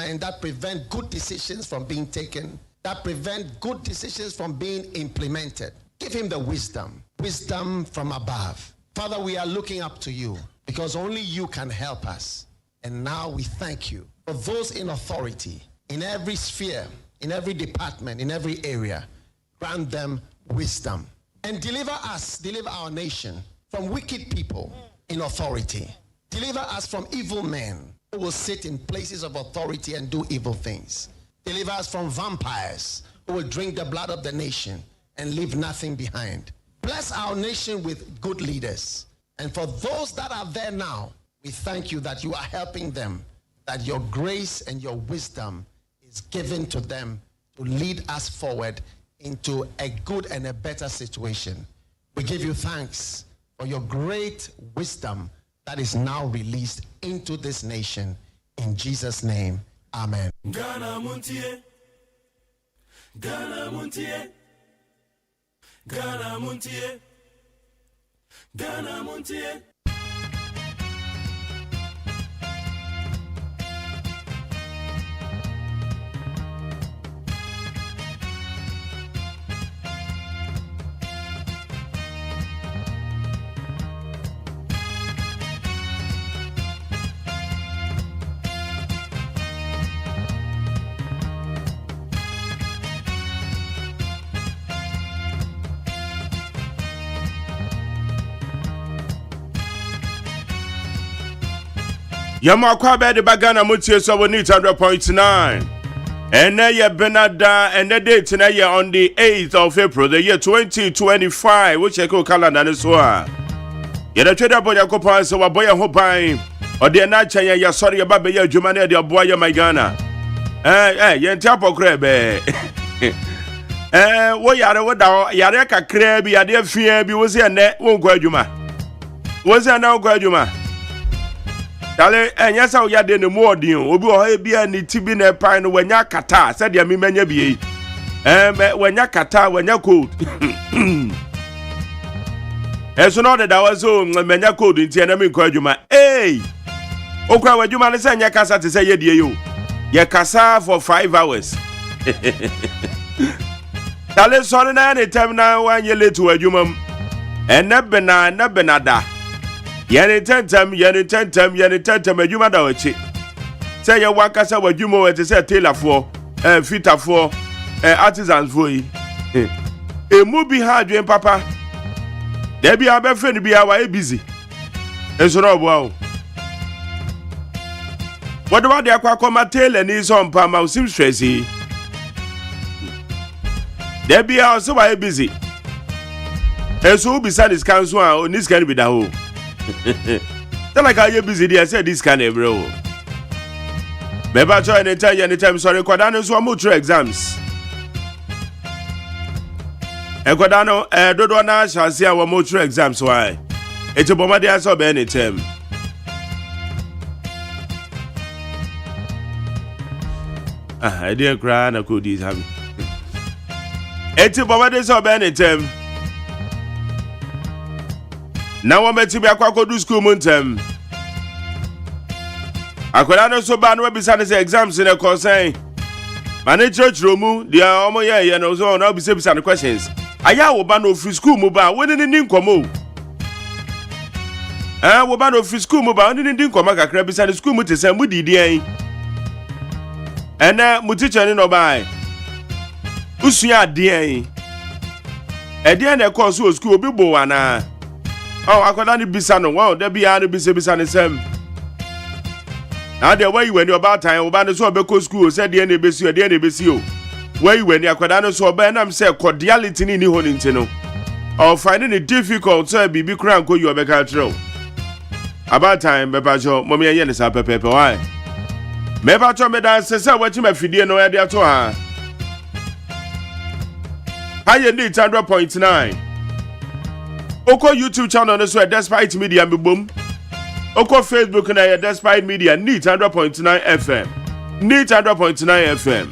government that prevent good decisions from being taken, that prevent good decisions from being implemented. Give him the wisdom from above. Father, we are looking up to you because only you can help us. And now we thank you for those in authority, in every sphere, in every department, in every area. Grant them wisdom and deliver our nation from wicked people in authority. Deliver us from evil men who will sit in places of authority and do evil things. Deliver us from vampires who will drink the blood of the nation and leave nothing behind. Bless our nation with good leaders. And for those that are there now, we thank you that you are helping them, that your grace and your wisdom is given to them to lead us forward into a good and a better situation. We give you thanks for your great wisdom that is now released into this nation. In Jesus' name, amen. Ghana Montie, Ghana Montie, Ghana Montie, Ghana Montie. Yamakwa be the Ghana Montie so we need 100.9. And now you Benada and the date now you on the 8th of April the year 2025 which I call calendar this one. You the trader boy Yakopa so boy hopai or the na chanya ya sorry about be ya Jumane the boy ya my Ghana. You tapo crebe. What yare ka crebe ya de fie bi was here net won't go Juma. Was there now go Juma? Dale enya sa oya de ne mu odin obi o ha bia ni tibi na pan no wanya kata said ya mi manya bie wanya kata wanya cold eso no de da wazo manya cold nti na mi ko adwuma okwa wadwuma ne sanya kasa te say ye die yo ye kasa for 5 hours dale sorry na any time na wanye late wadwuma na benada Yeni tentam adwuma da wachi. Say ye wakasa wadwuma we te say tailor for fitter for artisans for yi. Emu bi ha adwen papa. Da bi abefre ni bi awa e busy. Eso no bo awo. What de akwa tailor ni so mpa ma usim stressi. Da bi a so wa e busy. Eso bi sa this council a this can be da ho. Tell like how you busy there, I said this kind of bro. Maybe I try anytime, sorry, Quadano, so I'm through exams. And Quadano, Dodona shall see our more through exams. Why? It's a bombardier so any time. I didn't cry and I could eat having. It's a bombardier so any time. Now I'm to be a quack do school mountain. I could not so bad no beside the exams in a course saying, Manage church room, the Omo and also now be beside the questions. I will ban no free school mobile, when in Dinkomo. I will ban no free school mobile, and in Dinkomaca crab beside the school mutis and woody day. And now Muticha in Obai Usia day. At the end of course, school be boana. Oh, I could not be son. Wow, there be any busy same. Now, the way when you're about time, about the so because school said the NBC, where you when you could not so bad, I'm say cordiality in the whole intino. Or finding it difficult, sir, be crown go you a cultural. About time, Bepajo, Mommy, and Yenis, Pepper, why? Maybe I told me that, sir, what you may feed no idea to her. I need 100.9. Oko YouTube channel no so Despite Media me boom. Oko Facebook na Despite Media need 100.9 FM. Need 100.9 FM.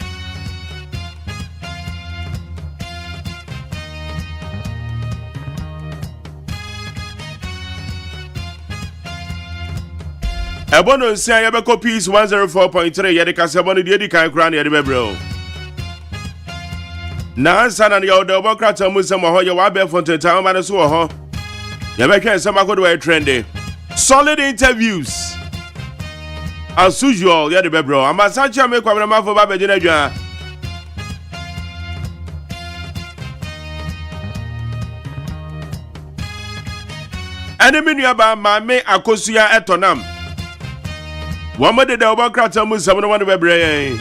Ebono nsia yebeko peace 104.3 yede kasebono de edi kan kra na yede bebrel. Na ansa na yo de obokrata musem ho ye wa be fonten ta ma ne so ho. Yebeka nsem akodo we trendy. Solid interviews. As usual yede bebrel. Amasacha me kwabra mafo ba begina dwa. Enemy nuaba mame akosuya etonam. Wamade de obokrata musem no one bebre.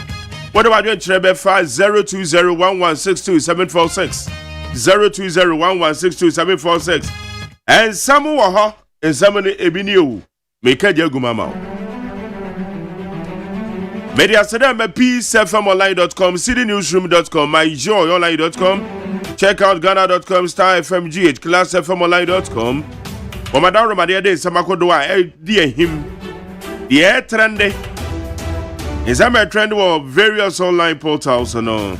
What about you? 02011627446 02011627446 and some waha and some ebiniu make a jagumama. Media Sadam PeaceFMOnline.com, citynewsroom.com, myjoyonline.com, check out Ghana.com, StarFMGH, ClassFMOnline.com. Omadaro Ramadia de Samakodoa, dear him, the air trendy. Is that my trend of various online portals and all?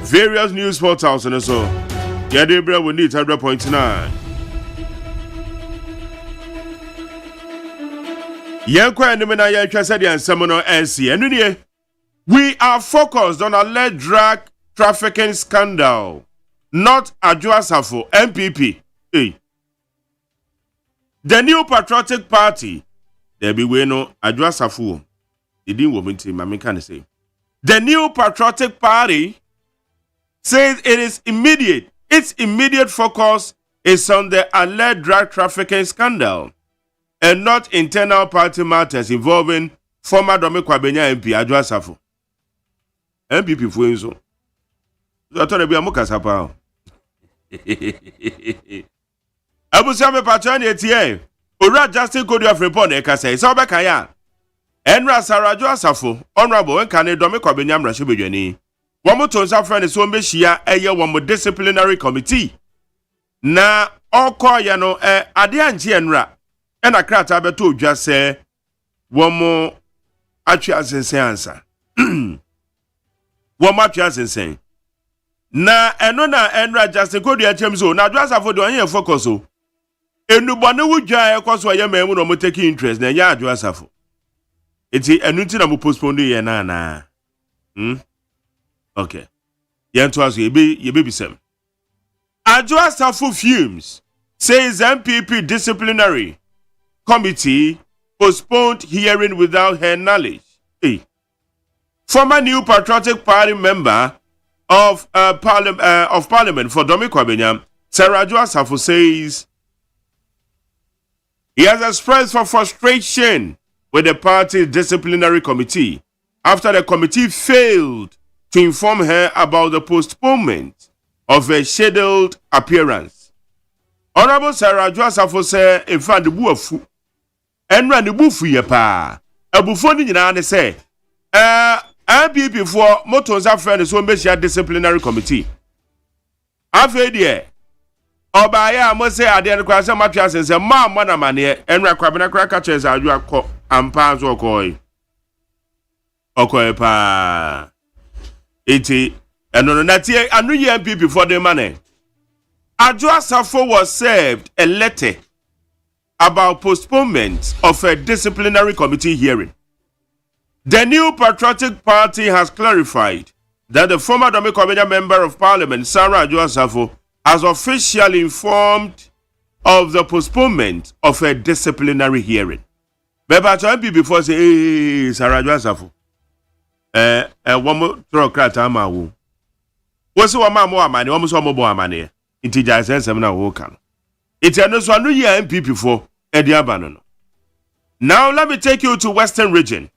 Various news portals and so. Yeah, they will need 100.9. We are focused on alleged drug trafficking scandal, not Adwoasafo MPP. Hey. The new patriotic party, there be we no Adwoasafo. The new patriotic party says its immediate focus is on the alleged drug trafficking scandal and not internal party matters involving former Dome Kwabenya MP Adwoasafo. MPP Fuenzo. I thought be a mukasapa. Abusame Pachani etie. Ora Justin Cody of Report ekase. So bekaya. Enra Adwoasafo honorable Nkane Dome Kwabenya mrashibedwani. Womo tonsa friend so mbehia eye womo disciplinary committee. Na okoya no ade anche enra. Ena krata beto odwa se womo atwe asensen ansa. Womo atwe asensen. Na eno na enra Justin Cody achemzo na Adwoasafo de onye focus o. Enubone wudwa ekoso ye memu no mo take interest na ya Adwoasafo. Iti enunti na mo postpone ye na. Okay. Yento aso ye be bisem. Adwoasafo fumes says MPP disciplinary committee postponed hearing without her knowledge. Hey. Former New Patriotic Party member of Parliament for Dome Kwabenya, Sarah Adwoasafo says he has expressed for frustration with the party's disciplinary committee after the committee failed to inform her about the postponement of a scheduled appearance. Honorable Sarah Adwoasafo said, in fact, the buafu enra the bufu ye pa. Abufo ni nyina ne say, MPP for motonza friend so mbehia disciplinary committee. Afa die Obaya mo say ade no kwase matwa sense ma na mane enra kwabena kraka chese adwo akọ ampa zo okoi pa iti eno na tie anu ye MPP for the money. Adwoasafo was served a letter about postponement of a disciplinary committee hearing. The New Patriotic Party has clarified that the former Dome Kwabenya member of Parliament, Sarah Adwoasafo, has officially informed of the postponement of a disciplinary hearing. But MPP before say, hey, Sarah Adwoasafo, one more bureaucrat amawu. What's one more money? Almost one more money. It is just a seminar worker. It's a new year MPP for Eddie Abanon. Now let me take you to Western Region.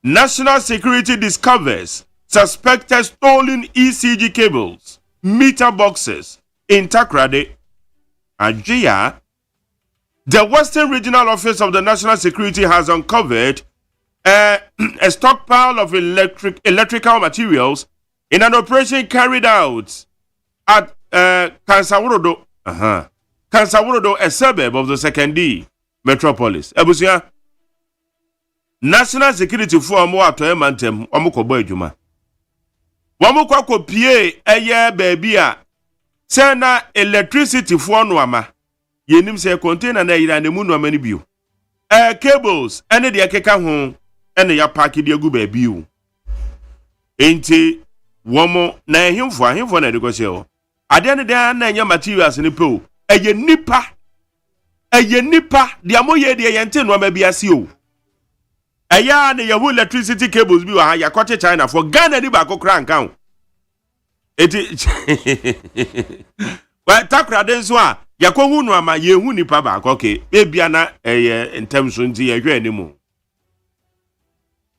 National Security discovers suspected stolen ECG cables, meter boxes in Takrade, Ajia. The Western Regional Office of the National Security has uncovered a stockpile of electrical materials in an operation carried out at Kansawurodo, a suburb of the Second D metropolis. Ebusia, National Security for mo atoye mantem omukobo adwuma. Wamukwa kopie eye baby a se na electricity for no ama. Yenim se container na ira ne mu no ama ni bio. cables ene de keka ho ene ya park de agu ba biu enti womo na ahemfo na de ko se o ade ne de na nya materials ne pe eye nipa de amoye de yente no ma bia si o aya ne yahu electricity cables bi wa ha yakoche China for Ghana ni ba kokra nka ho eti wa takra den so a yakohu no ama yehu nipa ba akoke bebia na entem so nti ye hwe animu.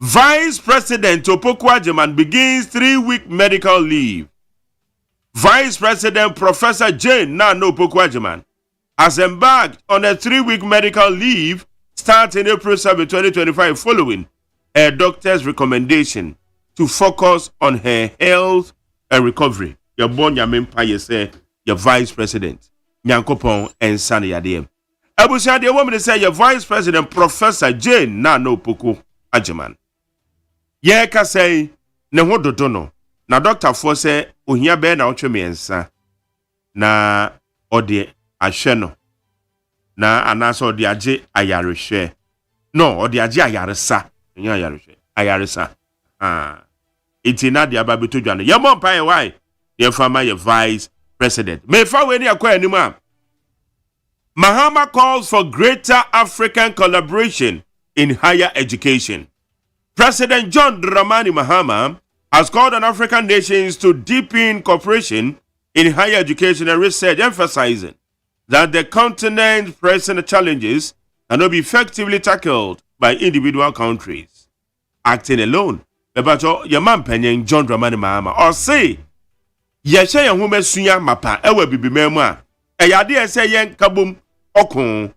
Vice President Opoku Agyeman begins 3-week medical leave. Vice President Professor Jane Nano Opoku Agyeman has embarked on a 3-week medical leave starting April 7, 2025 following a doctor's recommendation to focus on her health and recovery. Your born Yamempa, you say, your Vice President, Nyankopon and Sani Yadiem. Abusia, the woman say, your Vice President Professor Jane Nano Opoku Agyeman. Ye ka say ne ho dodono na doctor for say ohia be na otwe miensa na ode ahwe no na anaso ode age ayarehwe no ode age ayaresa nya ayaresa itina dia babeto dwane ye mo mpa ye why ye fama ye Vice President me fa we ni akwa anima. Mahama calls for greater African collaboration in higher education. President John Dramani Mahama has called on African nations to deepen cooperation in higher education and research, emphasizing that the continent's present challenges cannot be effectively tackled by individual countries acting alone. But your man penyen John Dramani Mahama or say, Yesha Yahume Sunya Mapa, ewe bibi memwa, yadi ese yen kabum okun,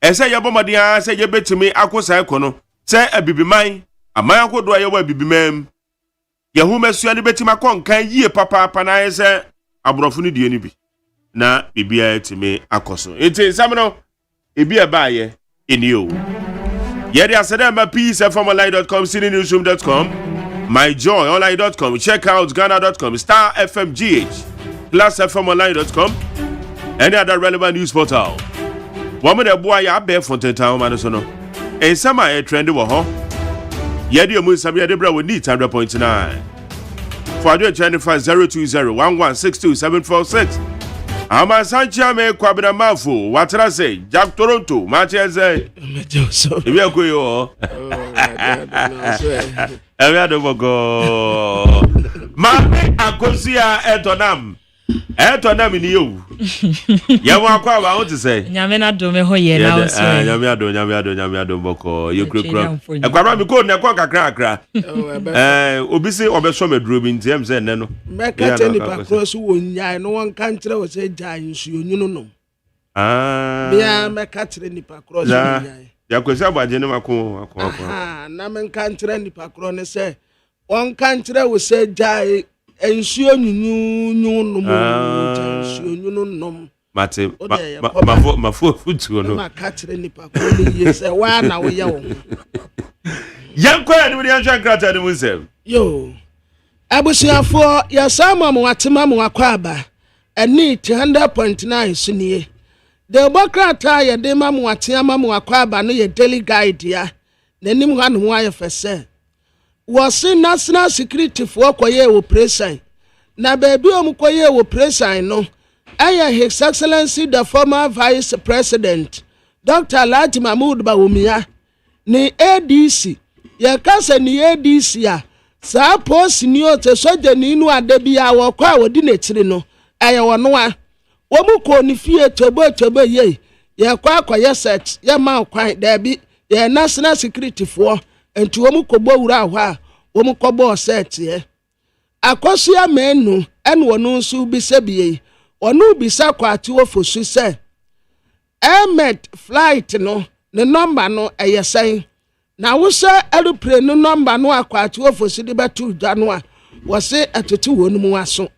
ese yabomadia, se yebetimi akosa ekono, se bibi mai. Amaya ko do ayewa bibimem Yahume sua ne betima kon kan yie papa na ese abrofo ne die ni bi na bibia etime akoso enti samno ebi e baaye enio yede asedema peacefmonline.com citynewsroom.com myjoyonline.com check out ghana.com star fmgh plusfmonline.com any other relevant news portal woman e boy ya be fonten town man so no en sama e trend wo ho Yedi Omu Sabia Debra will need 100.9. For 25-020-1162746. Ama Sancha me kwabena mafu. Watara say Jack Toronto. Matcha say. If you go yo. Every other go. Mame akosia etonam. Etonam in you. Yawa kwa wa want to say. Nyame na do me ho ye na so. Nyame ado boko. You kura. Ekwara mi ko na kwa kakra. Obi se obeso meduro bi ntem se ne no. Meka teni pa cross wo nyai no won kan kire wo se jai nsuo nyunu no. Bia meka tire ni pa cross wo nyai. Ya kwesi abaje ne mako. Na men kan tire ni pa cross ne se won kan kire wo se jai ensuo nyunu no mo ensuo nyunu no mate mafo futu no makatire nipa ko ni yese wa na wo ye wo yanko ya ni yan krata ni musem yo abusuafo ya sama mo atema mo akwaba eni 100.9 sunie de bokrata ya de ma mo atema mo akwaba no ye daily guide ya nanim ha no aye fese was national security for koye operation na baby koye operation no His Excellency the former Vice President Dr. Alhaji Mahmoud Bawumia ni ADC ya kasa ni ADC ya sa post ni o te soje ni inu adebia wo kwa wodi netiri no wono a wo mu ko ni fie tobo ye ya kwa set ya ma kwa da bi ya national security for enti wo mu ko bo wura ho a wo mu ko bo set ye akoso ya menu en wono nsu bi sebie onu bisa kwati ofosu se Ahmed flight no ne number no eyesen na wo se aeroplane no number no akwati ofosu de betu da no a wo se atoto wonu mu aso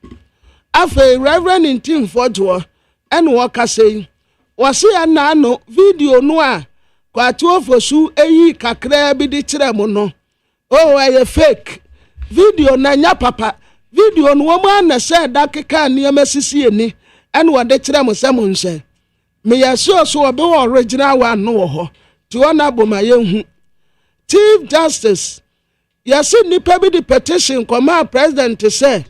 afa reverend intim fojo en wo kasei wo se na no video no a kwati ofosu eyi kakra bi di kire mu no oh eye fake video na nya papa video no wo na se dakika ne amasisi eni en wo de kire mu se mu nse me yaso so obe original one no ho tuona bomayehu Chief Justice yasi nipa bi di petition koma president say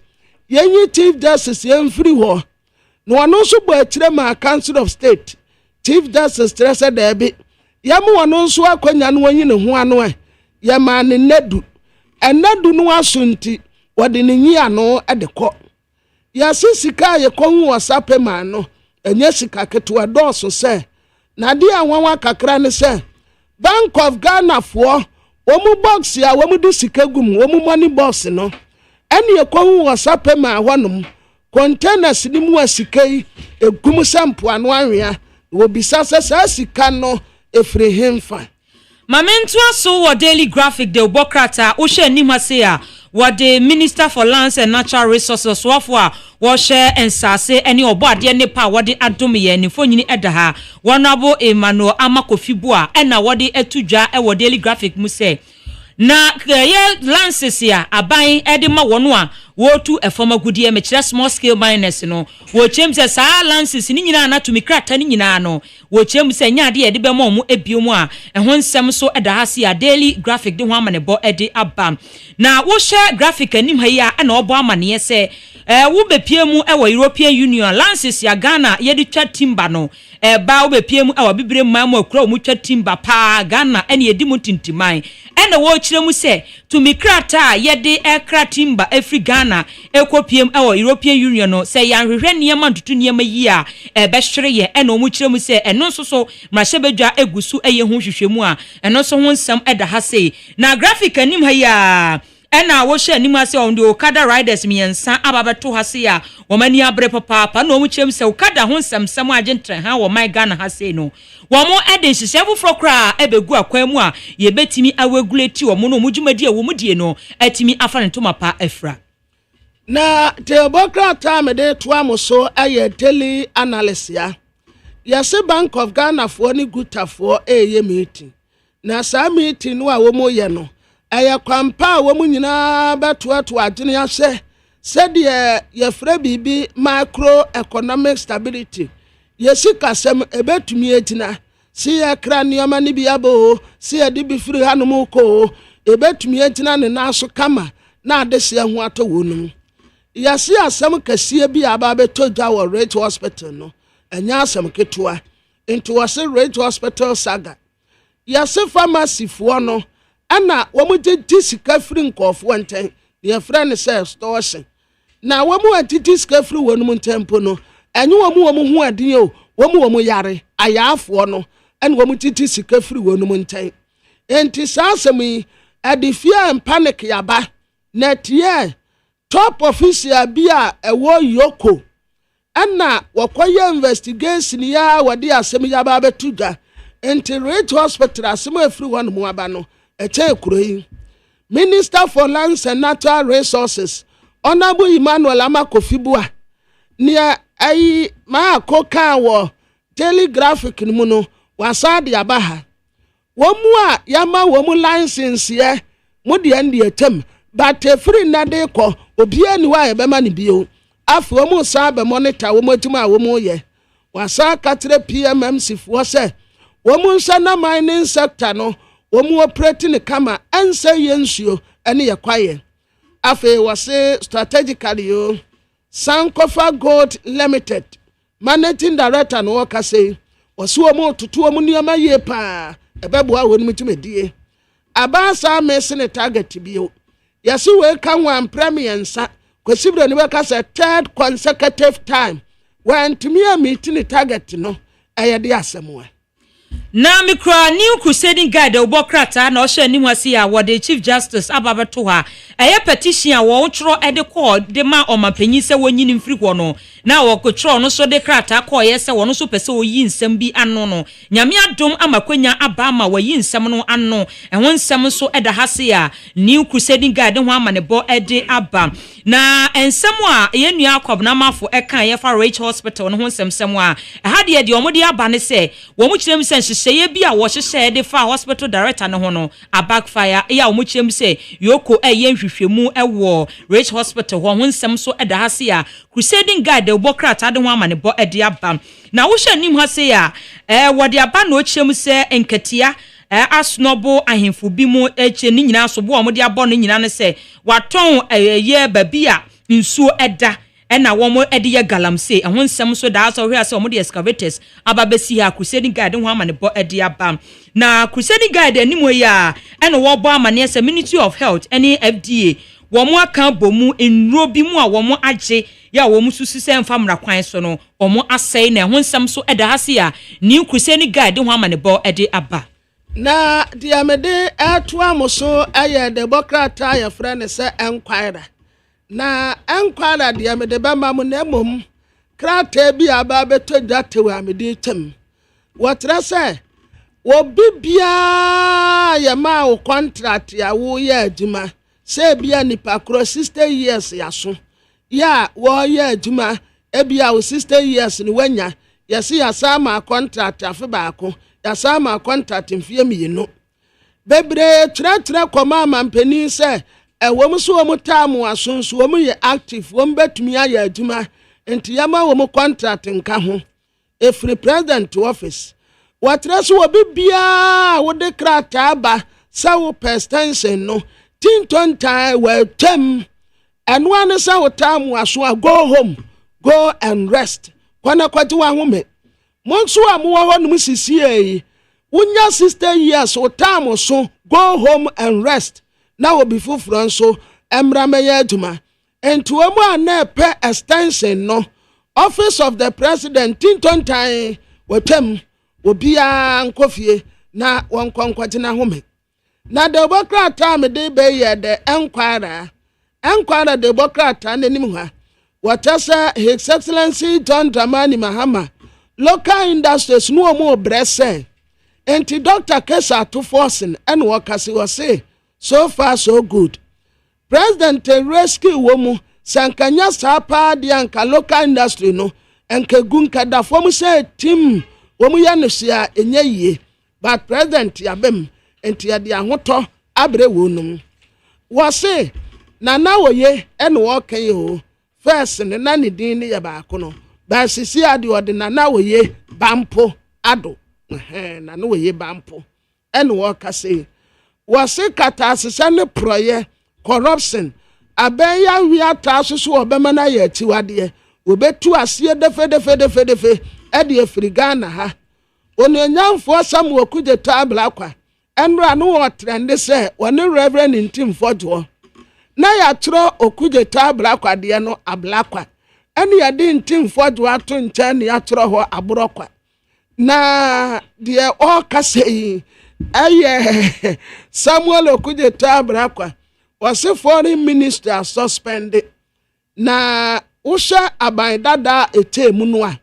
yenyi Chief Justice yemfiri ho no wano so bo akire ma Council of State Chief Justice stress there bi yamu wano so akwanya no wanyi ne ho ano yama ne nadu enadu no asunti wode ne nyi ano de kɔ yasi sika ye konwu wasape ma no enye sika ketewa dɔɔso sɛ na de anwanwa kakra ne sɛ Bank of Ghana for womu box ya womu di sika gum womu money box no ene ye konwu wasape ma hɔnom containers ni mu asika yi egum sampo ano anwea wo bisa sɛ sika no efre hemfa Mamento so wo Daily Graphic de Obokrata wo hye nim ase a wo the Minister for Lands and Natural Resources wofo a wo hye ensase ene oboade ne pa wo de adom ye ne fonyini eda ha wonabo Emmanuel Amakofibu a ena wo de atudwa e wo Daily Graphic mu se na ye lances ya aban ede ma wono a wo tu efoma gudie me kire small scale miners no wo chem se sa lances ni nyina na tumi krata ni nyina no wo chem se nya de ede be ma mu ebiomu a ehon nsem so eda ha se ya Daily Graphic de ho amane bo ede abam na wo share graphic anim ha ya na obo amane se wo bepie mu e wo European Union lances ya Ghana ye de twa timber no ba wo bepie mu e wo bibre man mu akura mu twa timber pa Ghana ene edi mu tintiman ene wo kire mu se tumi krata ye de ekra timber every Ghana ekopiem e wo European Union no se ya hwehwe niam ntutu niam yi a be hwere ye ene o mu kire mu se eno nso so mrahye bedwa egusu eye ho hwehwemu a eno so ho nsam eda ha sei na graphic anim ha ya ena wo hye anim ase on the Okada riders miensa ababeto ha sei a wo mani abre papa na o mu kire mu se Okada ho nsam agentre ha wo my Ghana ha sei no wo mo ede hye foforo kra ebegu akwan mu a ye betimi aweguleti wo mo no mujumadi e wo mu die no atimi afa ne toma pa afra na te Obokrata me de to amoso aye daily analysis ya yase Bank of Ghana for ni gutafo eye meeting na sa meeting no a wo mo ye no aye kwampa wo mu nyina beto agene ya se de ye fra bibi macroeconomic stability yesi kasem ebetumi etina si ya kranioma ni biabo si ya di bifiri hanom ko ebetumi etina ne naso kama na adese ho ato wonum yasi asem kasie bi aba beto dwa wo Rate Hospital no enya asem ketua into wase Rate Hospital saga yasi pharmacy fo no ana wo mu sika firi nkofo nten ye friend say stores na wo mu atiti sika firi wonum ntempo no enye wo mu ho adin o wo mu yare ayaafo no ene wo mu titi sika firi wonum nten enti sasemi adifia panic yaba net ye top official bia ewo yoko ana wakoye investigation ya wadi asem yaba betudwa enti Rate Hospital asem afiri wonum aba no eche kuroyi Minister for Lands and Natural Resources Honorable Emmanuel Amakofibu a nia ai ma akoka wo Daily Graphic ni mu no wasade abaha wo mu a yama wo mu license ye mu de ande etem but free na de ko obi ani wa ye be ma ne bio afi wo mu sa be monitor wo matuma wo mu ye wasa katre PMMC fo se wo mu nsa na mining sector no wo mu operating kama ense yensuo ene ye kwaye afi wase strategically yo Sankofa Gold Limited Managing Director no waka say waso mo tutu mo niama ye pa ebebo a wonu mitumedie abasa mesene target bio yesi we kan wan premier nsa kwesibro ni waka say third consecutive time when to me a meeting target no ayede asemwa na mikra new crusading guide Obokrata na ohye anim ase a wode Chief Justice ababeto ha eye petition a wo tro ede call de ma omapanyi se wonyini mfiri ho no na wo kotro no so de krata call ye se wo no so pese oyi nsem bi ano no nyame adom amakwanya aba ma wayi nsem no ano ehon nsem so eda ha se a new crusading guide ho amane bo ede aba na ensem a ye nua akob na mafo eka ye fa Rate Hospital no ho nsem a ha de omode aba ne se wo mu kirem se nhyehyeye bi a wo hyehyeye de fa hospital director ne ho no a backfire ya wo mu kirem se yoko eye nhwehwemu ewo Rate Hospital ho nsem so eda ha se a crusading guide Obokrata de ho amane bo ede aba na wo hye nim ha se a wo de aba na o kirem se enketia asnobo ahemfo bi mu eche ni nyina so bo omode abo no nyina ne se waton ye babia nsuo eda na womo ede ye galamsey ehon nsem so da so hwe ase omode excavators ababesi ha crusade guide ho amane bo ede aba na crusade guide animo ya na wo bo amane se Ministry of Health any FDA womo aka bomu enro bi mu a womo age ya womo susu se mfa mra kwan so no womo asai na ehon nsem so eda hase ya ni crusade guide ho amane bo ede aba na diamede atua moso aye democrat aye friend se enquire na enquire diamede ba mamu na mom krata bi aba beto jatewa amede tem wotra se wo bibia ya ma wo contract ya wo ya adwuma se bia nipa kro 60 years yaso ya wo ya adwuma ebia wo 60 years ni wanya yesi ya sama contract afi baako ya sama contract mfie miyino bebre tre koma mampeni se wom so wom tamu asonso wom ye active wom betumi aye adwuma enti yama wom contract nka ho efri president office watreso wo bibia wo de krata ba sawo extension no tintontai we tem eno ane sawo tamu aso go home go and rest kwana kwati wa home monso amuwa ho num sisie unya 60 years o time so go home and rest na obi fufuro so emra meya aduma enti omu ana pe extension no office of the president tintontai wetem obia nkofie na wonkonkwati na home na democrat am de be ye de enquire democrat anenim ha watasa his excellency John Dramani Mahama local industries no mo brese enti Dr. Kesa to forcing and workers was say so far so good president rescue womu sankanya sapa di anka local industry no enka gunka da form say team womu ya no sia enye yie but president yabem enti ya di ahoto abre wonum wose na woye ene wo kan yo first na ne din ne ya ba ko no ba sisi ade odina na woye bampo ado na no woye bampo ene wo ka say wose kata asese ne proye corruption abeya wi ata so obema na ya tiwade obetu asie defe ede afrigana ha onyenyamfo samu okuje tabla kwa enra no wo trend se woni reverend intim fojo na ya tro okuje tabla kwa de no ablakwa ene ya de intim fojo ato ncha ne ya tro ho aborokwa na de o kasei aye Samuel okuje tabla kwa was foreign minister suspended na usha abandada etemu no a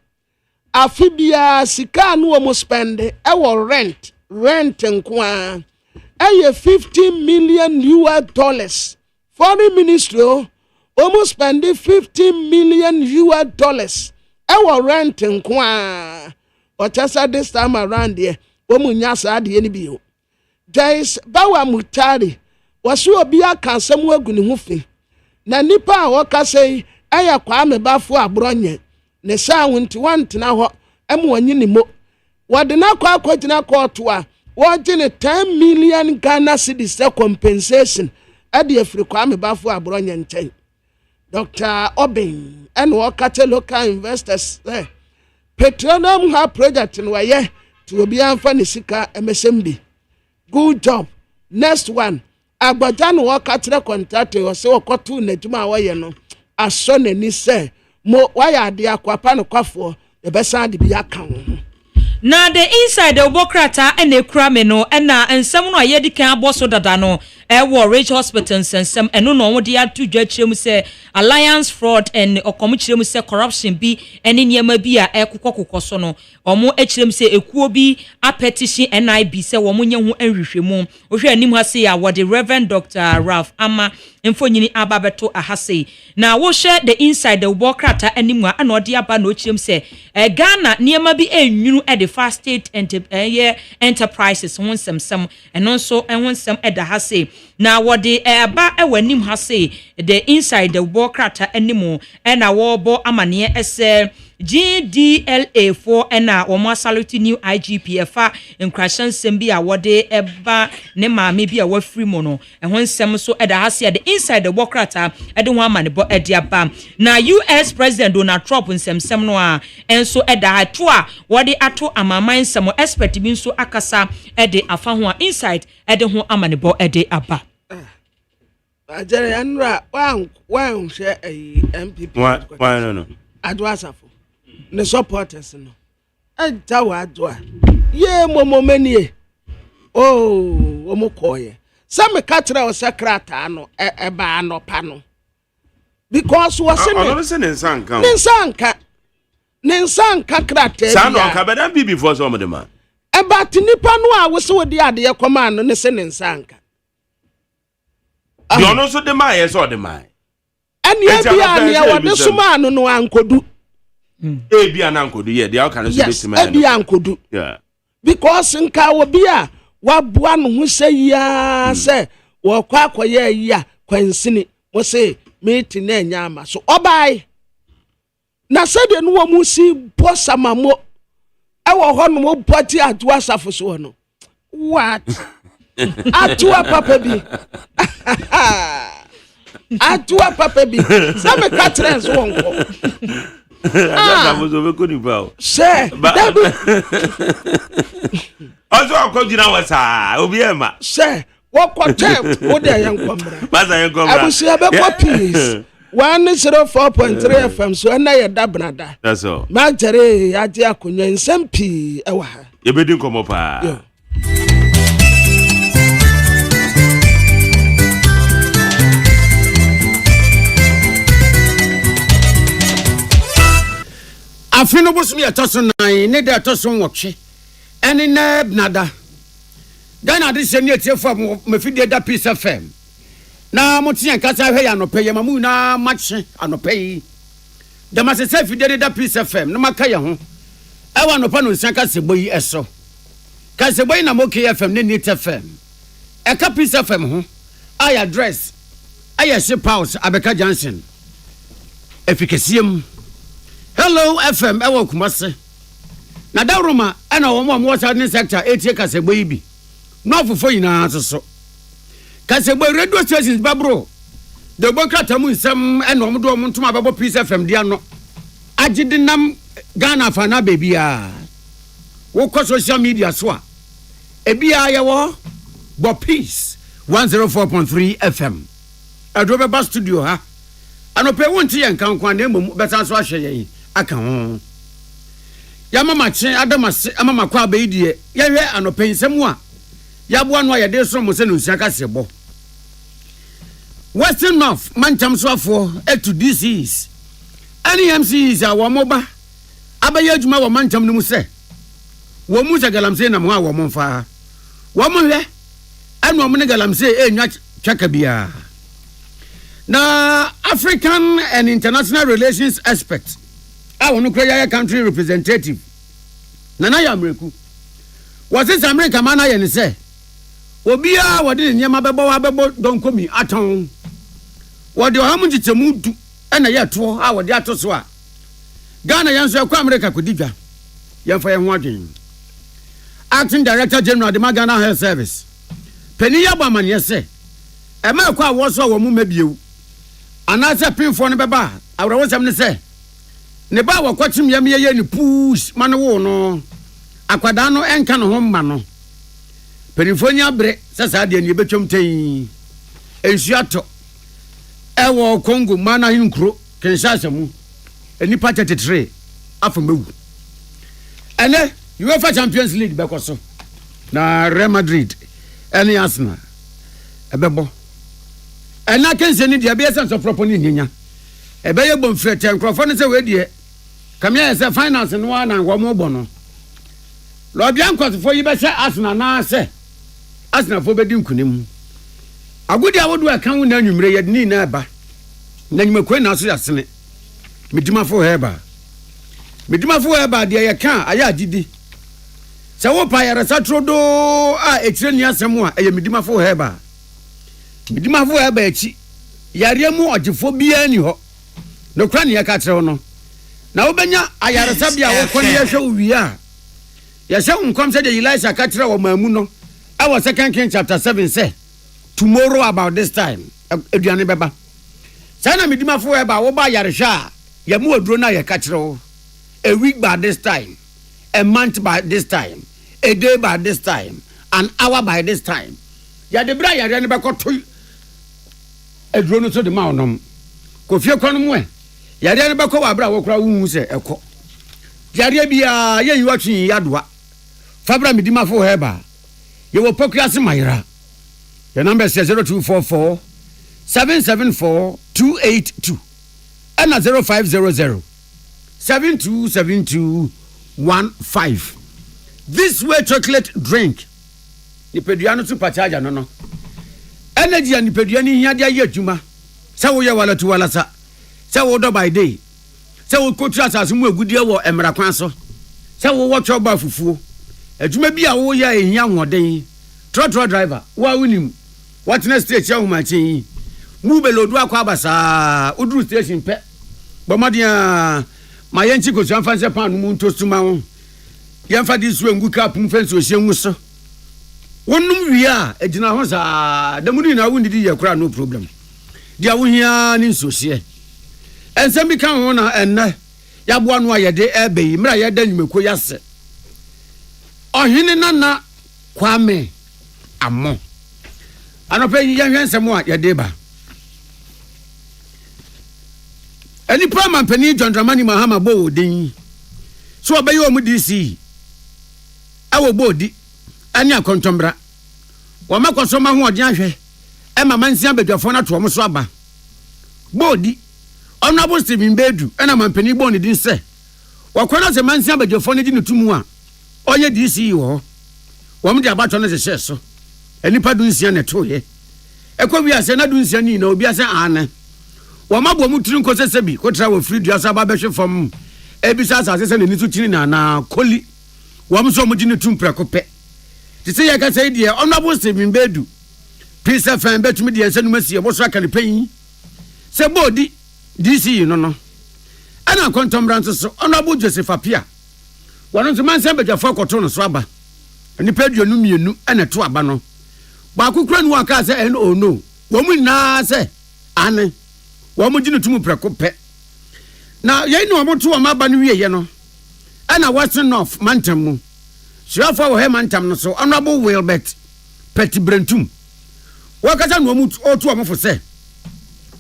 afibia sika no mo spend e wo rent nko a aye $50 million US foreign ministry almost spend $50 million US e wo rent nko a otasa this time around there omunya sa de ni bio Joyce Bawa Mutari wasu obi aka asem wagu ne ho fi na nipa a woka sei aya kwa amebafo abronye ne sa wonti wantena ho em wanyi ne mo wode na kwa akwagina koto a woje ne 10 million Ghana cedis compensation ade afiri kwa amebafo abronye nchen Dr. Obin and wakate local investors petroleum ha project no ye to obi amfa ne sika MSMB good job next one agbaja no wakatre contract o se okotu na djuma waye no aso nani se mo waya ade akwapa no kwafo e besa ade bi aka ho na the inside the obokrata ene kura me no na ensem no ayedi kan aboso dada no wo Rich Hospital ensem eno no wode atu dwa kirem se alliance fraud and okom kirem se corruption bi ene niema bi a ekokokoko so no omo ekirem se ekuo bi a petition NIB se wo munye ho anhwehwemu ohwe anim ha se ya wode Reverend Dr. Ralph Ama emfonyini ababeto ahase na wo share the inside the obokrata anim a na ode aba no kirem se Ghana niema bi enwunu e the fast state enterprises won sem eno so won sem eda hase na wode eba ewanim ha say the inside the bokrata animo na wo bo amane ese GDLA4 ena omo salute new IGPFA encration sembi a wode eba ne maame bi a wa free mo no ehon nsem so eda hase the inside the bokrata ede ho amane bo ede aba na US President Donald Trump nsem no a enso eda hato a wode ato amaman nsem expert bi nso akasa ede afa ho a inside ede ho amane bo ede aba ajere anra wan share MPP why no adwasafo ne supporters no enta wa adwa ye momomanie omokoye some katra o sekrata no eba anopa no because was nensanka krata sa no ka bedan bi before some dem ma eba tinipa no a wo se wo de ade ye koma no ne se nensanka you no so de ma yes or de ma eni ebia ne ya wo de suma no ankodu ebia na ankodu ye dia ka no so betima no ebia ankodu yeah because nka wo bia waboa no ho seyia se wo kwa akoye ya kwansini wo se meti na anya ama so obai na se de no wo musi bosamamo ewo ho no boti atu asafo so no what atua papa bi atua papa bi some catrens wonko that was over koni ba se also akojina wasa obi ema se wokote wo de yankomra maza yankomra abusia be copies 104.3 FM so na ye dabnada that's all magere ade akonwa nsampi ewa ha ye bedin komo pa afino bosumi atoso nan ne de atoso nwotwe ene na nada Ghana de seni etiefo mafidie da Peace FM na motien kasa hwe ya nope ye mamu na mache anope yi da masese fidie da Peace FM na maka ye ho ewa nopa no nsan kasa boyi eso kasa boyi na moke FM ne Nit FM e ka Peace FM ho ay address ay ship house Abeka Johnson efikasiem Hello FM ewo kumase na dawroma ana wo mo water sector etie kasegbo ibi no fofo yina so kasegbo radio stations babro de bonkrata mu nsem ena omdo om ntoma babo Peace FM dia no agidinam Ghana fa na bebia wo ko social media so a ebia ye wo bo Peace 104.3 FM adobe ba studio ha anope wonti ye nkan kwa na emom beta so ahwe ye aka ho ya mama chen adamase mama kwa abeidie ya hwe anopensem a ya boa no ya de so mo se no nsia ka sebo Western North mancham so afo to disease any MCs a wo moba abaya adwuma wo mancham no mu se wo mu galamse na mo a wo momfa wo mo hwe anu mo ne galamse enwa twaka bia na African and international relations expert I want to create a country representative. Nana Yamreku. Was this America man I say? Obia, what did Yamababo don't come me at home? What do you have to move to? And a year to our Yatoswa. Ghana Yansu America Kudija. Yafay watching. Acting Director General of the Magana Health Service. Penny Yabaman, yes, say. America was so maybe you. And I said, pin for Nebaba. I was having to say. Ne ba wa kwatim yam ye ni push man wo no akwada no enka no homma no perifonia bre sasa de ni betwom tan ensuato ewo Congo mana hinkro Kinshasa mu enipa 33 afamewu ene UEFA Champions League bekoso na Real Madrid ene Arsenal ebebo ena kense ni dia be sense of proper ni nyanya ebeye bom frete nkrofo ne se we die kamia se finance no na wo mo bono lo bia nkosofo yi be se Arsenal na se Arsenal fo be di nkunim agudi awodu aka wu na anwumre ye ni na eba na nyumakwe na so yasene medimafo heba de ye kan aya agidi se wo pa yare satrodo a etire ni asem a ye medimafo heba midimafo eba echi yare mu ogifo bia ni ho no kra ne yaka kire ho no na wobenya ayaresa bia wo kone yehwe uwie a yehwe nkom se de Elisha ka kire wo mamu no our 2 Kings chapter 7 say tomorrow about this time eduane beba sana midimafo eba wo ba yarehwe a ya mu oduro na yaka kire wo a week by this time, a month by this time, a day by this time, an hour by this time. Ya de bra ya de ba ko to e duro no so de ma onom ko fie kwano mu e ya de ba ko wa bra wo kra wu se ekọ ya de bia ye yi watwi ya doa fabra midimafo heba ye wo pokuase mayra your number is 0244 774 282 and 0500 727215. This way chocolate drink. Nipeduano super charger no. Energy and nipeduani hiya dia yejuma. Sa wo ye wala tu wala sa. Sa wo do by day. Sa wo kotu asase mu agudie wo emra kwan so. Sa wo wo choba fufuo. Adwuma bi a wo ya ehia hoden. Trotro driver. Wa winim. What next stage ya humachi. Mu belodu akwa abasa. Udru station pe. Bomadia ma yenchi ko san fanse pan mu ntosuma ho yenfa di so ngu cap mu fanse o hyengu so wonnum wi a agina ho sa da mu ni na wo ndidi ye kura no problem dia wo hia ni nsohye ensem bi kan ho na enne ya boa no aye de ebe yi mra ye da nwumeko yase ohene nana kwame amo anope yi yan ensem a ye de ba Any prime penny John Dramani Mahama Bodin. So obey your DC. Our body, and your contombra. Wamako Soma who are Janshe, Emma Mansia Bedafona to Moswaba. Body, honorable Stephen Bedu, and a man penny bone didn't say. Wakona the Mansia Bedafona didn't to Mua. Oh, ye DC or Woman Abaton as a shesso. Any Padunsian at all, ye. Echo we are Senadunsian, no, be as an honor. Wamabo mutrin ko sesebi ko travel free dia saba be hwe fam ebisa asase ne nitu chini na koli wamso mo gine tumprɛ ko pɛ tise ya ka sai dia honorable Stephen Bedu peace fan betumi dia nsanu masie bo so aka ne panyi se bodi DC no no ana kontombranto so honorable Joseph Apia wono nso mansa bedwafo akoto no so aba ni peduonu mienu ana to aba no ba kokura nu aka se oh no wo mu na se ane Wamu jinu tumu prekope. Na ye no amoto amaba no wiye no. Ana Western North mantam mu. Siafa wo he mantam no so honorable Wilbert Petibrentum. Wakata no amoto otu amofo se.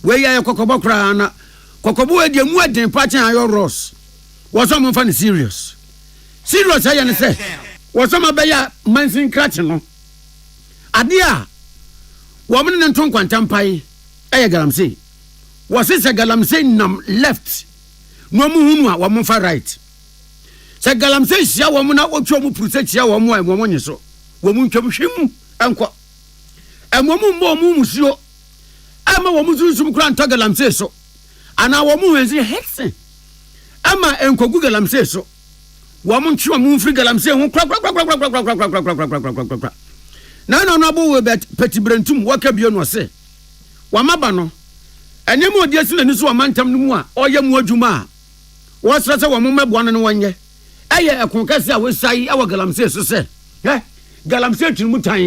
We ya kokobo kra na kokobo e de mu aden pa chan ayo Ross. Wo so mo fa ni serious. Serious aye ne se. Wo so ma be ya mansin kratch no. Ade a wo mo ne nton kwantam pai aye galamse. Was it a galamse nam left? No muhunu a wamo fa right. Sa galamse sia wamo na otwo mu pruse sia wamo a wamo nyeso. Wamo ntwam hwem enko. Emomu mbo mu musuo. Ama wamo susum kura nta galamse so. Ana wamo wenzi hexen. Ama enkogu galamse so. Wamo ntwa mu mfiri galamse ho kra. Na no we bet Petibrentum waka bio no se. Wamaba no Anyem odi asina ni so amantam no mu a oyɛ mu adwuma a wɔsrɛsɛ wɔ mo mɛboa no wɔnyɛ ɛyɛ ɛkonkase a wɔsai awɔ galamse so sɛ galamse twin mu tan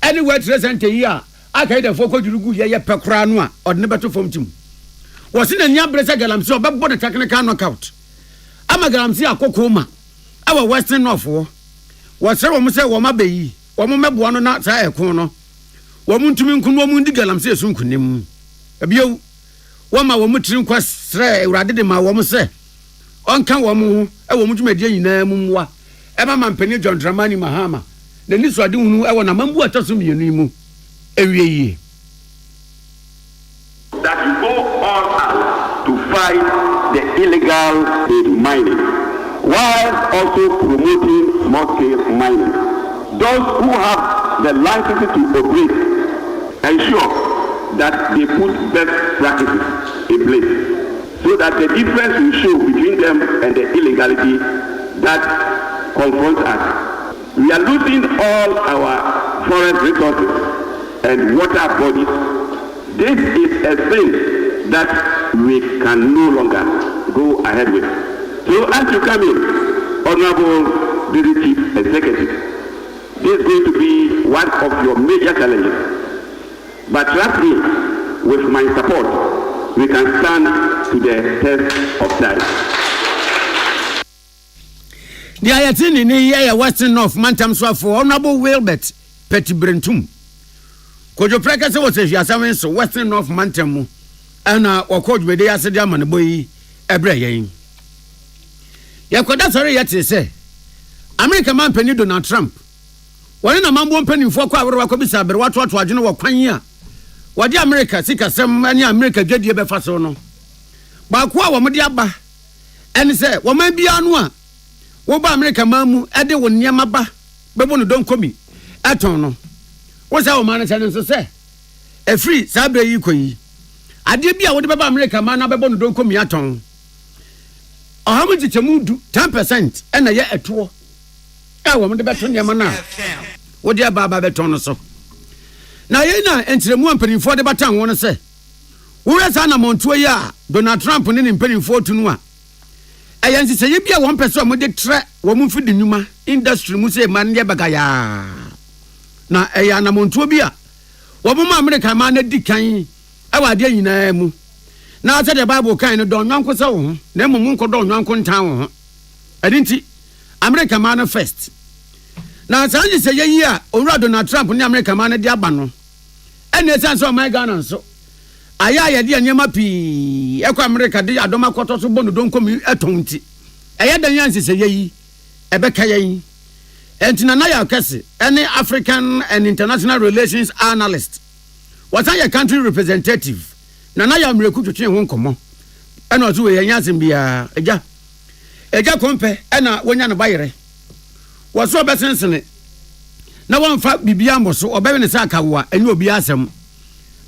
anywhere present yi a aka ida fo kodwurugu yɛ pɛkora no a ɔde ne bɛto fam tim wɔse na nia brɛsɛ galamse ɔbɛbɔ ne technical knockout ama galamse akɔkɔ ma awɔ Western North wɔsrɛ wɔ mo sɛ wɔ ma bɛyi wɔ mo mɛboa no na saa ɛko no wɔ mo ntumi nkunu wɔ mo ndi galamse so nkunim Ebio wama wo mutrin kwasre Awurade de ma wo mo se onka wo mo ho e wo mudwumadie nyina mu mwa e ma mampani John Dramani Mahama na ni so ade hunu e wo na mambu ataso mienu mu ewie that you go all out to fight the illegal mining while also promoting small-scale mining. Those who have the license to operate ensure that they put best practices in place so that the difference will show between them and the illegality that confronts us. We are losing all our forest resources and water bodies. This is a thing that we can no longer go ahead with. So as you come in, Honorable Deputy Chief Executive, this is going to be one of your major challenges. But trust me, with my support, we can stand to the test of time. The Ayatini near Western North Mantam for Honorable Wilbert Petty Brentum. Kojo Prekasa was a Yasaman, Western North Mantamu, and or Coach Medea Sadiaman boy, Ebrayin. Yakoda sorry yet say, American man penny Donald Trump. When a man won't penny for Kwabisa, but what I know what Panya. What the America, Sika, some many America get you befasono. But Kwa Modiaba, and say, what may be anwa. Woba America mamu ede wo niam ba bebo no don komi eton no wo sa wo man se no se e free sabre yi koyi ade bia wo de beba America man na bebo no don komi aton ohamu tichemu du 10% e na ye eto e wo mo de beto niam na wo de ba beton no so na ye na entiremu ampanimfo de batan wo no se wo re sa na montuo ya Donald Trump ne mpanimfo tunu a ayansi se ye bia won pese o mo de tre wo mu fidi nyuma industry mu se man ye bagaya na eya na montuo bia wo mo America man na dikan e wa de nyina mu na ase de Bible kan no don nwanko se wo ho na emu nko don nwanko ntan wo ho adinti America man first na sanji se ye yi a owura Donald Trump ni America man de aba no ene sense o my Ghana so aya ye de anyama pi ekwa America de adoma kwoto so bonu don komi etonti eye dan yansi se yeyi ebeka yeyi entina na ya kese any African and international relations analyst what are your country representative na ya mreku twetwe ho nkomo ena ozo we yansim bia eja kompe ena wonya ne bayere woso obesensene na wonfa bibia mboso obewe ne sakawo eni obi asem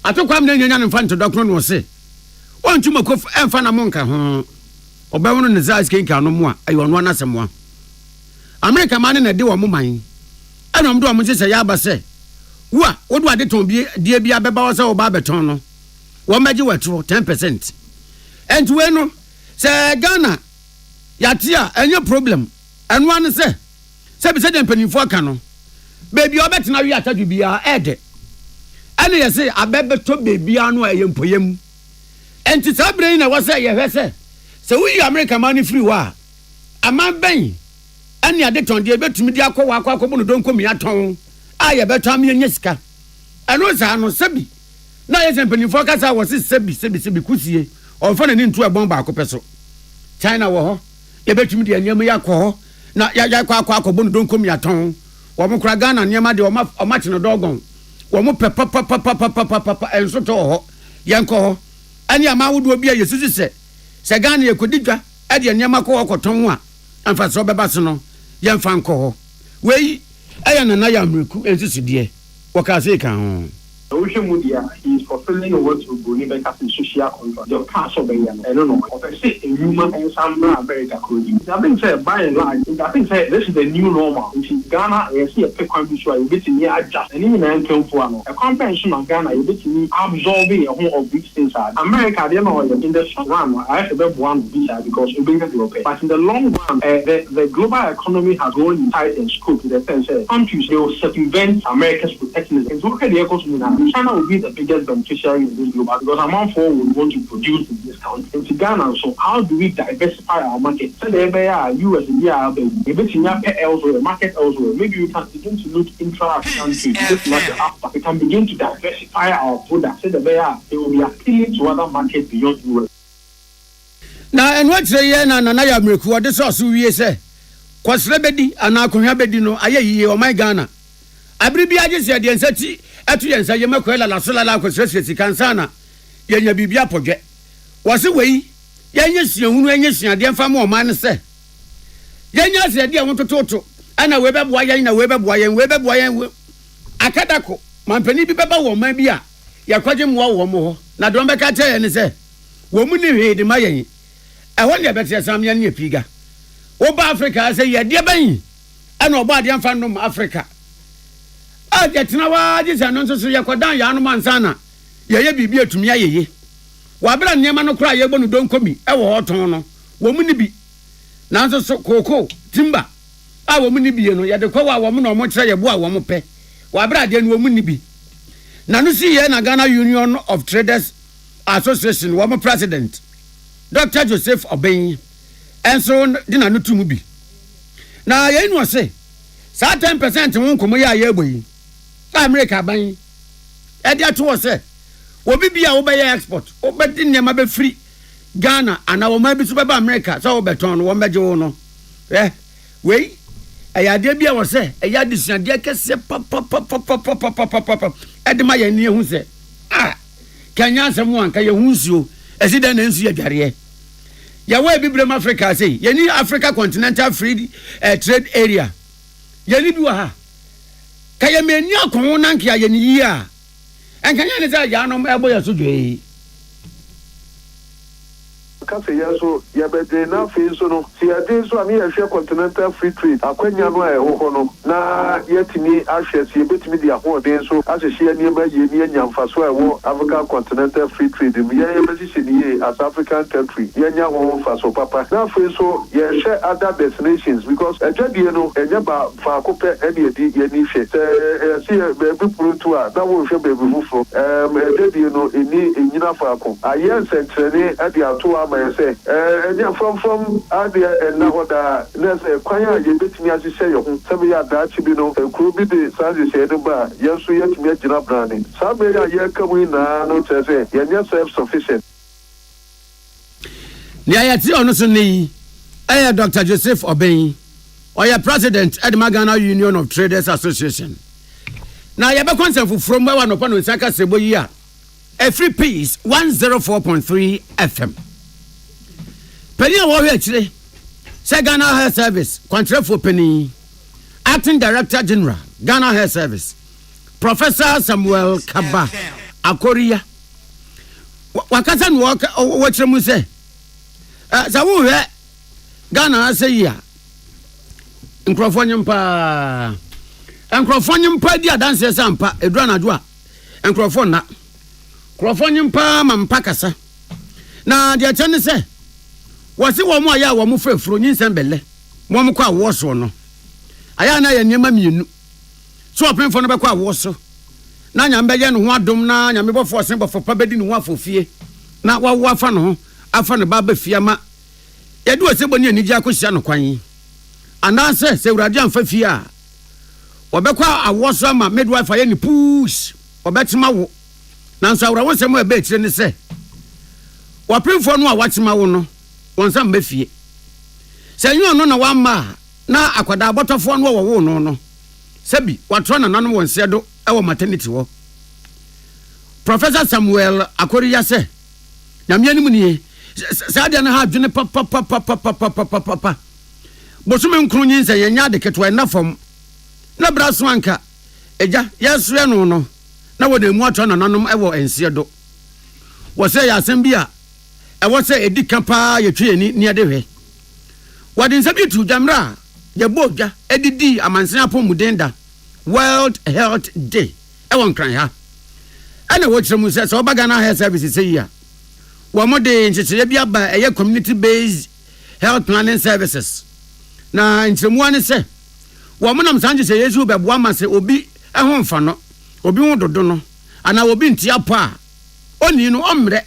atokwam na nyanya ne mfanto dokro no se wontuma ko emfa na monka ho obewo no ne za skenka no mo a ayo no na asem a America man na de wo man ana mdo mo se ya ba se wo a wodo ade ton bi die bia beba wo se wo ba beton no wo maji wetro 10% enti we no se Ghana yatia enye problem eno an se bi se de mpanimfo aka no baby obetena wi ataju bia ede ene ye se abebeto baby anu ayempoyem enti sabre na wo se ye hwese se wi America man free wa aman ben ene ade ton de betumi de akwa no don komi aton aye beto am yenye sika eno sa no sebi na ye se mpanimfo kasa wo se sebi kusie onfa na ni ntu ebon ba akopeso China wo ho ye betumi de anyam yakọ ho na ya kwa no don komi aton wo mo kura Ghana nyama de o ma chino dogon wo mo pe papa enso to ho yenko ho ani ama wodo obi ayesusu se Ghana ye kodidwa e de nyama ko okoton ho a amfa so beba so no yemfa nko ho wei eya na ya mreku ensusu de wo ka se kan ho social media is fulfilling what you believe in social contract. Your cash of I don't know. If I say a human and some America could use. I think say by and large, I think say this is the new normal. In Ghana, I see a pick one visual, you get to adjust. And even I came for a convention of Ghana, you get to absorbing a whole of these things. America, they know in the short run, I have to be one visa because you bring it to pay. But in the long run, the global economy has grown in size and scope to the sense that countries they will circumvent America's protectionism. And so look at the economy. China will be the biggest beneficiary in this global because among four would want to produce in this country. In Ghana, so how do we diversify our market? So there are US and elsewhere, market elsewhere. Maybe we can begin to look intra-country. We can begin to diversify our products. So they will be appealing to other markets beyond US. Now, and what's the year na ya mreku ode so so wie se kwasre bedi ana akohwa bedi no aye o my Ghana abribi agese de nsati atu yensa yemakwela la sola la kwasre kansana yenya bibia podwe wose wei yenya siahunu yenya siade mfa ma o man se yenya siade e wotototo ana we beboa yen na we beboa yen akadako mampani bi beba wo man bi a yakwaje mo wo mo ho na do mbeka che ne se wo mu ni hwede ma yen ehwo ne bete sam yen ne piga wo ba Africa se ye de ban ana obo ade mfa no Africa Jetina wa jisa no so yakodan ya no mansana ye bibia atumi ayeye wabra niema no kra ye bonu donkomi e wo hoton no wo mu ni bi nanso so koko timba a wo mu ni bi no ye de kwa wo mu no mo kire ye bo a wo mo pe wabra de no wo mu ni bi na no si ye na Ghana Union of Traders Association wo mo president Dr. Joseph Oben enso di na no tumu bi na ye no se sa 10% won komo ya ye boyi America ban e dia to se obi bia wo be export wo be di nema be free Ghana ana wo ma bi so be America so wo beton no wo meje wo no we ayade bia wo se ayade suade kese papa edema ye ni ehu se kanya asem anka ye hunsuo esida na nsu ye dware ya we bibrem Africa say ye ni Africa Continental Free Trade Area ye ni bi wa ha kaya meni akon nanke aye ni yi a enkanya ne say ya no ebo ya so dwe kase yeso ya bede na fe so no si ade so ami ya hwe Continental Free Trade akwanya no a ho no na yetimi ahwe si betimi di ahoden so asehye niema ye ni anyamfa so a wo African Continental Free Trade mi ye position ye as African country ye nya ho fa so papa na fe so ye share other destinations because ejadie no enya ba fa kope ene edi ye ni hwe si be puru to a na wo hwe be bufufo ejadie no eni enyina fa ko aye sentrene ade ato ama say from adia and nahoda let's say kwanya ye betimi asise yo sabe ya dachi bi no kru bi de sanze se de ba yeso yetimi agina brane sabe ya ye kamu na no tese ye nya self sufficient ni ayati ono so ni Dr. Joseph Oben oya president at Ghana Union of Traders Association na ye be concept from where one upon saka sebo yi a free peace 104.3 FM Penny wo hwe chire say Ghana Health Service contract for Penny Acting Director General Ghana Health Service Professor Samuel Kaba Akoria wakasa no wo chire mu say sa wo hwe Ghana say ya nkrofo nyimpa di adanse sampa edura na jo a nkrofo na nkrofo nyimpa mampa kasa na dia chene say wasi wo mo aya wo mo frefro nyinsem belle mo mo kwa wo so no aya na ya niema mienu so opemfo no be kwa wo so na nya mbeye no ho adom na nya mebofo osen bofo pa bedi no ho afofie na wawo afa no ho afa ne baba fie ma yedu osebo ni anigi akohia no kwan ana se urade amfa fie a obekwa awo so ma midwife aye ni push obetima wo na nso awra wonsem e be kire ni se opemfo no a watima wo no wonsam be fie senyo no na wamma na akwada abotofo no wo no sebi watro na nanom wonse do e wo maternity wo Professor Samuel Akoriya se nyame anim nie sadia na ha adwene papa bosume nkru nyinse yenya de keto na fam na braso anka eja yesre no na wo de mu atro na nanom e wo ense do wo se ya asem bia e wo se edika pa yetwe ni ade hwe wadin sabi tu jamra ye boga edidi amansen apomudenda World Health Day e won kran ha ana wo kyeremu se so Ghana Health Service se ya wo mode nchechire bia ba eye community based health planning services na nchemu ane se wo monam sanje se Yesu bebo amase obi ho mfa no obi ho dodo no ana obi ntia po a oni no omre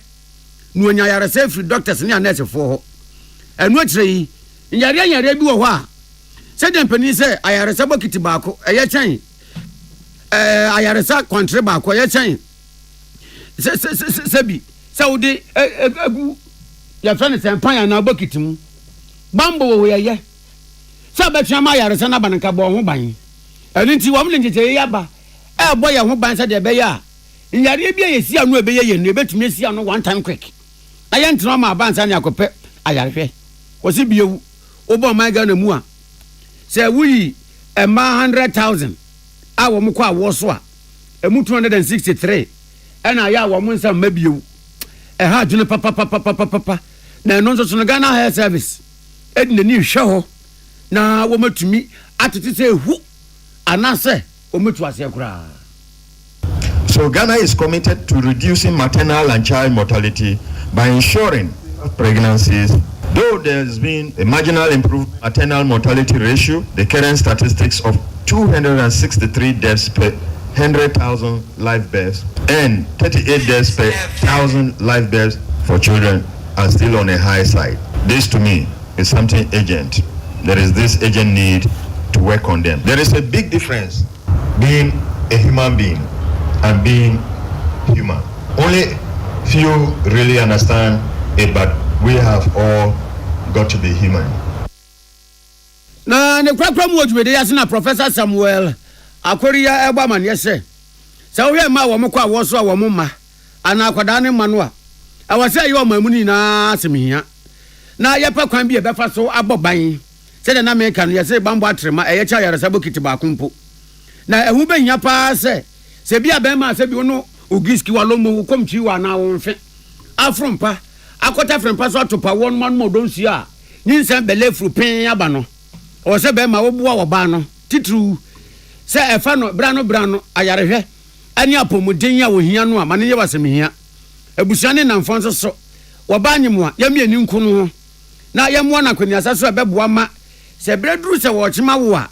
no onya yare se free doctors ne nurse fo ho enu akire yi nyare bi wo ho a se dempani se ayare se bokiti baako eye kyen ayare sa country baako eye kyen se bi saudi egu ya fane se mpan na bokiti mu bambo wo ye se betwa ma ayare se na banka bo ho ban enu nti wo mle ncheche ya ba bo ya ho ban se de be ya nyare bi ye si anu ebe ye no ebetumi si anu one time quick aye ntino ma abansa ne akope ayare hwe wo si biewu obo man Ghana mu a se wuyi ema 100,000 a wo mko awo so a emu 263 ena ya wo mo nsa mabiewu e ha dwene papa na no nso no Ghana Health Service edine ni hwe ho na wo matumi atete se hu anase ometu ase kura. So Ghana is committed to reducing maternal and child mortality by ensuring pregnancies. Though there has been a marginal improved maternal mortality ratio, the current statistics of 263 deaths per 100,000 live births and 38 deaths per 1,000 live births for children are still on a high side. This to me is something urgent. There is this urgent need to work on them. There is a big difference being a human being and being human. Only few really understand it, but we have all got to be human. Na ne kwakwa mu odwede yase na Professor Samuel Akoriya Agyeman yese. Sa wo ma wo mkwa wo so wo ma ana akwada ne ma no a. Awase ayo ma mu ni na asemhia. Na yepa kwan bi e befa so aboban. Se de na me kan yese bambo atrema eye cha yaresa bokiti ba kumpo. Na ehu benya pa se bia be ma se bi no ogiski walomo komchi wa na wo mfe. Afrompa akota frompa so atopa won man mo don sia. Nyinsa belefru pen aba no. O se be ma wo bua wo ba no. Titru se efa no brano ayarehwe ani apomuden ya wo hia no amane ye wasemhia. Abusuane na mfonso so wo ba anyemu a yamie ni nku no na yemwo na kwani asaso ebeboa ma se breduru se wo chima wo a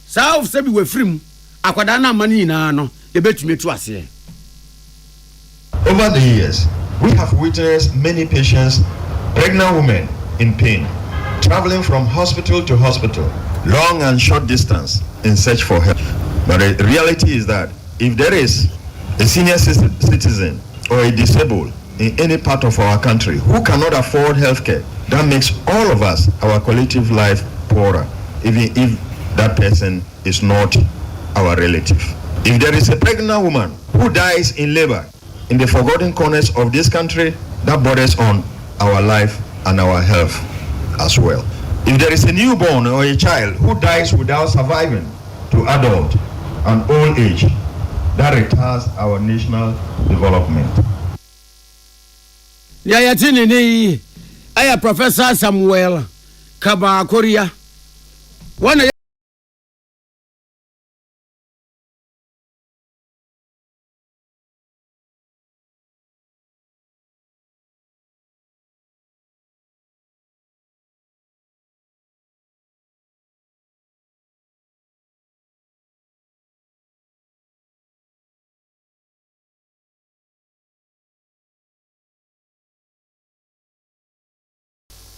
sa of se bi wafrim akwada na amane nyina no ye betumi tu ase. Over the years, we have witnessed many patients, pregnant women in pain, traveling from hospital to hospital, long and short distance in search for help. But the reality is that if there is a senior citizen or a disabled in any part of our country who cannot afford healthcare, that makes all of us, our collective life, poorer, even if that person is not our relative. If there is a pregnant woman who dies in labor in the forgotten corners of this country, that borders on our life and our health as well. If there is a newborn or a child who dies without surviving to adult and old age, that retards our national development. Yayatini ni aya Professor Samuel Akoriya. One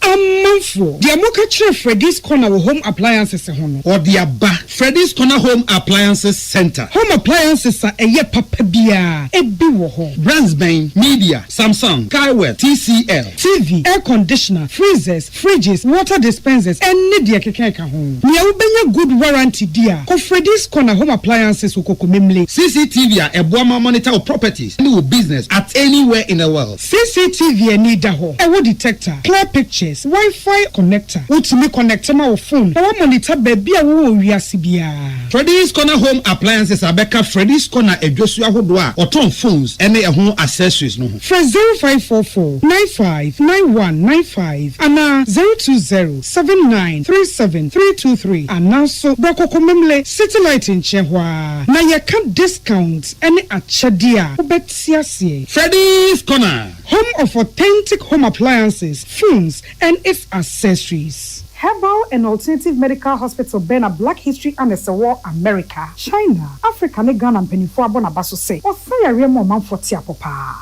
Amanfo, the Amoka Chef Freddy's Corner Home Appliances or the Abba Freddy's Corner Home Appliances Center. Home appliances are a ye papabia, a biwo brands Bain, Media, Samsung, Skywell, TCL, TV, air conditioner, freezers, fridges, water dispensers, and Nidia Kekeka home. Niaubenya good warranty dear. Ko Freddy's Corner Home Appliances ukokomemle. CCTV a Boama monitor of properties and business at anywhere in the world. CCTV need daho. A detector, clear pictures. Wi-Fi connector. Ultimate connector ma phone. Na monitor baby a wo wiase bia. Freddy's Corner Home Appliances abeka Freddy's Corner edwosu ahodoa oton phones ene ho accessories no ho. From 0544 959195 and 02079373323 and now so Bokokomemle satellite in Chehwa. Na ye can discount any achadia. Ubetiasie. Freddy's Corner, home of authentic home appliances, phones and its accessories. Herbal and Alternative Medical Hospital Bena Black History and War America, China, Africa, Ghana and Penifua Bonabaso say, or say a real moment for Tiapopa.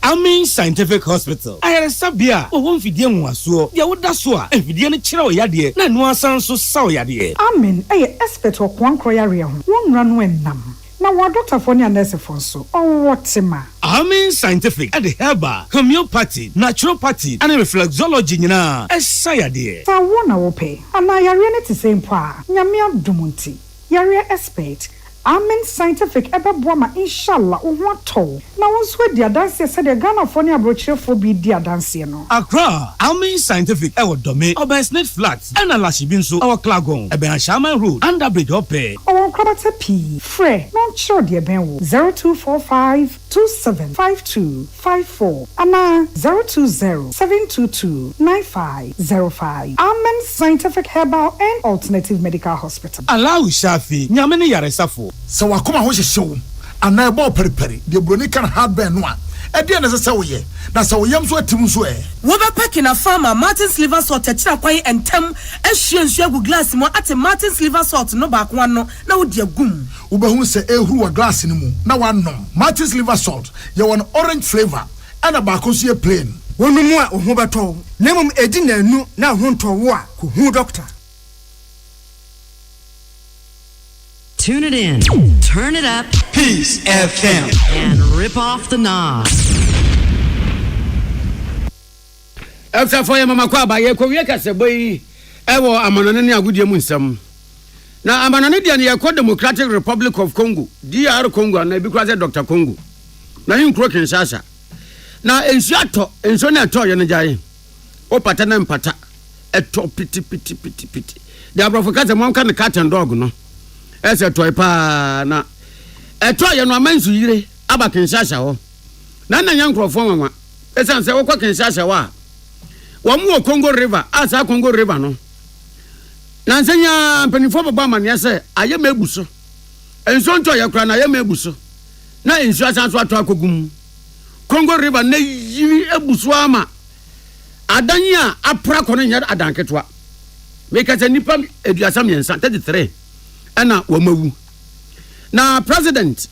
Amin Scientific Hospital. I had a sabia, or one Fidian was so, Yawudasua, and Fidian Chiro Yadi, Nanua Sanso Sao Yadi. Amin, a expert of one Croyaria, one run when nam. Now, what Dr. Fonia Nese Fonso, or what Sima? Amin Scientific at the Herbal, Homeopathy, Naturopathy, and Reflexology, Nina, as Sayadi. So, one I will pay, and I are to same pa, Yamia Dumunti, Yaria expert. Amen Scientific ebe boama inshallah uwato na wonswe dia dance said the Ghana Fonia brochure for be dia dance no Accra Amen Scientific ewo dome Obersnet Flats and Alashibinso our Klagon ebe Shaman Road under bridge ope our Krabata P Fre non sure dia ben wo 0245275254 ana 020-722-9505 Amen Scientific Herbal and Alternative Medical Hospital Allow Shafi nyamene yaresafo So wakoma ho hyehyew ana ebo periperi de broni kan hardware no a ede na sese wo ye na se wo yam so atim so wo be packing a farmer Martin's liver salt tira kwan entem ehwie nsu agu glass mo ate Martin's liver salt no ba kwa no na wo de agum wo be hu se ehuru wa glass ni mu na wanom Martin's liver salt ye won orange flavor ana ba ko so ye plain wonu mu a ho beto na mum edi na anu na ho nto wo a ko hu doctor. Tune it in, turn it up, Peace FM, and rip off the knob. After for mama kwa ba ye ko wie kase boy ewo amanane ne agudie mu nsam. Na amanane dia ne ye ko Democratic Republic of Congo, DR Congo na bi kwa se Dr. Congo. Na yin kro Kinshasa. Na ensu ato, ensu na ato ye ne jaye. O pata na mpata. Eto piti. Dia brofo kase mo kan ne cat and dog no. Ese toy pa na eto ye no amansu yire aba Kinshasa ho. Na nyankrofo nwa. Esan se wo kwa Kinshasa wa. Wamu Congo River, asa Congo River no. Na nsenya mpanifo baba mane se aye mebuso. Enso nto ye kra na aye mebuso. Na ensu asan so ato akogum. Congo River na yiri ebuso ama. Adanyi a apra kono nya adanketwa. Make se nipa eduasam yensa 33. Ana wamawu. Na President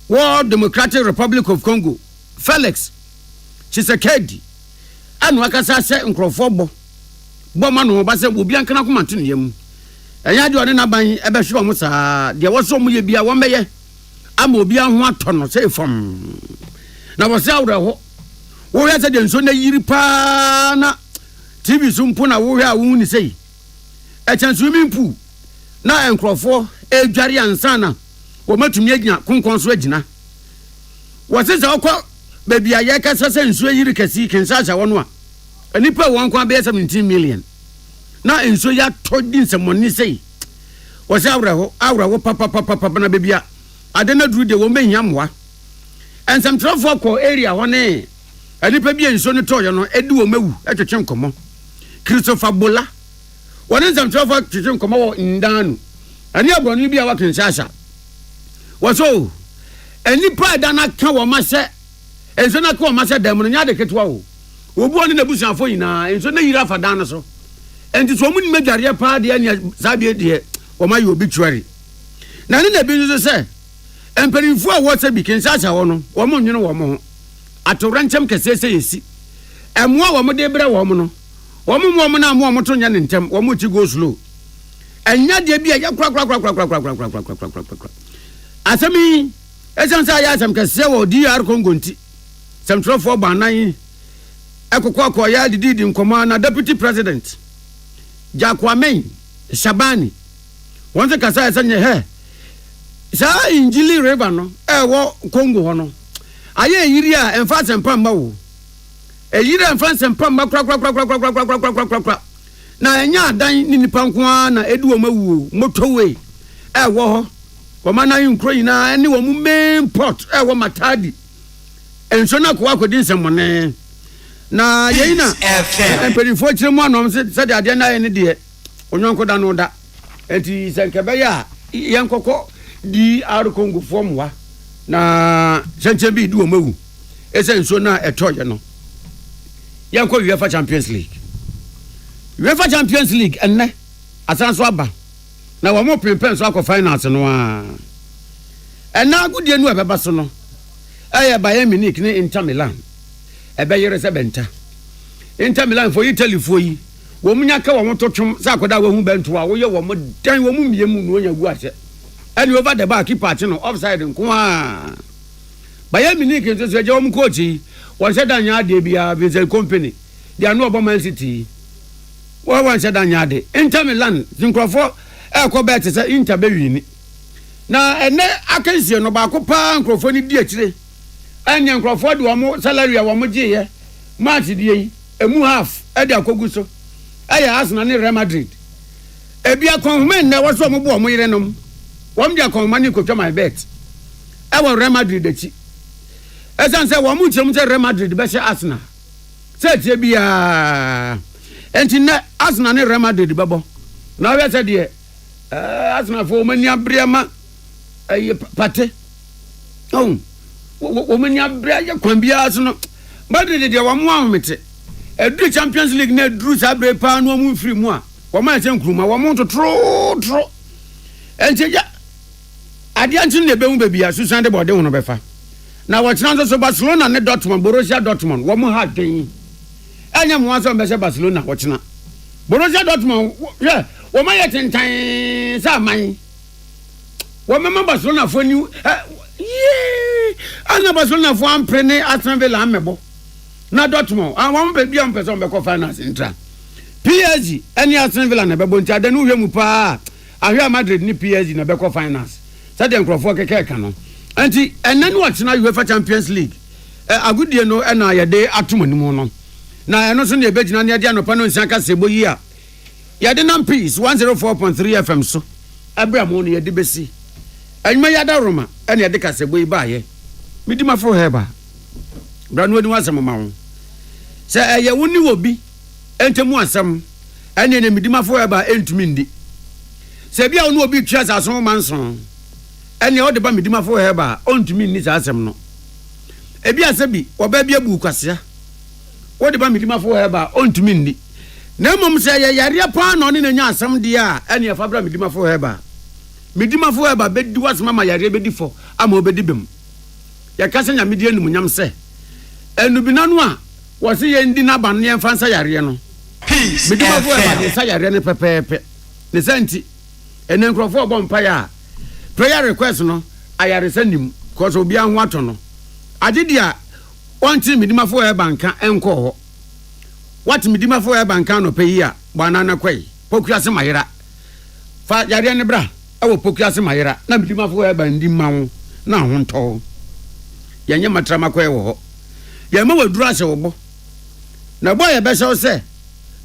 World Democratic Republic of Congo, Felix Tshisekedi anu akasa se nkrofo bo ma no ba se obi ankana koma to neyam enya de one na ban ebe hwe mo saa de wo so mo ye bia wo meye ama obi aho ato no se fam na wo se awre ho wo ya se de nso na yiri pa na TV so mpo na wo hwe a wo ni sei e chan swimming pool na nkrofo edware ansa na wo matumi agina konkon so agina wo se se okọ baby aye kasa se nso yiri kasi Kinshasa wono a anipa won kwa be 17 million na nso ya todi nsemoni sei wo se awra ho papa na baby a ade na duru de wo mehia moa ensem trafo ko area hone anipa bi nso ne toyo no edi wo mawu etwetwe nkomo Christopher Bola woni ensem trafo twetwe nkomo wo ndanu ani abroni bi a wa Kinshasa wo so anipa da na ka wo ma se enso na ko ma se dem no nya de ketwa wo obu oni na busuafo yina enso na yira fadan no so enti so mun medware pa de anya sabie de wo ma yo obituary na ne na bi nso se emperinfo a wo se bi Kinshasa wo no wo mo nwene wo mo atoranchem kesese yesi emwa wo mo de bre wo mo no wo mo na mo to nya ne ntem wo mo ti go slow enya de bi ya kra asemi esansa ya asem kese wo DR Congo nti Semtrofo banan ekokwa ya didi nkoma na deputy president Jakwame Shabani wonse kasa esenye he sa injili river no wo Congo ho no aye yiri a emfa sempa mma wo eyiri emfa sempa mma kra na enya adan ni nipa nko na eduo mawu motorway wo ho koma na yinkro yina ene wo mu main port wo Matadi enso na ko akodi nsemone na yeina emperifo kire mu anom se de ade na ye ne de onyonko da no da enti senkebe ya yenkoko di Congo formwa na senche bi du omawu ese enso na etoye no yenko UEFA Champions League enne asanso aba na wo mo prepare so akọ finals no a ena agudie nu ebeba so no eye Bayern Munich ni Inter Milan ebe yere se benta Inter Milan for Italy for yi wo munya ka wo totwom sa akoda wo hu bento a wo ye wo mo dan wo mu mie mu no nya gu ase any over the back keeper no offside nko a Bayern Munich nso so je wo mu coach won se dan nya de bia Vincent Company dia no Man City wo won se dan nya de Inter Milan zinkrofo ko bet se Inter be wini na ene akansie no ba ko pa nkrofo ni di akire anya nkrofo de wo salary a wo mo giye match die emu half e de akogu so aya Arsenal ni Real Madrid e bia konhumen na wo so mo bo mo yire nom wo mo dia konhuman ni ko twa my bet e wo Real Madrid achi esan se wo mo chem se Real Madrid be se Arsenal se tie bia enti na Arsenal ni Real Madrid bebo na we se de Arsenal fo mani abrema pate oh womanya bra ya kwambia so no but de wa mo amete edu Champions League na dru sabre pa no mu free mu a wo ma se nkruma wo mo tro enti ya ade antin ne be mu bebia susan de bode hono befa na wo china so Barcelona ne Dortmund Borussia Dortmund wo mo ha den anya mo aso be se Barcelona wo china Borussia Dortmund yeah wo ma ye tentan sa man wo ma Barcelona fo ni ana Barcelona fo amprene Aston Villa amebo na Dortmund awon be bia person be ko finance intra PSG any Aston Villa na be bo ntia de no hwemu pa ahwe Madrid ni PSG na be ko finance sade nkrofo keke ka no anti enani watch na UEFA Champions League agudie no na ye de atomanimu no na eno so na ebegina na de anopa no nsiaka sebo yi a ye de nam peace 104.3 FM so abra mo no ye de besi anima ya da Roma ene ye de kasebo yi ba ye midima fo heba branu odi wasem ma wo se ye woni obi entemu asem ene ne midima fo heba entumi ndi se bia woni obi twa saso manson ene o de ba midima fo heba ontumi ni sa asem no ebi asebi oba bia bu kwasea o de ba midima fo heba ontumi ndi na mom se ye yare pa no ne nya asem dia ene ye fa bra midima fo heba bedi wasema ma yare bedi fo ama obedi bem ya kase nya medie num nyam se enu binanu a wo se ye ndi na ban ne fansa yare no peace midima fo heba de sa yare ne pepepe ne santi ene nkrofo obo mpa ya prayer request no ayare sanim cause obi an wato no agidia wanti midima fo heba nka enko ho what midima fo heba nka no pe yi a bana na kwai pokuase mayira fa yare ne bra awo pokuase mayira na midima fo heba ndi mawo na ho nto yenye matrama kwai wo ho ye ma waduru ase wo bo na boy be se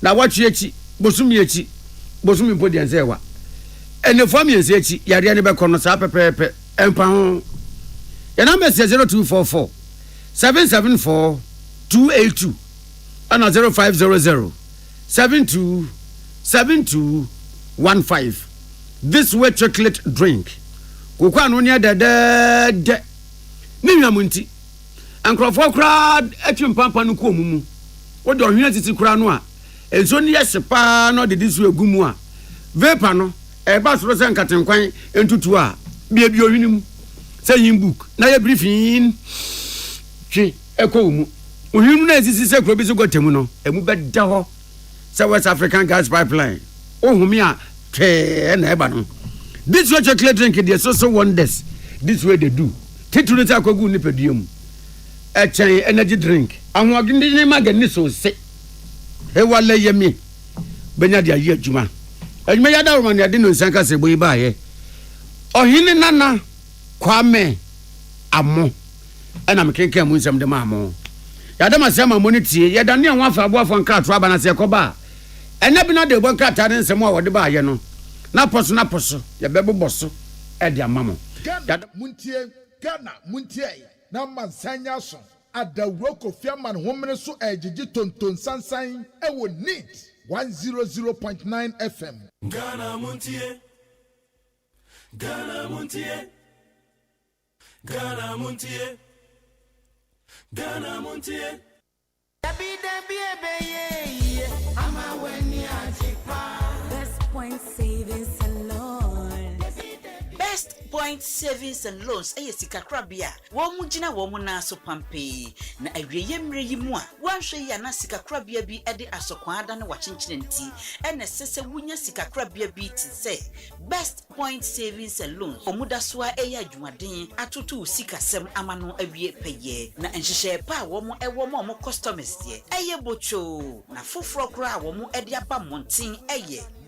na watwe echi bosumi podi anse wa ene fami anse echi yare ne be kono sa pepepe empa ho ya number 0244 774 282 and 0500 727215 this way chocolate drink kokwa no ne de ni nwamunti ankrofo kra atwimpampa no ko mumu wo de ohwena titi kra no a enso ni yesepa no de disu egumu a vapor no e ba soro se nkatenkwan entutu a bia bi ohwenimu say in book na ye briefing twi eko mu ohwenu na esisi se kro bi so gotemu no emu beda ho say West African Gas Pipeline ohumi a twe na eba no this way chocolate drink dey so wonders this way they do titulu ta kogu ni peduam echen energy drink ahwoginde ni magani so se he wale yemi benya dia ye adwuma ya da Roma ne de no nsanka sebo yi ba ye ohini nana kwame amo ana mekenke mu nsam de ma amo ya da masema mo ne tie ya da ne anwa fa abo afon krato aba na se koba ena bi na de bo krata ne nsam a wode ba ye no na poso ya bebo boso e de amamo Ghana muntie na mansanya so adawro kofiaman homene so ejiji tonton sansan e wo need 100.9 FM Ghana muntie Ghana muntie Ghana muntie Ghana muntie Dabi ebeye ama weni ajipa Best Point Savings and Loans Best Point Savings and Loans sika krabia wo mu gina wo mu na so pampe na awieye mre yi mu a wanhwe ya na sika krabia bi de asokwan ada na wachinchin nti ene sese wunya sika krabia bi ti se Best Point Savings and Loans omuda so a adwumaden atoto sika sem amano awie peye na enhyehyɛ pa wo mu ewo mo customers ye bocho na foforo kra wo mu de aba monten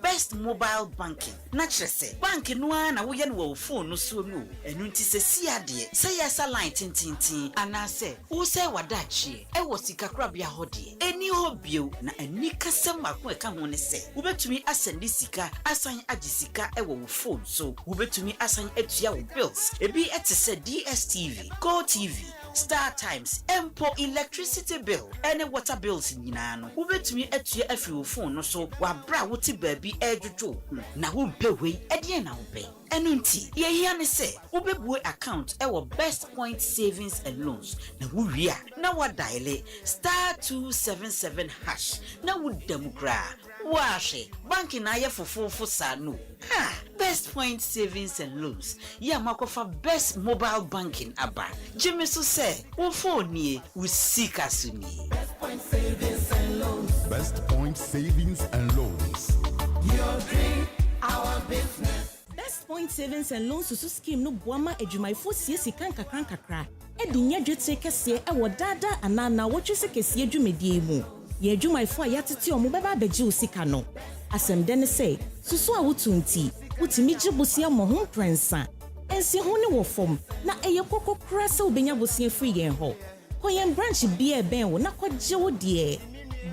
Best Mobile Banking na kyerese bank no na wo ye no wo phone no so no enu nti se si ade se yesa line tintintin anase wo se wadachi wo sika krabia hode eni ho bio na ani kasem mako eka ho ne se wo betumi asende sika asan agi sika wo phone so wo betumi asan atua wo bills ebi etese DSTV, Go TV, Star Times, Empo electricity bill, any water bills in Yinano. Ubetumi etu afi wo phone no so wa bra wo ti baabi edwojo. Na wo mpe we edie na wo be. Enu nti, ye hia ne se, ubebu account ewo Best Point Savings and Loans. Na wo wi na wa dial *277#. Na wo demukra. Washe, banki na ye fofofo sanu. Ha, Best Point Savings and Loans. Ya makofa best mobile banking aba. Jimmy so say, wo phone nie, wo sika suni. Best Point Savings and Loans. Best Point Savings and Loans. Your dream, our business. Best Point Savings and Loans susu scheme no boama adwumayfo sie kan kakra. E di nya dwetire kese e wo dada anana wo twese kese adwumadie mu. Ye adwumayfo a yatete omo beba beji osika no. Asem de ne say, susu a wotunti, wutimi gibusia mo ho prensa. Ensi ho ne wo fom na eye kokokra se obenya bosia free yen ho. Koyen branch bia ben wo na kwaje wo de.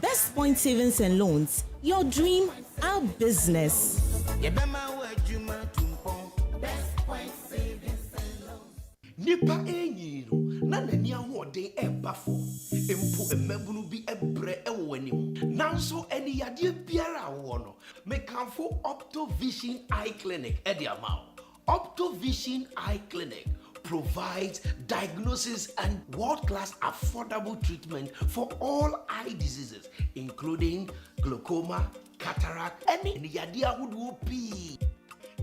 Best Point Savings and Loans, your dream, our business. Best Point Savings and Loans. Nipa enyiro na nani ahoden ebafo empo emabunu bi ebre ewo anim nanso eni yade biara wo no mekanfo Optovision Eye Clinic ediamao. Optovision Eye Clinic provides diagnosis and world-class affordable treatment for all eye diseases including glaucoma, cataract, any yade ahodo pi.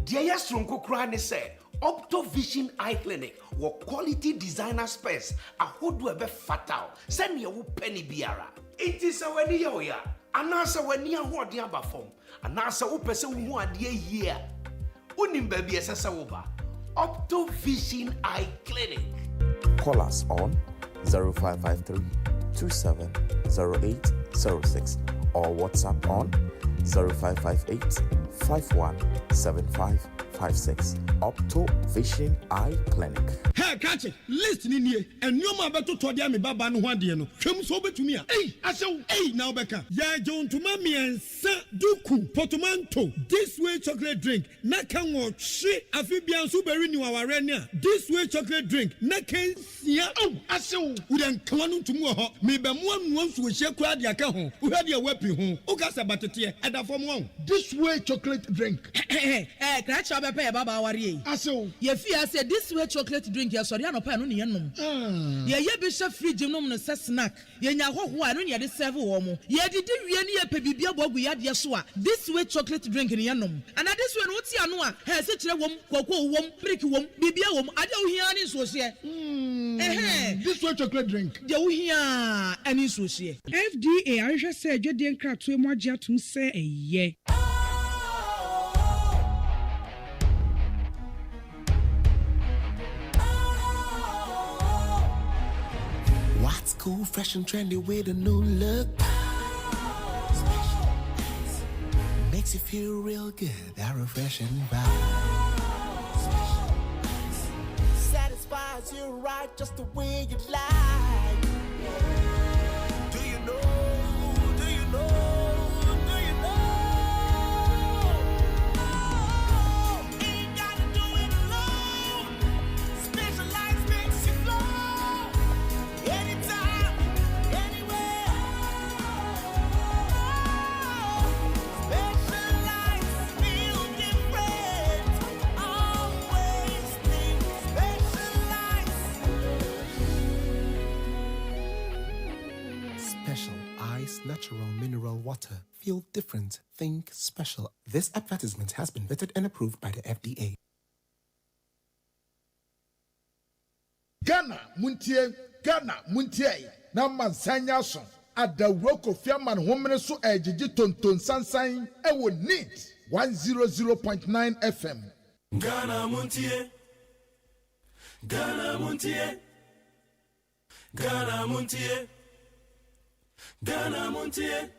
Dia yasronko kra ne say Optovision Eye Clinic wo quality designer space ahodo ebe fatal send ye wo penny biara. It is a wani ya oya anasa wani ahode abafom anasa wo pese wo hu ade yie unim ba bi esesa wo ba Optovision Eye Clinic. Call us on 0553 270806 or WhatsApp on 0558 517556. Optovision Eye Clinic. Hey, catch it. Listen in here. And you ma beto to dia me baba no hwade no. Hwem so betumi a. Hey, asew. Hey, now beka. Ya John to mami ensa duku portmanteau. This way chocolate drink. Na kan wo hwe afibian so beri ni waware ni a. This way chocolate drink. Na kan sia. Oh, asew. We dan kan no tumu ho. Me be mo anu nso hye kura dia ka ho. Wo hwade a wapi ho. O ka sa batete e da fom ho. This way chocolate drink. Catch up a baba warrior. Aso. Ye fear said this way chocolate drink, ya sorry, no pan on the enum. Ye bishop free genome no snack. Ye nya ho no ye de serve womo. Ye did we any a pebibia bogu yad yaswa. This way chocolate drink in yanum. And at this one, what's your noa? Has it a wom, cocoa wom, prick wom, bibia wom, I don't hear any so here. This way chocolate drink. You hear any so here. FDA, I just said, you didn't crack to more to say a ye. What's cool, fresh and trendy with a new look? Makes you feel real good, that refreshing vibe. Satisfies you right just the way you like. Do you know? Do you know? Do you know? Ain't gotta do it alone. Specialized makes you flow. Anytime, anywhere. Specialized feel different. Always think specialized. Special Ice Natural Mineral Water. Feel different. Think special. This advertisement has been vetted and approved by the FDA. Ghana Muntie na mansanya so adawro kofiaman homene so ejiji tonton sansan ewo neat 100.9 FM. Ghana Muntie, Ghana Muntie, Ghana Muntie, Ghana Muntie.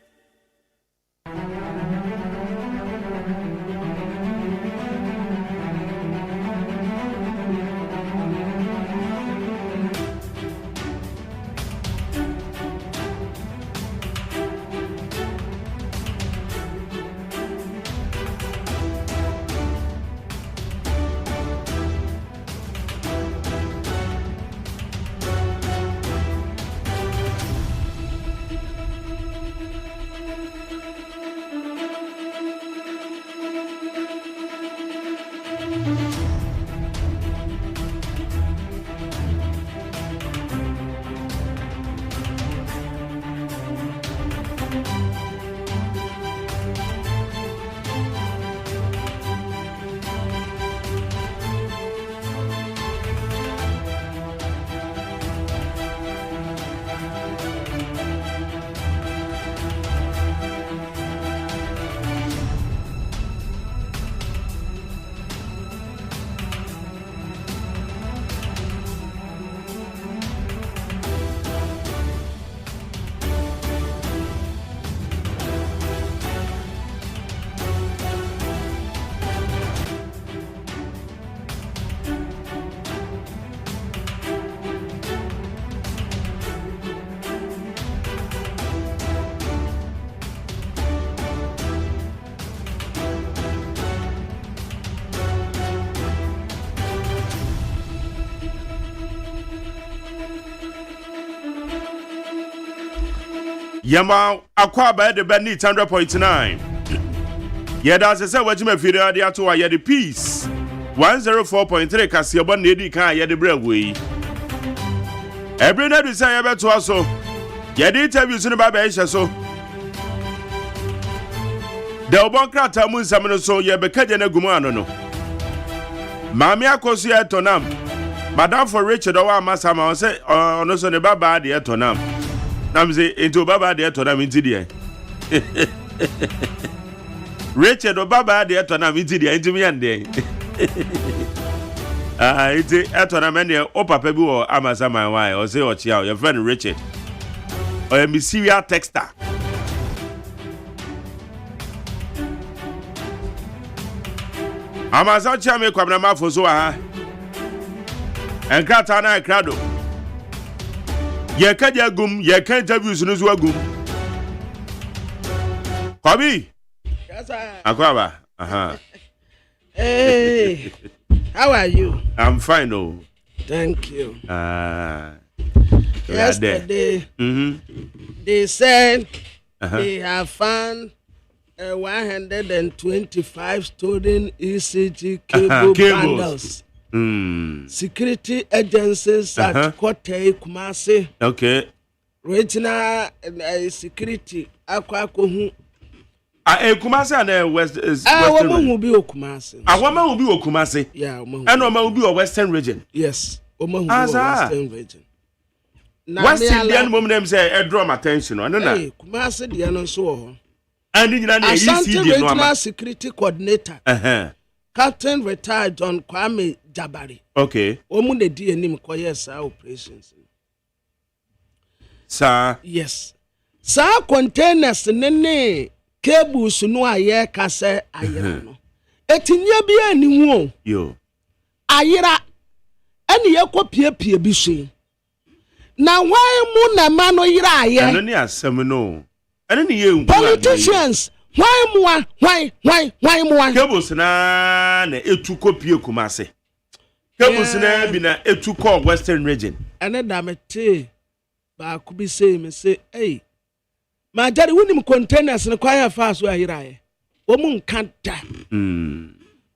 Yama akwa ba de ba need 100.9. Yeda se wajima firi ade ato a yede peace 104.3 kase bo na edi kan yede bragwe. Every night we say yebeto aso. Yede interviews no ba ba so. The Obonkra mun samno so yebeka na gumu ano no. Mami akoso ye tonam. Madam for Richard owa masama say ono so ne baba de tonam. Nam say into baba de tonam inti de. Richard baba de tonam inti de inti mi ande. Inti tonam ene o papa bi wo amasama why o say o chia your friend Richard. O ya misiria texter. Amazon chame kwabna mafoso ha. Enkrata na krado. Ye ka jagum, ye ka interviews no zo agum. Kwabi. Yes sir. Akwaba. Aha. Hey. How are you? I'm fine oh. Thank you. Yesterday. They said they have found 125 stolen ECG cable bundles. Security agencies at Kote Kumasi. Okay. Regional security akwakohu. Kumasi and West is woman will be Kumasi. A woman will be Kumasi. Yeah, and woman will be a Western region. Yes, woman will be Western region. West Indian woman them say I draw my attention. I don't know. Kumasi the ano so. And in Ashanti Regional Security Coordinator. Captain retired John Kwame Jabari. Okay. Omu de di enim koye sa operations. Sir. Yes. Sa containers ne cables no aye kase ayira no. Etinya bi ani wo. Yo. Ayira ani ye kopie bi so. Na why mu na ma no yira aye. Ano ni asem no. Politicians, why more? Cables na etu kopie Kumasi. Cables na bi na etu call Western region. And then ba could be say me say, hey, my daddy wouldn't containers and quiet fast where I. Woman can't die.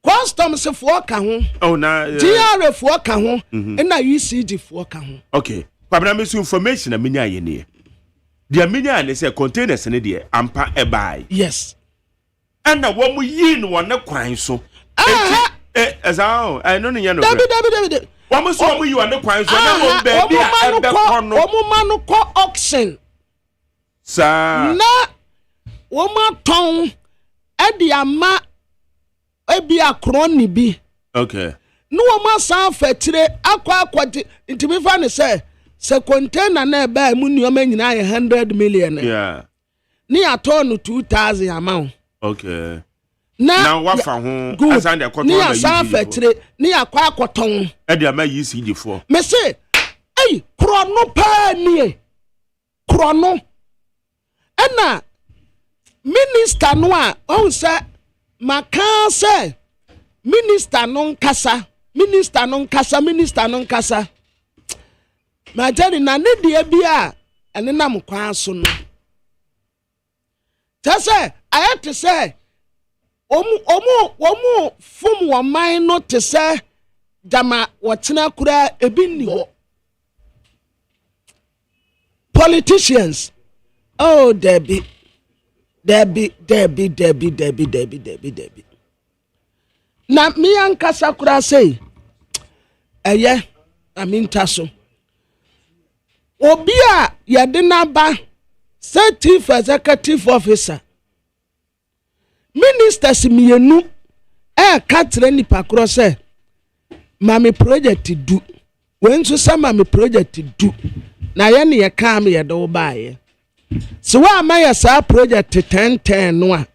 Customs of work home. Oh, na GRF work home, and now ECG work home. Okay, but I'm missing information. I mean, I need. The media they say containers in the ampa e buy. Yes. And na wo mu yin wo ne kwan so. As I know you know. David. Wo mu so mu yi wo ne kwan so na wo baby e be kono. Wo mu manu ko auction. Sa. Na wo ma ton e di ama e bi akroni bi. Okay. No wo ma san fatire akwa ntimi fa ne say se container na ba mu nioma nyina 100 million. Yeah. Ni aton 2000 amount. Okay. Now what for who asan de koton na ni asan fatire ni akwa akoton. E de ama ECG for. Me say, hey, krono pa ni. Krono. Ena minister no a on say maka say minister non kasa. My daddy na ne de bia ene nam kwan so no. Tase I to say omu fum wo man no te say dama wotena kura ebi ni ho. Politicians. Oh Debbie. Na mi ankasa kura say eye amintaso. Obi a yede na ba chief executive officer ministers mienu katre nipa kro se mami project du wen so sa mami project du na ye ne ye ka me ye do ba ye so wa ma ye sa project 10 no a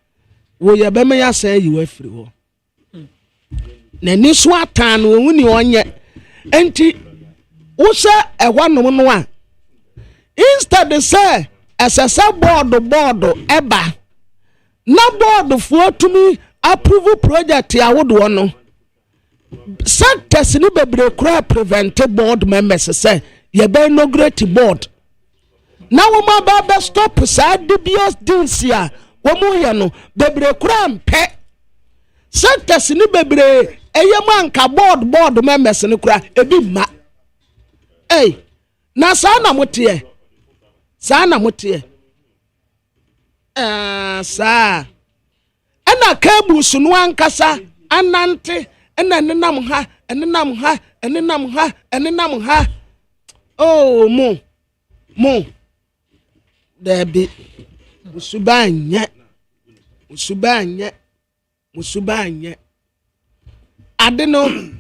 wo ye be me ya sa yi afiri ho na ni so atan no wu ni onye enti wo se ehwanom no a instead they say as a board eba na board for to me approve project ya wodo no sectors ni bebre kura prevent board members say ye be inaugurate board na wo ma ba stop sa dubious deals ya wo mu ye no bebre kura mpe sectors ni bebre eyem anka board members ni kura ebi ma na sa na motie sa ana kabu sunu ankasa anante ana nenam ha oh mo Debi musubanye adeno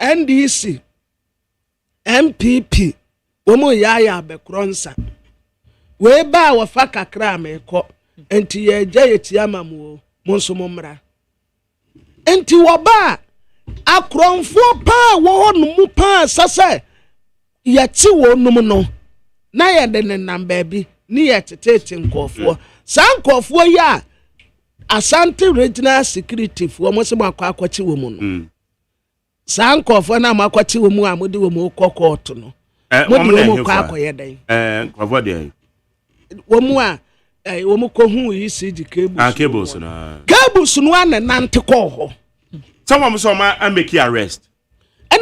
NDC MPP womo ya bekronsa we ba wa fa kakra meko enti ye gye yetia mamu monso momra enti wo ba akronfo pa wo no pa sase yati wo num no na ye de ne namba bi ni ye tetete nkofo sankofo ya Asante Regional Security for mo se mo akwachi wo mu no sankofo na mo akwachi wo mu amode wo mu kokot no mo de wo mu kwa akoye den nkofo de wo mu a wo mu ko hu ECG cables no anante ko ho someone so ma make arrest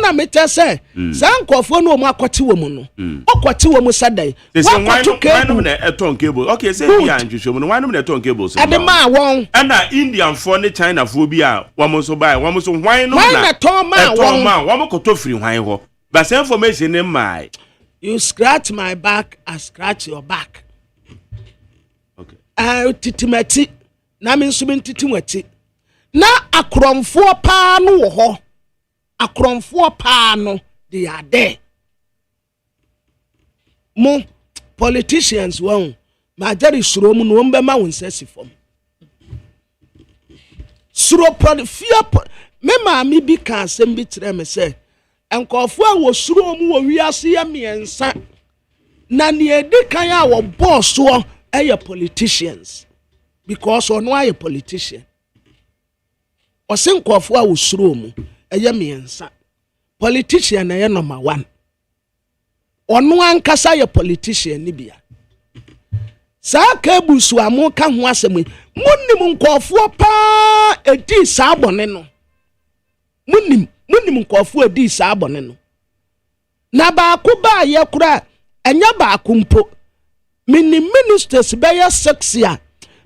na me tell say sankofo no mo akwati wo mu no akwati wo mu sadan why no na eton cable okay say bi anhwehwe mu no why no na eton cables ade ma won na Indian for ne China for bi a wo mo so buy wo mo so why no na eton ma wo mo koto free why ho but say information in my you scratch my back I scratch your back okay titimati na me nso me titimati na akromfo pa no wo ho akromfo pa no they are there mo politicians won majari suro mu no mbe ma won sesi fom suro fear me ma mi bi kan sem bi tire me say enkofo a wo suro mu wo wiase ya miensa na ne edi kan a wo boss wo eye politicians because ono aye politician o se enkofo a wo suro mu eye miensa politician na ye number 1 ono ankasa ye politician ni bia sa ka busu amu ka ho asem munnim nkofo pa edi sa abone no munnim nkofo edi sa abone no na ba ko ba ye kura enya ba ko mpo minim ministers be ye sexia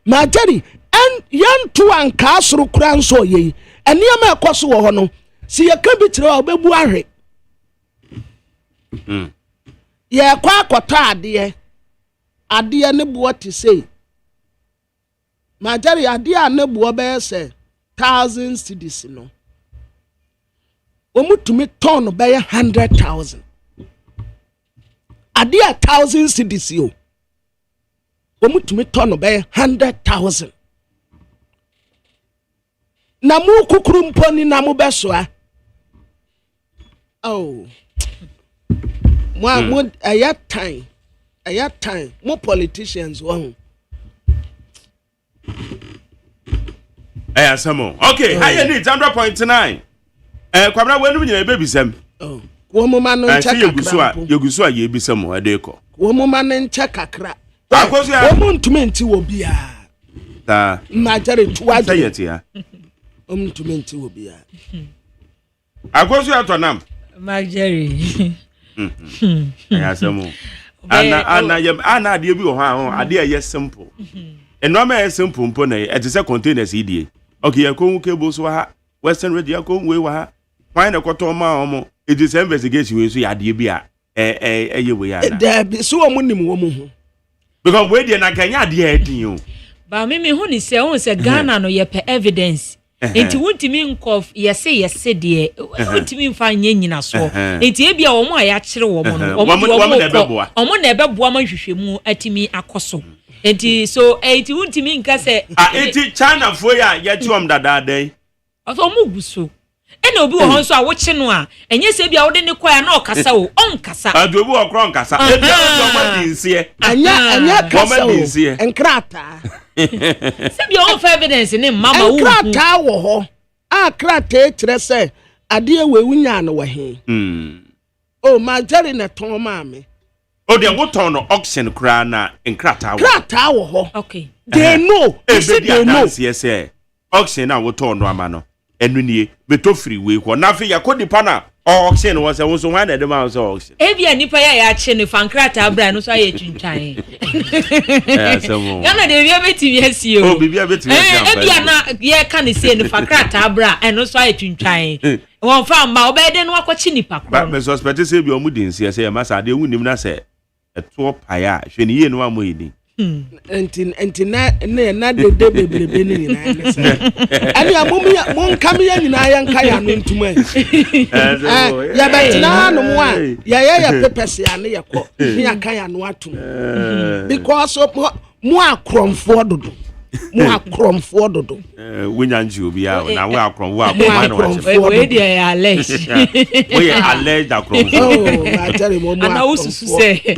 majari en yantu anka asoro kura nso ye eniam ekoso wo ho no si ye ka bitire obebu ahwe ye kwa akota ade ne bo te say majari ade ne bo be say thousands cedis no omutumi ton be 100,000 ade 1,000 cedis yo omutumi ton be 100,000 na mu kukuru mponi na mu besoa oh mo ayat time mo politicians won asamo okay higher need 100.9 kwabra wenu nyina baby sem wo mo ma no ncha kakra yegusu a ye bisem ade ko wo mo ma no ncha kakra wo mo ntumenti wo bia ta majari tuwaje sayetia ntumenti wo bia akosu atonam majari asamo ana ade bi wo ha ade ye simple eno ma simple mpo na e say containers idie okay yakon cable so ha western radio yakon we wa ha why na kwato ma omo it is investigation we so ya ade bi a ye we ya na da bi so wo nim wo mu ho because we dey na kanya ade edin o ba me hu ni se Ghana no ye pe evidence enti wuntimi nkof yese de wuntimi mfa nyanyina so enti ebia wo mo aya kire wo mo no wo na ebeboa ma hwehwemu atimi akoso enti so enti wuntimi nka se enti China fo ya ye tiom dada den aso mo guso ena obi wo honso a wo kye no a enye se bia wo de ne kwaya na okasa o onkasa adu obi wo kro nkasa ebia wo ma dinsie anya kasa o enkrata se bia wo fa evidence ne mama wo enkrata wo ho a krata kire se ade we wunya no wo he o majari na ton ma me o de woton no auction kra na nkrata wo ho okay they know they know yes auction na woton no ama no enu nie beto free we ko na fe yakodi pa na auction was a so wan na dem auction ebia nipa ya che ne fankrata bra no so aye twintwan Ghana de bia beti biasi o bibia beti biasi ebia na ye ka ne se ne fankrata bra eno so aye twintwan won fa ma obede no akwachi nipa kro ba me suspect say bi o mu din se say ma sa de wunim na se eto paya hwe ne ye no amoyini enti na de bebrebe ni na ne se ani amum mon kam ya nyina ya nka ya no ntuma ya betina no mo a ya pepese ya ne yekọ ni aka ya no atum because mo akromfo dodo winyanji obi a na we akrom wo akrom na wa we dey allege we allege akrom I tell you mo ana ususu say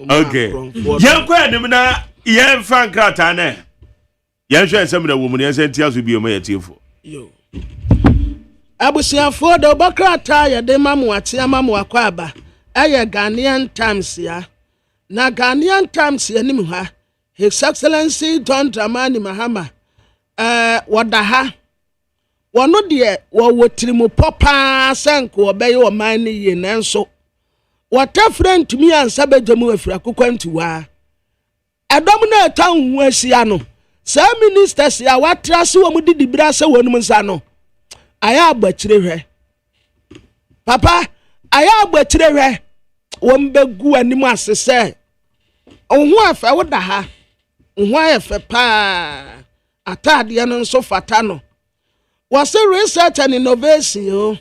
okay yanko anim na yen fankrata na yen hwe nsem na wo mu ne yen sentia so bi o ma yetiefo yo abusiafo do bakrata ya de mamu ate amamu akwa aba eye Ghanaian Times ya na Ghanaian Times ya nim ha His Excellency John Dramani Mahama wadaha wono de wo wotirimu popa sanko obeye o man ni ye nanso watafrent mi ansa bejamu afira kokwantuwa edom na tan hu asia no sa ministers ya watrase wo mudidi brase wonum nsa no aya agbachire hwe papa aya agbachire hwe wo mbegu anim asese ohun afa wodaha ohun afa pa atade no nso fata no was research and innovation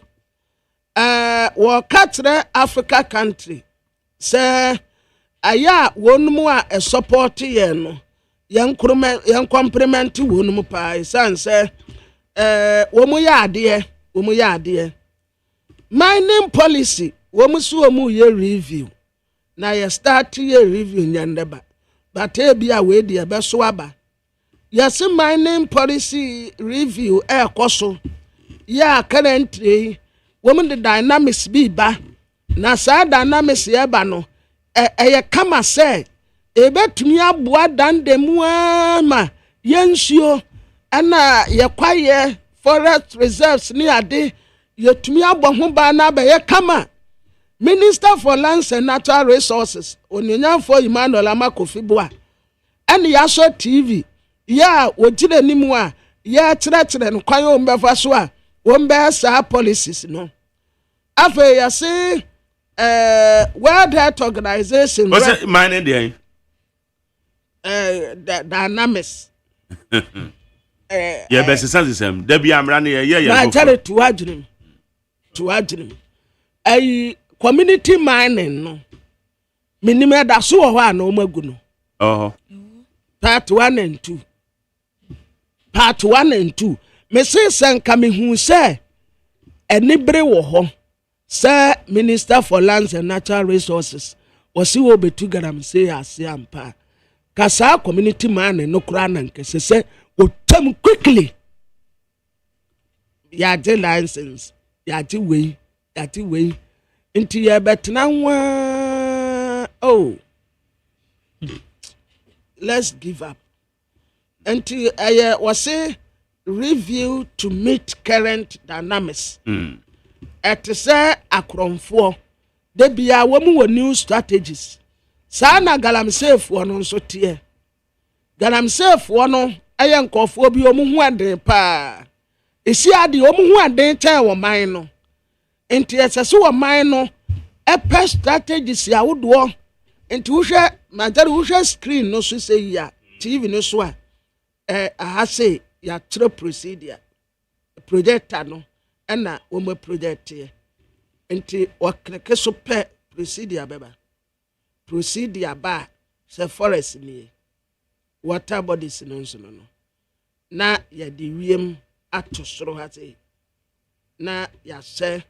wo katre Africa country say aya wonum a support ye no yan compliment wonum pa san say wo mu ya ade mining policy wo mu so mu ye review na ye start ye review nyandeba but e bia we de be so aba yes mining policy review koso ya currently women the dynamics bi ba na sa dynamics ye ba no ye kama say e betumi aboa dandemu ama yensuo ana ye kwaye forest reserves ni ade yetumi abo ho ba na ba ye kama Minister for Lands and Natural Resources Onyanfo Emmanuel Amakofiboa and Yaso TV ya wojire nimu a ya kire no kwan o mbefa so a wo mbe sa policies no afa ya say World Health Organization what's mining there the dynamics yeah best sense there be amra na ye na tell to adwunim ai community mining no minimum da so ho a na o magu no part 1 and 2 me say sanka me hu say enibre wo ho say Minister for Lands and Natural Resources wasi wo betu garam say ase ampa kasa community mining no kura na nkese say otam quickly ya de license ya de we inti ya betna wa let's give up until was a review to meet current dynamics at say akromfo de bia wo new strategies sa na galamsef wono so tie galamsef wono ayenkofo bi omu hu ade pa esi ade omu hu ade tan wo man no enti esese wo man no epe strategies ya wodo enti wo hwe majari wo hwe screen no so say ya TV no so a aha say ya tro procedure projector no na wo mo project ye enti wo kleke so pe procedure beba procedure ba se forest ni water bodies no na ya di wiem ato soro ha say na ya se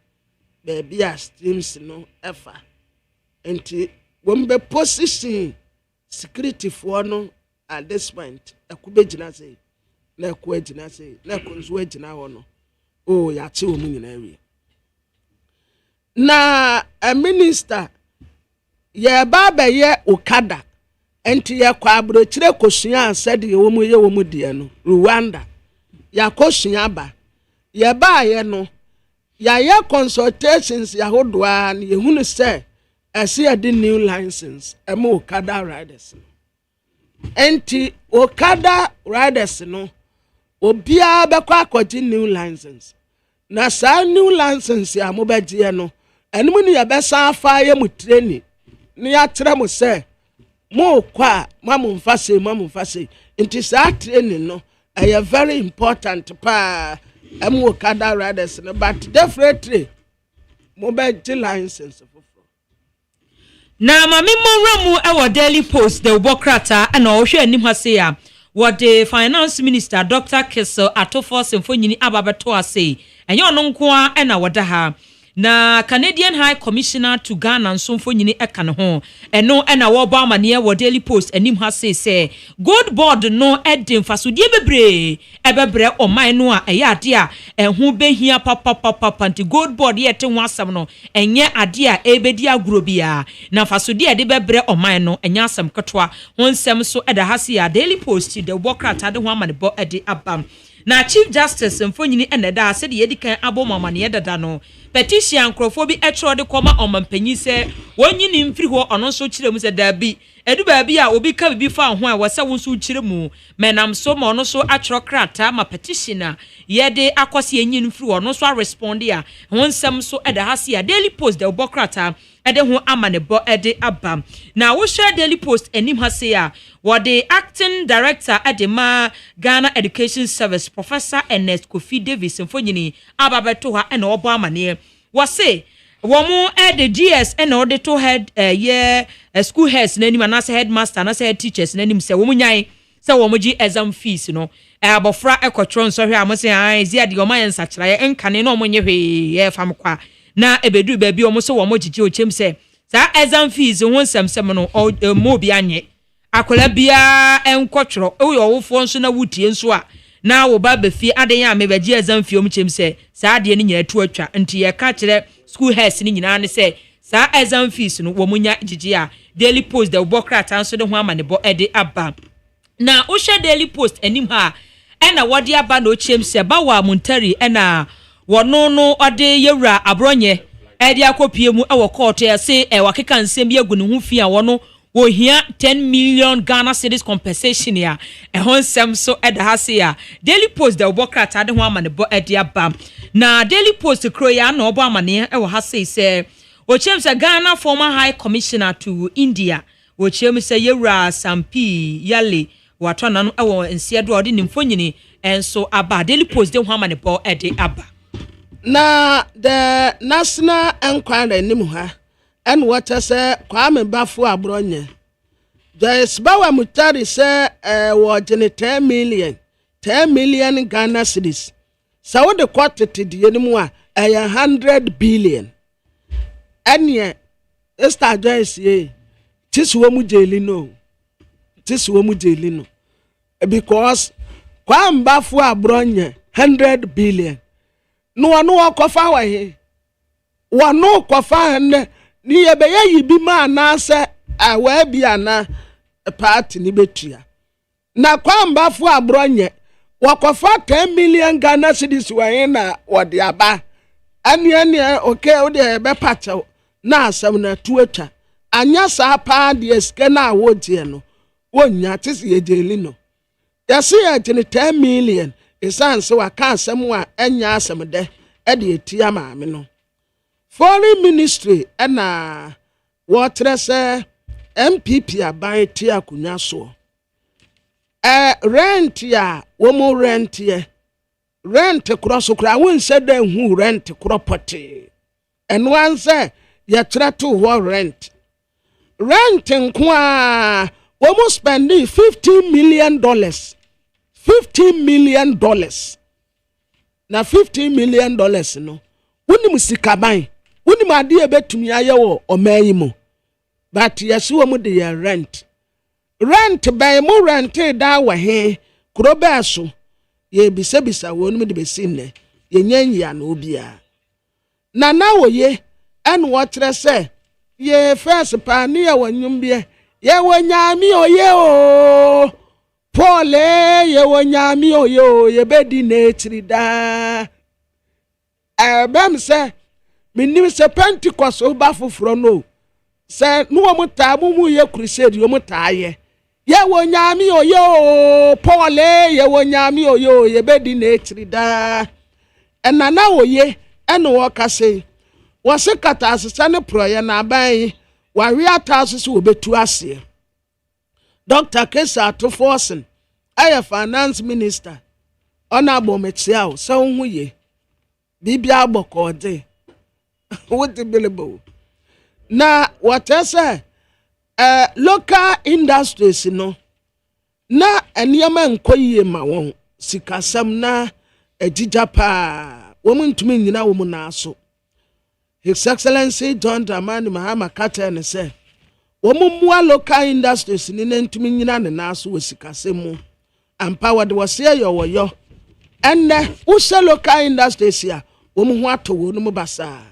baby a streams no efa enti wombe position security for no at this point akubegina say na akubegina say na kunzu agina ho no ya che wo mu nyina wi na a minister ye baba ye okada enti ye kwa abrochire kosua said ye womu de no Rwanda ya kosua ba ye ba ye no ya ye consultations ya hodoa na ye hunu se ase ye the new license emo okada riders enti okada riders no obia bekwa akoti new license na sa new license ya mo beje no enum ni ye besa afa ye mu training ni ya tre mo se mo kwa mamu mfase nti sa training no very important pa emu okada riders no but definitely mo beje license na mami monramu e Daily Post the Bokrata and ohwe anim ha se ya what the finance minister Dr. Kessel Atofo Semfonyini ababeto ase enye ono nko a na wada ha na Canadian High Commissioner to Ghana Nsomfonyini eka ne ho eno na wo ba amane wo Daily Post anim ha se gold board no edin fasodie bebre ebebre oman no a eya ade a ehu behia papa nti gold board ye te ho asem no enye ade a ebedi agro bia na fasodie de bebre oman no enya asem ketwa ho nsem so eda ha se ya Daily Post de Bokrata de ho amane bo ede abam na Chief Justice Mfonyini eneda se de yedikan abomamane yedada no petition nkrofobi etro de koma omampanyi se wonyini mfiri ho ono so kiremu se dabi edu baabi a obi ka bibi fa ho a wase wo so kiremu menam so ma ono so atro krata ma petitioner yede akose enyin mfiri ono so respond ya ho nsem so eda hase ya Daily Post de Bokrata ede ho amane bo ede abam na wo share Daily Post enim hase ya the acting director Adema Ghana Education Service Professor Ernest Kofi Davis Mfonyini ababeto ha na obo amane wase womo the GS and order to head school heads na nim anase headmaster na head teachers na nim se womo nyan se womo gi exam fees no abofra ekotro nso hwe amose an zia de oman nsakira ye nkane na omo nye hwe ye fam kwa na ebedu ba bi omo so womo gigi ochem se sa exam fees ho nsem no mo bi anye akola bia enkotro ewo wofo nso na wutie nso a na wo ba befie aden a mebaji exam fee omchem se sa ade ni nyina tu atwa nti ye ka kire school heads ni nyina ne se sa exam fees no wo munya gigi a Daily Post the Bokrata nso de ho amane bo ede aba na wo hwe Daily Post anim ha ena wode aba na ochem se ba wa Montari ena wono no ode yewura abronye ede akopie mu e wo court ya se e wakeka nsem bi agu ne ho fi a wono wo hia 10 million Ghana cedis compensation ya ehonsem so eda hase ya Daily Post the Bokrata de ho amane bo ede aba na Daily Post kro ya na obo amane e wo hase se ochem se Ghana former high commissioner to India ochem se yewura Sampi Yale watona no e wo nsiedo ode ni mfonyini enso aba Daily Post de ho amane bo ede aba na the national enquiry nim ha and what I say Kwame Bafu Abronye Joyce Bawa Mutari say was 10 million Ghana cedis. So what the quantity the anymore 100 billion. And yeah, Esther Joyce ye tis womu jelino. Because Kwame Bafu Abronye 100 billion. No kofa wa he. Wa no kofa ne ni yebeye yibi ma na se awa bia na party ni betua na kwamba fu abronye wakofa 10 million Ghana cedis wa na wode aba ane okay o de be pacha na asem na tuatwa anya sa pa de eske na wodie no wonya tisi yejeli no yase ya 10 million esanse wa ka asem wa anya asem de e de etia maame no Foreign Ministry na water say MPP aban tia kunya so rent ya womo rent ye rent cross kra won said hu rent property and one say ya try to rent nko a womo spending $15 million $15 million na $15 million no woni musikaban woni made e betumi aye wo omayi mu but yesu wo mu de rent by mu rent da wa he kuro ba so ye bisa wonu de besinne ye nyanya na obia na wo ye en wo kire se ye first pa ne ye wanyumbie ye wonyami oye o Paul ye wonyami oye o ye bedi netri da bem se minim se Pentecost oba foforo no se no wo muta mu ye crusade yo muta ye wonyami oye o Paul ye wonyami oye o ye bedi netri da enana oye eno wo kase wo se kata asesa ne proye na aban wa wi ataso se obetu ase Dr. Kesa to Forsen aye finance minister honorable Metsiao se hu ye bibia abokode what the billable na what say local industries no na eniyama nkoyie ma won sikasam na ejija pa wo ntumi nyina wo mu na so His Excellency John Dramani Mahama Carter ne say wo mu local industries ni ntumi nyina ne na so sikasam mu empowered was here yo enne wo local industries ya wo mu ho ato wo no mu basa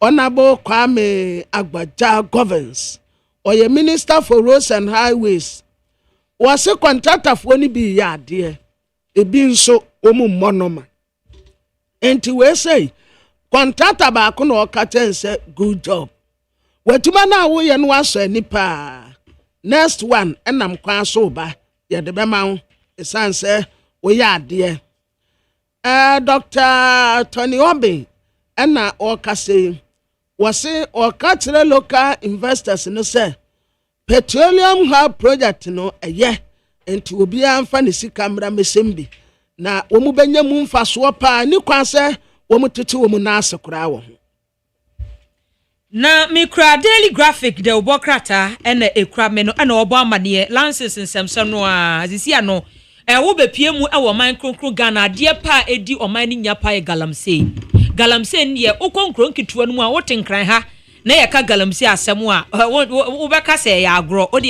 Honorable Kwame Agbaja governs or your minister for roads and highways was a contractor for any be yard e bin so omu monoma enti we say contractor ba ko no ka say good job watuma na wo ye no aso nipa next one enam kwan so ba ye de be ma ho esan say wo yard Dr. Tony Obi ena o ka say wase or catch local investors no say petroleum hub project no enti obi amfa ne sika mra mesembi na wo mu benya mu mfa so pa ni kwan se wo mu tete wo mu na asokra wo na mikra daily graphic de obokrata ena ekra me no ena obo amane lances nsemso no a azisia no wo bepie mu wo man kronkron Ghana de pa edi oman ni nya pa galamse ne okonkron kituwa no a wotenkran ha na ye ka galamse asem a wo beka se ya agro o de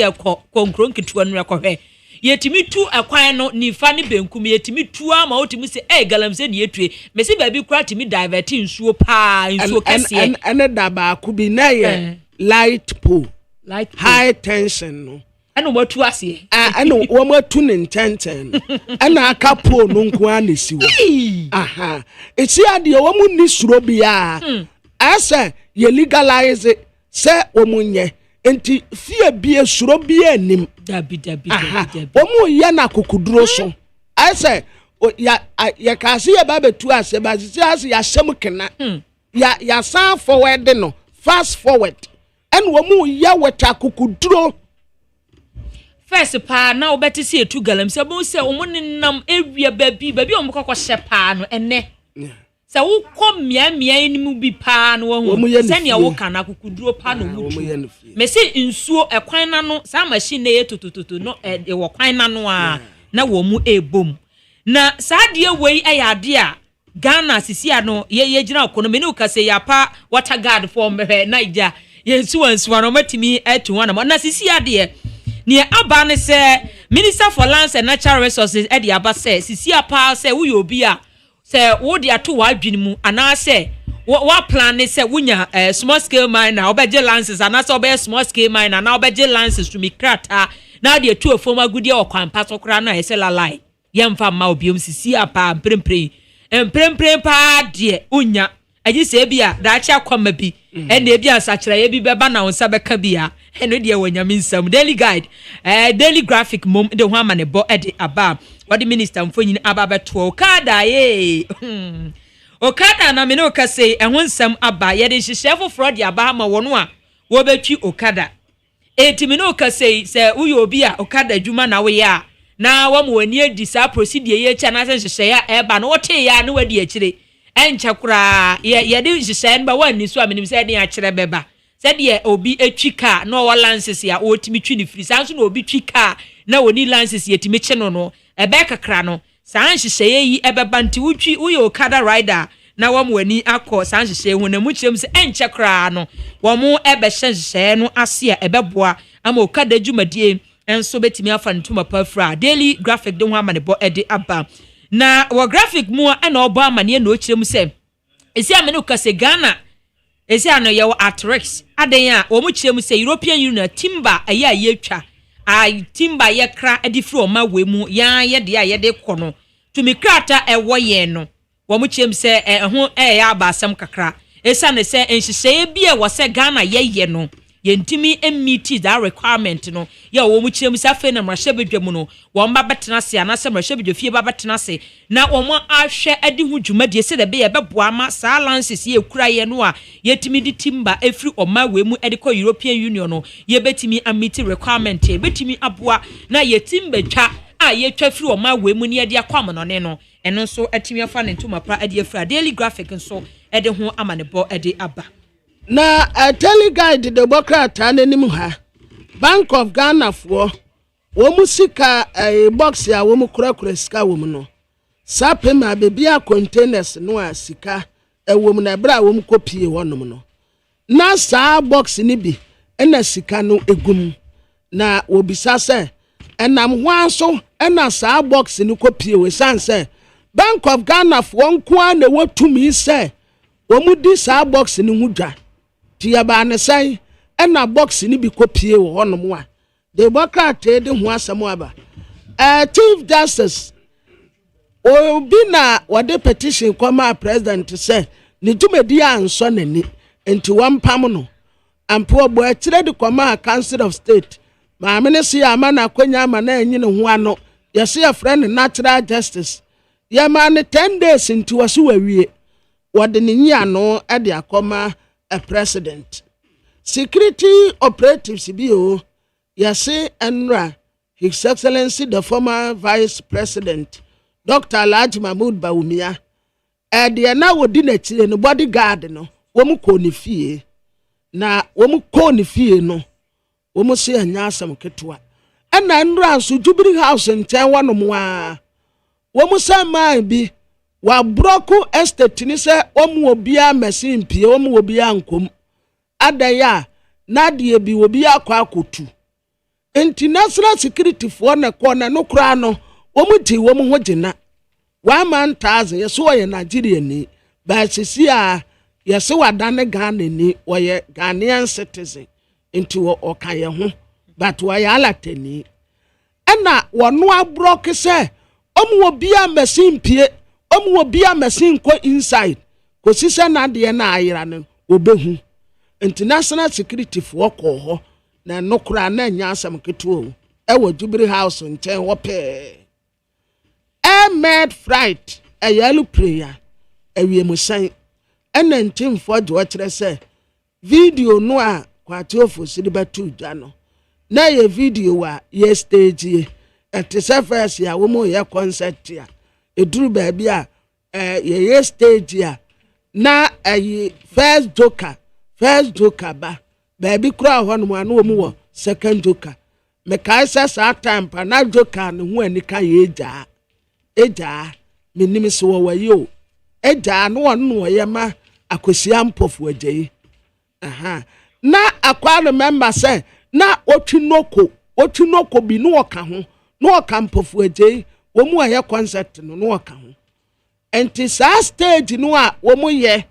konkron kituwa no rekɔhwɛ yetimi tu akwan no nifa ne benkum yetimi tu ama wotimi se galamse ne yetue mesi baabi kura timi divert nsuo pa nsuo kese ene da ba ku bi na ye light pole high tension no eno matu ase eno wo matu ne ntenten ena aka pole no nko anesi wo aha esi ade wo mu ni suro bia ase ye legalize se wo munye enti fie bia suro bia nim dabi wo mu ye na kokuduro so ase ya kasi ya ba betu ase ba sisi ase ya hyem kena ya san forward no fast forward en wo mu ye weta kokuduro first pa na obeti se etu galamse bo se omunenam ewia baby omukokɔ hye pa no enne se wo kɔ mia enimu bi pa no wo se ne wo kana kokuduro pa no mutu me se nsuo ekwan na no sa machine na yetututu no wo kwan na no a na wo mu ebom na sa de wei ayade a Ghana sisia no ye gina okono me ne ukase ya pa water guard for me Naija ye nsuwa no matimi etu wana na sisia de ne aba ne se Minister for Lands and Natural Resources edi aba se sisi apa se wo yobi a se wo de ato wa adwene mu ana se wa plan ne se wunya small scale mine na obeje lances ana se obeje small scale mine na obeje lances to me krata na de atu ofom agudi okwampa sokra na ese lalai yemfa ma obiom sisi apa mpremprem pa de unya aji se bia da cha kwama bi ene bia asakira ye bi beba na wonsa beka bia eno de wanyame nsam daily guide daily graphic mom de ho amane bo ede aba what the minister mfonyin aba beto okada ye okada na me no ka say ehon nsam aba ye de hyehyefo fraud ya aba ma wono a wo betwi okada etimi no ka say se uyo obi a okada adwuma na we ya na wa mo wani edi sa procedure ye cha na hyehyɛ ya eba no wote ya na wadi akire enchakura ye de hyehyɛ ba wani so aminim se de akire beba said ye obi etwika no wa lances ya otimi twi ni free sanso na obi twika na woni lances yetimi che no ebe kakra no san hyehyɛ yi ebeba nti wutwi uyo okada rider na wam wani akọ san hyehyɛ hu na mu kyerem se enche kra no wom ebe hyehyɛ no ase a ebeboa ama okada dwumadie enso betimi afa ntuma pafra daily graphic de ho amane bo ede aba na wo graphic mu ana obo amane na okyerem se esi amene ukase Ghana esi ano ye Atrex aden a wo mu kyerem say European Union timber aya yetwa a timber ye kra edifri oma wemu ya ye de a ye de kono tumi krata ewo ye no wo mu kyerem say ho ya abasam kakra esa ne say enhyehyeye bia wo say Ghana ye no yentimi meet that requirement no ya wo mu kyerem say afa na mrahye bedwam no wo mba betena se anase mrahye bedwafie ba betena se na wo mo ahwe adi hu dwumadie se de be ye beboa ma sa lances ye kura ye no a yetimi di timber efri oma wemu ediko European Union no ye betimi meet requirement ye betimi aboa na yetimba twa a yetwa fri oma wemu ne ade akwam no ne no eno so atimi afa ne ntoma pra ade afra daily graphic nso ede ho amanebo ede aba na a teleguide the bokrata nanim ha Bank of Ghana for wo musika box ya wo mukura sika wo mu no sape ma bebia containers no a sika wo mu na bra wo mukopie wonom no na sa box ni bi na sika no egum na obisa se enam hwanso na sa box ni kopie we sanse Bank of Ghana for nko a na wotumi se wo mu di sa box ni hudwa tia ba ne sai na box ni bi kopie wo honom a de bokrata de ho asem aba Chief Justice obi na wade petition kwama president say ni tumedi anso nani enti wampam no ampo bo atire de kwama Council of State ma me ne se ama na kwanya ama na anyi ne ho ano ye se ya friend natural justice ye ma ne 10 days enti waso wawie wade ne nyi ano e de akoma a president security operatives bio yase enra His Excellency the former Vice President Dr. Alhaji Mahmoud Bawumia de na wodi na chire no bodyguard no wo mu ko ne fie na wo mu ko ne fie no wo mu se anya asam ketewa na enra so Jubilee House nten wanom a wo mu sama bi wa broku estate ni se wo mu obia machine pie wo mu obia nkom adaya na de bi obi akwa akotu international security for na kona no kra no wo mu ti wo mu ho gina 1,000 yeso ye Nigeria ni ba sisi a yeso wadane Ghana ni wo ye Ghanaian citizen into o kan ye ho but wo ya alatani na wono abroke se omu obi a machine pie omu obi a machine ko inside ko sise na de na ayira no obehu international security for ko ho na nokura na nya asam ketuo e wo Jubilee House nchen wo pe made fright a yellow prayer e wie musan ena ntim fo de wo kire se video no a kwate ofo de batu dwa no na ye video wa ye stage at the first ya wo mo ye concert ya eduru ba bia ye stage ya na first joker ba baby kura ho no anu mu wo second joker me kai sa time pa na joker no hu ani kan ye eja menim se wo wayo eja no won ye ma akosia mpofu agye na akwa remember say na otwinoko bi no oka ho no oka mpofu agye wo mu aye concert no oka ho enti sa stage no a wo mu ye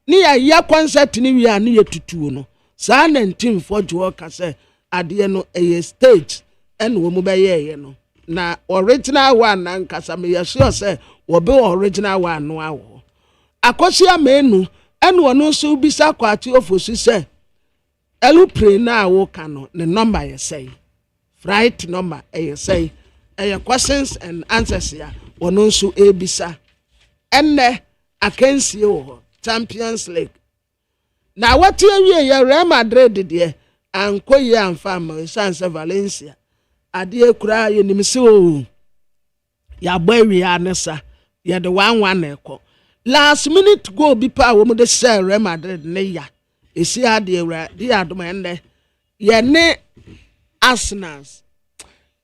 ni ya concert ni wi a ni yetutuo no sa na ntim fo jo ka se ade no eye stage en wo mu be ye no na original one na nkasa me ya sure se wo be original one no awo akosi amenu en wo no so bisa kwati ofosu se elu pre na awo ka no ne number ye say right number ye say questions and answers ya wo no so ebisa enne akansie wo Champions League na what ye Real Madrid de anko ye amfa ma Sanse Valencia ade kura ye nimse o ya gbawi anesa ye de 1-1 na ekọ last minute goal bi pa wo mo de share Real Madrid ne ya esi ade ewra de adom ende ye ne Arsenal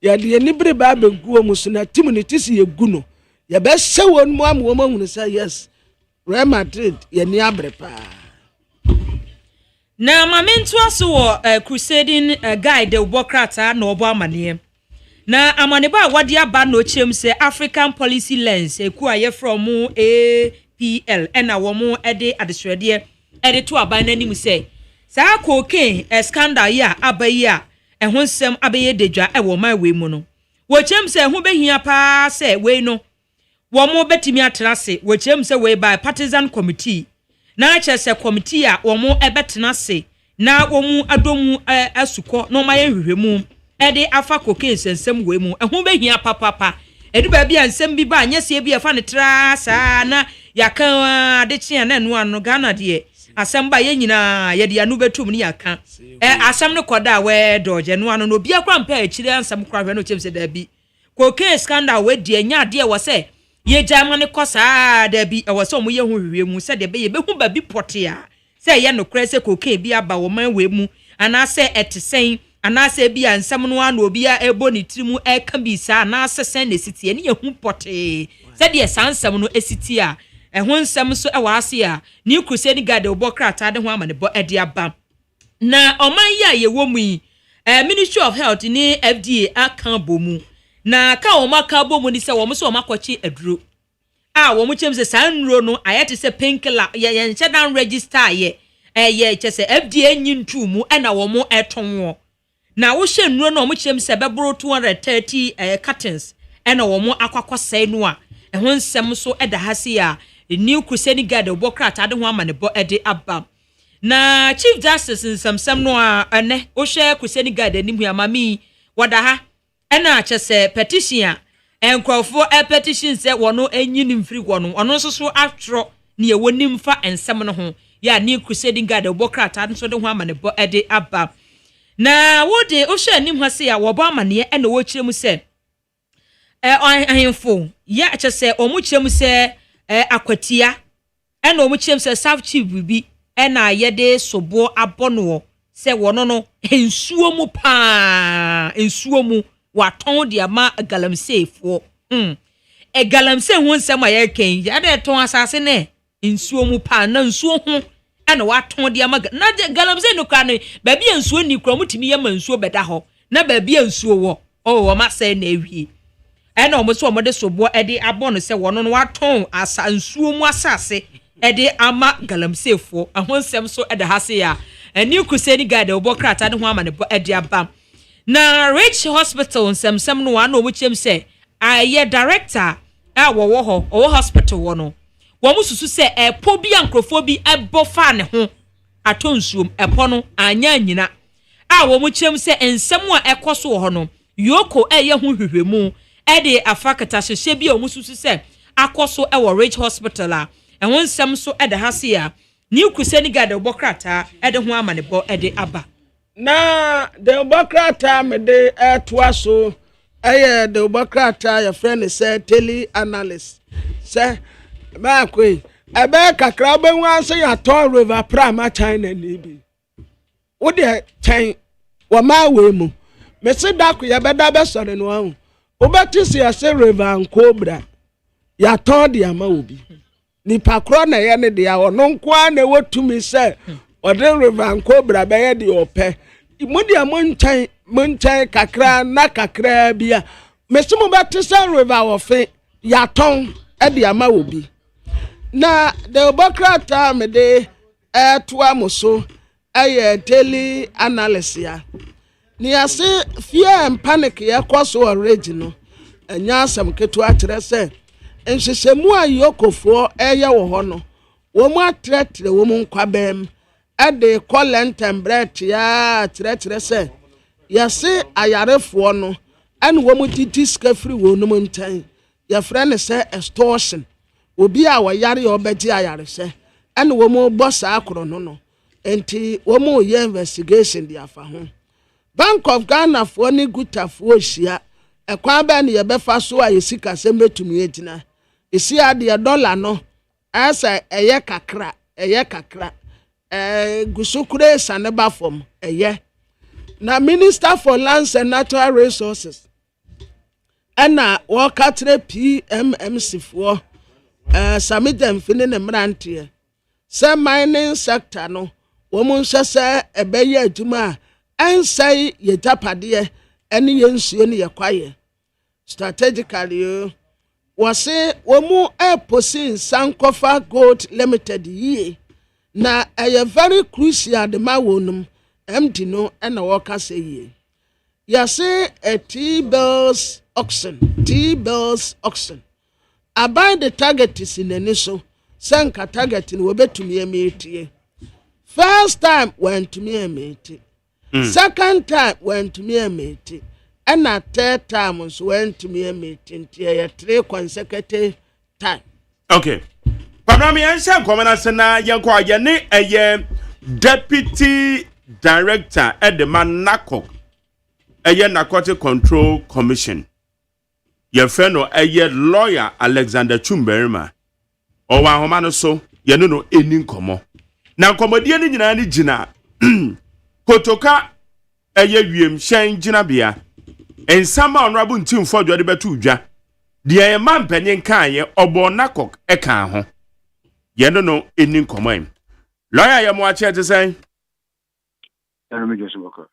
ye de ni bre ba be guo mu so na team ni tisi ye gu no ye be se won mu am wo mahunu say yes Real Madrid ye ni abrepa na mamentu aso wo crusading guide obokrata na obo amane na amaneba awade aba no chem se African policy lens eku aye from APL na wo mo ede adesrede to aban nanim say saa cocaine scandal ya abaya ɛho nsɛm abɛyɛ dedwa ɛwɔ man we mu no wɔkyem sɛ ho behia pa sɛ we no wɔn mo betimi atena se wɔkyem sɛ we by partisan committee na kyɛ sɛ committee a wɔn mo ɛbɛtena se na wɔn mu adomu asukɔ no ma yɛ hwehwɛmu ɛde afa cocaine sensɛm we mu ɛho behia papa ɛdu ba bia nsɛm bi ba nyɛsie bi ɛfa ne tra saa na yaka de kyea na no ano Ghana de asɛm ba yɛ nyina yɛ de anu betum ne yaka asɛm ne kɔda we dɔgye no ano no bia kwa mpa akyire ansɛm kora hwɛ no kyem sɛ da bi cocaine scandal we de nya de wɔ sɛ ye jama ne kosa da bi ɛwɔ sɛ ɔmo yɛ ho hwehwɛ mu sɛ de be ye be hu ba bi pote a sɛ yɛ no kora sɛ cocaine bi aba wɔ man we mu ana sɛ ɛtesɛn ana sɛ bi ansɛm no ano obi a ebo ne tirimu ɛka bi sa ana sɛ sɛn ne sitie ne yɛ hu pote sɛ de sansɛm no esiti a ɛho nsɛm so ɛwɔ ase a ne crusade gade obɔ krata de ho ama ne bɔ ɛde aba na ɔman yi a yɛwɔ mu yi Ministry of Health ne FDA aka bɔ mu na ka wɔn aka bɔ mu ni sɛ wɔn so wɔn akɔkye aduro a wɔn kyɛm sɛ saa nnuro no ayɛ te sɛ painkiller yɛ nhyɛ dan register yɛ kyɛ sɛ FDA nyi ntu mu ɛna wɔn ɛtɔn wɔ na wo hyɛ nnuro no wɔn kyɛm sɛ bɛboro 230 cartons ɛna wɔn akɔkɔsɛe no a ɛho nsɛm so ɛda ha se a new crusade guard obɔ krata de ho ama ne bɔ ɛde aba na Chief Justice nsɛmsɛm no a ɛnɛ wo hyɛ crusade guard anim hu amami wada ha ɛna kyɛ sɛ petition a enkrofo petition sɛ wɔno enyi ne mfiri wɔno ɔno nso so atro ne ɛwɔ nimfa ensɛm no ho ya new crusade guard obɔ krata nso de ho ama ne bɔ ɛde aba na wo de wo hyɛ anim ha se a wɔbɔ amane ɛna wo kyerɛ mu sɛ ahemfo ya kyɛ sɛ ɔmo kyerɛ mu sɛ akwatia ɛna ɔmo kyerɛ mu sɛ South Chief bi ɛna yɛde sobo abɔno sɛ wɔno no nsuo mu pa nsuo mu watɔn de ama galamseefoɔ galamsee ho nsɛm a yɛkɛn yɛde tɔn asase ne nsuo mu pa na nsuo ho ɛna watɔn de ama na galamsee no kra no baabi nsuo ni kra mutimi yɛ ma nsuo bɛda hɔ na baabi nsuo wɔ wɔ ma sɛ na ewie ɛna ɔmo so ɔmo de sobo ɛde abɔno sɛ wɔno no watɔn asa nsuo mu asase ɛde ama galamseefoɔ ɛho nsɛm so ɛda ha se ya new crusade guide obɔ krata ne ho ama ne bɔ ɛde aba na Rich Hospital nsɛmsɛm no wa na ɔmo kyerɛ sɛ ayɛ director a wɔwɔ hɔ ɔwɔ hospital wɔ no wɔn susu sɛ ɛpɔ bi ankrofo bi ɛbɔ fa ne ho atɔ nsuom ɛpɔ no anya nyina a wɔn kyerɛ sɛ nsɛm a ɛkɔ so wɔ hɔ no yoko ɛyɛ ho hwehwɛmu ɛde afa katahyehyɛ bi a ɔmo susu sɛ akɔ so ɛwɔ Rich Hospital a ɛho nsɛm so ɛda ha se ya new crusade guide obɔ krata ɛde ho ama ne bɔ ɛde aba na de obokrata me de toa so de obokrata your friend say tele analyst say ma koi ebe kakra be wan say ya ton river prama China ni bi wo de chen wo ma we mu me se da ko ya beda be sore no hu obati se ya say river nkobra ya ton de ama obi ni pakro na ye ne de ya ono nko a na wotumi say ode river nkobra be ye de opɛ mudi amontan kakra na kakra bia mesimo betisa river ofe ya ton e de ama obi na de obokrata me de to amoso daily analysis ya ni ase fear and panic ya kwaso already no enya asem ketu a kire se nhyehyemu ayokofo eye wo ho no wo mu atretre wo mu nkwabem ade colentembret ya tire se yase ayarefo no ane wo mu titi skafri wo no montan ya frene se extortion obi a wayare ya obedi ayare se ane wo mu bossa akro no enti wo mu ye investigation dia fa ho Bank of Ghana for ni gutafo hia ekwa ba ne ye befa so a yesika se metumi etina esi ade dollar no asa eye kakra gusukure saneba form na Minister for Lands and Natural Resources ana wakatre PMMC for samidem fini ne mrantie se mining sector no womun hwese ebeye adwuma ansai yetapade ene yensuo ne yakwaye strategically wase womu posin Sankofa Gold Limited ye na very crucial de ma wonum empty no na waka say ye ya say a T-bills auction abai the target is in any so sanka target in wobetumi emetie first time went to me emetie second time went to me emetie and at third time went to me emetie tie 3 consecutive time. Okay. Pamami answer komana sena yanko ayene eye deputy director at the Manakok eye Narcotic Control Commission. Your friend or eye lawyer Alexander Chumberima. O wa homa no so ye no eni nkomo. Na nkomodie ni nyina ni gina. Kotoka eye wiem hyen gina bia. Ensama honorable ntim fodwo de betu udwa. De eye man panyin kan ye obo Nakok e kan ho. Ye no eni nkomo em. Lawyer ye mo ache te sen. Erome Joseph Boko.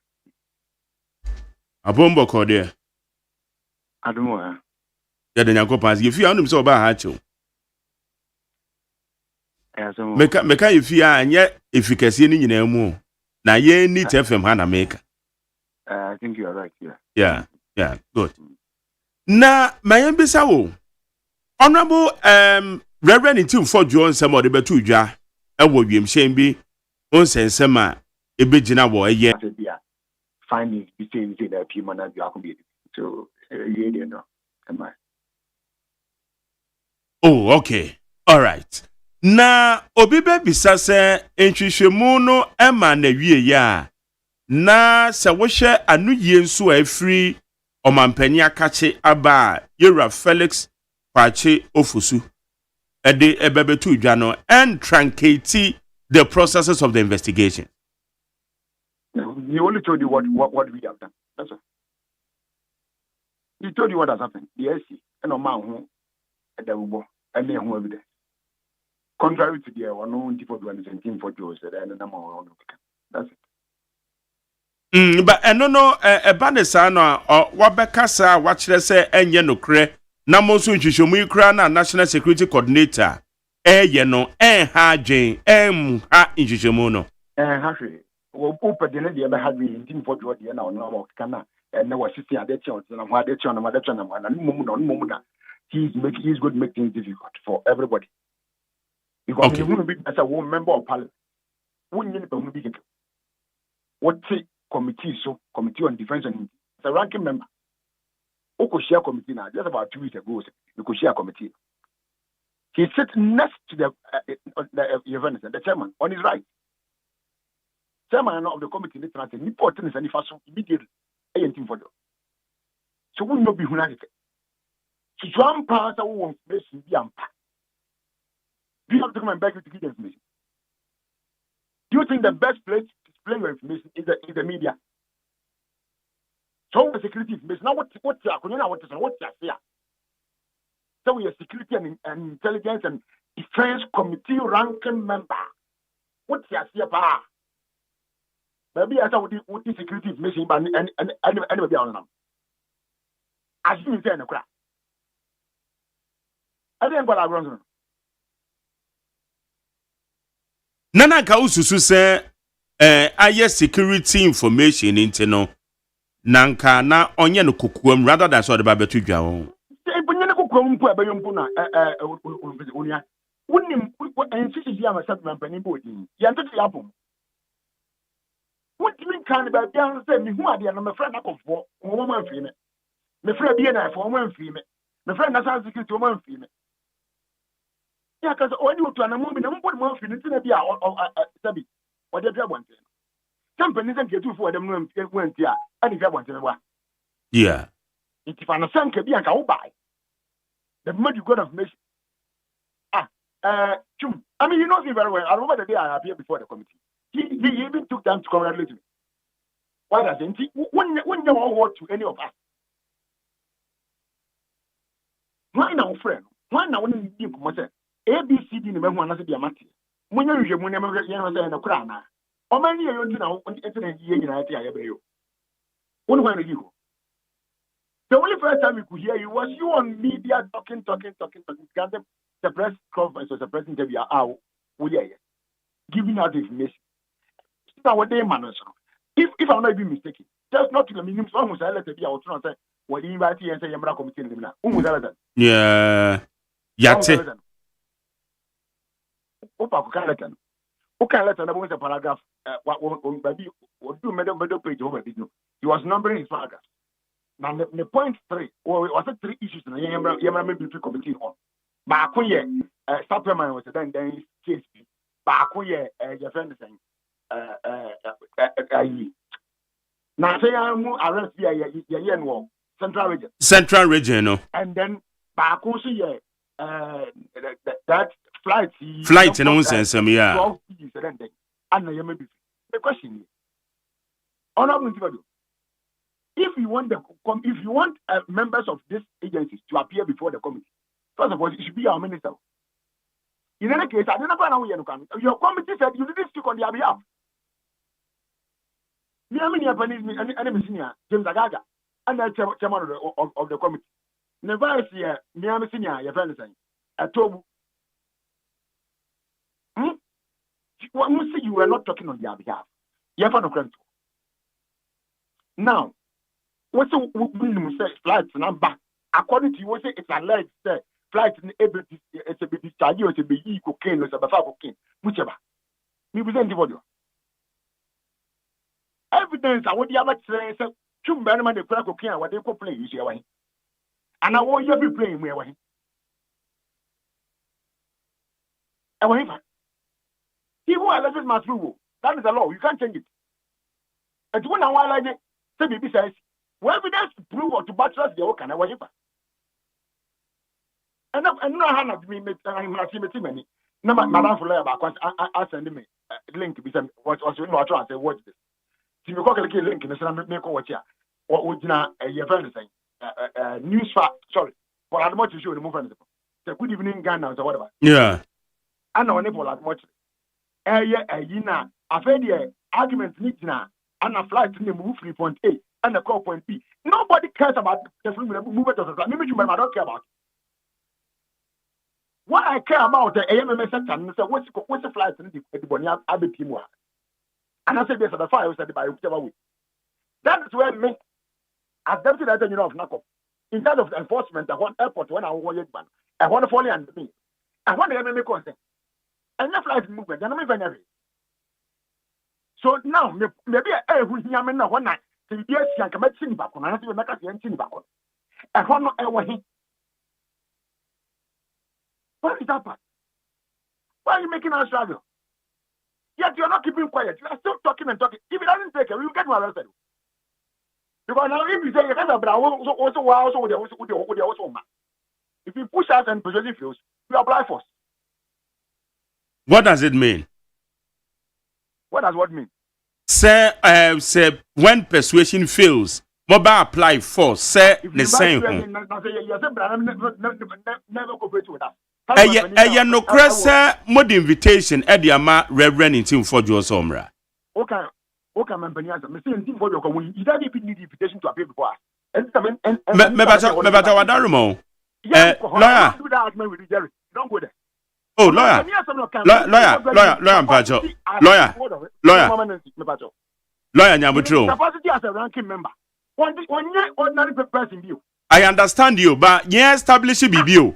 Abombo ko de. Adumo ha. Ya de nyakopas ye fi anum so ba ha chew. Meka ifi anye efikasi ni nyina mu na ye ni TFM ha na meka. I think you are right here. Yeah, good. Na mayembisa wo. Honorable Reverend Tim for John some of the betu dwa e wo wiem hyen bi onsensem a ebegina wo eye. Findings be saying that people na you be. So you know. Am I? Oh, okay. All right. Na obibe bisa se entwihwemu no ema na wie ya na se wo hwe anu yie nso afri omampani akache aba Yera Felix Pache Ofusu ede ebebetu dwa no and truncate the processes of the investigation. He only told you what we have done. That's all. He told you what has happened. The SC and man who at the Ubo and me who evidence. Contrary to the one for 2017 for Joe said and number one. That's it. But no ebanesa no wabekasa wachire se enye no kre na monso nhwehwemu kra na National Security Coordinator eye no ha adwen ha nhwehwemu no ha hwe wo opede ne de be ha dwen ntim for Joe de na ono ma kana na wasisi ade che na ho ade che na na mumu na he's going to make things difficult for everybody. Because you want to be as a member of parliament. Wouldn't you be what committee on defense and as a ranking member. Oko share committee now, just about 2 weeks ago, you could share committee. He sits next to the chairman on his right. Chairman of the committee, important and if I immediately anything for them. So we not be hunanic. To jump past our information, be unpacked. Do you have to come and beg you to give information? Do you think the best place to display your information is the media? So the security information. Now what's here? So we are security and intelligence and defense committee ranking member. What's here? Maybe I thought what the security information but and anybody on them. As you say in the crowd. I didn't go around. Nana ka ususu se aye security information into no nanka na onye no kokuam rather than so de ba betu dwa ho ebunye no kokuam mpo abayompo na onia wonim ensisi dia ma sat mampani bodi yanto ya bom wotimi kan ba bia se mi hu ade na me friend akofo wo ma mfi me friend bia na fo wo ma mfi me friend na san security wo ma mfi ya kaza oni otu anamu bi na mbo mo mfi ntina bia sabi wode bia bonte company san ketu fo dem no mfi a ani bia bonte ba yeah if an san ke bia ka wo bai the moment you got information Chum, I mean, you know me very well. I remember the day I appeared before the committee. He even took time to congratulate me. Why doesn't he? When you want to any of us? Why now, friend? Why now when you come and say ABCD in the memoir and be a matter? When you never get in a crown. How many years you know on the internet United I One way you go. The only first time we could hear you was you on media talking. The press conference was a press interview. giving out information. Now what they man if I'm not being mistaken, just not to the minimum almost I let it be out and say what you invite and say Yamra committee now. Yeah. Yate. Opa Kukan. Okay, let's another a paragraph. What baby what do middle page over video. He was numbering his paragraph. Now the point 3, or was it 3 issues in the Yamra maybe committee on. Bakuye supplement was then case. Bakuye your friend saying now say I'm arrest here Central Region. No. And then Bakuye that flight nonsense, yeah. And the question is, if you want members of these agencies to appear before the committee, first of all, it should be our minister. In any case, I don't know your committee said you didn't speak on their behalf. James Agaga, and the chairman of the committee. Never see Miami Senior, your friend saying, I told you were not talking on their behalf. You have no crime. Now, what's the say flights number? According to you, what say it's alleged say flights in ability it's a bit discharge or it's a bit cocaine or it's a cocaine, whichever. Me present the video. Evidence I want the other say two men the crack cocaine what they complain you see away. And I want you to be playing me away. Away. He who alleges must rule. That is the law. You can't change it. And when I want like it, say baby says, well, evidence to prove or to buttress the work and I want. And no, I have me. I'm not seeing many. No, madam for lawyer because I send me link to be sent. What was you know? I try and say watch this. See me call the link in the same make watch here. What would you know? Your friend saying news fact. Sorry, for as much as you remove anything. Say good evening, Ghana or whatever. Yeah. I know for as much. Yeah, I've heard the argument now, and a flight to move from point A and the call point B. Nobody cares about the movement of the flight. Maybe I don't care about it. What I care about the AMMS sector, and say, what's the flight in the Bonia Abbey team? And I said, yes, the fire was said by whichever way. That is where me, as deputy director of NACO, in terms of enforcement, I want airport when I want it, I want to follow and me. I want the MMA consent. And the flight movement, then I'm even every. So now, maybe I will hear me now one night. So yes, I can make sin back on. I have to make a sin back on. I want not ever him. What is that part? Why are you making us struggle? Yet you are not keeping quiet. You are still talking and talking. If it doesn't take it, we will get you arrested. Because now, if you say you can't have also if you push us and persuasive fields, we apply force. What does it mean? What does what mean? Say when persuasion fails, mobile apply force. Say the same. Never cooperate with us. No cressa mod invitation Ediama Reverend in team for Joe Somra. Okay, Mampanias, Mr. Team for your community. You don't need invitation to appear before us. And Mebadarimo. Lawyer. Don't go there. Oh, lawyer, Nyabutro. Capacity as a ranking member. One ordinary person view. I understand you, but yeah, establish BBO.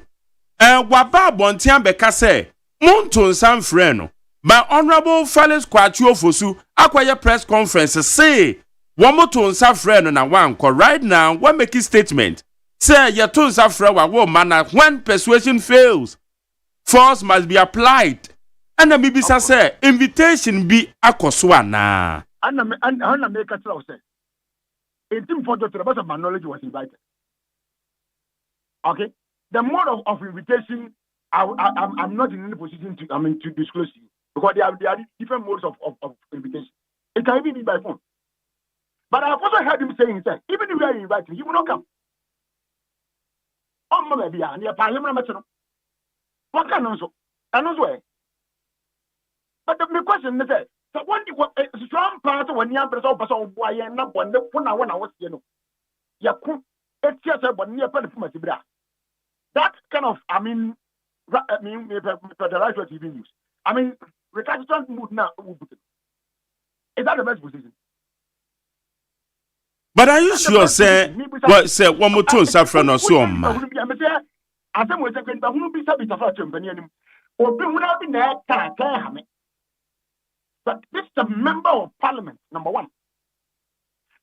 Waba Bontian Becase, Monton San Freno. My Honorable Felix Quattro Fosu, acquire press conference, say, Wamoton San Freno na one, right now, one making statement. Say, your tone San Freno, woman, when persuasion fails. Force must be applied. And the Bibisa say, invitation be akoswana. And I make a throw say, a team for the best of my knowledge was invited. Okay? The mode of invitation, I'm not in any position to disclose to you. Because there are different modes of invitation. It can even be by phone. But I've also heard him saying that even if you are invited, he will not come. Oh, maybe I near Parliament. What can also? And also, but the question is that so one strong part when you have a person why you not one I was Yaku, it's just about near performance. That kind of, the right what you use. recalcitrant mood now. Is that the best position? But are you sure, say, what say one more two saffron or so, man? I think we're going to be subject to a company or be without being there. But this is a member of parliament, number one.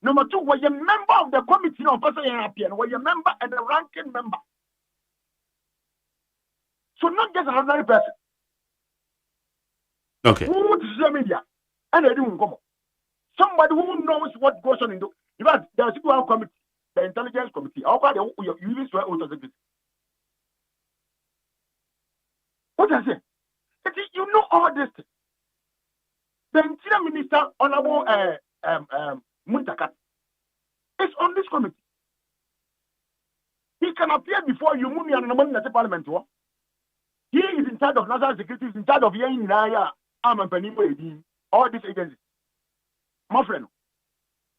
Number two, were you a member of the committee of person and were you a member and a ranking member? So not just an ordinary person. Okay. Who would social media and they don't come. Somebody who knows what goes on in the there's one committee, the intelligence committee. How about you use to auto security? What I say? You know all this. The Interior Minister, Honorable Muntaka, is on this committee. He can appear before you, Mumi, and the Parliament. He is in charge of national security, is in charge of Yen Naya, Arm and Penny, all these agencies. My friend,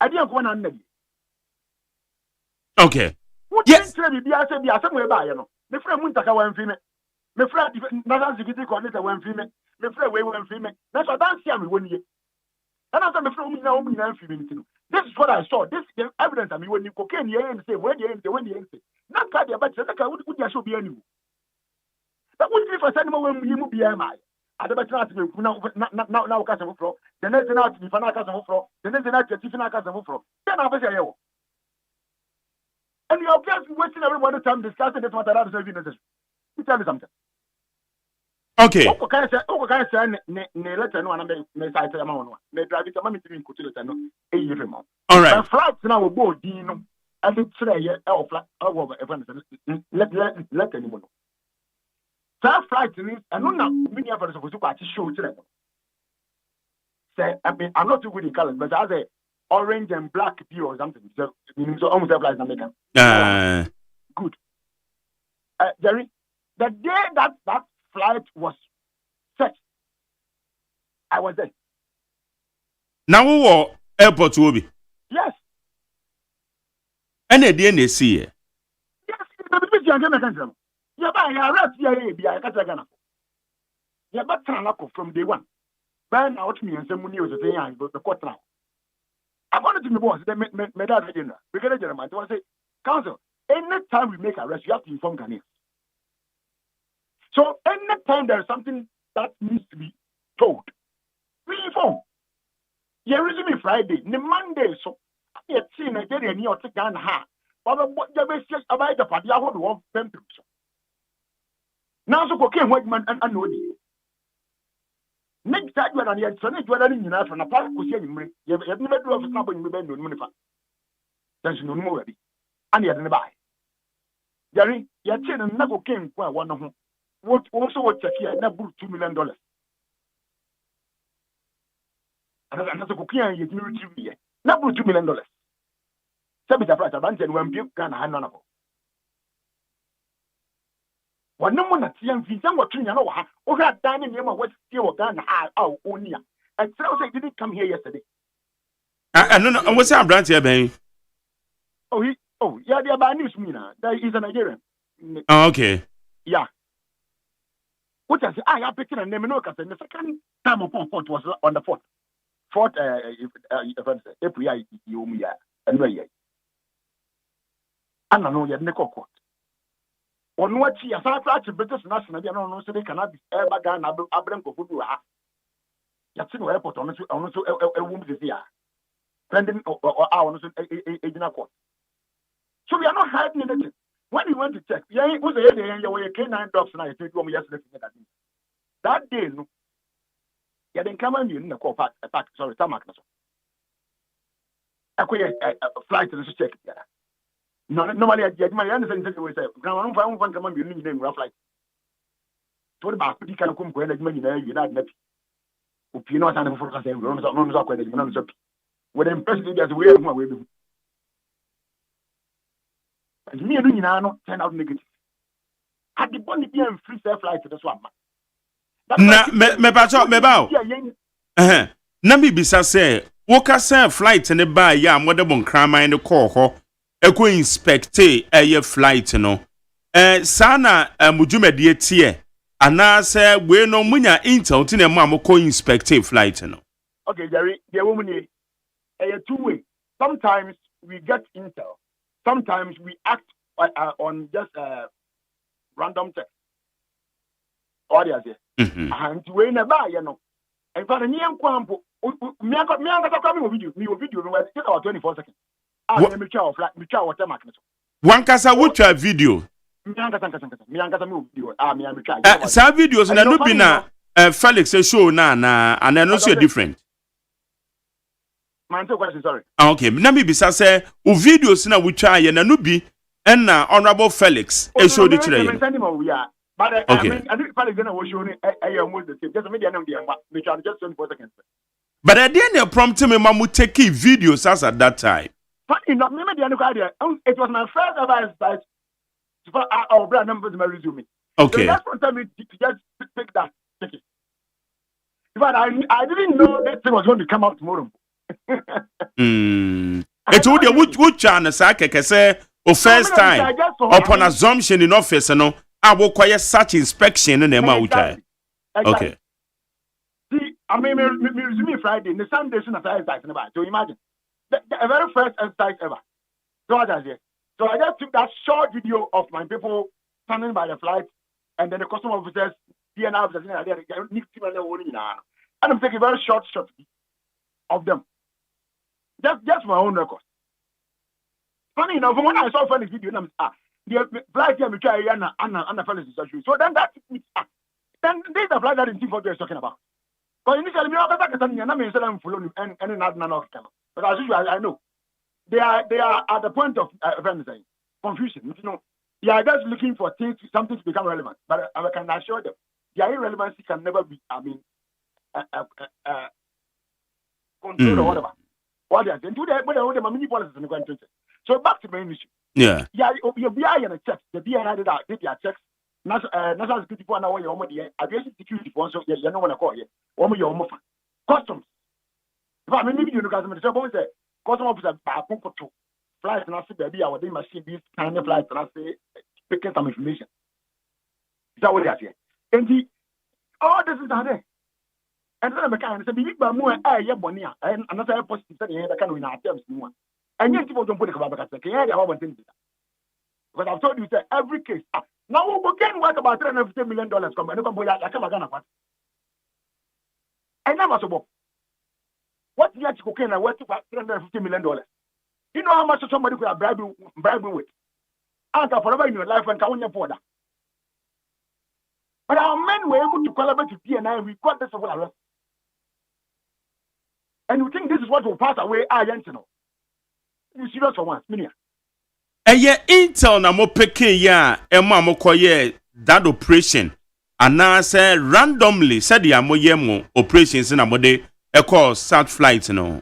I didn't go on. Okay. Yes. Somewhere by you know. My friend Muntaka went female. My friend national security coordinator went female. My friend way went female. That's what I see me 1 year. And after my friend now female. This is what I saw. This is evidence. I mean, when you cocaine, you ain't say when you ain't say. Not that you but you should be anyway. But what if I send when you be MI? I don't know now Castle Fro. The next night, if I Castle Fro, the next night, if I Castle Fro. Then I'll say, and you are just wasting everybody time discussing this matter. That's very necessary. You tell me something. Okay. Okay, say, let no one may cite a man. May drive it a moment to go to the no. All right. The flights now will go, Dino, and it's a flat over let anyone know. That flight is, and no, many of us supposed to party show to them. Say, I mean, I'm not too good in colors, but I say orange and black beer or something. So almost applies American. Good. Jerry, the day that flight was set, I was there. Now we were airport will be. Yes. And at the end they see it. Yes, the yeah, but I arrest I can't again. Yeah, but from day one. Burn out me and some money was saying, the court now. I wanted to be boss, they made that agenda. We get a gentleman to say, Council, anytime we make arrest, you have to inform Ghanaians. So, anytime there is something that needs to be told, we inform. Yeah, resume Friday, the Monday, so I see Nigeria near Ghana. But what the best about the party, I would want them to. Now, so cocaine white man and unworthy. Next time you are on your son, you are in enough from a park with you. You have never do a snap in the bend on money. There's no more. And you are in the buy. Jerry, your chin never came for one of them. What also what here, never $2 million. And that's a cocaine you do to me. Not $2 million. Sabbath price advantage when you can handle it. One no one at young Vincent was trying to know how had done in him what still done our own year. And so I didn't come here yesterday. I don't know what's our branch here, baby. Oh, yeah, they're bad news, Mina. There is a Nigerian. Oh, okay. Yeah. What I say, I have picked a name and look at the second time upon fourth was on the fourth. April, you, and way. I don't know yet, Nico Court. On what she has tried to British national, you know, so they cannot be ever gone. Abraham Kofudu. Yatsino Airport on a woman is here. Pending or our agent court. So we are not hiding anything. When you went to check, yeah, it was a day and you were K9 dogs and I think you yesterday. That day, no. You didn't come on you in the core park, sorry, Tamak. I quit a flight to the check. No, normally I get my understanding that we say, Grandma, I'm going to come on your name, rough like. Told about you can come when you not net. You know, I'm for saying, runs up when you know, when I'm president, as we are my way. And me and you know, turn out negative. Had the body be in free self flight to the swamp. Na me bow. Na me bisa say, woka say flight ne ba ya amode bon kraman ne call ho. Eko inspect flight no. Sana mujumedie tie. ana say we no munya intel ti na ma mo ko inspect flight no. Okay, Jerry, the woman a two-way. Sometimes we get intel. Sometimes we act on just random text. What do you say? And we never, you know. And for the new quampo, me video, no, it's about 24 seconds. I'm a child, whatever. One kasa wucha video. Some videos na no be na Felix show na and I know so different. Man, question, sorry. Okay, na me bisa say o videos na wucha ye na no be and na honorable Felix show the chire. But okay. I think Felix gonna was showing almost the same. Just maybe I know the just 24 seconds. But at the end they prompted me mamu take videos as at that time. Funny enough, maybe the idea. It was my first ever exercise. Our brand numbers my resume. Okay. So that's what time to just take that. Take it. But I didn't know that thing was going to come out tomorrow. It would which channel say first time upon assumption in office no I will require such inspection in Emma Ucha. Okay. See, I mean, me resume Friday, the Sunday soon after exercise. So imagine the very first exercise ever. So what I say? So I just took that short video of my people standing by the flight, and then the custom officers, DNR officers, and I'm taking a very short shot of them. Just my own record. Funny enough, when I saw Felix video, the flight here, and the Felix is actually. So then that, then this is the flight that the team is talking about. But initially, me I'm following and none of them. But as usual, I know. They are at the point of confusion. You know, they are just looking for something to become relevant. But I can assure them, their irrelevancy can never be. I mean, control or whatever. What they are doing, but many policies in the country. So back to the main issue. Yeah. You be in a check. The BI did their checks. National security for now. Your money, aviation security for so you know when I call you. Your customs. If I mean, maybe you know, because say. Custom officer to flights and I say baby I would machine these kind of flights and I say picking some information. Is that what they are saying? And all this is there. And then I can say big more bonia and another positive that you can win our terms more. And yet people don't put it about because I've told you that every case now we can work about $350 million come and come and never so what the cocaine are worth about $350 million? You know how much somebody could have bribing with? Answer forever in your life and can afford that. But our men were able to collaborate with PNI and we got this over arrest. And you think this is what will pass away? You serious for once, Minia. Intel na mo peke ya ema mo koye that operation. And now say randomly said the amoyemo operations in amode. A call start flight, no.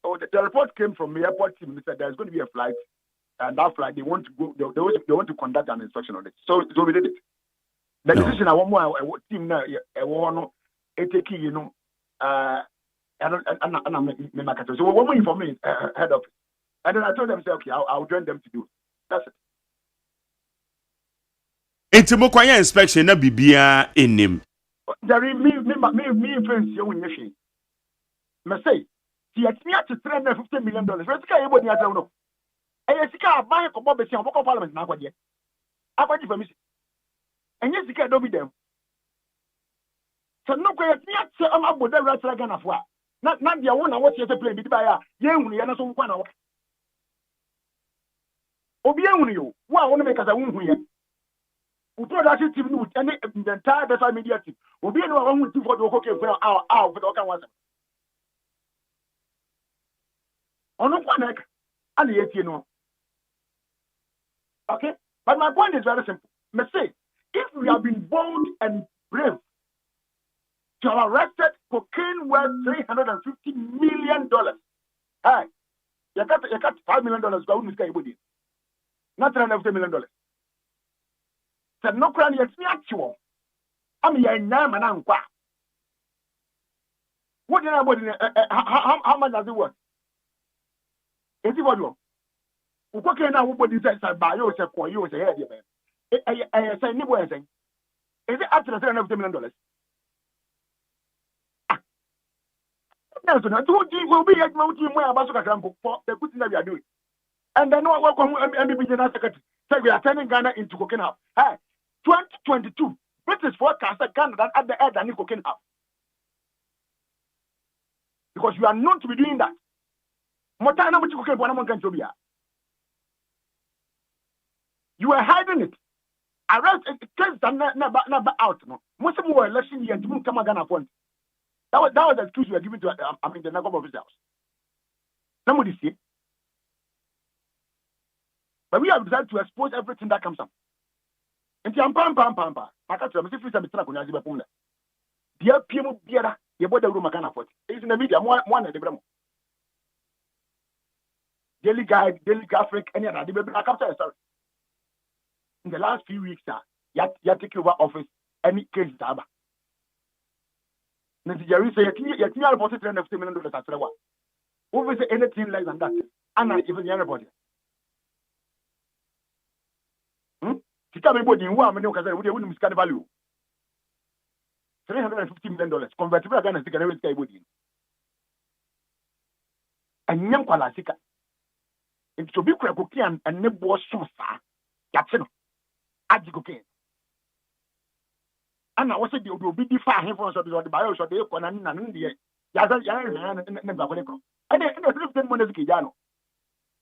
Oh, the report came from the airport team. They said there's going to be a flight, and that flight they want to go. They want to conduct an inspection on it. So we did it. The decision I want more team now. I want to take you know. And so one more information head of it. And then I told them say okay, I'll join them to do it. That's it. Intimokwaya inspection na bibia enim. There me friends you win you. Me say, see at me at $350 million. Where's the guy everybody has no? And you can buy a couple of parliament now. What Akwaji for me. And yes, you can do with them. So no kwaya me at say am about that right like na for. Not the one I watch you play bit by ya. Ye hu ya na so kwa na. Obi ehunu yo. Wa won make as a hu ya. We throw that team with any the entire social media team. We be no one team for the okay for our for the okay one. Ono kwanek and the no. Okay? But my point is very simple. Me say, if we have been bold and brave to have arrested cocaine worth $350 million, hey, you got $5 million go on this guy body. Not $350 million. Said no crown yet me actual. I mean, you're name and I'm qua. What do you know about how much does it work? Is it what you want? Now, what says by you say for you say, hey, I say, nibble, Is it up to the $750 million? No, so now, will be at Mountain where Abasuka for the good thing that we are doing. And then what MBB General Secretary said we are turning Ghana into cocaine hub. Hey, 2022, British forecast that Ghana that at the end than cocaine hub. Because you are known to be doing that. Motana which cocaine one can be. You are hiding it. Arrest case that never out. No, most of them were election year to come Ghana point. That was the excuse we were giving to the NAGOB officials. Somebody see. But we have decided to expose everything that comes up. And the pam. I can't tell me if it's a mistake on Yaziba Pumla. Dear Piemo Biera, your body room can afford. It's in the media, one at the Bremo. Daily Guide, Daily Graphic, any other. I can't tell you, sorry. In the last few weeks, you take over office, any case daba. Jerry say, you can't report it $350 million at the one. Who say anything less than that? And not even the anybody. Everybody who are many because we wouldn't scan value. $350 million. Convertible Ghana stick and every sky body. And young Palasika. It's to be cocaine and nebo so far. That's it. Aji cocaine. And I was saying, you will be defined from the bios of the economy and India. And then money is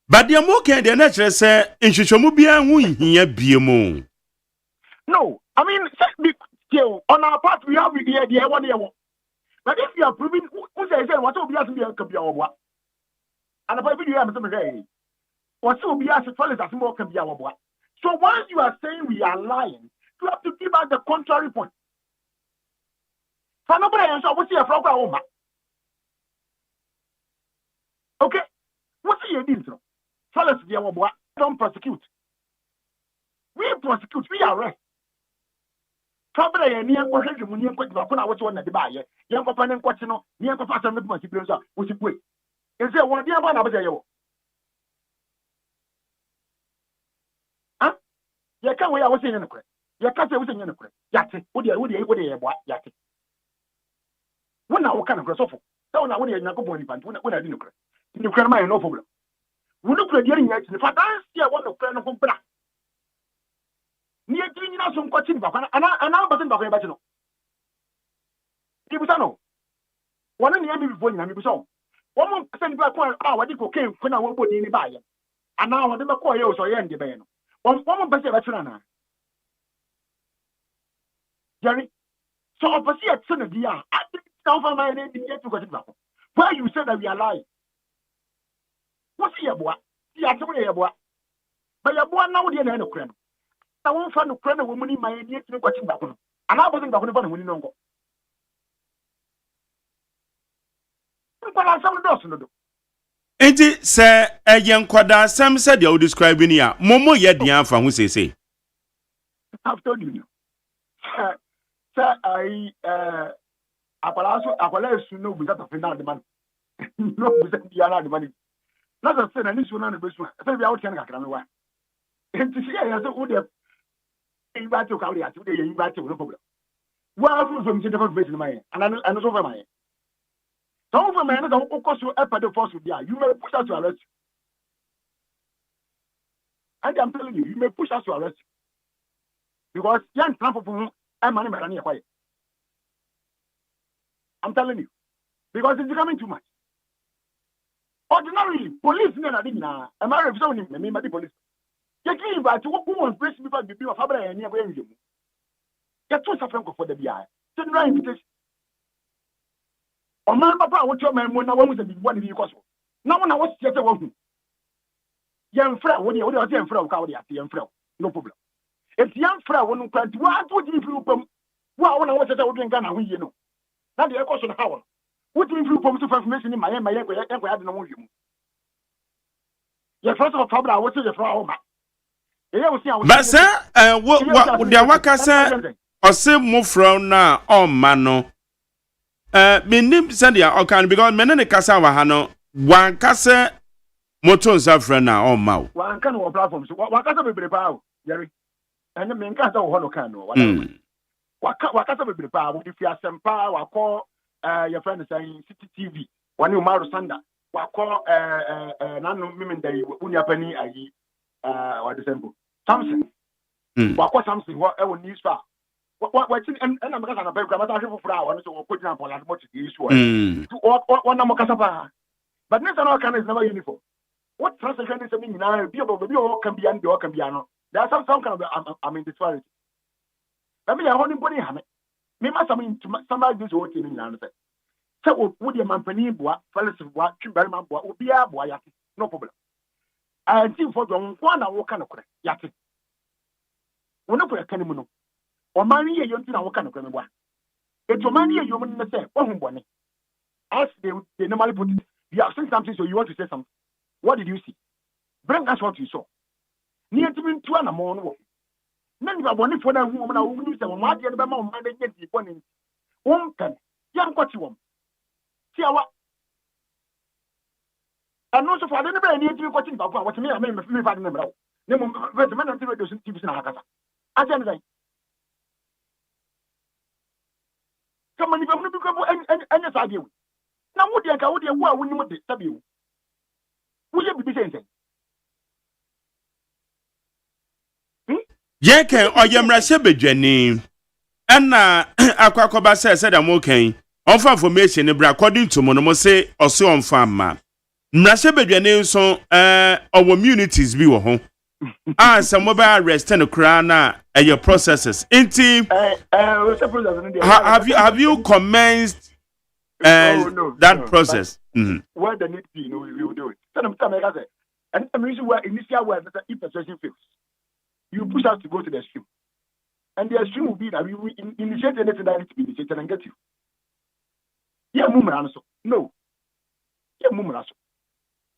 but the American the natural say in Shishomubia here BMO. No, I mean on our part we have the 1 year. But if you are proving who says what will be asked to be a copy of what? And about video I'm saying what will be asked as more can be our what. So once you are saying we are lying, you have to give us the contrary point. For nobody else, what's your program? Okay, what's your deal? Tell us the don't prosecute. We prosecute, we arrest. Probably a near question when you put the phone out on the buyer. Young papa and question, near papa and with my siblings, which is quick. Is there one dear one over there? Huh? You can't wait, I was saying in a crack. You can't say what's in a crack. Yati, what do you what Yati? When I can of grasshopper. So now when you're not going to when I didn't crack. You can mind no problem. We look at the young if I dance here, one of friend of Bra. Near cleaning out some question back, and I'm button back about you. Ibusano. One in the end before you have so. One more send back one hour, you came when I won't put any buy. And now I never call you so I end the band. One more better veteran. Jerry. So I see at Son of the year. I think now for my name yet to go to back. Where you said that we are lying. What's your boy? The answer to your boy. But your boy now the end of crime. I won't find a crime woman in my idiot to watching back. And I wasn't back on when you know. But I saw the dozen. Enti say a young quada Sam said you describing here. Momo yet the answer who say. I've told you. Sir, I to know without a final demand. No, without the money. Not a said, and this one on the best one. I said, we are out here. And to see, I said, would have invited to Korea today, invited no problem. Well, from different places in my and I over my some of my don't focus to up at the force with you. You may push us to arrest you. And I'm telling you, you may push us to arrest you. Because young people and money are quiet. I'm telling you. Because it's becoming too much. Ordinarily, police never did now. Am I representing me? The police. You can't invite to who wants to before the bill of Fabra and near you. You're too suffering for the BI. Send right invitation. On my papa, what your man when I was a big one in the cost. No one was just a woman. Young Frau, when you were young Frau, Cowdy at the young Frau. No problem. If young Frau wouldn't plan to what would you do? Well, when I was at a woman, Ghana, you know. Now the question how. What do you do for information in my end? My I had no more. Your first of Fabra, what's your flower? But sir, what would the worker say? Or say move from now on mano. Minim Sandia or can because many Casawa Hano, one Casa Moton Safran now on Mau. One can of platforms. What can be prepared, Jerry? And the main Casa or Holocano. Waka sa bebre pa, wo di fi asempa, wako your friend is saying City TV, wani Umaru Sanda, wako nanu mimendai unya pani ayi what is sembo. Samson. Wako Samson what e news fa. What and I'm going to pay Gramata for hours, so put down for as much as you issue. One number Casapa. But national can is never uniform. What translation is meaning now? Be able to be all can be and all can be. There are some kind of disparity. I mean, I want anybody have it. Maybe somebody this whole thing in answer. So, would your man penny boy, fellows of what, Chuberman boy, would be a boy, no problem. I think for the one I walk on a crack, yaki. One of a canimuno. Or money a young thing I walk on a crack. It's your money a human say, oh, bonnie. As they normally put it, you have seen something, so you want to say something. What did you see? Bring us what you saw. Near to me, 2 and a more. None of one for that woman who knew some money and my mother get the one. One can, young what you want. See what? And also for anybody need to be watching about what me, I mean, if you find them out. No, but the man until it doesn't keep in a casa. As anything. Come on, if I'm going to any idea. Now, what you can do, what you want to tell you. Will you be saying? Yeke oyemrase bedwani ana akwakoba said I'm okay. On for information according to mono say ose on farm. Mrase bedwani so our communities bi wo ho. Ah some mobile arrest and kra na your processes. Inti have you commenced no, that process? Where the need be, we will do it. Sometimes I say, and I'm reason where initial where if the session fails. You push us to go to the stream. And the stream will be that we will initiate anything that needs to be initiated and get you. Yeah, no. Yeah,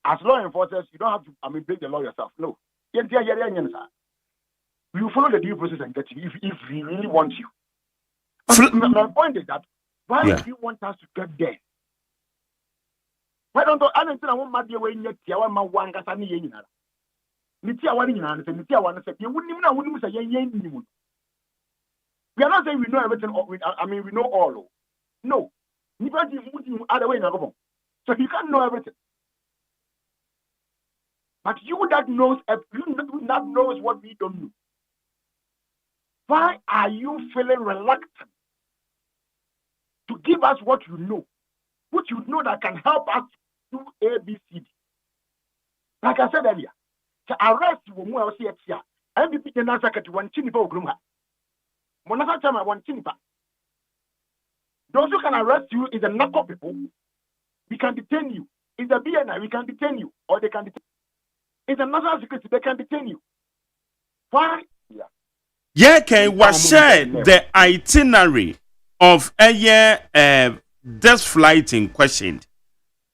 as law enforcers, you don't have to break the law yourself. No. You follow the due process and get you if we really want you. My point is that why do you want us to get there? Why don't I want my dear way yet? I want my one gas and yen. Nitia one in answer, Nitia one said, you wouldn't even know when you say yen. We are not saying we know everything, we know all. No. You can't do other way. So you can't know everything. But you that knows what we don't know. Why are you feeling reluctant to give us what you know? What you know that can help us do A, B, C, D. Like I said earlier, to arrest you when we are here, MVP the Nasaka one chinipa gruma. Monasa time I want chinipa. Those who can arrest you is the narco people. We can detain you. It's the BNI, we can detain you. Or they can detain you. It's the national security, they can detain you. Why? Yeah, can was the itinerary of a year this flight in question.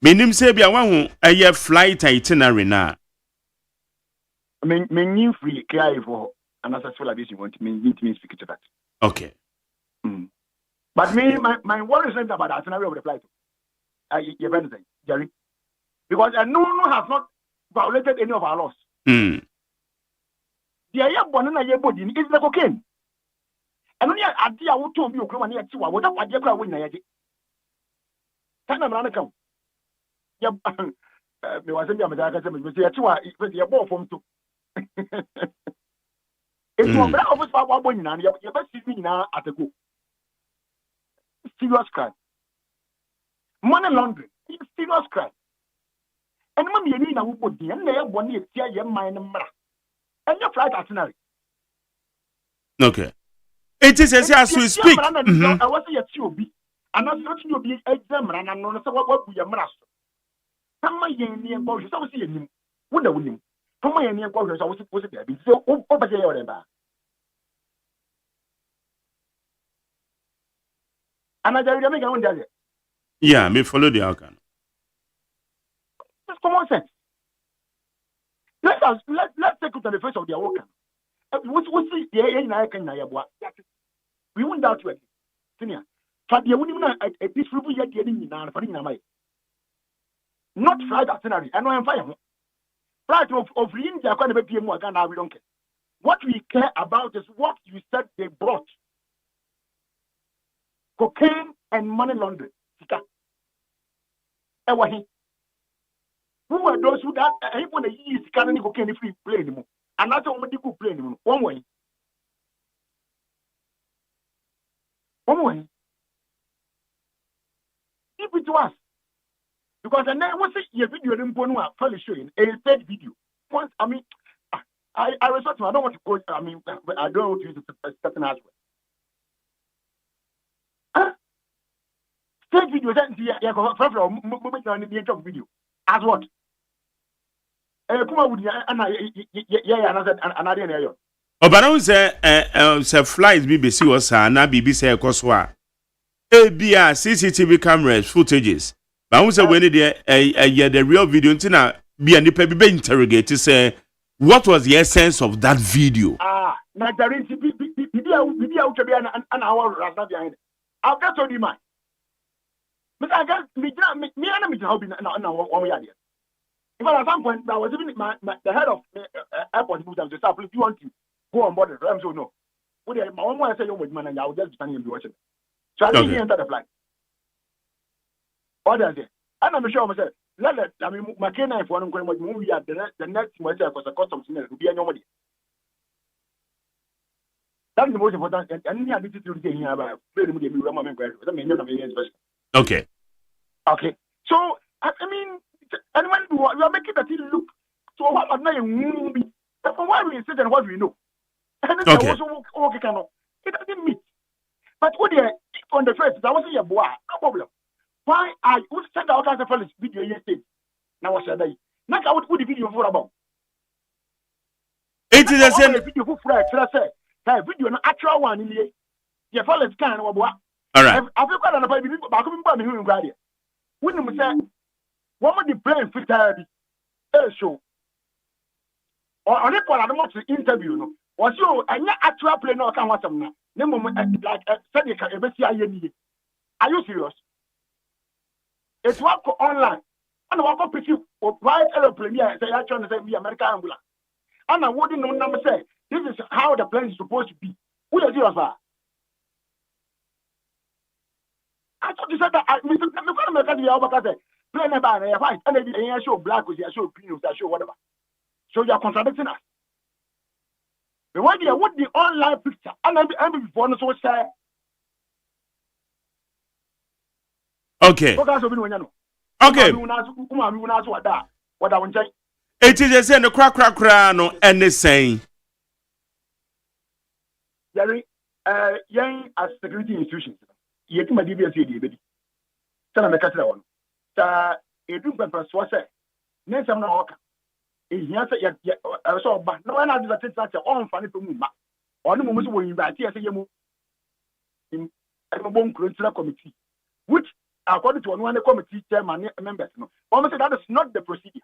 Meaning say be a year flight itinerary now. I mean you free clear for an successful like this you want to mean speak to that. Okay. But me my worry is about the itinerary of the flight. You're Jerry. Because no one has not violated any of our laws. The air bonana ye body is the cocaine. And only idea what to be a woman here, what up, I get away. Can I come? Yep, me was in the American with the ball from two. It's one of us about 1 million, and you're best sitting now at the go. Serious crime. Money laundering, serious crime. And when you need a wood, the end of 1 year, your mind and your flight itinerary. Okay. It is as we speak. I was a TOB, and I'm not to be exam, and I'm not what we are master. Some my young boys, I was seeing him. What the winning? From my young boys, I was supposed to be so over there. And I don't make one day. Yeah, me follow the outcome. That's common sense. Let's take it to the face of their work. We won't doubt it. Senior. But the women are a peaceful yet getting in our family. Not flight itinerary. I know I'm fine. Flight of India can't be more than we don't care. What we care about is what you said they brought. money laundering. Sika. Ewahi. Who are those who that when they use sika ni go can free play anymore. And that's what they go play anymore. One way. If it was because and then what's your video didn't go no fairly showing a third video. Once I mean I resort to I don't want to go I mean but I don't want to use a certain as well. Third video that from video as what? Kuma would another area. Obana say flights BBC was na BBC ekoswa. ABR CCTV cameras footages. But who say when the real video ntina be and the be interrogate say what was the essence of that video? Na there is video to be an hour rasta behind. I've got to demand. But I guess me and me to help in one way. If at some point I was even the head of airport moved to start, if you want to go on board the I'm so no. Would my own way say you would man and I would just stand and be watching. So I didn't enter the flight. What does it? And I'm sure myself. I mean, my canine for one movie at the next myself was a customs to be nobody. That's the most important. And I need to do here about playing with the Okay. Okay. So I mean, and when you are making that look so what am I movie? From what we said and what we know. And okay. It doesn't meet. But what on the first, that was a boy, no problem. Why I would send out as a fellow video yesterday? Now what's that? Now I would put the video for about. It is the same video for Fred. That video, an actual one in the your fellows can or what? All right. I've got an appointment back in the human guardian. When we say, what would the plan for that show? Or on it, I don't want to interview. No, was you and your actual plan or can watch them now? No moment like said you can ever see. Are you serious? It's work online. And I want to pick you or write aeroplane. Yeah, say I trying to say be American ambulance. And I wouldn't know number say this is how the plane is supposed to be. Who does you about? I thought you said that I mean the plane about white and I show black with I show pink I show whatever. So you are contradicting us. The way you want the online picture and I'm before no so say. Okay. Okay. It is a saying the crack no and saying. Jerry, young as security institutions. Yet my DBS baby. Tell me catch that one. A drink pepper was said. Next I'm not here say I saw but no one has such a on funny to me. On the moment when you buy here say you in a bone committee, which according to one committee chairman members, no. Almost that is not the procedure.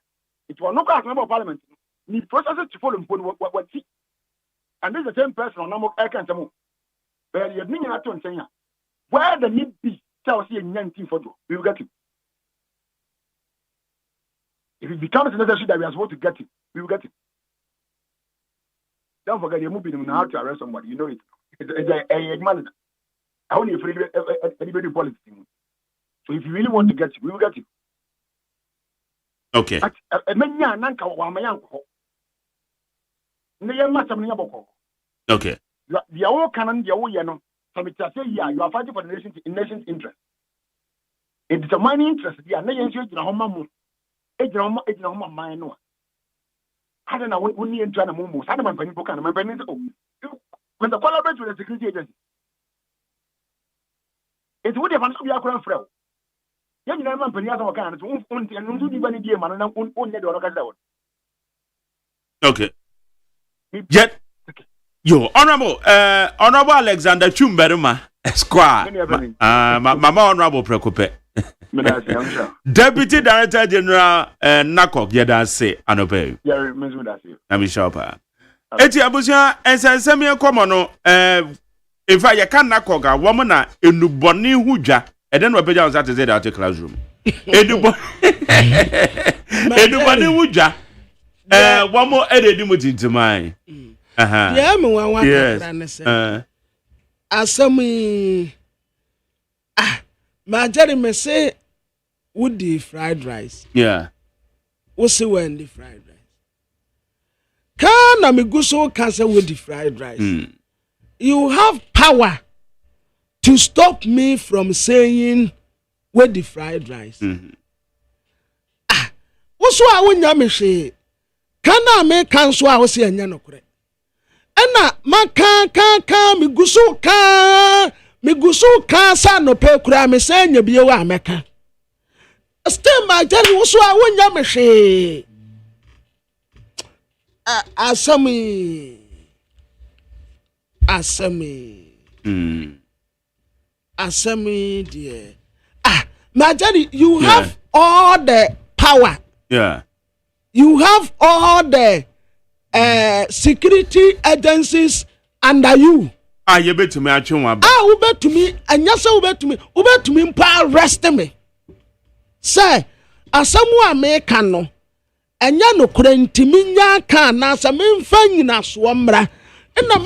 It was not a member of parliament. The process to follow what see. And this is the same person on number I can't tell. But you're meaning at once saying where the need be tells you in 19 for you. We will get it. If it becomes necessary that we are supposed to get it, we will get it. Don't forget you're moving how to arrest somebody. You know it. It's a man. I only afraid anybody politics. So if you really want to get it, we will get it. Okay. Okay. The all canon, the all yano. So it say yeah, you are fighting for the nation's interest. It's a money interest. The nation's interest in a home. It's no mine. No. I don't know when you enter a moment. I don't know when the collaborate with the security agency. It would have be a crown fraud. Young man, okay. Jet. Yo, honorable Alexander Chumberuma, Esquire. Mama Honorable Precope. Deputy Director General Nakok Yedase Anope. I'm sharper. Eti abusia ensansemi ekomono if I can Nakoga woman enuboni hudwa and then we pay on Saturday at the classroom. Eduboni hudwa one more edit into mine. Yeah, me one yes. Asami Ma Jerry me say would the fried rice. Yeah. What's the when the fried rice? Can I me go so cancer with the fried rice? You have power to stop me from saying with the fried rice. What's what I want you say? Can I make cancel? I was saying no correct. Ena maka migusu ka sa no pe kura me senya biye wa meka still ma jani wo so a wonya me hwe asami dear ma jani you have all the power. Yeah. You have all the security agencies under you. You bet to me, I chew my you bet to me, and yes, you bet to me, arrest me. Say, as someone may cano, and ya no current minya can as a main fan in a swamra, and the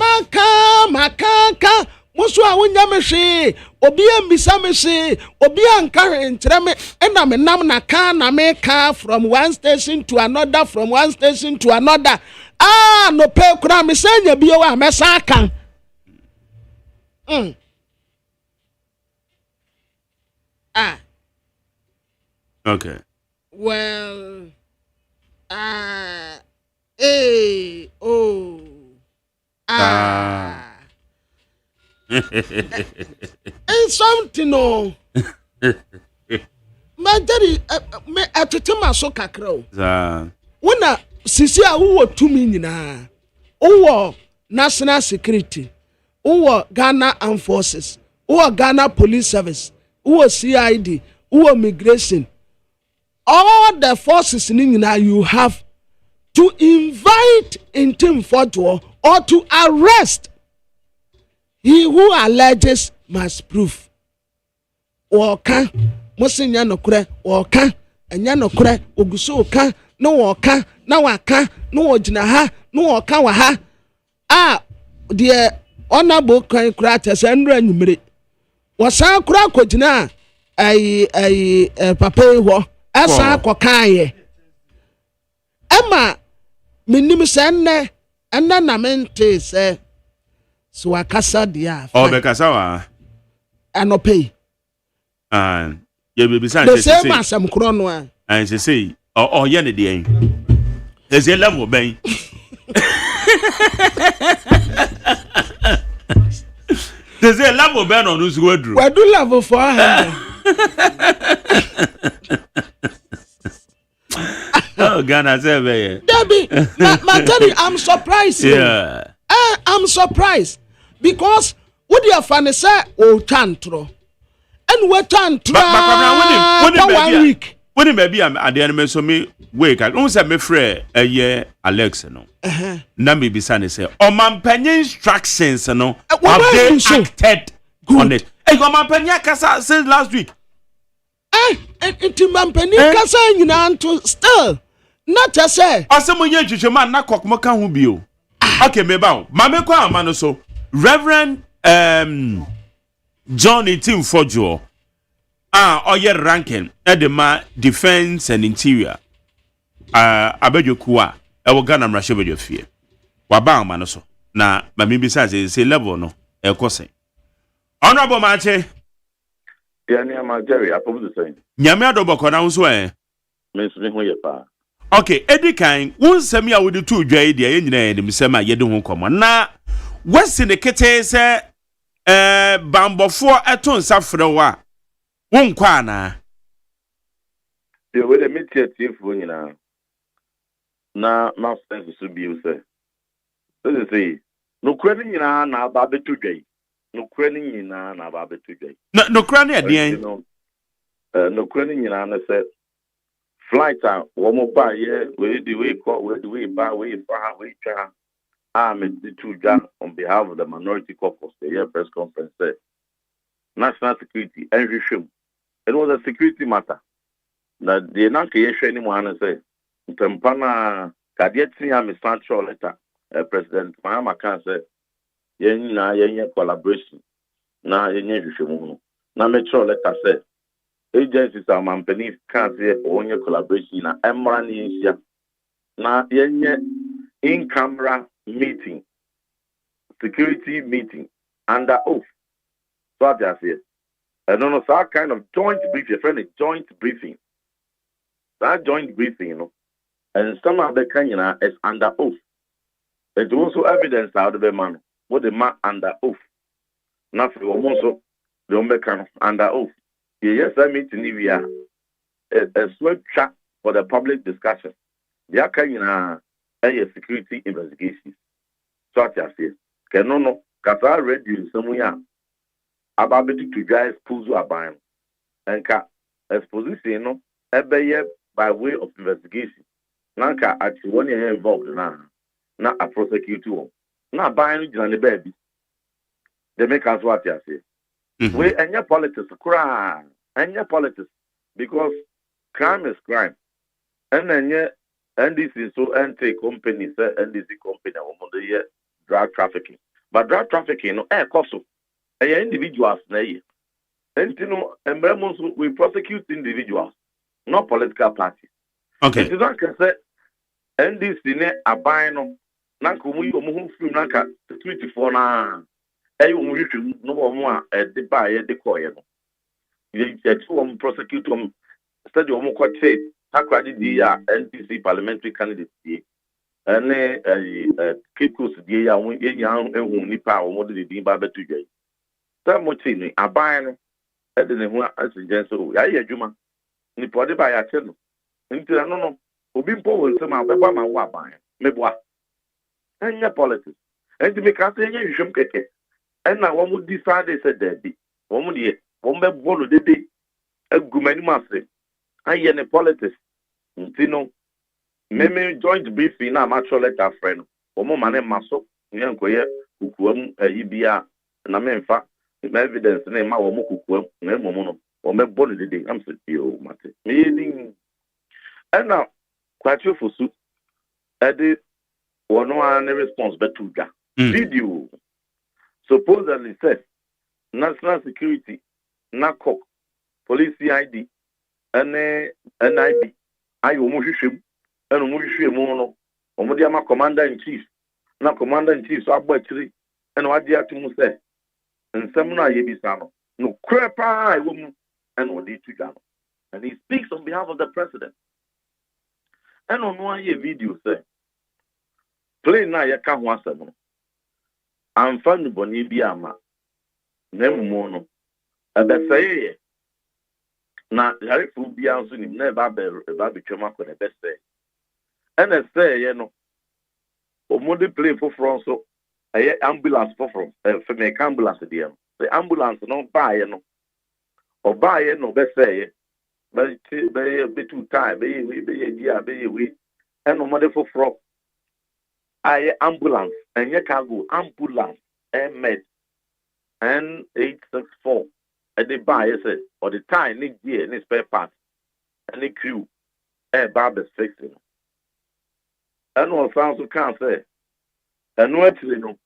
maca, Moswa Winyamishi, Obia Misamishi, Obia Karen Treme, and I'm a namna can I make car from one station to another, from one station to another. No pay cram is saying you be a messacan. Okay. Well, It's something no. My daddy, me atutuma so kakro. When sisi a wo tumi nyina. Wo national security. Wo Ghana Armed Forces. Wo Ghana Police Service. Wo CID. Wo immigration. All the forces nyina you have to invite into photo or to arrest. He who alleges must prove. Waka, Monsinya no kure, waka, enya no kure, oguso oka, no waka, na waka, no ojina ha, no waka wa ha. Dear honorable kran krata sendra numere. Wasa kura kojina papa ho, asa kokan ye. Emma minim senne, enna na mente se so akasa dia. Bekasa wa. Anope. You be beside the same as some chrono. And she say, yeah, the day. There's a level, bang. There's a level ban on whose word. Where do level for her? Oh, Ghana, say, Debbie, I'm surprised. Yeah. I'm surprised because what you find say, oh, tantro. And what tantro? But 1 week. When it may be at the enemy, so me wake. I don't say me free a year, Alex, no. Nambi Bisani say, oh, man, penny instructions, no. Have they acted on it? Hey, my penny Kasa said last week. And man penny Kasa, you know, to still. Not to say. Or someone you man, not cock moka hubio. Okay, me bow. Mame kwa amano so. Reverend John Tim Fojo. Oye ranking Edema Defense and Interior. Abejo kuwa. Ewo Ghana mrashe bejo fie. Waba amano so. Na mami besides say level no. Ekose. Honorable Mache. Yeah, near Jerry, I probably the same. Nyame adobo kona unso Miss me who pa. Okay, Eddie Kind, one semi with the two dry idea in the Missema Yedon common. Na what's in the kete say Bambo for a ton safra. One quana. The way the media chief when na master to be you say. This is say no credit na babe today. No credit na babe today. No credit at the end. No credit na say flight one more buy where the way call where the way buy way far way try. I'm the two John on behalf of the minority caucus the year press conference said national security and regime. It was a security matter. That the not creation anyone say Tempana Kadietni am a central letter. President Mahama can say yen collaboration. Na yen regime. Na metro letter say agencies are companies can't say on your collaboration na emra ni nsia na yenye in camera meeting, security meeting under oath. So I just say, I don't know, that kind of joint briefing, friend, joint briefing. That joint briefing, you know, and some of the Kenya is under oath. There's also evidence out of the man, what the man under oath. Nothing also the Ombekan under oath. Yes, I mean to Nivea a swift track for the public discussion. The Kenya a security investigation. So I just say, can no, because I read you somewhere about to guys Puzu Aban and ka exposition no ebe by way of investigation. Nanka actually one year involved na a prosecutor. Na buying the baby. They make us what you say. We and your politics crime. And your politics because crime is crime. And then NDC so NT company say NDC company on the drug trafficking. But drug trafficking no cost individuals na ye. And you know, we prosecute individuals, not political parties. Okay. It is not say NDC ne abino na kumu yomu film na ka security for na umu yitu no omo a de ba ye de koye no. Ye to prosecute study omo kwate takradi di ya NDC parliamentary candidate die. Ene kikos die ya won ye yan ehun nipa omo de di ba betu dwai. Samoti ni aban no de ne ho asenjen so ya ye adwuma ni pode ba ya che no ntira no obi mpo wo nsema abeba ma wo aban meboa enya politics enti me ka se enya hwehwem keke ena wo mu decide se dabi wo mu de wo mbe bolo dede agumani mase aye ne politics ntino meme joint briefing na match letter friend wo mu mane maso nyankoye kukuam ayibia na memfa evidence na ma wo mu kukuam na momo no wo mbe bolo dede am se yo mate me din ena kwatio fosu ade wono an response betu ga video supposedly says national security NACOC police ID NIB ayo mu hwehwem eno mu hwehwem no omo dia ma commander in chief na commander in chief so agbachiri eno wadi atumu se nsem no ayebisa no krepa ewo mu eno di tuga no and he speaks on behalf of the president. And on one year video say, play na ya ka ho asem no. Amfa no boni bia ma. Na mumo no. Ebe say na yare fu bia nso ni na ba betwema ko na be say. And say ye no. Omode play for front so aye ambulance for from for me ambulance dia no. The ambulance no buy ye no. O buy ye no be say be too time be we and no mother for frog I ambulance and ye cargo ambulance med N864 and they buy say or the time need year need spare parts and the crew barber fixing and no sounds so can't say and no actually no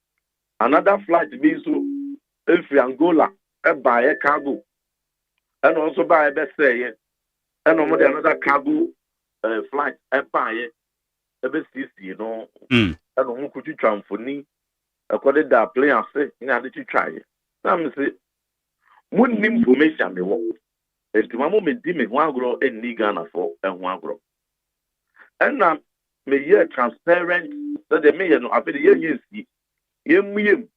another flight be so if Angola buy a cargo and also buy a best say and another cargo flight empire CC, you know, and who could you transfer according to that player say in order to try it. Some say, one information me work. If the moment me one grow and Ghana for and one grow. And now me hear transparent that they may know after the year see. Me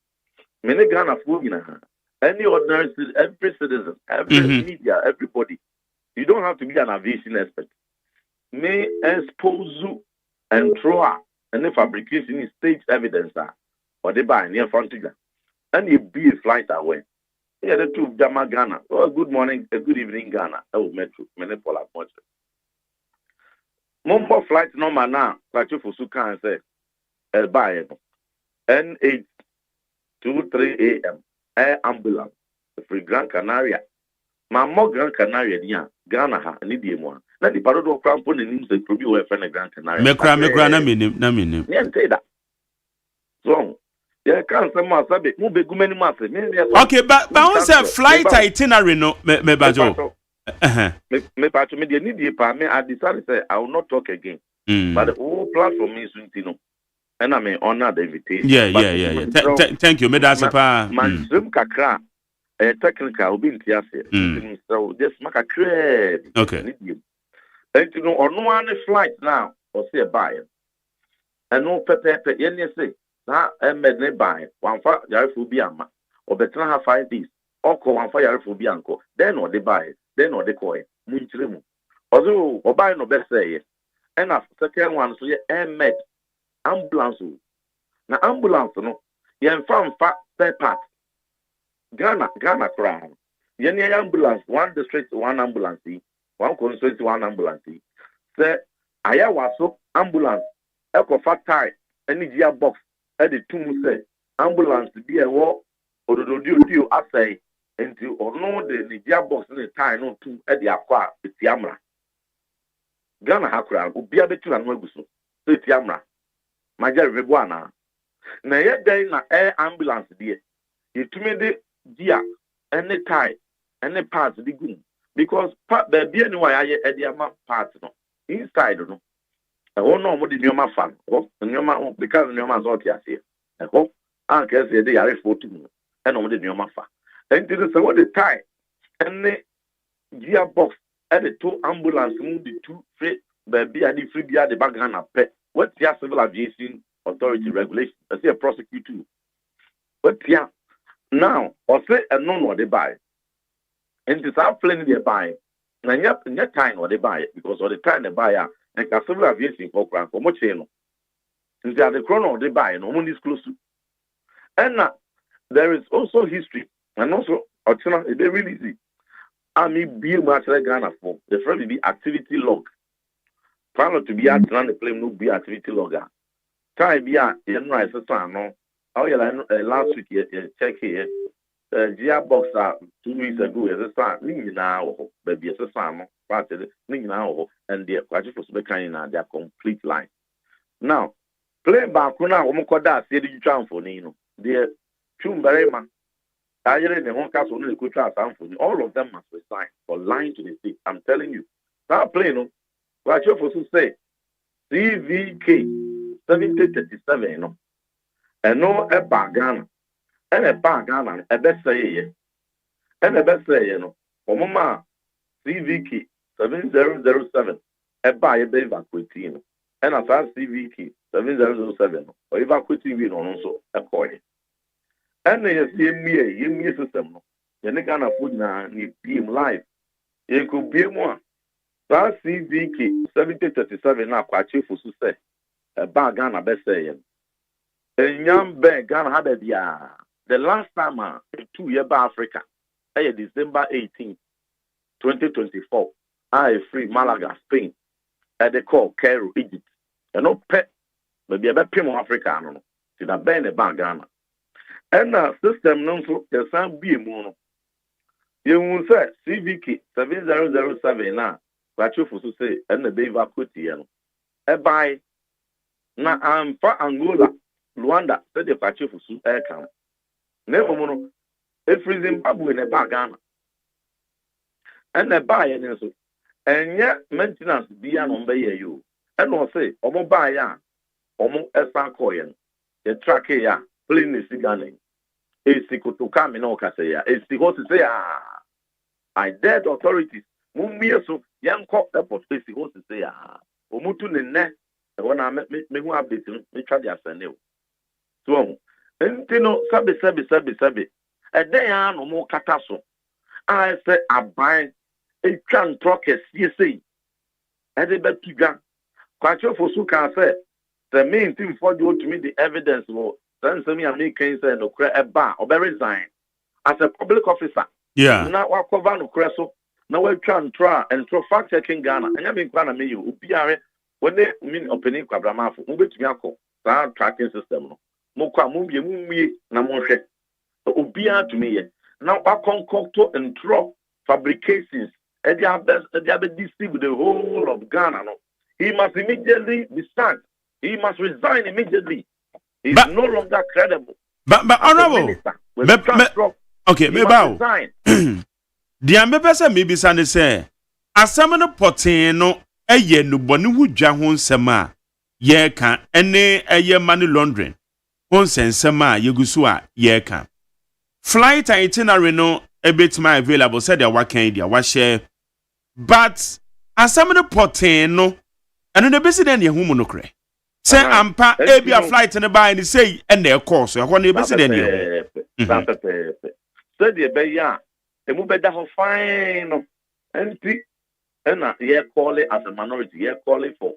Ghana for any ordinary every citizen, every media, everybody. You don't have to be an aviation expert. May expose you and throw out and the fabrication is stage evidence or they buy near front of and you be a flight away. Yeah, the two Jama Ghana. Oh, good morning, good evening, Ghana. Oh, Metro, Menepola, much. Mumbo flight number now, like you for Sukan say, El Bayen, N823 AM, air ambulance, free Gran Canaria. Ma mo Gran Canaria dia Ghana ha ni die mo na di parodo krampo ne nim se probi wo efe na Gran Canaria me kra na minim ye ntey da so ye kan se ma sabe mo begumani ma se me okay but on say flight itinerary no me bajo Me part me the need pa me I decided say I will not talk again. But the whole platform is you and I may honor the invitation. Yeah. Thank you. Me that's man swim kakra technical be in tiase. So just make a credit. Okay. And you know on one flight now or say buy. And no pepe yen say na med ne buy one fa yarefo bi ama or better have 5 days or ko one fa yarefo bi anko then or they buy then or they call munchire although or buy no best say and after second one so yeah med ambulance na ambulance no yen fa spare part Ghana crown yen ambulance one district one ambulance one constituency one ambulance say aya waso ambulance Ecofa tie any gear box at the tomb say ambulance be a war or do assay into or no the gear box in the tie no two at the aqua with Yamra. Ghana Hakra will be a bit and Weguso, with Yamra. My dear Rebuana. Na yet day na air ambulance dear. You to me the gear any tie any parts the good because part there be anyway I at the amount parts no inside no. Oh no, what did your man fan? Oh, and your man because your man's out here. I hope I guess they are 14 and what did your man fan? And this is what the tie and the gearbox at the two ambulance move the two free baby and the free beer the background of pet. What's your civil aviation authority regulation? I say a prosecutor. But yeah, now or say a non what they buy. And this are playing they buy. And yet time what they buy it because all the time they buy and civil aviation for grant for much no. Since they are the chrono they buy no one is close to. And there is also history and also it's very easy. I mean be much like Ghana for the friend be activity log. Try not to be at the plane no be activity logger. Try be at the right no. Oh yeah last week check here. Gearbox 2 weeks ago as a start now baby as a summer parted now and the quadruple for Subekana their complete line. Now play back now Omokoda said you try for Nino. The Chumberema I in the one castle only could try for all of them must resign for lying to the state. I'm telling you. That play no quadruple for say CVK 7037 no and no a Ghana. And a Ghana, a best say, and a best say, Mama CVK 7007, a buy a evacuating, and a fast CVK 7007, or evacuating on also a coin. And they see me a system. You can't afford now, you PM live. You could be more. That CVK 7037 now, quite chief for say, a bar Ghana best saying. A young bear Ghana had a the last time 2 years by Africa, December 18, 2024, I free Malaga, Spain, at the call Cairo, Egypt. And no pet, maybe a bit of Africa, no, to the band about Ghana. And system known to the same be mono. You will say CVK 7007 now, but you for to say, and the Beva Kutiano. A buy now I'm for Angola, Luanda, said the Pachu for Su Aircam. Never mono, every Zimbabwe in a bag Ghana. And a buy and so, and yet maintenance be an on you. And I'll say, Omo buy ya, Omo Esan Koyan, the track ya, plain is gunning. A secret to come in Okasaya, a secret to say, I dead authorities, Mumia so, young cock airport, a secret to say, Omutun in net, when I met me who update me, try to send you. So, Entino sabi. A day no more catasso. I say I buy a can truck as CSA. And they bet to gun. Quite for Suka say the main thing for you to me the evidence will send me a making say no cre a bar or resign. As a public officer. Yeah. Now what cover no creso. Now we try and throw fact checking Ghana. And I mean Ghana me you when they mean opening Quabramafu, move it to Yako. That tracking system. Mokwa mumbi na monhwe obia to me now I concoct and draw fabrications and they are distribute the whole of Ghana no. He must immediately be sacked. He must resign immediately. He's no longer credible. But honorable okay, me bow. Dia mebesa mebisa ne se asam no poten no eye no bone hu dwa ho nsem a ye ka ene eye money laundering ho nsem a yegusu a ye ka flight itinerary no ebetima available said ya wakan dia wa share but asam no poten no eno ne besi den ye hu mu no kre se ampa ebia flight ne buy ni say ene e course e ho ne besi den ye said ye be ya emu beda ho fine no enti na ye call it as a minority ye call it for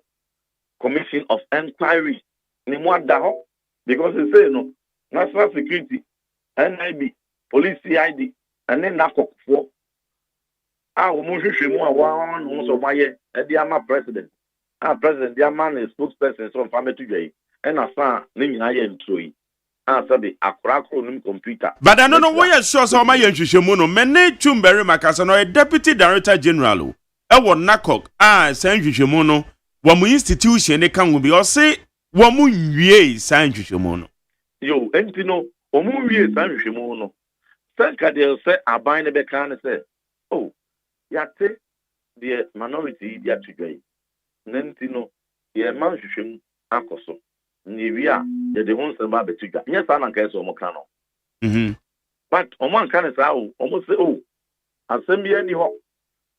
commission of inquiry ni mo da ho because they say no national security NIB police CID and then nakofo wo mo hwehwe mu a wa no so maye e dia ma president president dia man is spokesperson so family to dwai and asa ni nyina ye ntroi sabi akrakro nim computer but I don't know why you sure so my hwehwe no mene Chumbere Makasa no deputy director general ewo nakok san hwehwe mu no wo mu institution ne kan wo bi o se wo mu nwie san hwehwe mu no yo enti no wo mu nwie san hwehwe mu no sanka de se aban ne be kan ne se oh yate the minority dia tudwai nenti no ye man hwehwe mu akoso ni wi a ye de hon se ba betudwa nya sa na kan se o mo kan no but o man kan se o mo se oh asem bi ani ho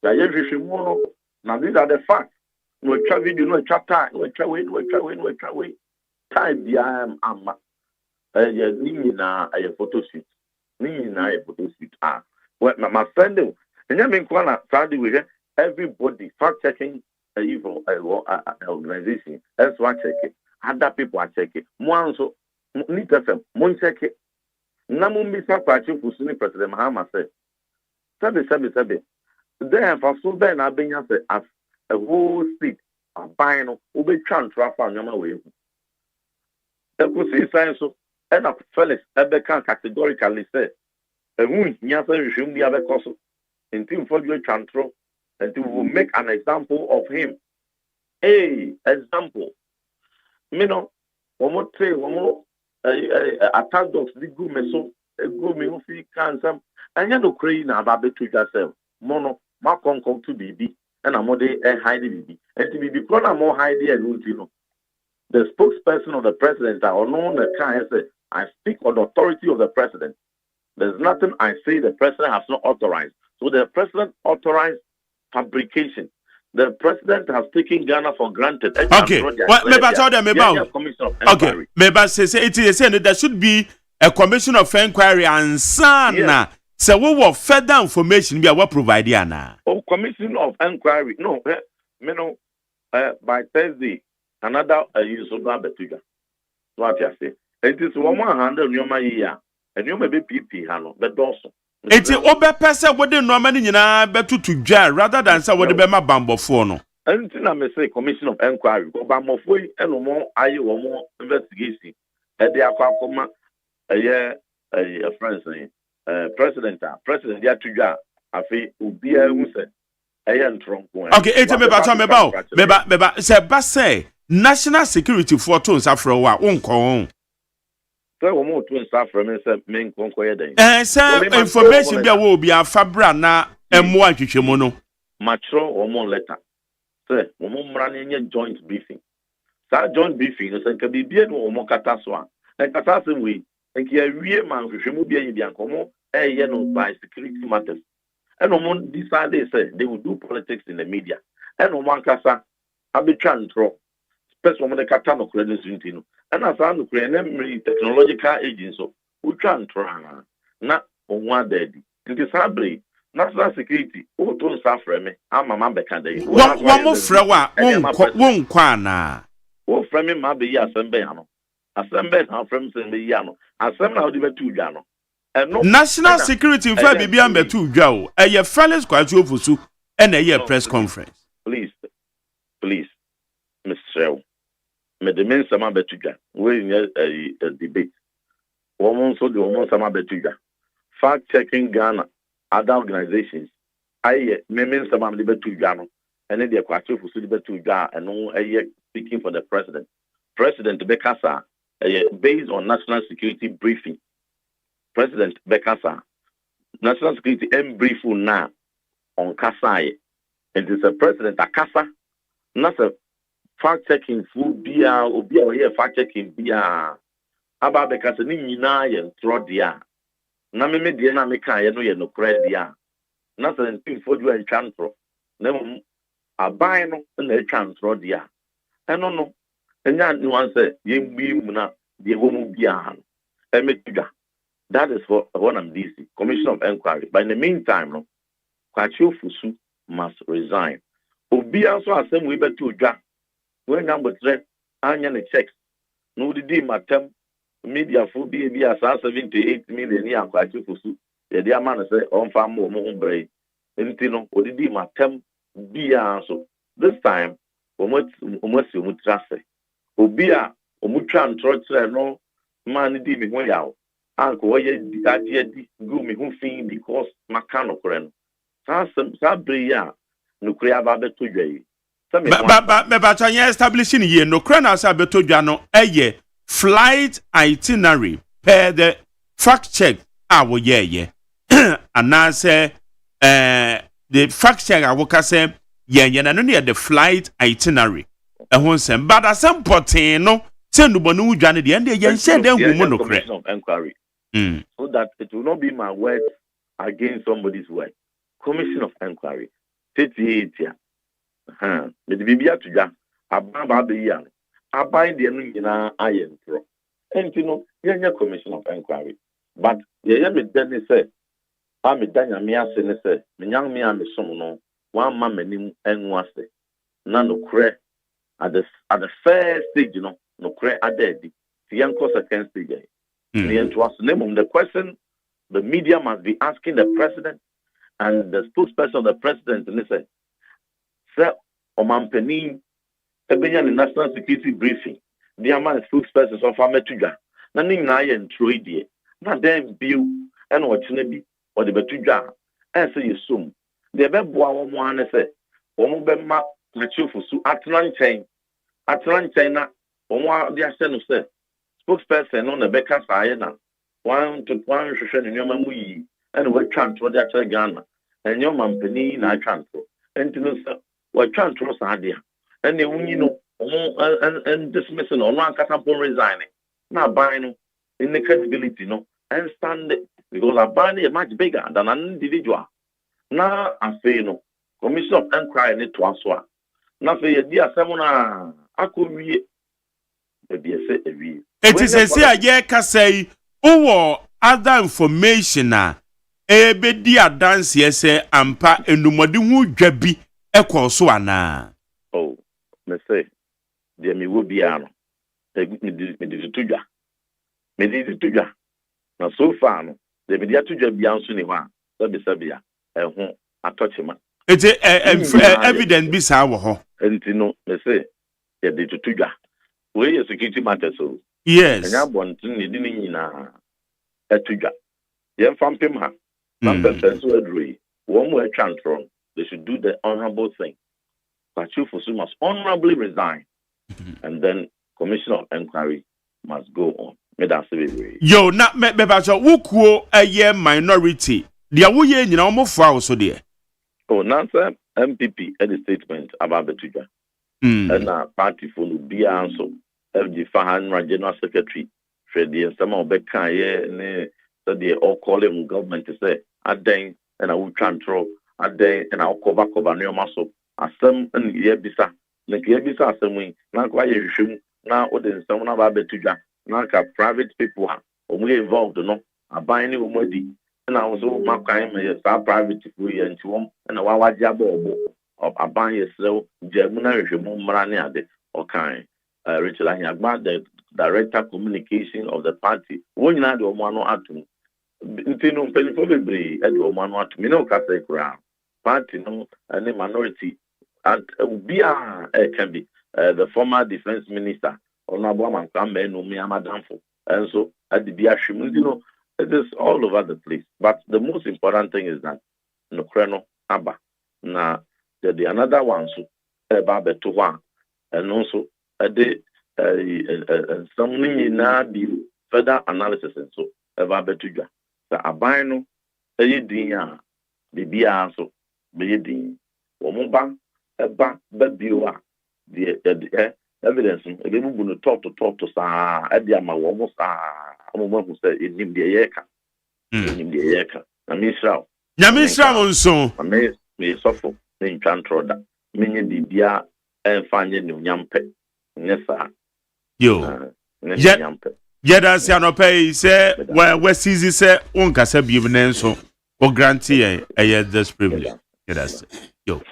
ya ye hwehwe mu no na these are the facts no twa video no twa time no twa we time bi amma ye ni na ye photo shoot ni na ye photo shoot my friend enya me kwa na Saturday we everybody fact checking evil organization that's what check it other people are checking one so need them mon check it na mo mi sa kwa chief usuni president Mahama say sabe then for so then I been say as a whole state a buying no obe transfer nyama we e ko see sign so and of Felix ebe kan categorically say ehun nya say hwehwem bia be koso until for you transfer until we will make an example of him. Example. Me no, one attack dogs, the go me so, go me fi cancel. And you no crazy na about to yourself. Mono, ma come to BB, and I'm more hide BB. And to BB, corner more hide and you know. The spokesperson of the president, or known the kind say, I speak on the authority of the president. There's nothing I say the president has not authorized. So the president authorized fabrication. The president has taken Ghana for granted. Okay. Well, maybe I told them about. Okay. Maybe I say it is saying that there should be a commission of inquiry and sana. So we will further information we are providing now. Oh, commission of inquiry. No, by Thursday, another use of Betuga. What you say? It is 100 year, and you may be PP, Hano, but also. It's obe person we dey normally nyina betu to jar rather than say we dey be ma bambofo no. Anything I may say commission of inquiry bambofo e no mo aye wo mo investigation e dey akoma friends president dia to jar afi obi a hu se ntronko. Okay, it me ba say ba say national security for to nsafro wa wonko information be will be a fabra na emo ahwehwemu no matro wo letter say wo mra joint briefing sa joint briefing no say ka bibie no wo kata so a kata se we enki awie man hwehwemu bia yi ankomo no by security matters and wo decide say they will do politics in the media and wo kasa abetwa ntro person wo kata no kredit unity no and as I create technological agents so we can try na onwa daddy nti sabre national security o to nsafre me ama ma beka dey wo mo frɛ wa won kwa na wo frɛ me ma be yi assemble ya no assemble na frɛ me se be yi no assemble na wo de betu dwa no national security fa bibia betu dwa o eye Felix Kwatu Ofosu and eye press conference please Mr. Medemen sama betuga we in a debate woman so the woman sama betuga fact checking Ghana other organizations I memen sama betuga no and they Kwatu Ofosu betuga and no speaking for the president Bekasa based on national security briefing president Bekasa national security embriefu na on Kasai. It is a president Akasa. Not a fact checking food beer or beer or fact checking beer. About because ni nyina ye ntro dia. Na me de na me kan ye no ye no credit dia. Na so ntin fodu en twantro. Na mu aban no na twantro dia. Eno no enya nuance ye mbi mu na de wo mu bia. Emetiga. That is for one of these Commission of Inquiry. But in the meantime, no, Kwachio Fusu must resign. Obi also asem we betu dwa. When number 3 anya ne checks. No di matem media fu bi asa 78 million ya Kwachio Fusu. Ye dia man say on fa mo bre. Enti no odidi matem bia so. This time omosi omutrase. Obi a omutwa ntrotire no man di mi ho yawo. Uncle, why you go me who think because Macano Coren. Sabria, no creaba to Jay. But establishing ye no crana sabeto jano a flight itinerary per the fact check our ye. And now say the fact check I will say ye and only the flight itinerary. A honsem, but as some potino send Bonu Johnny the end again said them woman of inquiry. So that it will not be my word against somebody's word. Commission of Inquiry. 38 years. The Bibia to ya. Ababa the young. Abide the Nina iron throw. And you know, you're Commission of Inquiry. But the Yami Denny said, I'm a Danya Mia Senese, the young me and the son, one mamma and was it. None of credit at the first stage, you know, no credit at the young course against the day. The question the media must be asking the president and the spokesperson of the president, and they say, Sir Omampeni, the national security briefing, the man spokesperson of Ametuja, nothing I and Troy, not them bill and what be or the Betuja, and say you soon. The Beboa one say, Omobema, Machufu, Atlan chain, Omwa, the Ascent say. Spokesperson on the Becca Sayana, 1 to 1 Shushan in your mamui, and what transfer that Ghana, and your mampany, I transfer. And to know, what transfer idea. And the you know, and dismissing on one catampo resigning. Now buying in the credibility, no, and stand it because I buy it much bigger than an individual. Now I say no, Commission of Inquiry need to answer. Now for your dear Samona, I could read. It is a say say other information dia dance yes ampa enumodi hu dwabi ekoso ana. Oh, me say there me will be ano. Me di tudwa. Na so far no, the media tudwa bi anso ni ho a, sabia ho atochema. It is evidence bi sa wo ho. Enti no, me say there di tudwa. We security matters so. Yes. And I want to need in Etuja. Yen Fampim ha. Fampim so agree. One more transfer. They should do the honorable thing. But you must honorably resign. And then Commission of Inquiry must go on. Yo, not me bacho wukuo a year minority. Dia wo ye nyina omo fa so de. Oh, Nansa MPP at the statement about the Etuja. And our party for be answer. FG Fahan General Secretary, Freddy and some of Becca, so they all call him government to say, a day and I will control, a day and I'll cover near muscle, a some and Yebisa, the Yebisa, some way, not quite a shim, now what is someone about Betuja, not a private people, or we involved, no, a buying umodi, and I was all my kind of private free and to home, and a wawa jabo of a buying yourself, Germany, Marania, or kind. Rachel Anyagba, the director communication of the party. When you had the Omano Atum, Intino Penifobri, and Omano Atum, no Catholic ground, party, no, and a minority, and can be the former defense minister, Onabuaman Kambe, no Miamadamfo, and so at the Biashim, you know, it is all over the place. But the most important thing is that no Kreno Abba, na the another one, so about the Tuan, and also something in the further analysis and so about Betuja. The Abino Dinya, the Biaso, Bedin, Womoba, a back, Babua, the evidence, a little going to talk to Sa, Adiama, almost a woman who said in him the Yeka. In the Yeka. I miss out. Yamisra so. I may suffer in Cantroda. Meaning the Dia and finding new Yampe. Yes, sir. Yo. Yada Sianope say, where West Easy say, Unca said, even so, or grantee a this privilege. Yo.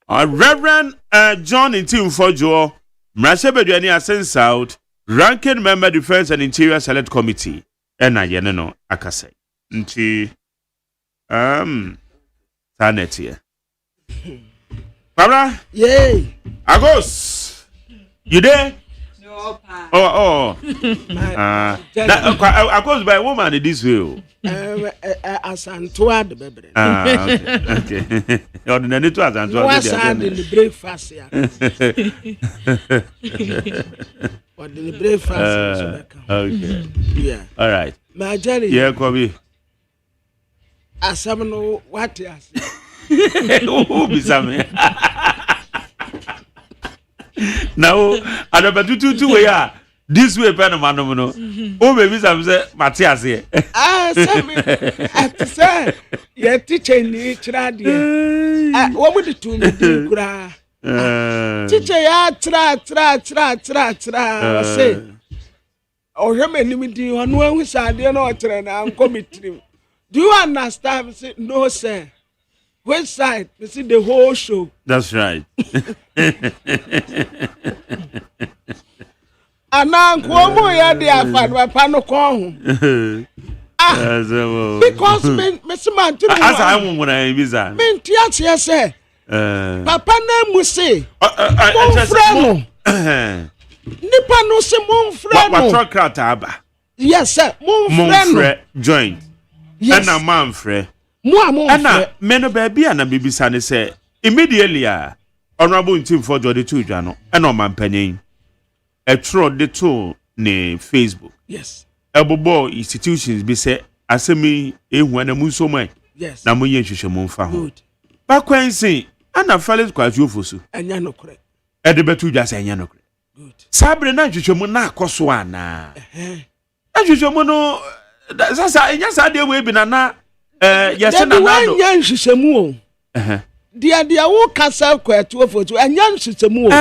Reverend John in Team for Joe, Mrashabeduani Ascends out, ranking member Defense and Interior Select Committee, and I no Akase. Nti Sanet here. Barbara? Yay! Agos! You there? No, pa. Oh. I goes by a woman in this way. As Antoine the baby. Okay. Ordinary to as Antoine. What's in the breakfast here? What in the breakfast? Okay. Yeah. All right. My Jenny. Yeah, Kobe. As I know what you Who be some? Now, I don't know two way. This way, Panama, no. Oh, maybe some say Matthias here. Say, your teacher in the trad. What would you do? Teacher, ya tra. Say, oh, you may limit you on one who's I don't know what I'm committing. Do you understand? Say, no, sir. Which side? You see the whole show. That's right. Ananko ya de afadwa pano ko because me man to as I won when I visa me tia say papa na mu say mon frère nipa no se mon frère no what truck aba yes sir mon frère join and a man frère mo and me no baby and bibisa ne say immediately honorable team for Jody to Jano and on man penny a throw the tool ne Facebook. Yes. Ebobo institutions be say asemi ehun na muso mai. Yes. Na mo yen hwehwe mo mfa ho. Good. Ba kwansi ana falis kwaju ofosu. Anya no kore. E de betu dwa say anya no kore. Good. Sabre na hwehwe mo na akoso ana. Hwehwe mo no sasa enya sa de we bi na yese na na do. Anya hwehwe mu o. Dia wo kasa kwatu ofotu anya hwehwe mu o.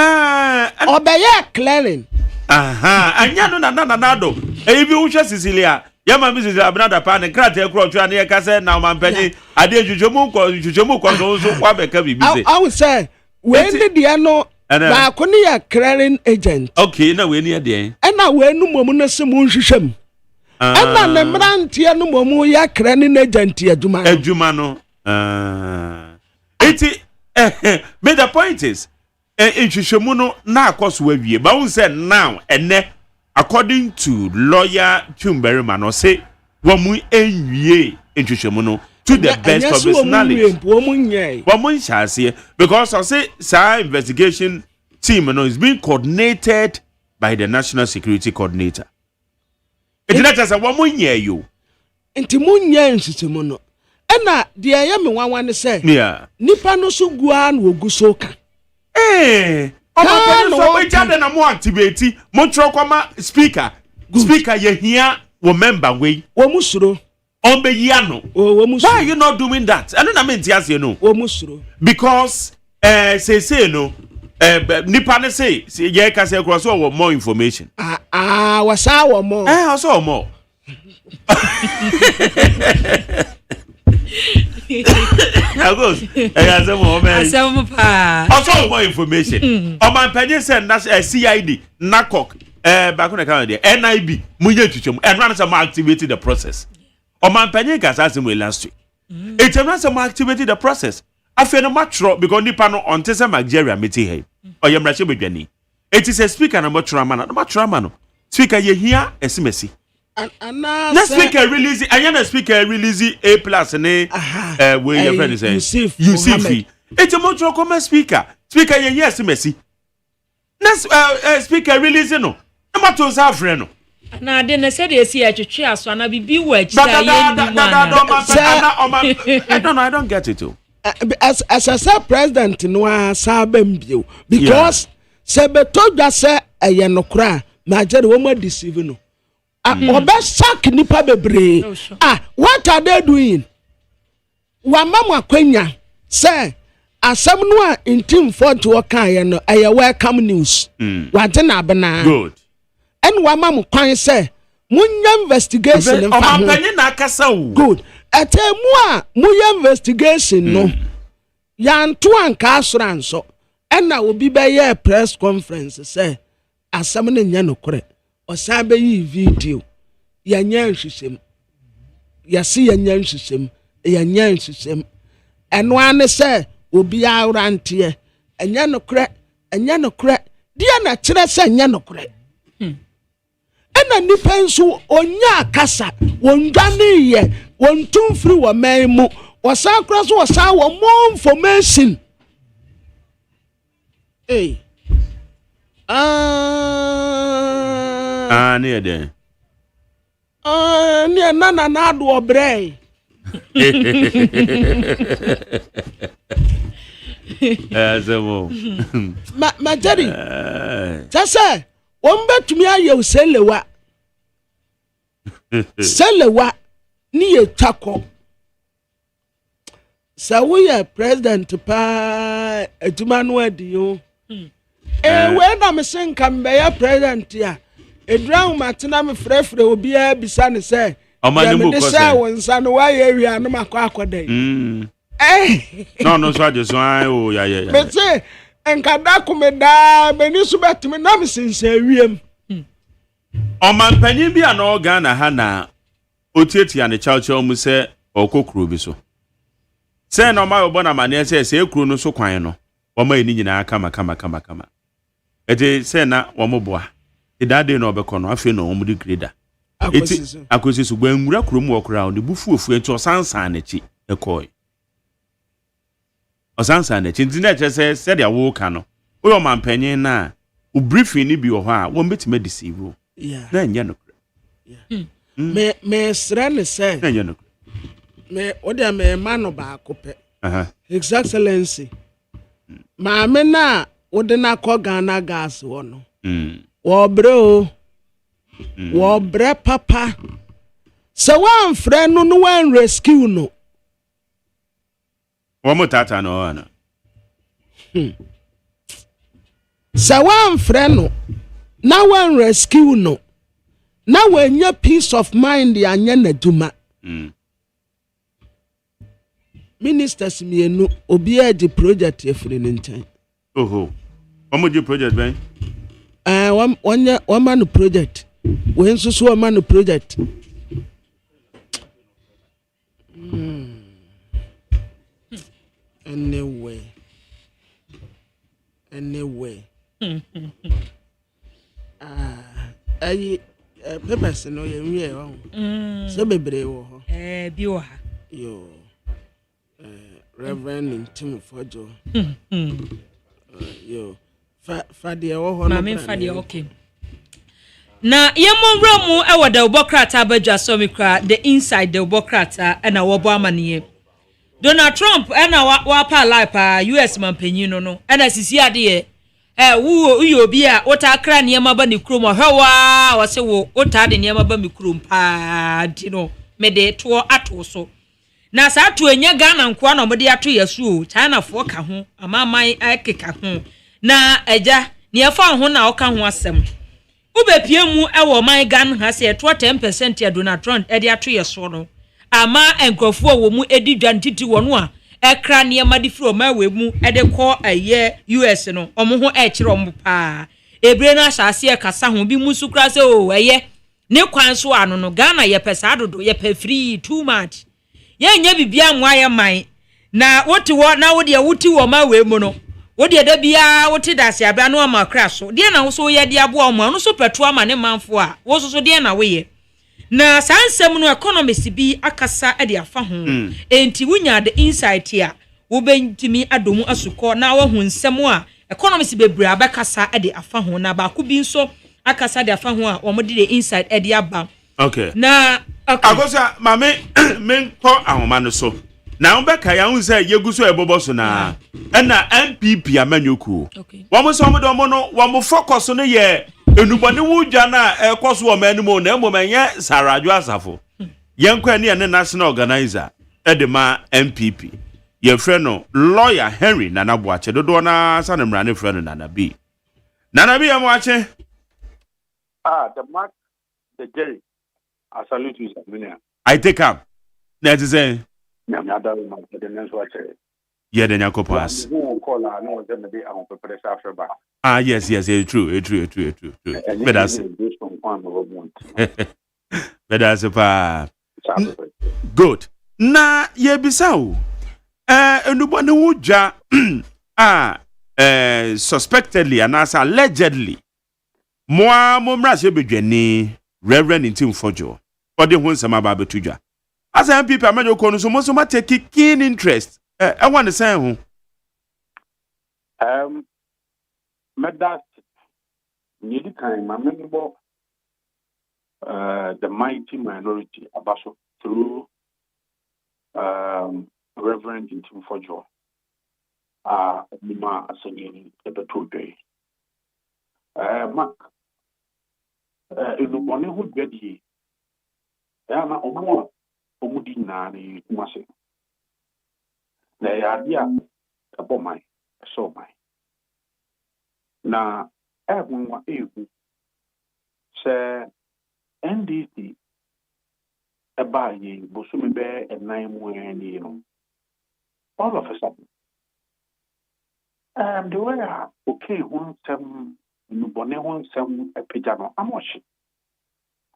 Obeye clearing. Anya no na do. Ebi wo hwe Sicilia. Yama Mrs. Abnada Pan krate ekro twa na yekase na mampanyi ade hwehwemu ko so kwa beka bibi se. I would say when the no ba ko ne ya clearing agent. Okay, na we ni ade. Na we nu momu na se mu hwehwem. Na ne mrantie no momu ya clearing agent adwuma. Adwuma no. But the point is hwehwemu no na akoso awie. Ba won say now ene according to lawyer Chumberry Mano say womu enwie hwehwemu no to the best of his knowledge. Womu nhyase because I say sa investigation team no is being coordinated by the National Security Coordinator. It not just womu nye you. Enti munye hwehwemu no. Ena de ya me wanwan ne say. Yeah. Nipa no so gua na oguso ka. Omo so we jade na mo activate mo tro kwama speaker ye hia wo member we wo musuro on be yia no wo musuro. Why are you not doing that? I don't know menti ase no wo musuro because say no nipa ne say ye ka say cross wo more information wasa wo more also more Agos, also more information. Oman penye send CID, NACOC, back on the calendar, NIB, Munye Chuchum, and run some activated the process. Oman penye gas asked him last week. It's a ransom activated the process. I feel no much because the panel on Tessa Nigeria meeting him. Or your Rashi Jenny. It is a speaker and a much ramano, no much ramano. Speaker, you hear a simesi. Next speaker release I am a speaker release A+ and A where your friend is you see it's a motor come speaker yes Messi next speaker release no to have friend na de na said yes here twetwe aso na bibi wo achi I don't know, I don't get it too. As I said, President Noah Sabembio, because Sebetodja say a yanokra, Nigeria woman deceiving no. Sack nipa bebre. What are they doing? Wamama Quenya say, as someone in team for to a kind a welcome news. What an abana. Good. And Wamam Kwan say, Munya investigation. Good. Ate muya investigation no. Yantu anka asran so. Ena obi be ye press conference say asam ne nya no kore. Osan be yi video. Ya nya nhwehwem. Ya si ya nya nhwehwem. Ya nya nhwehwem. Eno ane say obi awrante. Enya no kore. Enya no kore. Dia na kire say enya no kore. Ena nipa nso onya kasa. Wondwane ye. Wontum free wa maimu. Wasa cross wasa wa more information. Hey. Near there. Near nana na do obre. Ma Jerry. Tasa, wombe tumia ye selewa. Selewa ni ye tako. Sa we are president pa edumanu adio. We na me sen kan be ya president ya. Edran matena me frefre obi a bisa ne say. Omani mu ko say. Wonsa no wa ye wi anu makwa akodai. No so ajo so o ya. Me say enkada komeda beni so betimi na me sense wiem. Oman panyin bi ana Ghana ha na otietia ne chawchaw mu say okokuru bi so. Say no ma obona mane say ekuru no so kwan no. Woma eni nyina kama. Ete say na womoboa. Idade no obekọ no afi no omudi greda. Akosi so gbanwura kurom okura on de bufu ofu enti osansan na chi ekoi. Osansan na chi ndina che say dia wo ka no. Oyo mampanyin na o briefing ni bi wo ha wo betime deceive. Na nya no. Me srane say. Na nya no. Me odia me mano ba akopɛ. His Excellency. Maame na wode na kɔ Ghana gas wo no. Wo bre papa. So one friend no one rescue no. Wo mutata no ana. So one friend no na one rescue no. Na when your peace of mind ya nya na duma. Ministers mienu obi a di project efiri ne ntan. Oho. Omo di project ben? One man project. We nso one man project. Anyway. Papers no ye wie ho. So bebre wo ho. Bi wo ha. Yo. Reverend Tim Fojo. Yo. Fadia wo ho no. Mama fadia okay. Na yemomra mu e woda obokrata abadwa so me kra the inside the obokrata e na wo bo amane. Donald Trump e na wa pa life US mampanyin no e na sisi ade wo obi a wota kra ne ma ba ne krom hwa wo se wo wota de ne ma ba me krom pa di no me de to ato so na sa to enya Ghana nko na mo de ato yasu China fo ka ho amaman akeka ho na eja ne afa ho na o ka ho asem ubepie mu ewo man Ghana ha se to 10% ya Donald Trump e de ato yaso no ama enkrofo wo mu edi dwantiti wono a ekra ne ma de firo ma we mu e de ko aye US no omo ho e kire omo pa ebre na asase e kasa ho bi mu sukra se o eye ne kwan so ano no Ghana ye pesa dodo ye pa free too much ye nya bibia nwa ye man na woti wo na wo de wuti wo ma we mu no wo de da bia woti dase abra no ma kra so de na wo so ye de abo omo no so petu ama ne manfo a wo so de na we ye na sansem no economist bi akasa e de afa ho enti wunya the insight here wo bentimi adomu asuko na wo hu nsem a economist bebre abakasa e de afa ho na ba ko bi nso akasa de afa ho a omo de the inside e de aba okay na agosa mame menkọ ahoma no so na umbeka ya unse yeguso ebobo so na na MPP amanyoku wo so mo no wo focus no ye enubone wudwa na ekoso wo manimo na emomenye sarajo asafo yenkwa ne ne national organizer edema MPP ye friend no lawyer Henry Nanabuache dodo na sanemra ne friend Nanabi amuache the mark the Jerry I salute you sir. I take up na to say yeah, the Nyakopas. Yes, true. But that's good. Na ye bisau. Enubone wuja suspectedly and as allegedly. Moi momra se bedwani Reverend Intim Fojo. Ode hu nsama ba betuja. As MPP amajo kono so mo take keen interest. I want to say who. Medat need kind member the mighty minority abaso through Reverend Intim Fojo. Mima asengeni ebetude. Mark inubone hu gwedi. Na omo omudi na ni kumase na ya dia abo mai so mai na egunwa egu se NDC eba yi bosumi be enan mu ani no all of a sudden the way okay hun sem no bone hun sem epeja no amoshi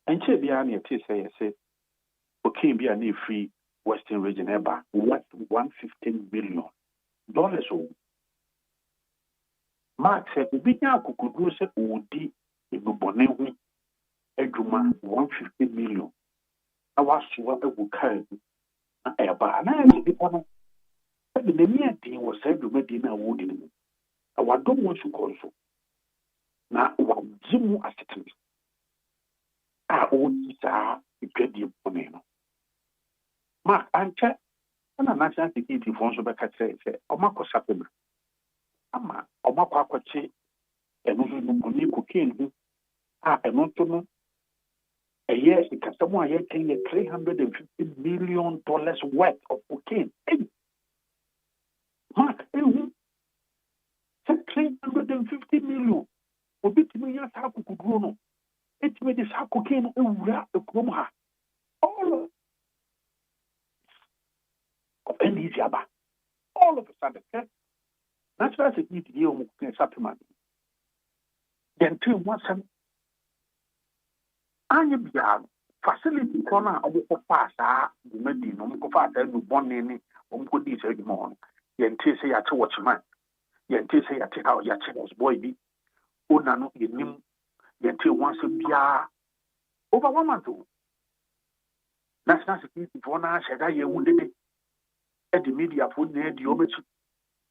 enche bia na ete say okay, be a free Western region eba what $115 million. Oh. Mark said the big kukudu se odi ebobone hu edwuma $150 million. Awasua ewuka na eba na e bi pono. The name din was said to be na wodi ni. Awadom won su konso. Na wajimu asetemi. Odi sa igadi pone no. Mark, anche na national security for so beka say omako sapema ama omako akwachi enu no cocaine hu enu to no eye ikasamo aye can $350 million worth of cocaine. Mark, $350 million obitimi ya sa kukuduro no etime de sa cocaine ewura ekrom ha all of NDC aba. All of a sudden, national security here on the supplement. Then two months, Anya Bian facility corner of the pass, the Medina, Mukofata, the Bonnie, Umkudi said more. Yente say at watchman. Yente say at how Yachos boy be. Unano, you knew Yente once a bia over 1 month. National security for now, Shada, you wounded. The media for the omechi,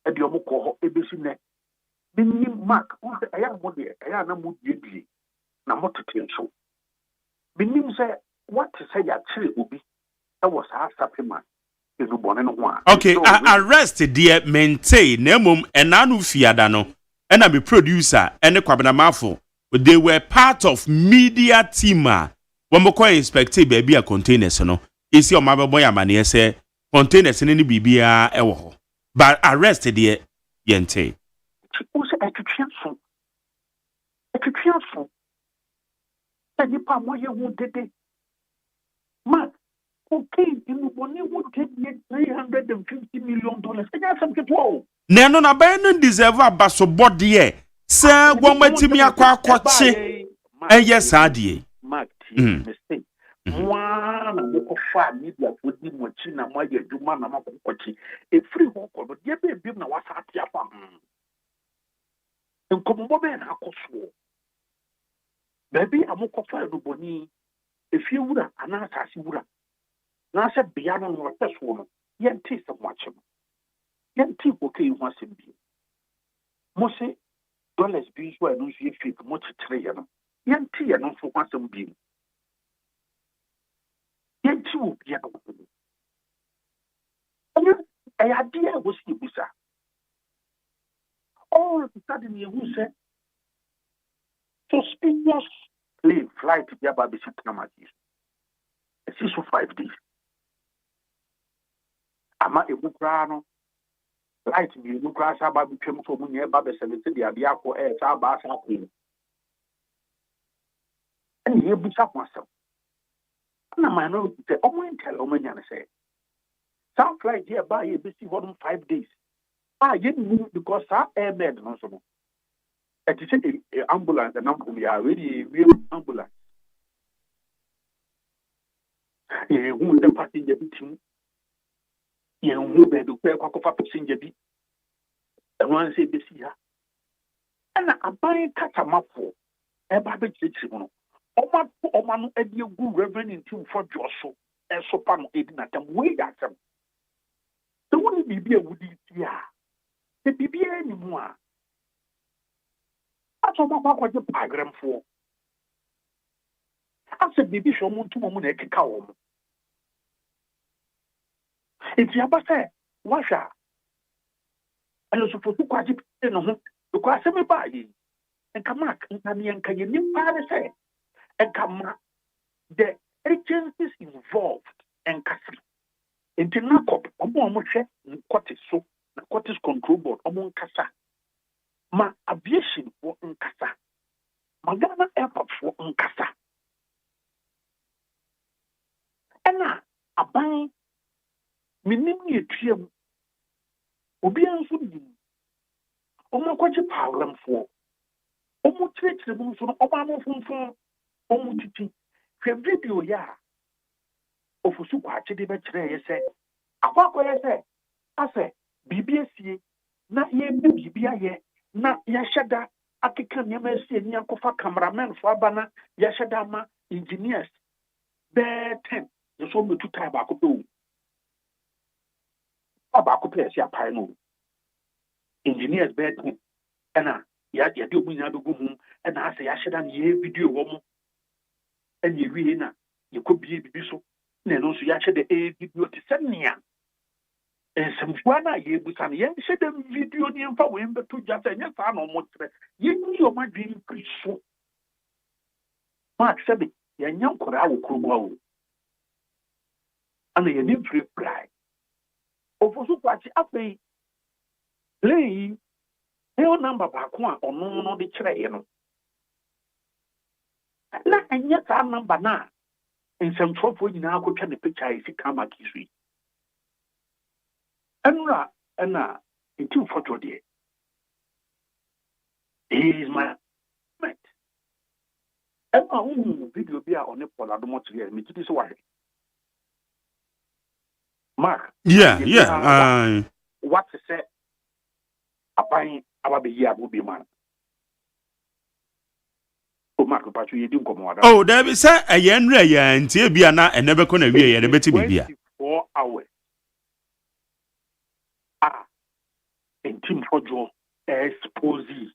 the omoko, ABC net. Benim mark, I am one day, I am not deeply. Now, what to tell so? Benim say, what to say at Chile will be. That was our supplement. Is the one and one. Okay, arrest dear maintain, Nemum, and Nanu Fiadano, and I'm a producer, and a Kwabana they were part of media team. One more inspected baby a containers, no. Is your mother boy a man, say. Containers in any BBA ewo. But arrested ye yente. Also a trianful. A trianful. And you pa more you would did. Man, okay, you would take $350 million. I got some people. Nano na ben deserve a basso body. Sir, one way to me a quache. And yes, Adie. Mark, mistake. One of media would be Mochina, my dear Jumana Makochi, a free home, but yet be a was at Yapa. And come over and Hakoso. Baby, I'm a coffee to Boni. If you would have an answer, you would have. Now, said Biano or this woman, yet taste of watching. Yet tea okay once in be. Mose, dollars be where no see fit much tree. Yanti ya no so kwasem bi. Yanti wo bia no. I idea was busa. All of a sudden you say suspicious plane flight ya baby sit namati. It's 6 for 5 days. Ama ebukra no light bi ebukra sa ba bi twem so mu nye ba be se de ade akọ sa ba sa ko. And ye busa kwasem. Na my no say omo intel omo nya say some flight here by ye be see 5 days. You move because our airmen no so. It is a ambulance and we are really real ambulance. Who the passenger between you move the pay passenger be and one say this here. And I buy catamafo a baby chicken. Omanu edi good reverend in team for Joshua and so pan edin at them way at them. The one be a woody here. The BBA anymore. That's what the program for. I said, Bibi, show moon to Moon Ekikaum. It's Yabasa, Washa. And also for two quite in a home, because everybody and Kamak and Kamian Kayanim say, and Kamak, the agencies involved and Kasi. Internal Omoche, Quartis Narcotics Control Board, Omon Kasa. Ma aviation for Nkasa. Magana Airport for Nkasa. And now, a bang, minimum trim. Obian Sudi. Omo Quachi program for Omo Trade Tribune for Obama from Omo Titi. Video ya. Ofusuka Chidi Betre said, Aqua said, I said, BBSC, na ye bibia ye, na yashada akeka nyama sie nya kofa cameraman for abana yashada ma engineers be 10 ye so metu tai ba ko pe aba ko pe sia pai no engineers be 10 ana ya de obunya do gu ana ase yashada ye video wo mo anye wi na ye ko bibi so na no so yashada video ti senia. And some Juana ye busan yen said the video near for him but to just a yes or much. You knew my dream so. Mark said it, yan young corral cruel. And the new reply. Over so what I pay. Play your number back one or no the train. And yet our number now. And some trouble in our coach and the picture is come at his and in 2 photo there. He is my mate. And my own video be on the Polar Motor, me to this way. Mark. Yeah. What to say? A buying our be here will be man. Oh, Mark, but you didn't come out. Oh, there is a yen ray and Tibiana and never gonna be a better be 4 hours. And Team Fojo exposes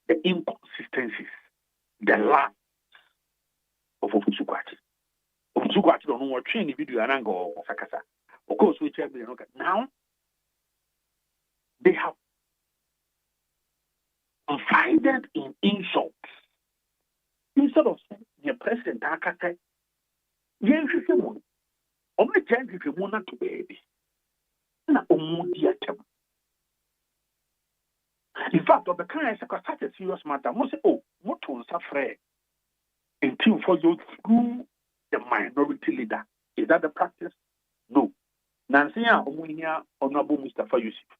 the inconsistencies, the lack of Ofusukwati. Ofusukwati don't know what training video and angle of Sakasa. Of course, we check the now. They have confided in insults. Instead of saying, the president, Akasa, Yen Shimon, only change if you want to baby. Na Omudiatem. In fact, of the kind of such a serious matter, must say, oh, what was afraid until for you through the minority leader. Is that the practice? No. Nancy, Honorable Mustafa Yusuf,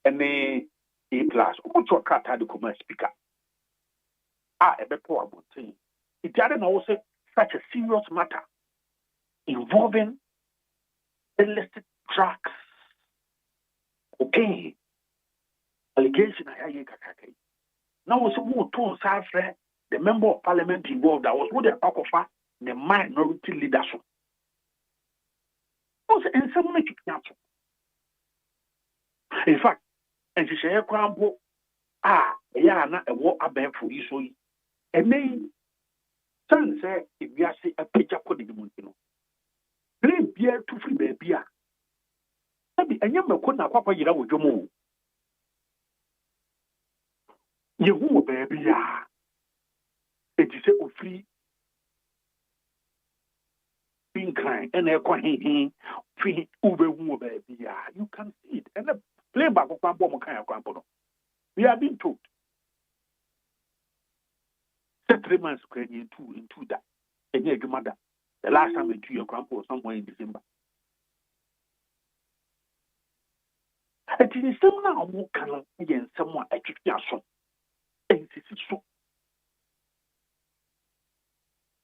and A+, what's your cat had the commerce speaker? A better about saying it didn't also such a serious matter involving illicit drugs. Okay. Allegation now was more to Safre, the member of parliament involved that was with the Pakofa, the minority leadership. Also, and someone in fact, and she said, Crambo, not a war above for you, so and may San say if we are say a picture code the mountain. Plane beer to free baby. Maybe a young man could not papa you with your move. You who baby. It is a free being kind and a quite free uber who baby. You can see it and the play back of Pampo kind of grandpa. We have been told. 3 months into that. And yet, your mother, the last time went to your grandpa was somewhere in December. It is still now more can against someone I took your son. And this is so.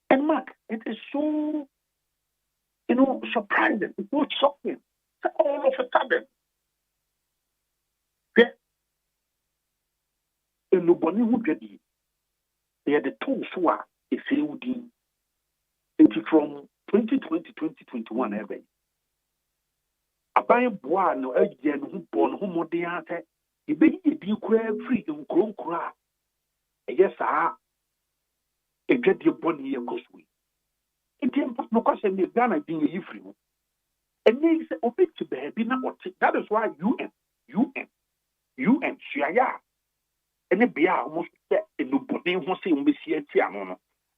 And Mark, it is so, surprising. It's not shocking. All of a sudden. Yeah. And nobody would get it. They are the tools who are a field in from 2020 2021 ever. A buying boy no again who born who more the answer. He be free in grown cry. Yes, sir. A get your body a cosway. It didn't no question me Ghana being a free. And they say, obey to baby not what that is why UN, Shia. And the beer almost in the body who say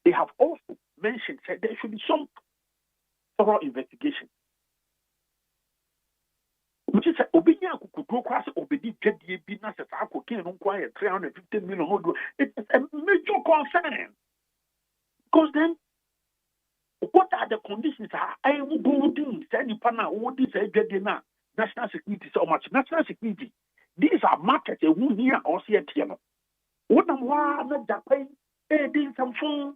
they have also mentioned that there should be some thorough investigation. Which is Obinia could go across Obedi get the business as I could acquire 350 million. It is a major concern. Because then, what are the conditions? I will go to send you pana, what is a good dinner? National security so much. National security. These are markets who near or see a tiano. What am I Japan? Did some phone?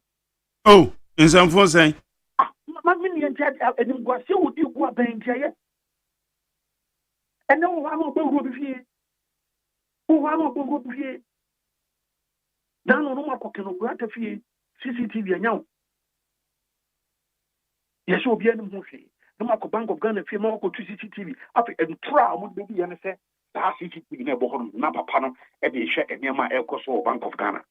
Oh, in some phone saying, my million and was so you go bank here. And no, I'm a go here. Oh, I'm a go here. Down on my cooking of gratification, CCTV and now. Yes, you'll be any movie. No matter Bank of Ghana, if you more go to CCTV, after and trial would be an affair. That CCTV never hold Napa Panel and the check and Yama Elcoso Bank of Ghana.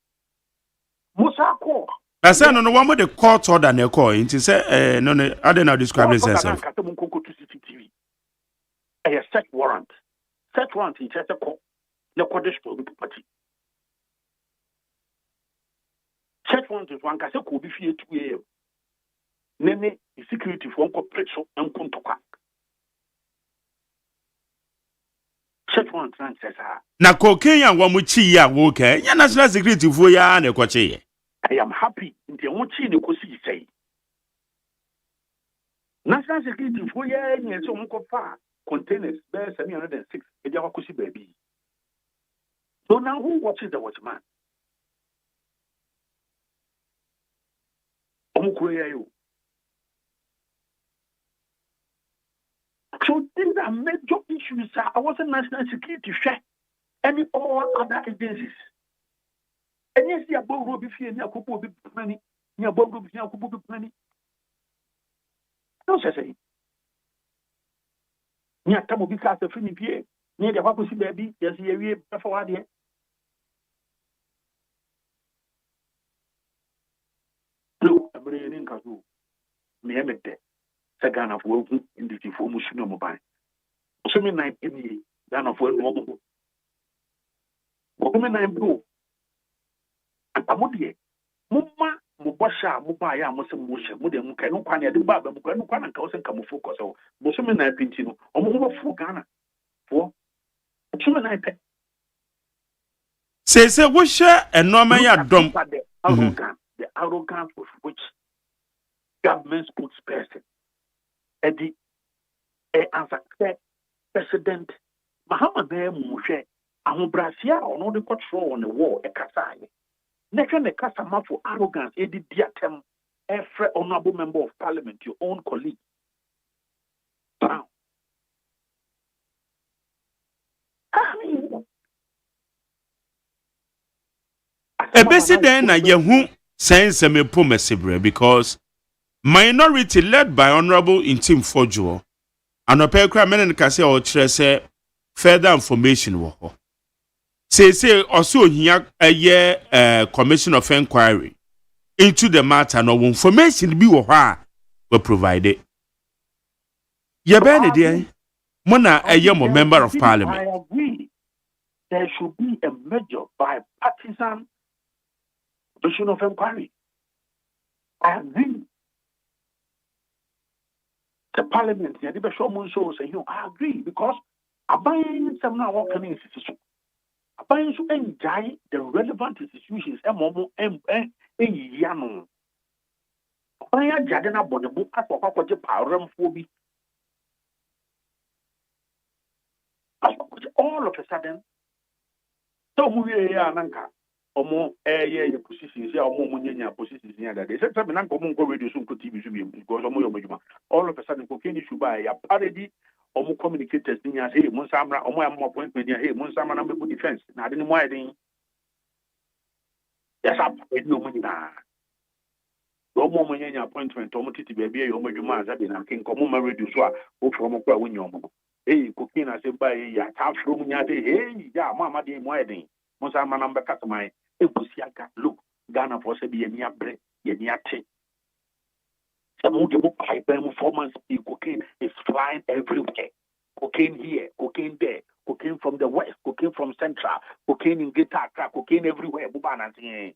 Musa call. I said, no one with the court order and call. It is I don't know describe this as a CCTV. A search warrant. Search warrant in Chester Court. No conditional property. Search warrant is one case could be feared 2 a.m. Nene is security for Uncle Presso and Kuntoka. Search warrant says, na cocaine and one with ya woke, ya national security for ya and a coche. I am happy in the one chin you could see say. National security for ya and so Uncle Far containers, bear 706, a Yawakusi baby. So now who watches the watchman? Omukuya. So these are major issues. I wasn't national security share any all other agencies. And yes, you are both will be fear near Kupo be money, near Bob will be near Kupo be money. No, say. Near Tamu be cast a free pier, near the Wakusi baby, yes, you are for idea. Look, I'm bringing Kazu. Me have it there. Ghana of work in the information mobile. So many night in the Ghana of work mobile. Women I go. And Amodie, Mumma, Mubasha, Mubaya, Mosamusha, Mudem, Kanu Kanya, the Baba, Mukanu Kana, and come focus. So, Bosumen I Pintino, or more for Ghana. For Suman I pet. Say, wish and no man ya dump. The arrogance with which government spokesperson. Eddie, answer President Mahama Bear Mushe, and Brasia or no the control on the war, a Kasai. Next, the customer for arrogance, Eddie Diatem, every honorable member of parliament, your own colleague. Now, a basic then, I who sends a me pomesibre because minority led by Honorable Intim Fojo and a pair men and Cassia or Tresse further information. Say, also here a year commission of inquiry into the matter no information bi wo ha we provide it. Ye be ne dey mona mo member of parliament. I agree. There should be a major bipartisan commission of inquiry. I agree. The parliament, I agree because Abayan some now working institution. Abayan so enjoy the relevant institutions. Yano. Abayan jadena bonebu at what power phobi. All of a sudden, so we are nanka. Omo your positions here, omo munya positions here that they said something like go radio soon TV because omo all of a sudden cocaine issue by a parody, omo communicators thing as hey Monsamra, omo appointment here, hey Monsamra number good defense. Now I didn't why then. Yes, I no money now. Omo munya appointment, omo titi baby, omo juma that in king omo radio so o from kwa win your hey cocaine I say by ya tap from ya hey ya mama de why then. Monsamra number cut my look, Ghana for said Yenia bread, Yeniate. Some of the pipe performance cocaine is flying everywhere. Cocaine here, cocaine there, cocaine from the west, cocaine from central, cocaine in guitar, cocaine everywhere. Bubana say,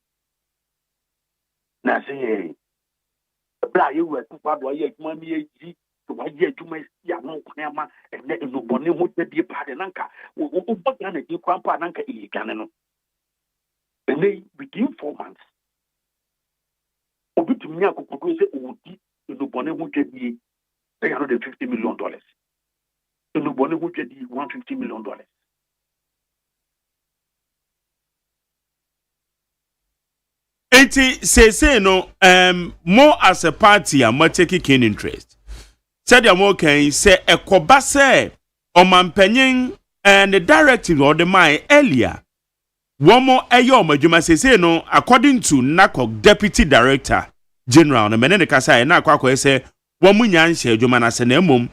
Nazi, the black you were too bad. Why you money? Why you my young Nama and then no bonnet would be a padananka. What can you grandpa nanka e cannon? And they within 4 months. Obi to me, I could say, oh, the bonnet would get me $350 million. The bonnet would get $150 million. Say no, more as a party, I'm not taking keen interest. Said you more can say a kobase or manpenning and the directive or the my earlier. One more majuma say no, according to NACOC Deputy Director General, the Menene Kasa and NACOC say, one munyan share Jumana Senemum,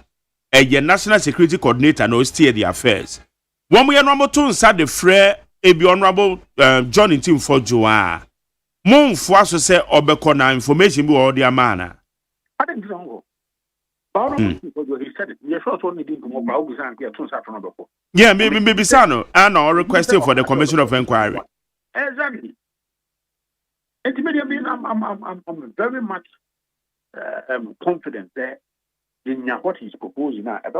a National Security Coordinator no steer the affairs. One we are normal to sad the frere a be honorable Johnny Team for Joa. Mon Fuaso say Obekona information be all their manner. I didn't know. He said it. Yes, only did more yeah, maybe Sano, and our requesting for the Commission of Inquiry. Exactly. I'm very much confident that in what he's proposing now. I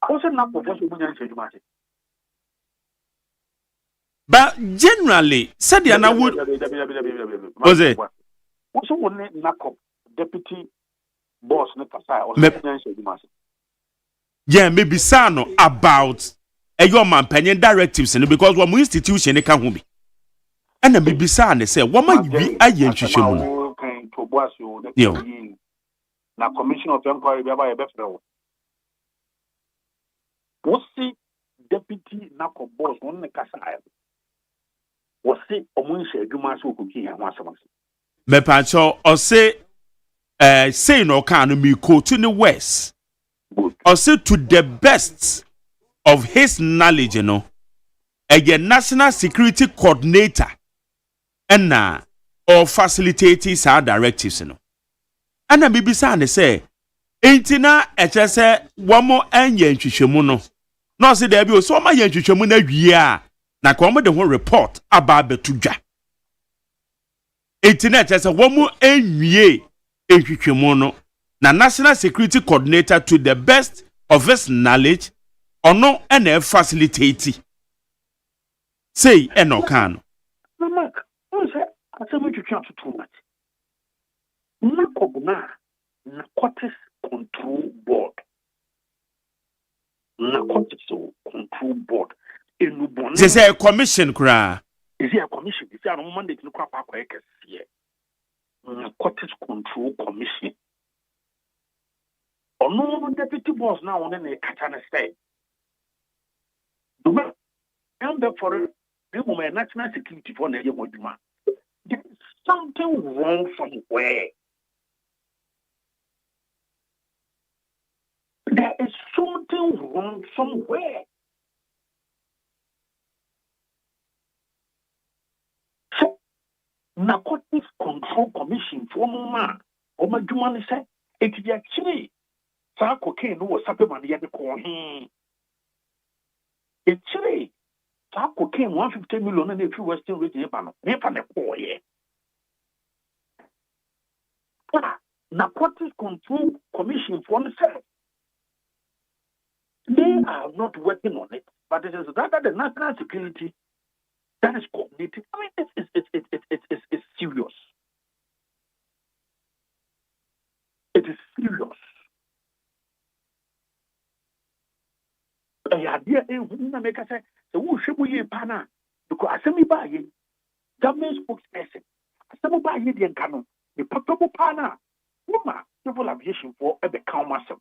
also not proposing to but generally, said the Anna would was it? Also, one deputy boss yeah, maybe Sano about a young man pension directives because one institution can be. And then maybe Sano say, what might be a young chishon? Now, Commission of Inquiry by a better. What's the deputy Nako boss on the Casa? What's the Omunsha Dumasu cookie and once a month? Mepancho or say no can me go to the west or say to the best of his knowledge, you know, a national security coordinator and now or facilitators our directives, you know. And then maybe say, ain't na say one more and yenchuchemuno. No, say there be so much yenchuchemuna year. Na come the whole report about the tuja. Internet as a woman enye enhwehwemono na national security coordinator to the best of his knowledge or no and facilitate. Say eno kan. No Mark, say I say me too much. Narcotics Control Board. Narcotics Control Board. They say a commission, cry. Is there a commission? Is there a mandate to crop up here? Narcotics Control Commission. Or no deputy boss now on any Katana state. And for the woman national security for the Yamoduma. There is something wrong somewhere. There is something wrong somewhere. So, Narcotics Control Commission for Mama, or my Jumani said, it is actually cocaine was supplement yet the call him. It's chilly. Cocaine 150 million and if you were still reading about the boy. Narcotics Control Commission for the said they are not working on it, but it is rather the national security that is coordinated. I mean, it's serious. It is serious. Idea make us say the who should we pana because I send me by government spokesperson. I send me by the canon. The portable pana. Woman, civil aviation for a become myself.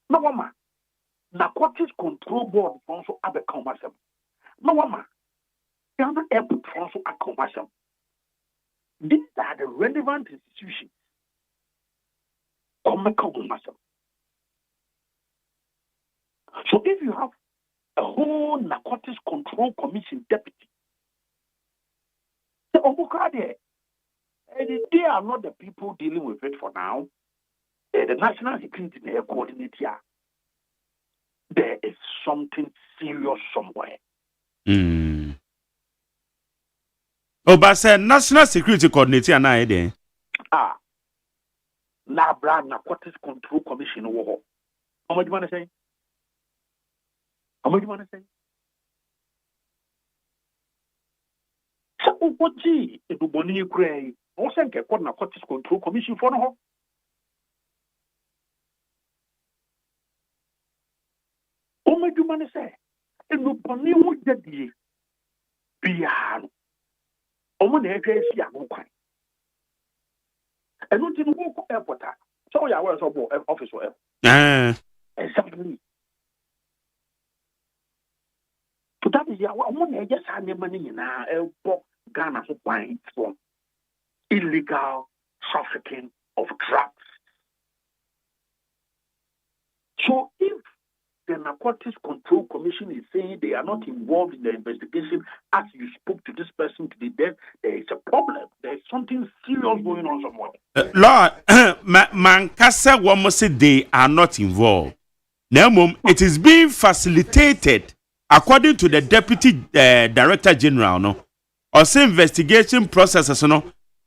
No woman. Narcotics Control Board also a become myself. No woman. Ghana Airport also a commercial. These are the relevant institutions. Commercial. So if you have a whole Narcotics Control Commission deputy, they are not the people dealing with it for now. The national security they coordinate here. There is something serious somewhere. Oh, but say national security coordinator na there. Labra Narcotics Control Commission wo. How much you want to say? How much you want to say? So what G it do boni kray. O say ke call Narcotics Control Commission for no. How much you want to say? It do boni wo jadi. Biaro. Omo na ehwe esi akokwan. Enu ti no go airport. So ya where so office or exactly. To that is ya omo na eje sa nema ni na elbo Ghana so kwan from illegal trafficking of drugs. So if the Narcotics Control Commission is saying they are not involved in the investigation as you spoke to this person today, then there is a problem. There is something serious going on somewhere. Lord, Mankasa Wamo said they are not involved. Now, it is being facilitated according to the Deputy Director General. No, also investigation processes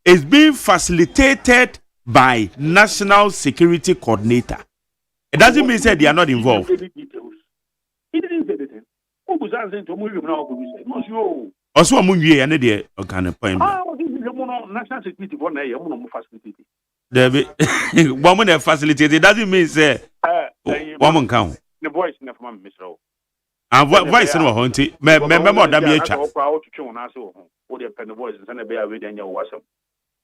is being facilitated by National Security Coordinator. It doesn't mean that they are not involved. He didn't say anything. Who was answering to move now? Also, among you, and the kind of point. National security for now, you facility. The woman facilitated doesn't mean say woman count. The voice in the form of Mr. And what voice in Honti? Remember more than me. Or the pen voice and send a bear with your WhatsApp.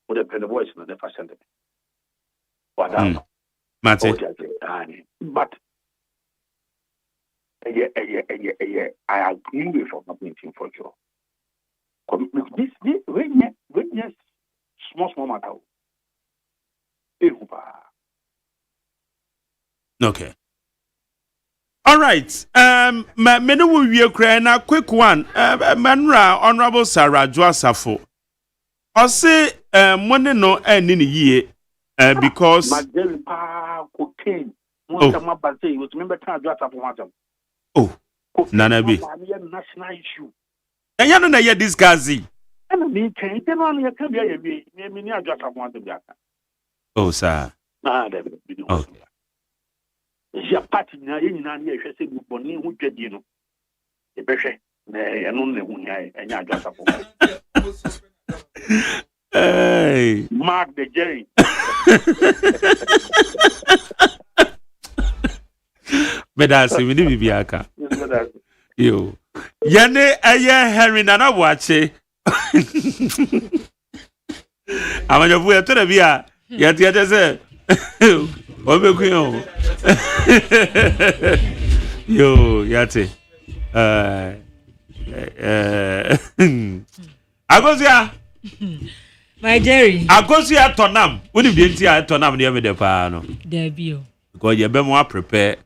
Or the pen voice and the fashion. But but I agree with your meeting for sure. This when yes small matter. Okay. All right. Many will be a quick one. Manra Honorable Sarah Joasafo. I say money no end in a year. Because cocaine. Oh, Nana B. National issue. And you know this gazi. Oh, sir. Okay. Ya party na ye nyina na ehwe se boni hu dwadi no. E behwe na eno ne hu nya enya adwasafo. Hey, Mark the Jerry. Bedasi we ni bibiaka. Yo. Yane aye Henry nana wache. Amanyofu ya tore bia. Yati yate se. Obeku yo yate. Agosia. My Jerry. Agosia tonam. Woni bi enti a tonam ne me de pa no. Debio. Because you be more prepare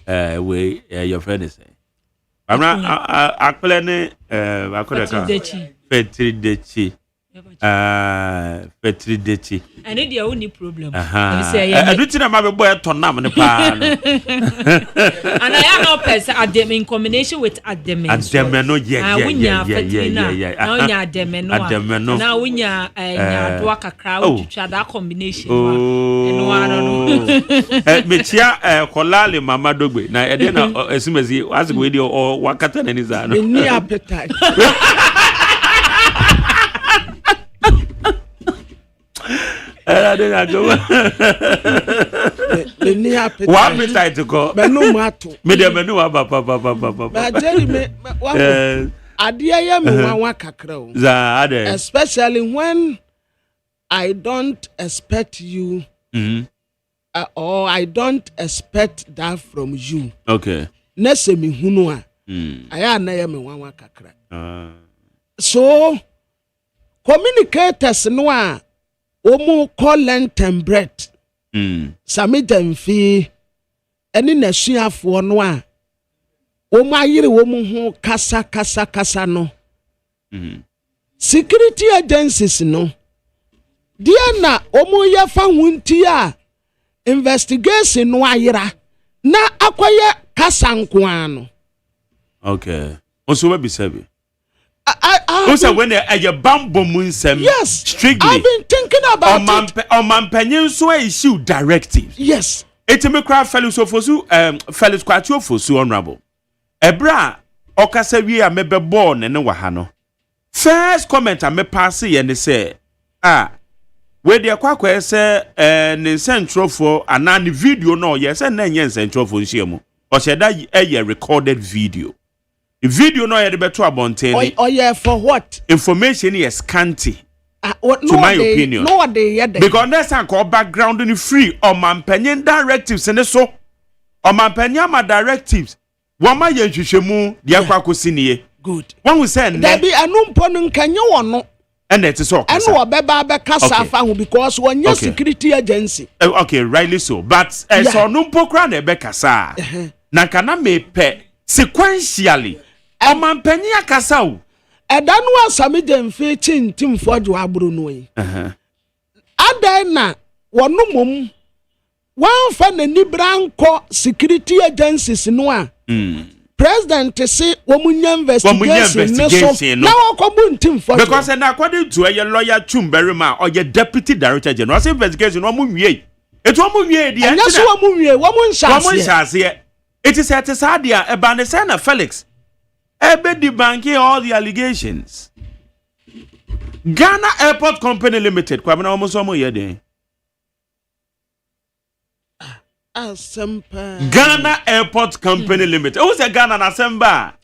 way your friend is saying. I'm not akole ne akoda ka. Petri dechi. Petri Dechi. I need your only problem. I do think I'm a boy to Nam and and I am not person at them in combination with Adem. Ademeno, yeah. Now when you're a walk a crowd, that combination. Oh, I don't know. Michia, Kolali, Mama Dogbe. Now, I didn't know as soon as you ask video or Wakatan and his any appetite. I didn't go. What appetite to go? Menu mato. Menu papa. But Jerry, especially when I don't expect you, or I don't expect that from you. Okay. Nese mi hunua. Aya na ya me wanwa kakra. So communicators no a omu call and bread. Sami demfi eni nasuafo no a omu ayire omu ho kasa no. Security agencies no. Dia na omu ye fa hunti a investigation no ayira na akoye kasa nkoa no. Okay. Also we be sabi. Also when a bambo munsem. Yes. Strictly. I've been thinking about it. Omampanyin so issue directive. Yes. Etime kra Felix Ofosu Felix Kwatu Ofosu honorable. Ebra okasa wi a mebe born ne wa ha no. First comment me pass ye ne say we dey kwakwa say ne centrofo ana ne video no ye say na nye centrofo nhia o say that a recorded video. The video no yet beto abonten. Oh yeah, for what? Information is scanty. To my opinion. No they yet. Because that's our background in free or manpenyen directives and so or manpenya ma directives. Wama ye hwehwemu de akwako siniye. Good. One we say there be anumpo nkanyo wono. And it is all. And no beba kasa fa because one yes security agency. Okay, rightly so. But so numpo kra na be kasa. Na kana me pe sequentially. Omampanyi akasa o. Eda no asami demfe chintim fojo aburu no yi. Adan na wono mom. Wan fa na ni branko security agencies no a. President say womunya investigation no. Na wokobu ntim fojo. Because according to a lawyer Chumberima or your deputy director general say investigation wo munwie. Etu wo munwie dia. Anya so wo munwie, wo munhyase. It is at Sadia Ebanesana Felix. Ebe debunking all the allegations. Ghana Airport Company Limited. Kwabena almost almost yede. Ghana Airport Company Limited. Who say Ghana na Asemba?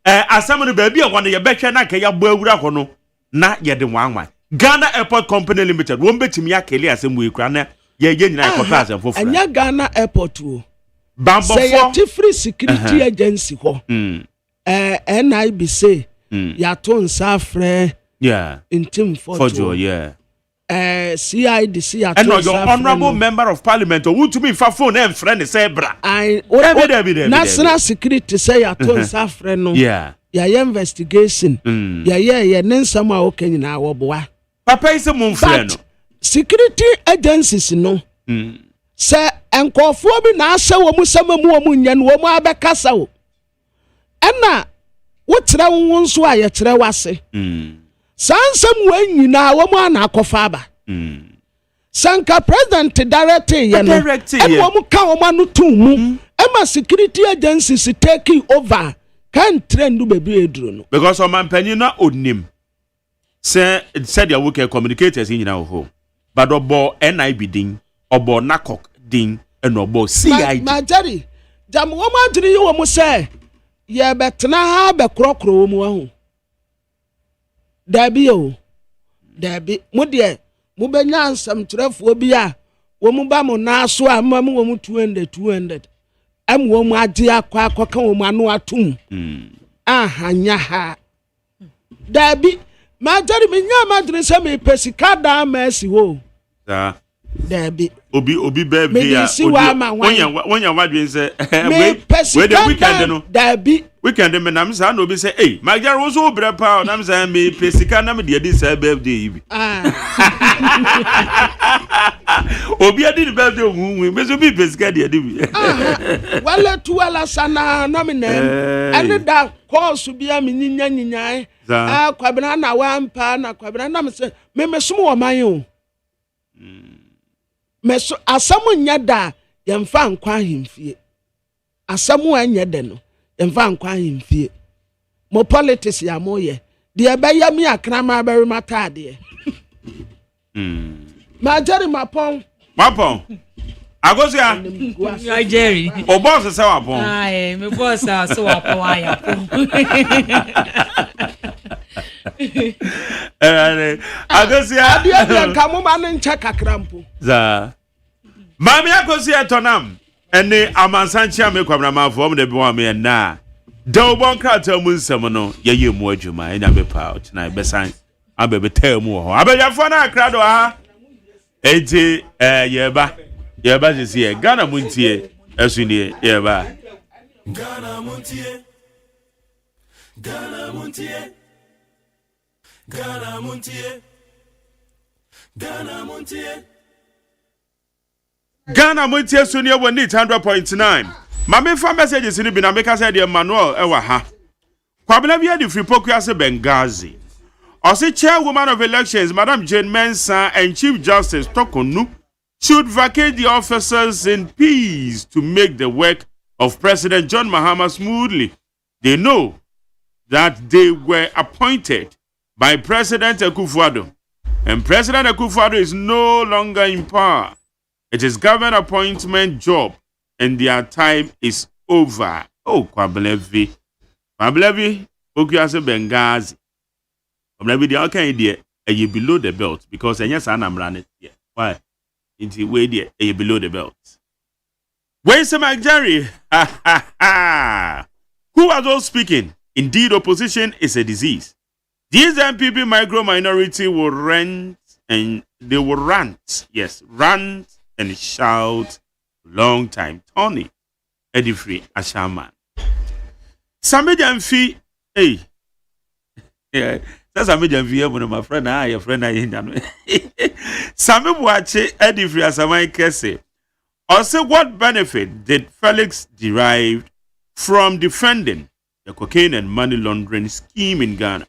Asem no baby one ye betwe na kaya boawura ho no na ye de wanwan. Ghana Airport Company Limited. Won betimi akele asem we kura na ye nyina ekota asem foforo. Anya Ghana Airport wo. Bambo for free security agency ho. NIB say ya to nsa frɛ intim fojo CID see ya to and your honorable member of parliament who to me for phone and friend say bra national security say ya to nsa frɛ no ya investigation ya ne nsam a okenyi na woboa papa is mo frɛ no security agencies no say enkofo bi na asɛ wo mu samamu wo mu nya no wo mu abɛkasa wo Ena wotra won so a ye kire wase sansam wanyina wo mu ana akofa aba sanka president direct ye no and wo mu ka wo manu tu mu ema security agencies taking over can trend be bi eduro no because o man panyin na onim said their worker communicators nyina wo but obo NIB din obo nakok din and obo CID ma Jerry jam wo ma diri wo mu say ye betena ha be krokro mu ahu dabi o dabi mu de mu benya ansam trefo bi a wo mu ba mu na so a ma mu wo mu 200 am wo mu age akwa ka wo mu anu atum ahanya ha dabi ma jari me nya ma dre se me pesika da ma si ho dabi obi baby ya wonya wadwen se we the weekend no dabi weekend me nam say no be say hey my jar was so bra pa nam say me pesika na me de di say birthday bi obi adi di birthday ohun me so bi pesika de bi wala tu wala sana na me nem ene da course bia me nyinya kwabena na wampa na kwabena na me say me som wo man o me so asamu nya da yemfa nkwa himfie asamu anya de no yemfa nkwa himfie mo politics ya mo ye de be ya mi akrama bari matade ma Jerry mapon agosia ya Jerry o boss say wapon me boss so wapon aya pon agosia adia kamo ma ne ncha kakrampo za mami agosia tonam ene amansanchia me kwabra ma fo de bi wa me na do bon krata mu nsem no ye mu adwuma enya be pa na be san abebe tamu ho abejafo na krado ha eje ye ba jisi Ghana Montie asuni ye ba Ghana Montie Ghana Montie Ghana Montie Ghana Montie Ghana Montie suni won 100.9 mame fa messages ni bi na make say de Emmanuel ewa ha kwabena bia di free pokuase Benghazi Ose chairwoman of elections Madam Jane Mensah and Chief Justice Tokonu should vacate the officers in peace to make the work of President John Mahama smoothly. They know that they were appointed by President Akufo-Addo, and President Akufo-Addo is no longer in power. It is government appointment job, and their time is over. Oh, Kwabelevi, Okuase Benghazi. Maybe the okay idea you below the belt because yes, I'm running. Yeah, why? Into way there you below the belt. Where's Jerry? Who are those speaking? Indeed, opposition is a disease. These MPP micro minority will rant and they will rant. Yes, rant and shout long time. Tony Edifree Ashaman. Samedi hey. Yeah. That's a major view when my friend your friend Sami Buache Edifree Asamai Kese. Also, what benefit did Felix derive from defending the cocaine and money laundering scheme in Ghana?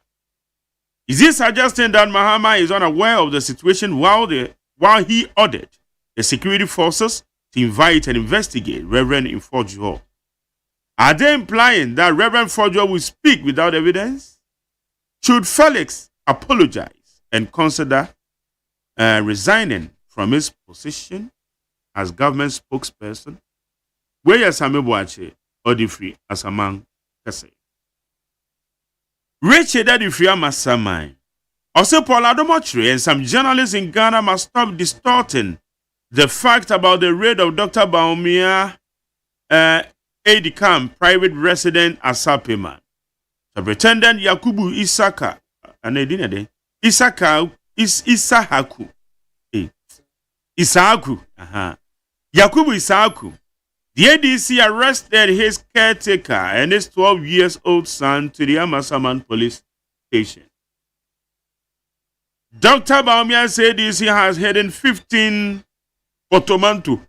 Is he suggesting that Mahama is unaware of the situation while he ordered the security forces to invite and investigate Reverend Infojio? Are they implying that Reverend Infojio will speak without evidence? Should Felix apologize and consider resigning from his position as government spokesperson? Where is Sami Buache Edifree Asamai Kese? Richard Edifree Amasamai. Also, Paul Adomochre and some journalists in Ghana must stop distorting the fact about the raid of Dr. Baumia Aidicam private resident Asapeman. Superintendent Yakubu Isahaku. Yakubu Isahaku. The ADC arrested his caretaker and his 12-year-old son to the Amasaman police station. Dr. Baumia's ADC has hidden 15 portmanteau.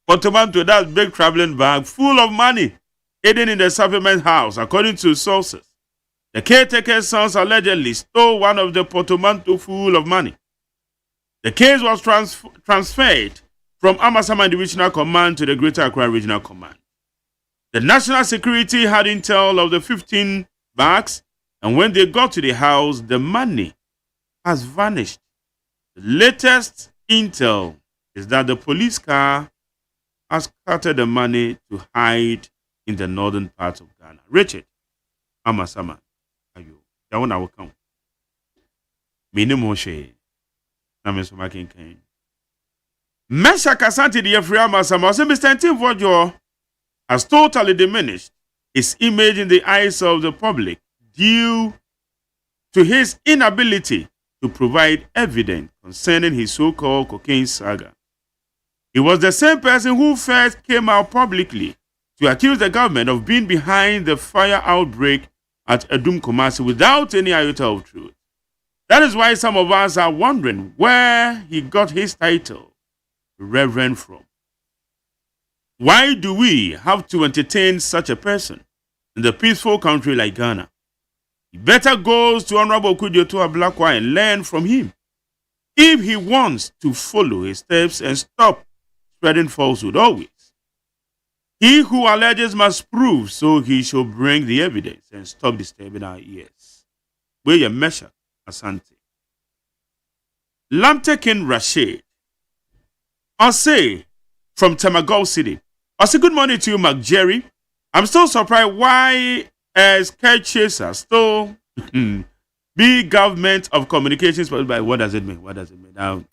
Portmanteau, that's big traveling bag full of money hidden in the supplement house, according to sources. The caretaker's sons allegedly stole one of the portmanteau full of money. The case was transferred from Amasaman Divisional Command to the Greater Accra Regional Command. The National Security had intel of the 15 bags, and when they got to the house, the money has vanished. The latest intel is that the police car has scattered the money to hide in the northern part of Ghana. Richard Amasaman, ayo, that one I will come. Minimum shade. Mesha Kasanti the Edifree Amasaman said Mr. Infojio has totally diminished his image in the eyes of the public due to his inability to provide evidence concerning his so-called cocaine saga. He was the same person who first came out publicly to to accuse the government of being behind the fire outbreak at Edum Kumasi without any iota of truth. That is why some of us are wondering where he got his title, Reverend, from. Why do we have to entertain such a person in a peaceful country like Ghana? He better goes to Honorable Kudioto Ablakwa and learn from him. If he wants to follow his steps and stop spreading falsehood always. He who alleges must prove, so he shall bring the evidence and stop disturbing our ears. Where your measure, Asante. Lamtekin Rashid. OSEI from Tamagol City. I say good morning to you, Mark Jerry. I'm still surprised why Sky Chaser still be government of communications. But what does it mean? What does it mean? Now,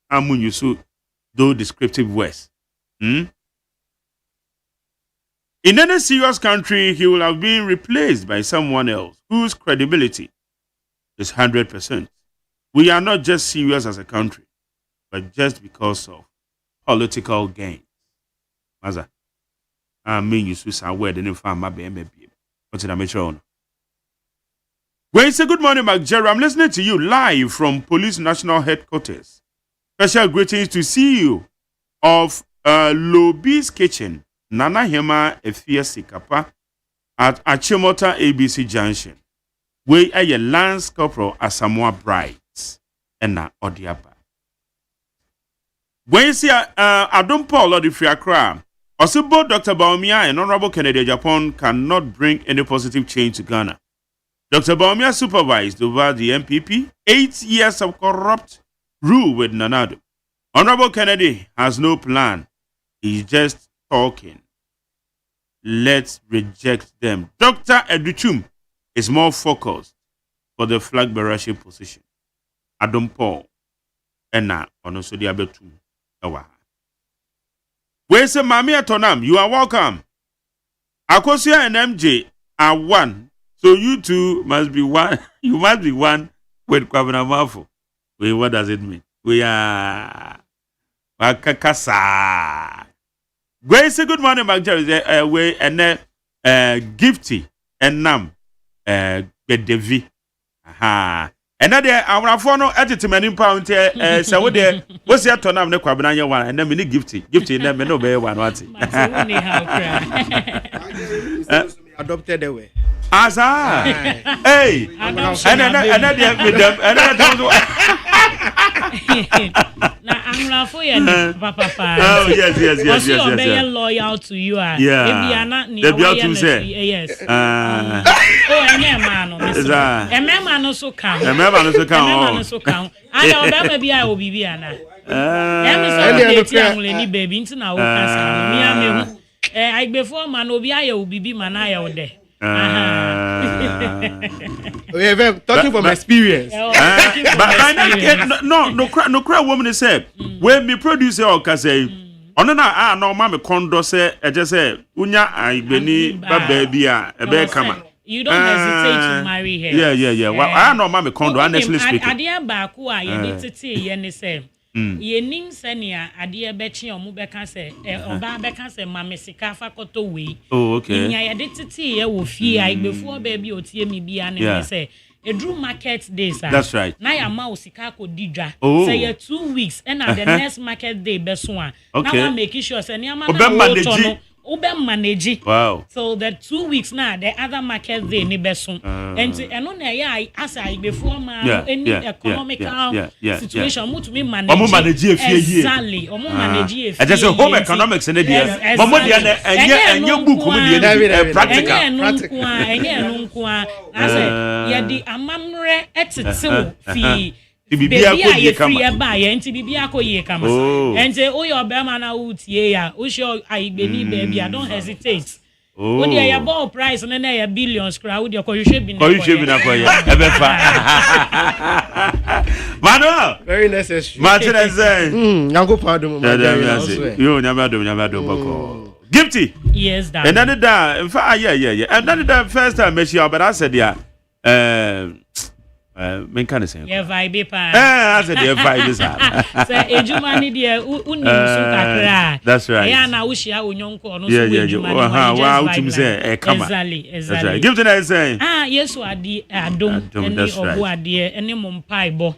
I'm when you so do descriptive words. In any serious country, he will have been replaced by someone else whose credibility is 100%. We are not just serious as a country, but just because of political gains. Maza, I mean, you should say word and inform my baby. What's in a metro? Well, it's a good morning, Mark Jerry. I'm listening to you live from Police National Headquarters. Special greetings to CEO of Lobi's Kitchen, Nana Hema Efia Sikapa, at Achimota ABC Junction, where a Lance Corporal Asamoah Bright and na Odiapa. When you see Adon Paul or the Fiacra, also both Dr. Baumia and Honorable Kennedy Japan cannot bring any positive change to Ghana. Dr. Baumia supervised over the MPP 8 years of corrupt rule with Nanado. Honorable Kennedy has no plan. He's just talking. Let's reject them. Dr. Educhum is more focused for the flag bearership position. Adon Paul and now on also the other two. Where's the Mami Atonam? You are welcome. Akosia and MJ are one. So you two must be one. You must be one with Kwabena Mafo. Wait, what does it mean? We are Wakakasa. Where's the good morning, Magja? We and Gifty and Nam Bedevi. Aha. And that our phone entertainment in pound so what there what's your turn up ne Kwabena one and then mini Gifty and then no be one what. Adopted the way. Asa, hey, and then with them, and then now I'm for you, Papa. Oh yes. They are loyal to you. Yeah. If you are not, they be out to say. Yes. Oh, and man, and man also count. And man also count. I know baby I will be Anna. Baby into now. I before man will be man I out there. Talking from experience. But no cry woman said when me producer or say ono na no ma me kondo say e just say unya aibeni ba baby a ebe kama. You don't hesitate to marry her. Yeah. I no ma me kondo honestly speaking. Adia ba ku a ye dey tete ye ne say ye nim senia ade be chi omu be kan say oba be kan say mame sika fa koto we. Oh okay. Nya ye dey tete ye wo fie a igbefu baby otie me bia ne say edru market days. That's right. Na ya ma osika ko didwa. Oh. Say 2 weeks and at the next market day be so an. Okay. Now make sure say na ma na Ube manage. Wow. So the 2 weeks now, the other market they need besun. And no na as I before any economical situation, much me manage. Exactly. Omo manage. I just say home economics and idea. Mama dia and your book practical. I say ya di amamre etitiwo fi Baby I free buy and baby I kama. And say oh your bema na utie ya. O sure I believe baby I don't hesitate. When you are ball price and then a billions crowd your you should be Manuel very necessary. Martin say Yango pardon you nyamado bako. Gifty. Yes that. And then that in fact yeah. And then the first time she but I said yeah men kind of say yeah vibe pa I said the vibe is say ejuma ni de uni so kakra that's right yeah na wo hia onyonko no so ejuma wa ultim say kama exactly that's right give to that say yesu ade adom eni obo ade eni mo mpaibo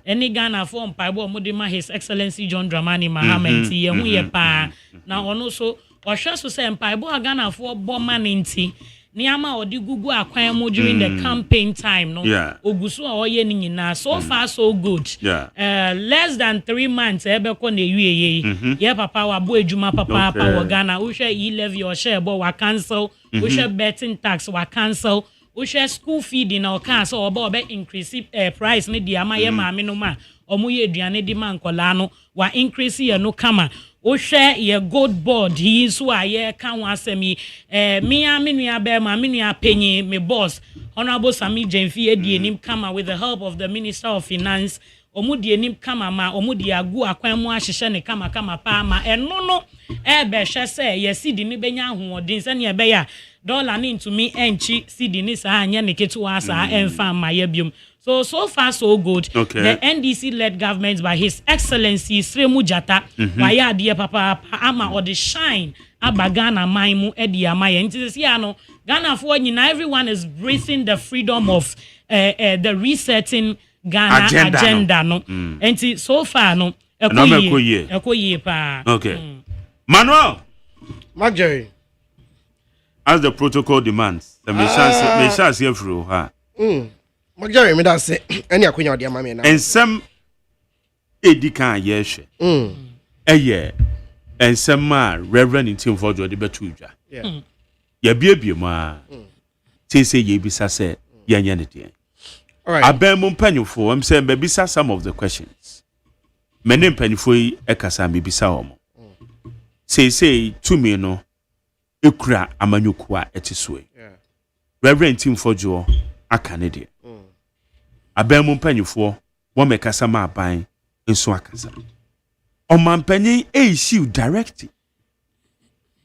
eni Ghana for mpaibo mo de ma his excellency John Dramani Mahama nti ye hu ye pa na ono so ohwe so say mpaibo Ghana for bo maninti Niama odi gugu akwan mo during the campaign time no ogusu a oye ni nyina so far so good less than 3 months ebeko na ewie ye papa wa bo ejuma papa wo Ghana wo hwe e-levy o share bo wa cancel wo hwe betting tax wa cancel wo hwe school feeding na o kan so oba increase price ni di ama ye maame no ma omo ye aduane di man kola no wa increase ye no kama o share your gold board he is who I can wasemi me nua be ma me nua penyi me boss honorable Sami Jenfi edi enim kama with the help of the Minister of Finance omudi enim kama ma omudi agu akwan mu ahihye ne kama pa ma eno no be hye se ye sidi ni benya ahoodin se ne be ya dollar ni ntumi enchi sidi ni sa anya ne ketuwa sa emfa ma ya biom. So far so good. The NDC-led government by His Excellency Sremu Jata, waya dear papa ama or the shine abagana maimu edi amaya. Nti Ghana for everyone is breathing the freedom of the resetting Ghana agenda no. Nti so far no. Ekoye pa. Okay. Manuel. Marjorie. As the protocol demands, the chance here through her. Marjorie, me that say any akonya odi ama me na. Ensem edikan ye hwe. Eye ensem ma Reverend Ntimfo Jode betu udwa. Yeah. Ya biebie ma. Say ye bisa say ye nya ne de. All right. Abem mpanyufo am say be bisa some of the questions. Mene mpanyufo yi ekasa me bisa omo. Say to me no ekura amanyuku a etisoe. Yeah. Reverend Ntimfo Jode akane de. Abem mpanyufo wo mekasa ma aban nso akasa. Omampanyin issue directive.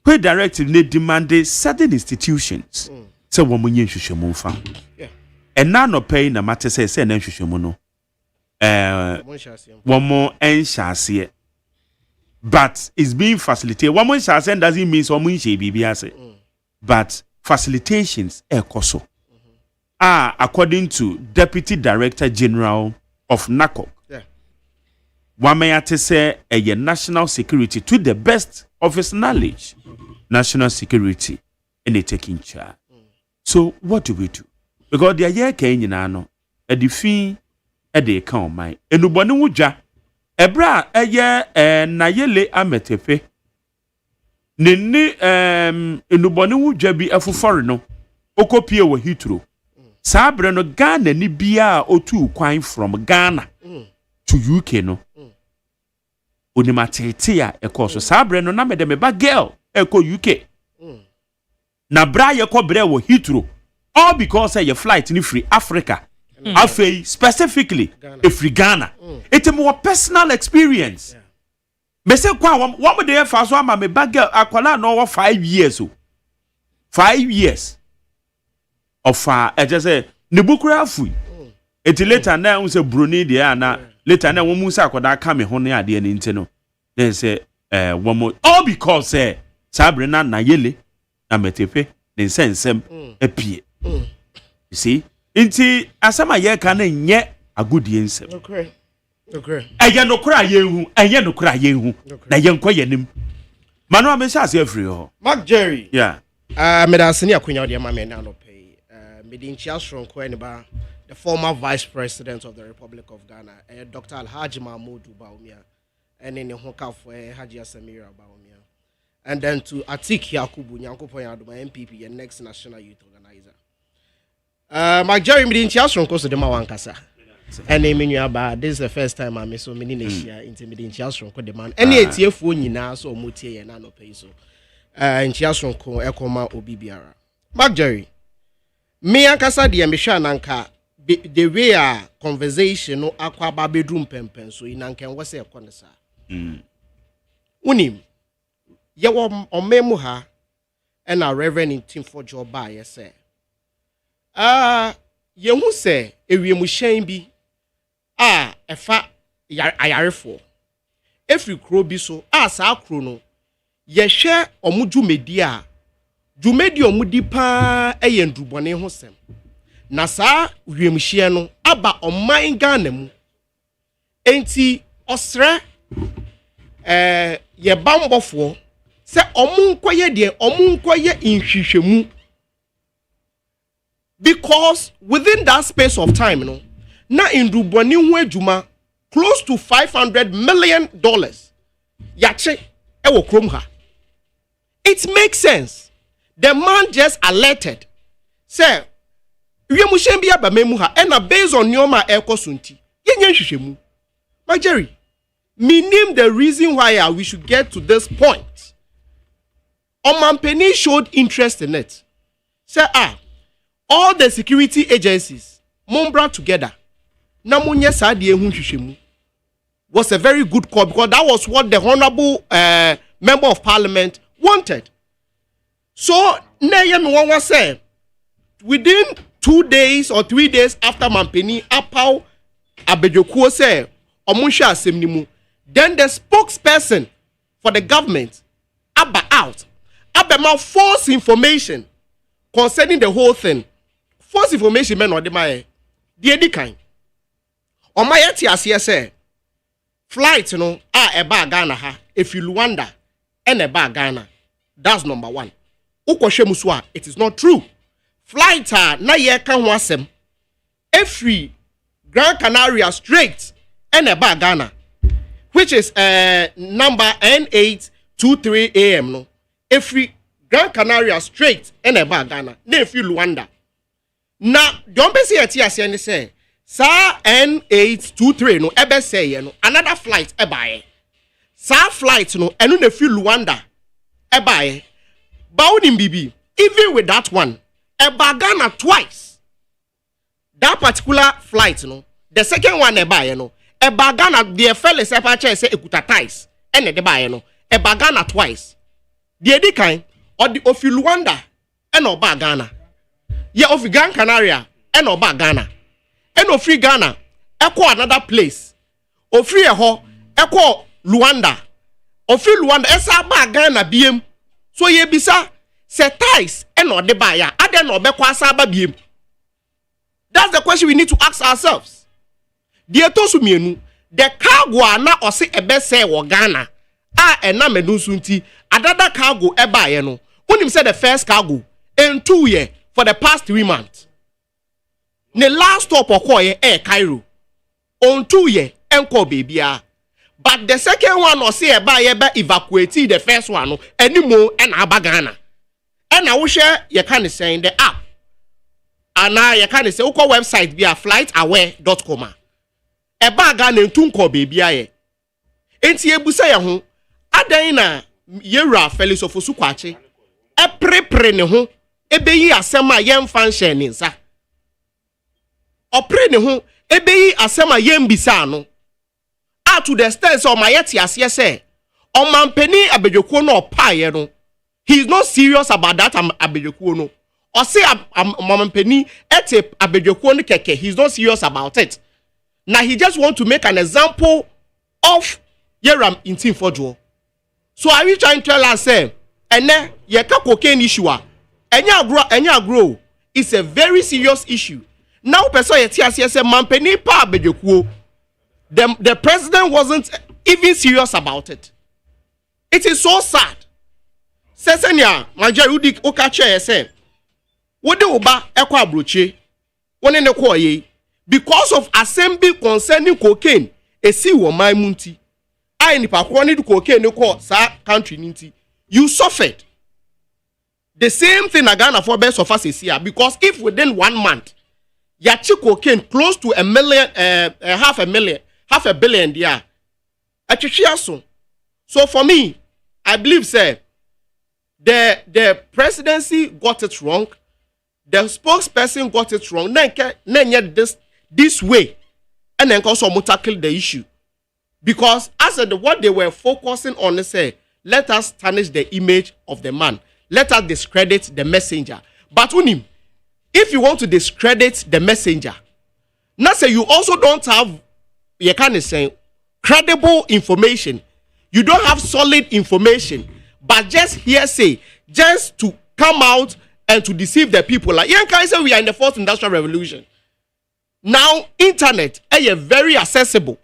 Where directive ne demand certain institutions. So wo munye hwehwemu mfa. Yeah. And now no pay na matter say na hwehwemu no. One more enshase. But it's being facilitated. One more enshase doesn't mean so much BBS. But facilitations koso. According to Deputy Director General of NACOC, Wamayate say a national security to the best of his knowledge, national security, and they taking charge. So what do we do? Because the year came in ano, a defeat at the account my enubani wuja, ebra a year nayele ametepe. Nini enubani wuja bi a foreigner, okopie wa hitro. Sabre no Ghana ni bia otu kwan from Ghana to UK no. Onimatete a ekoso sabre no na me de me ba girl eko UK. Na bra ye ko bre wo Heathrow all because your flight ni free Africa. Afei specifically free Ghana. It more personal experience. Me say kwa wo me de fa so ama me ba girl akwala no 5 years o. 5 years. Of just say nebukura afu eti later na un say broni de na later na wo mu say akoda ka me ho ne ade ne nti then say one all because sabre na yele na metepe ne nsensem apie you see nti asama ye ka na nye agudie nsem okay eye nokura yehu na ye nkwa yanim manu amesha ase afri ho Mark Jerry yeah me da seni akonya odi ama me na no the former Vice President of the Republic of Ghana, Dr. Alhaji Mahmoud Baumia, and in Hokaf Haji Samira Baumia, and then to Atik Yakubu Nyankopo Yaduma MPP and next National Youth Organizer. My Jerry Midinchias from Costa de Mawankasa. And this is the first time I'm so many intimidating from Codeman. Any ATF won now so Muti and Nano Peso. And Chiasron Ko Ekoma Obibiara. Mark Jerry. Me ankasa de me hwa nanka the way a conversation no akwa ba bedroom pempen so inanken wo se ekɔ ne sa unim ye wo omemu ha na Reverend Ntimfo Jode ba ye say yehu se ewiemuhyen bi efa ayarefo efri kro bi so saa kro no yehwe omudwumedi dwumedi omudi pa ndrubone ho sem na saa wiemuhyen no aba oman Ghana mu enti osre ye bambofo se omunkoye de omunkoye nhwehwemu because within that space of time na ndrubone ho adwuma close to $500 million yache ewo krom ha. It makes sense. The man just alerted say wiemuhyen bi aba memu ha and based on nyoma ekosunti yenye nhwehwemu. My Jerry, me name the reason why we should get to this point. Omampeni showed interest in it. Say all the security agencies mumbra together. Na munye saadi ehun hwehwemu was a very good call because that was what the honorable member of parliament wanted. So neye me wan say within 2 days or 3 days after Mampeni apaw abedwokuo say omunhwe asem ni mu, then the spokesperson for the government out false information concerning the whole thing. False information men odemaye the edikan omaye ti ase say flight no eba Ghana ha efi Luanda and eba Ghana. That's number one. Ukohwe muso it is not true. Flight na ye ka ho asem every Gran Canaria straight and eba Ghana, which is number N823 AM no every Gran Canaria straight and eba Ghana na efi Luanda. Na don't be say ati ase ni say sa N823 no ebe say ye no another flight eba ye. Sa flight no enu na efi Luanda eba ye. Bawunim bibi even with that one eba Ghana twice. That particular flight no the second one eba ye no eba Ghana the fell say ekuta ties ene de ba ye no eba Ghana twice. The edikan or the ofi Luanda ene oba Ghana. Ye ofi Gran Canaria ene oba Ghana. Ene ofi Ghana eko another place. Ofi eho eko Luanda. Ofi Luanda esa ba Ghana biem. So ye bisa se ties ene ode ba ya ade na obekwa asa ba biem. That's the question we need to ask ourselves. The etosumienu the cargo na ose ebe say wo Ghana ena medunsunti adada cargo eba ye no unim say the first cargo in 2 years for the past 3 months. The last stop okoye Cairo on 2 years enko bebia. But the second one or say eba ye be evacuate the first one no anymore and aba Ghana. And I will share you can say in the app. And now you can say uko website via flightaware.com. Eba Ghana ntunko bebia ye. Enti ebusa ya ho adan na yewra Felix Ofosu kwache prepare ne ho ebeyi asem a yemfa nhye ne nsa. Opre ne ho ebeyi asem a yembisa no. To the extent so my yeti ase say omampeni abedwokuo no opaye no he is not serious about that abedwokuo no or say omampeni ete abedwokuo no keke he is not serious about it. Now he just want to make an example of Yeram in team for Joe. So are we trying to tell us say ene ye ka cocaine issue enya grow it's a very serious issue. Now person yeti ase say mampeni pa abedwokuo the president wasn't even serious about it. It is so sad. Sesenya Majorudi okache say wode oba ekwa abroche woni ne ko ye because of assembly concerning cocaine esi wo man munti ai ni pakro ni cocaine ko sa country ninti you suffered. The same thing Ghana for best of us here because if within 1 month ya chi cocaine close to $1 million half a billion there. So for me, I believe say the presidency got it wrong. The spokesperson got it wrong. Then this way, and then also tackle the issue because as what they were focusing on is say let us tarnish the image of the man, let us discredit the messenger. But unim if you want to discredit the messenger, now say you also don't have, you can't say, credible information. You don't have solid information, but just hearsay, just to come out and to deceive the people. Like Ian Kai said, we are in the fourth industrial revolution. Now, internet is very accessible.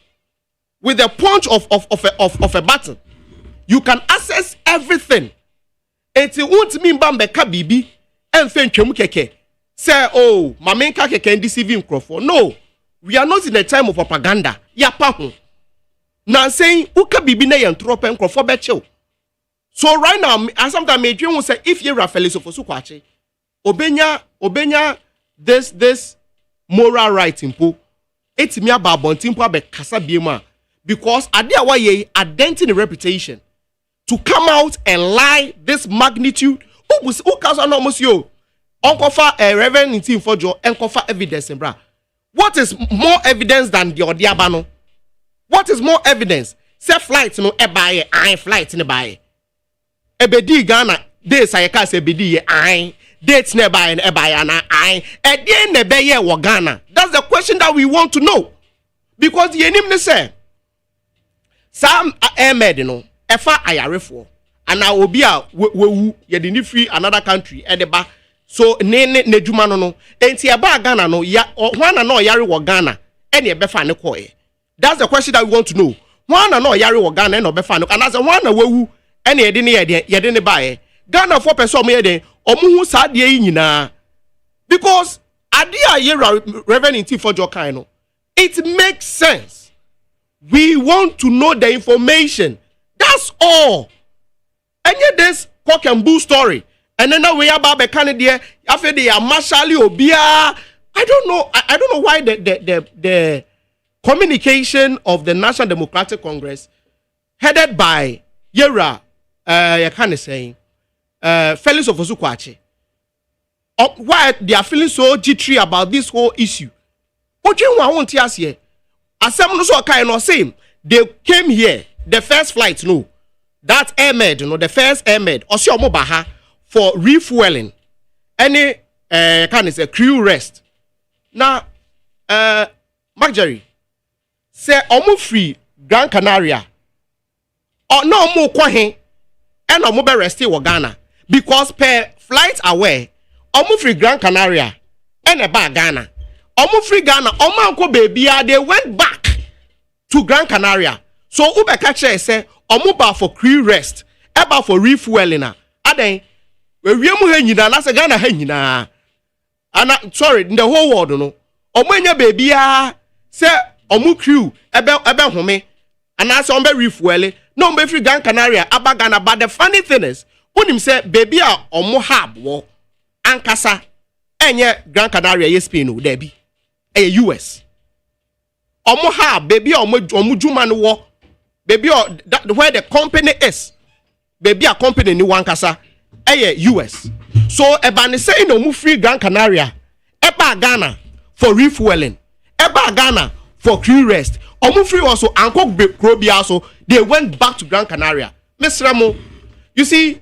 With the punch of a button, you can access everything. And it won't mean bambeka bibi and fenchemu keke. Say, oh, mamenka keke and deceiving Crawford. No, we are not in a time of propaganda. Yapahu. Now saying, uka bibi na yantrope and Crawford becho. So right now, I sometimes may dream say, if you're a fellow of Sukwache, obenya this moral right impo. It's me about bontimpo be kasa biema. Because adia wa ye identity the reputation to come out and lie this magnitude. Who can almost you? Uncover a reverend in team for Joe and cover evidence, bra. What is more evidence than the Odiabano? What is more evidence? Say flights no ebaye, I flights in the baye. Ebedi Ghana, this I can't say bedi I dates nearby and ebayana I at the end nebeye wa Ghana. That's the question that we want to know. Because the enemy say Sam Ahmed, you know, efa ayarefo. And I will be a we ye free another country edeba. So ne juma no. Enti aba Ghana no ya one no yare wo Ghana. Ene befa ne koye. That's the question that we want to know. One no yare wo Ghana no befa no. And as one na wewu ene yede ne bae. Ghana for person me yede omu hu sa de yi nyina. Because adia ye Reverend for Jokai no. It makes sense. We want to know the information. That's all. And yet this cock and bull story. And then now we are about Canada. After they are Marshally Obia. I don't know why the communication of the National Democratic Congress, headed by Yera, Felix of Osukwachi, why they are feeling so jittery about this whole issue. What do you want to ask here? As some no so kind of same, they came here, the first flight, no, that Ahmed, the first Ahmed, Osio Mobaha for refueling, any kind of say crew rest. Now, Mark Jerry, say omu free Gran Canaria, or no more kwahe, and omu be resti wa Ghana because per flight away, omu free Gran Canaria, and about Ghana. Omo free Ghana, omo uncle baby, they went back to Gran Canaria. So Uber catcher say, omo ba for crew rest, eba for refueling. Aden, we mu henyina, na se Ghana henyina. And sorry, in the whole world, no. Omo nya baby say omo crew ebe home, and as omo refueling, no omo free Gran Canaria, aba Ghana. But the funny thing is, unim say baby omo hab wo ankasa enye Gran Canaria yes no debi. US. Omo ha baby omo juma no wo. Baby where the company is. Baby a company ni wankasa US. So eba ne say no mu free Gran Canaria. Eba Ghana for refueling. Eba Ghana for crew rest. Omo free also anko krobia also they went back to Gran Canaria. Mr. Mo, you see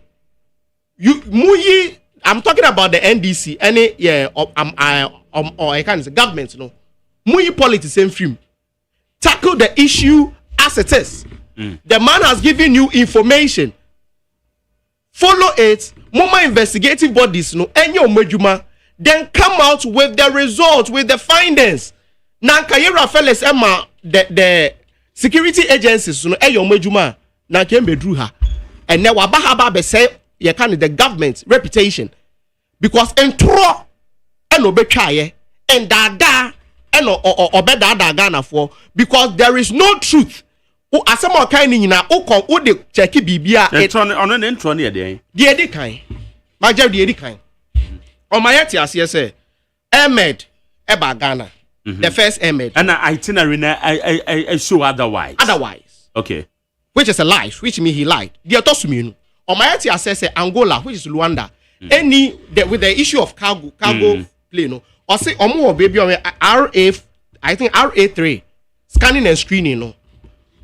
muyi I'm talking about the NDC any or I can't say government, no. Muyi politics and film. Tackle the issue as it is. The man has given you information. Follow it. Mama investigative bodies, no. Enyo mejuma. Then come out with the results, with the findings. Na kayera fellas emma the security agencies, no. Enyo mejuma. Na kembe drew her. And now wabaha be say you can the government reputation. Because entro and obetwaye and dada and obeda Ghana for because there is no truth. O asema kan ni nyina o kon o de check bibia entro ono na entro na ye de kan ma je de kan o ma yeti ase say Ahmed eba Ghana the first Ahmed and itinerary na I show otherwise okay, which is a lie, which means he lied. The otosumi no o ma yeti ase say Angola, which is Luanda. Any with the issue of cargo plane, no, or say omo baby I think RA3 scanning and screening, no.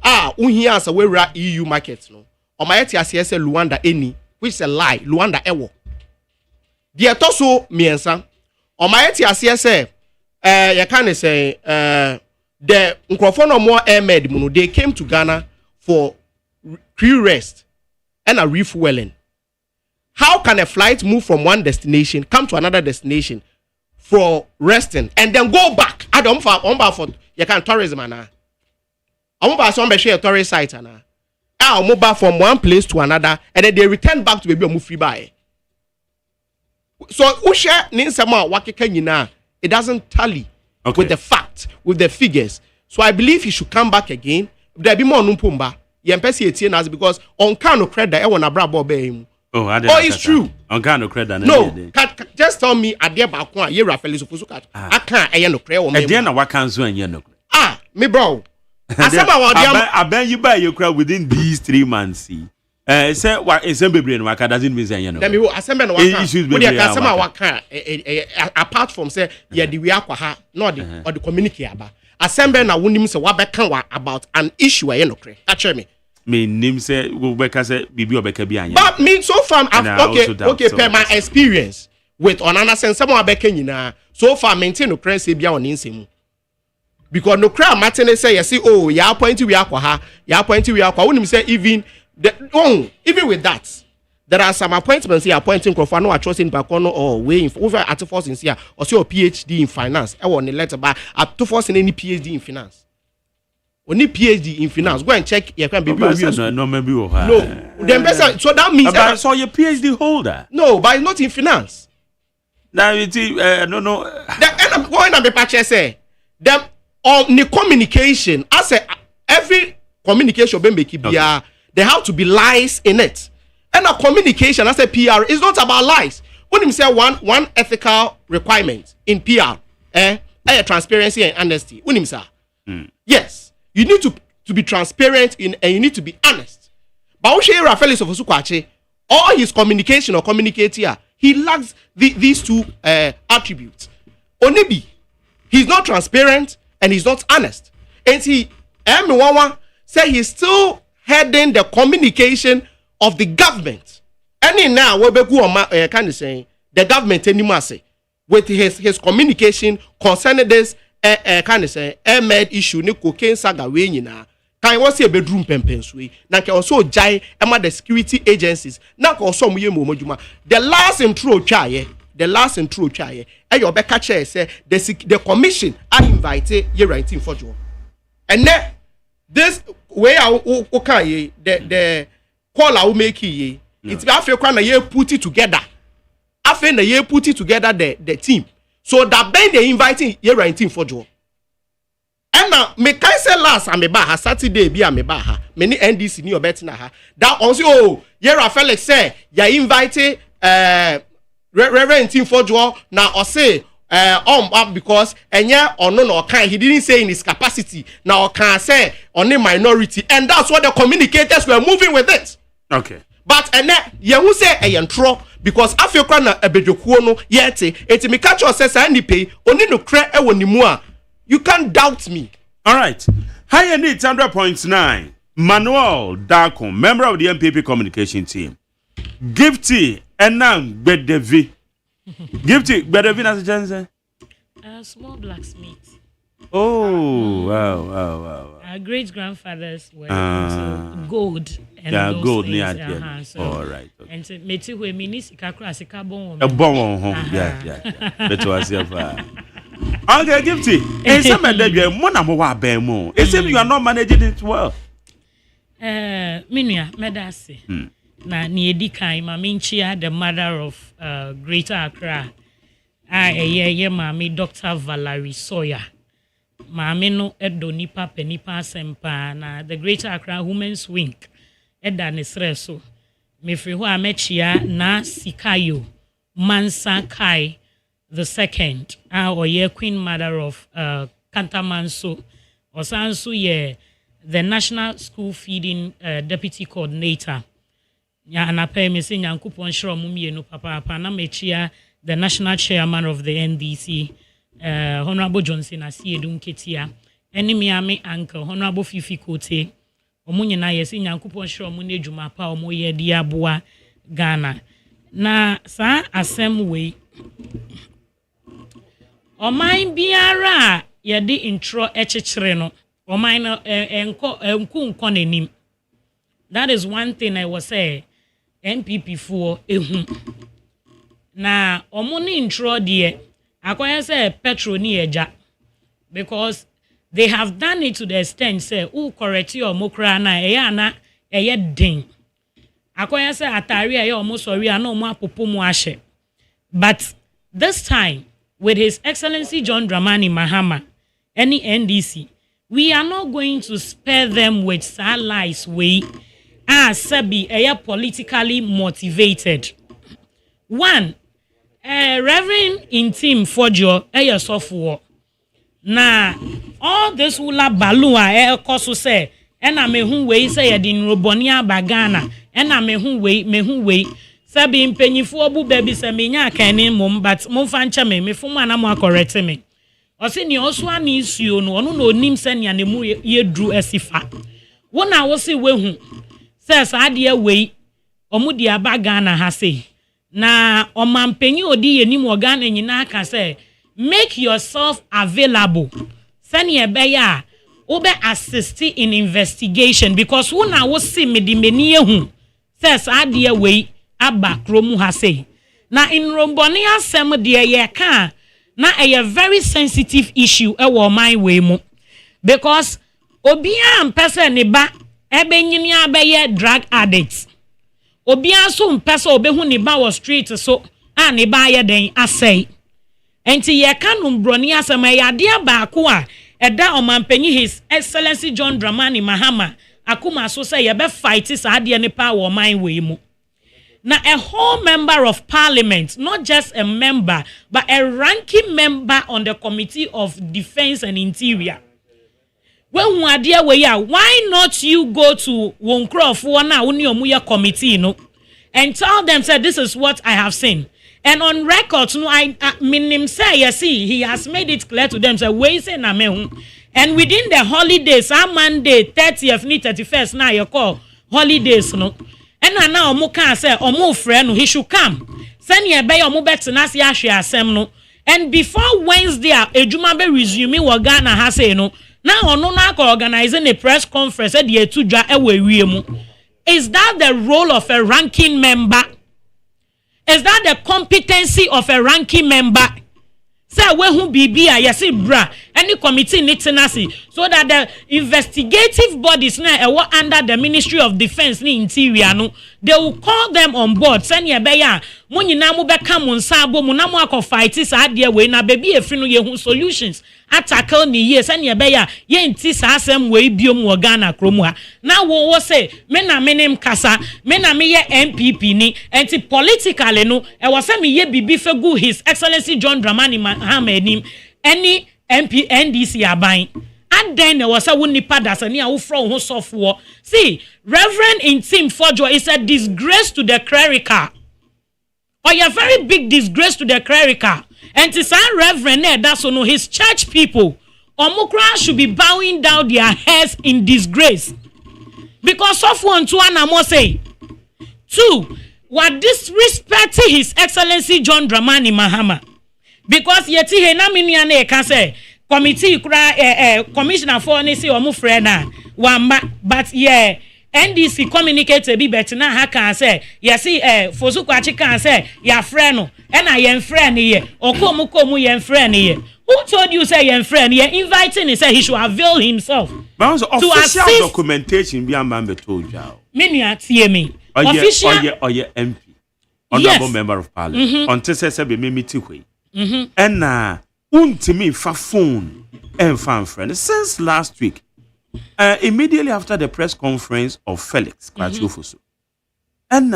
Unhia as a way EU market, no. Or my TSS Luanda any, which is a lie, Luanda ewo. The atoso miensa, Omayeti asie say you can say the microphone more airmed muno they came to Ghana for crew rest and a refueling. How can a flight move from one destination, come to another destination for resting, and then go back? I don't for you can tourism ana. I want some be share tourist site ana. I move from one place to another, and then they return back to maybe a move free by. So Usha Ninsama Wakika Yina, it doesn't tally with the fact, with the figures. So I believe he should come back again. There be more numpumba. Yempesi etienaz because on kano credit I want a brabo be him. Oh, it's true. On kano credit. No, just tell me a dear bakwa ye Rafael Sufusuka. I can't no credit or me. Diana wakanzo and yeno. Me bro. I bet you buy your crowd within these 3 months. See. Say what is baby and waka doesn't mean you know. Let me go assemble waka. Apart from say yeah the we akwa not the or the communicate about. Assemble na wunim say what bekan about an issue you know cre. Catch me. Me nim say we beka say bibi obeka bi anya. But me so far okay per my experience with onana sense someone beka nyina so far maintain no cre say bia on nsemu. Because no cre Martin say you see oh ya point we akwa wunim say even with that, there are some appointments here appointing Crofano or trusting Bacono or way over at the force in here or see a PhD in finance. I want a letter by at to force in any PhD in finance. Only PhD in finance. Go and check your can be no, the best, so that means I saw your PhD holder. No, but not in finance. Now it no. The end of going on the patch say them on the communication. I say every communication be make it be there have to be lies in it. And a communication as a PR is not about lies. When you say one ethical requirement in PR, transparency and honesty. When you say, yes, you need to be transparent and you need to be honest. But Rafael Sofosukwache, all his communication or communicate here, he lacks these two attributes. Onibi, he's not transparent and he's not honest. And he, say he's still heading the communication of the government. And in now, we kind of saying the government anymore say with his communication concerning this kind of say med issue ni cocaine saga we nyina kan was a bedroom pempenswe na can also jai ema the security agencies na ka also mo yemu modjuma the last intro twaye e your beka chair say the commission I invited ye writing for you and then this way okay the call I will make ye it's Africa na ye put it together after na ye put it together the team so that ben they inviting ye writing for you and now me can say last ameba ha Saturday bi ameba ha many NDC ni obet na ha that also ye Rafael say ya invited Reverend team for you na or say because no can he didn't say in his capacity now can say on a minority and that's what the communicators were moving with it. Okay. But and you will say a yantro because Africa na ebejokuo no yete eti me catch us say any pay oni no kre e woni mu a you can't doubt me. All right. Higher needs 100.9 Manuel Darko, member of the MPP communication team. Gifty and now Bedevi. Gifty Bedevi as a chance. Small blacksmith. Oh, wow. Our great grandfathers were into gold and gold near so, all right. Okay. And so meti we minisika kra sika bon. A bon home. Yeah. Beto asiafa. Okay, Gifty. And some of them mo na mo wa ben mo. It seems you are not managing it well. Minua medase. Na ni edi kan ma minchia the mother of Greater Accra. Ye mami Dr. Valerie Sawyer. Mami no edo nipa penipa sempa na the Greater Accra Women's Wing. Eda nesreso. Mefri ho amechia na Sikayo Mansa Kai the second. Ye Queen Mother of Kantamanso. Osanso ye the National School Feeding Deputy Coordinator. Ya anape mesi nyankupon shro mumienu papa na mechia the national chairman of the NDC, Honorable Johnson Asiedun Ketia, enemy ame uncle, Honorable Fifi Kote, Omunyana yesi nyankupon shro mune jumapa omoye diabua Ghana. Na sa asem way Oman biara yɛde intro echichire no. Oman no enku nenim. That is one thing I was say MPP for ehun. Na omuni intro de akoya say petrol ni eja because they have done it to the extent say who correct your mokra na eya na eye din. Akoya say atari eye omo sorry ana omo apopo mu ahye. But this time with His Excellency John Dramani Mahama any NDC we are not going to spare them with sad lies way sabi eye politically motivated. One Reverend Intim Fojo sofo na all this hula balloon koso say ena mehu we say ye din roboni abagana ena mehu we sabi mpanyifo obu baby say menya akane mom but mo fa ncha me fom ana mo correct me o se ni oso ani isuo no ono no nim se ne mu yedru asifa wona wo se wehu say saade we omudi abagana ha say na omampenyi odi yenim organa nyina aka say make yourself available sani ebeya obe assist in investigation because wona wo see me di meni ehu says ade we aba kromu ha say na in romboni asem de ye ka na a very sensitive issue e wo man we mu because obia mpese ne ba ebenyini abeye drug addicts obia so mpese obehu ne ba wo street so ne ba ye den asai enti ye kanum broni asema ya de ba ko a eda omampanyi His Excellency John Dramani Mahama akuma so say ye be fight sa de ne pa wo man we mu na a whole member of parliament, not just a member but a ranking member on the Committee of Defense and Interior. When we are there, why not you go to Wonkro for na Uniomuya committee no and tell them say this is what I have seen. And on record, no, I mean say you see he has made it clear to them say we say na me. And within the holidays, our Monday 30th ni 31st na you call holidays no. And now omo can say omo friend he should come. Send ye be omo bet na se ahwe asem no. And before Wednesday ejuma be resume wo Ghana ha say no. Now ono na organizing a press conference e de etudwa e we mu. Is that the role of a ranking member? Is that the competency of a ranking member? Say we hu bibia yesi bra any committee nitinasi so that the investigative bodies now under the Ministry of Defense ni Interior no they will call them on board send ye be ya mo nyina mo be ka mo nsabo mo na mo akọ fight sa de we na baby efri no ye hu solutions attackle ni ye send ye be ya ye nti sa asem we biom wo Ghana kromu ha na wo say me na menem kasa me na me ye MPP ni enti politically no e wo say me ye bibi fegu His Excellency John Dramani Mahama enim any MP NDC aban and then there was a wunipa dasani a ufro ho sofo see Reverend Intim Fojo is a disgrace to the clerical or a very big disgrace to the clerical and to say Reverend that's no his church people omukra should be bowing down their heads in disgrace because of one to an say two what disrespecting His Excellency John Dramani Mahama because yeti he na minia na e ka say committee kura commissioner for ni say omo frɛ na wamba but yeah NDC communicate bi betina ha kan say yesi fosuku achi kan say ya frɛ no na yen frɛ ne ye okomu yen frɛ ne ye who told you say yen frɛ ne ye inviting he say he should avail himself but to official assist documentation bi am be told you minia tie me official oye MP honorable member of parliament until say be me meet hwe and untimi fa phone and fan friend since last week immediately after the press conference of Felix Kwatiofosu and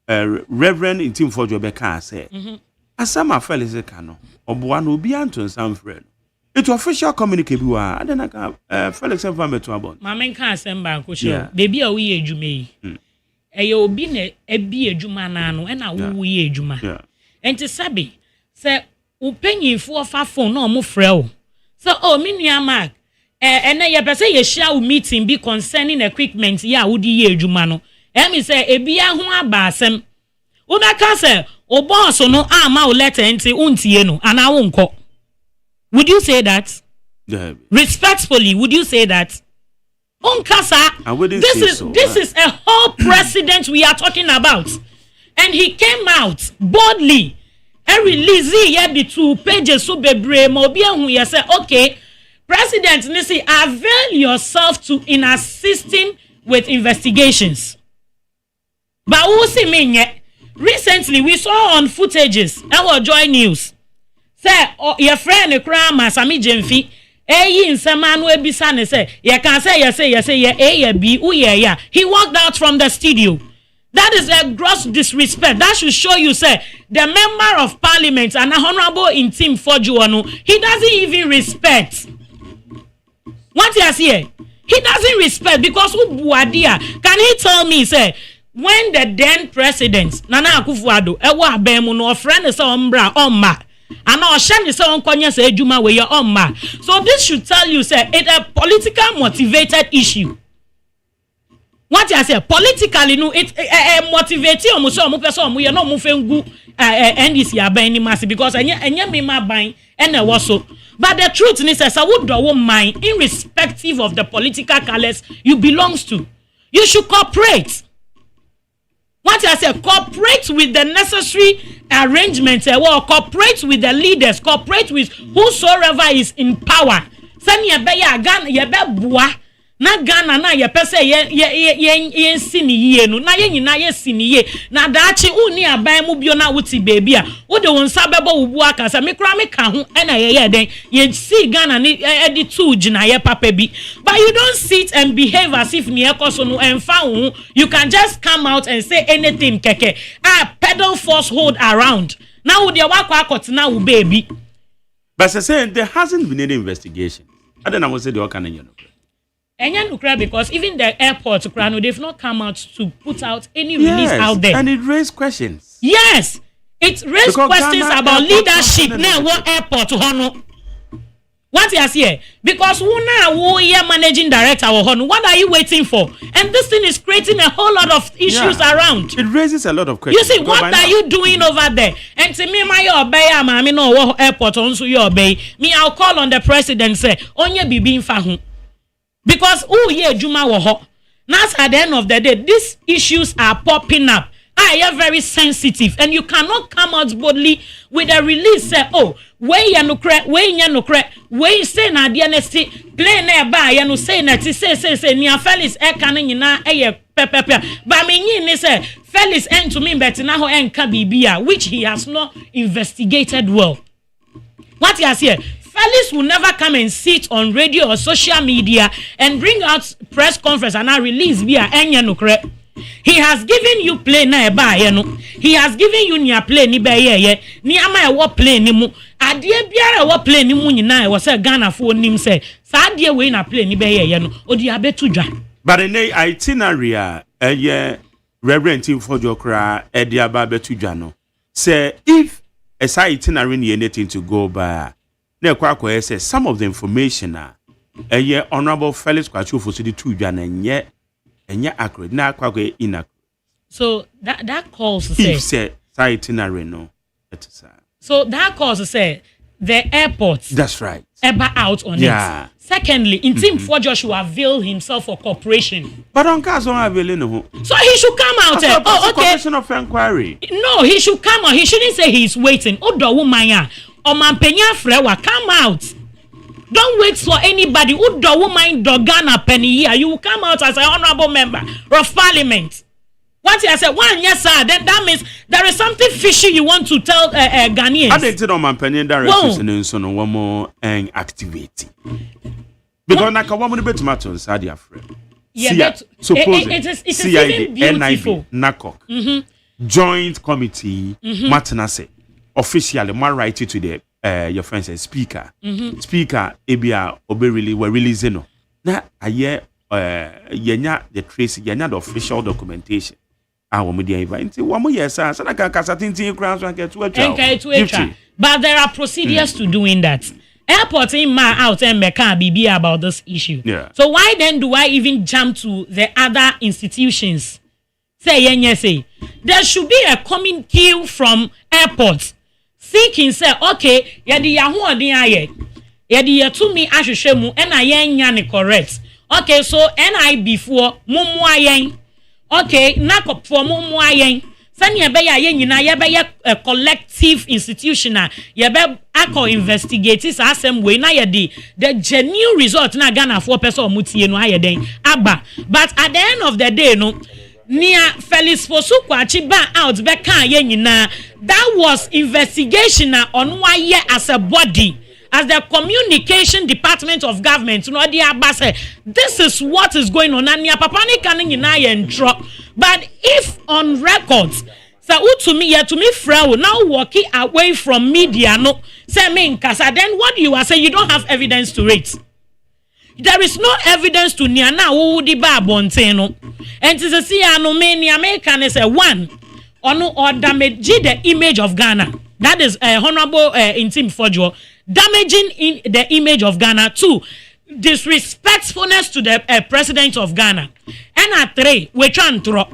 Reverend Intim Fojo Beka say asama Felix kano oboa no obi anton sam friend it official communique bi wa adenaka Felix environment about mamen ka asemba ko sure baby a wo ye adwuma yi eye obi na abi adwuma na no na wo ye adwuma enti sabi say upanyinfo fa phone na omo frɛ o so me nua mark ene ye pese ye share meeting be concerning equipment ya wo di ye adwuma no me say ebi ho aba asem una ka say o boss no ama o letter enti untie no ana wonko. Would you say that? Yeah. Respectfully, would you say that? Unkasa, this is a whole president we are talking about. And he came out boldly and released the 2 pages so bebre mobia who you say, okay, President Nisi, avail yourself in assisting with investigations. But who see me? Recently we saw on footages our Joy News. Say, your friend Krama Sami Jemfi, in Saman we be son say, you can say, yeah, B, yeah. He walked out from the studio. That is a gross disrespect. That should show you, say, the member of parliament and honorable in Team Fojuano, he doesn't even respect. What you here? He doesn't respect because Ubuadia. Can he tell me, say, when the then president, Nana Akufo-Addo, Ewa Bemu no friend is Ombra, Oma. And our shan is on Konya say Juma where you're Oma. So this should tell you, say, it's a political motivated issue. What I say politically no it motivate you so mo person mo no mo fengu NDC aban ni mass because enya me ma ban and so. But the truth is say would do mind irrespective of the political colors you belongs to. You should cooperate. What I say cooperate with the necessary arrangements cooperate with the leaders, cooperate with whosoever is in power. Send ye be ya gan ye be bua. Na Ghana na ye pese ye sini ye no na ye nyina ye sini ye na daachi uni aban mu bio na wuti baby a wo de won sabebo wubu aka sa me kra me ka ho na ye den ye see Ghana ni edi two gina ye papa bi but you don't sit and behave as if ni ekoso no emfa ho you can just come out and say anything keke pedal force hold around now with your wakwa na wo baby but say there hasn't been any investigation I don't know say the work and because even the airport, they've not come out to put out any release out there. And it raised questions. Yes, it raised questions about leadership. Now, what airport to Hono? What is here? Because we are managing director or Hono. What are you waiting for? And this thing is creating a whole lot of issues around. It raises a lot of questions. You see, what are you doing over there? And to me, my obey, I mean, no airport on so you obey. Me, I'll call on the president. Say, onye bibi infahu. Because Juma wo now at the end of the day, these issues are popping up. I am very sensitive, and you cannot come out boldly with a release. Say, oh, we say na DNST play na ba ya no say na say nia Felix e kan nyina e pepepe. But me ni say Felix end to me bet na ho enka bibia which he has not investigated well. What he has here? Felix will never come and sit on radio or social media and bring out press conference and release via enya nokre. He has given you play na eba ye no. He has given you nia play ni be ye ni ama e wo play ni mu. Ade biara wo play ni mu nyina e wo say Ghana fo nim say sa ade we na play ni be ye no. Odi abetu dwa. But in the itinerary Reverend Tim Fojokra edi aba betu dwa no. Say if a site itinerary ni anything to go by say some of the information Honorable Felix Kwachu for the two jan and yet accurate na inaccurate. So that calls to say itinerary no. So that calls to say the airports. That's right. Ever out on it. Secondly, in Team for Joshua avail himself for cooperation. But on cars don't avail no. So he should come out. Okay. Commission of inquiry. No, he should come out. He shouldn't say he's waiting. Odo woman ya. Omampenya frewa come out. Don't wait for anybody. Odo woman dogana penny here. You will come out as an honorable member of parliament. Once I said one yes sir, then that means there is something fishy you want to tell Ghanaians. I didn't know Omampenya direction so no one more activity. Because na ka woman be tomato inside your friend. Yeah, suppose it is even beautiful. NACOC. Joint committee Martinase. Officially, my right to the your friend says speaker. Speaker ebia obe really were releasing no. Na aye yenya the trace yenya the official documentation. Our media event. One more yes, sir. So I can cast a crowns and get to a But there are procedures to doing that. Airport in my out and Mecca be about this issue. Yeah. So why then do I even jump to the other institutions? say yenye say there should be a committee from airports thinking say okay yedi ya ho odin aye yedi yetumi ahwehwe mu na yenya ne correct okay so NI before mumu ayen okay nakop for mumu ayen sani ebe ya nyina ye be a collective institutional ye be akọ investigate is asem we na ye the genuine result na Ghana for person omutie no aye den aba but at the end of the day no near Felix Fosu kwachi ba out be kan ye nyina that was investigation on why ye as a body as the communication department of government no dey abase this is what is going on and near papa ni kan nyina ye ntro. But if on records, so to me, Frau, now walking away from media, no, say me nkasa, then what you are saying, you don't have evidence to it. There is no evidence to niana who di ba bonteno. And to see ano many American is a one or damage the image of Ghana. That is honorable intim Fojo damaging in the image of Ghana. 2. Disrespectfulness to the president of Ghana. And at 3, we chantro.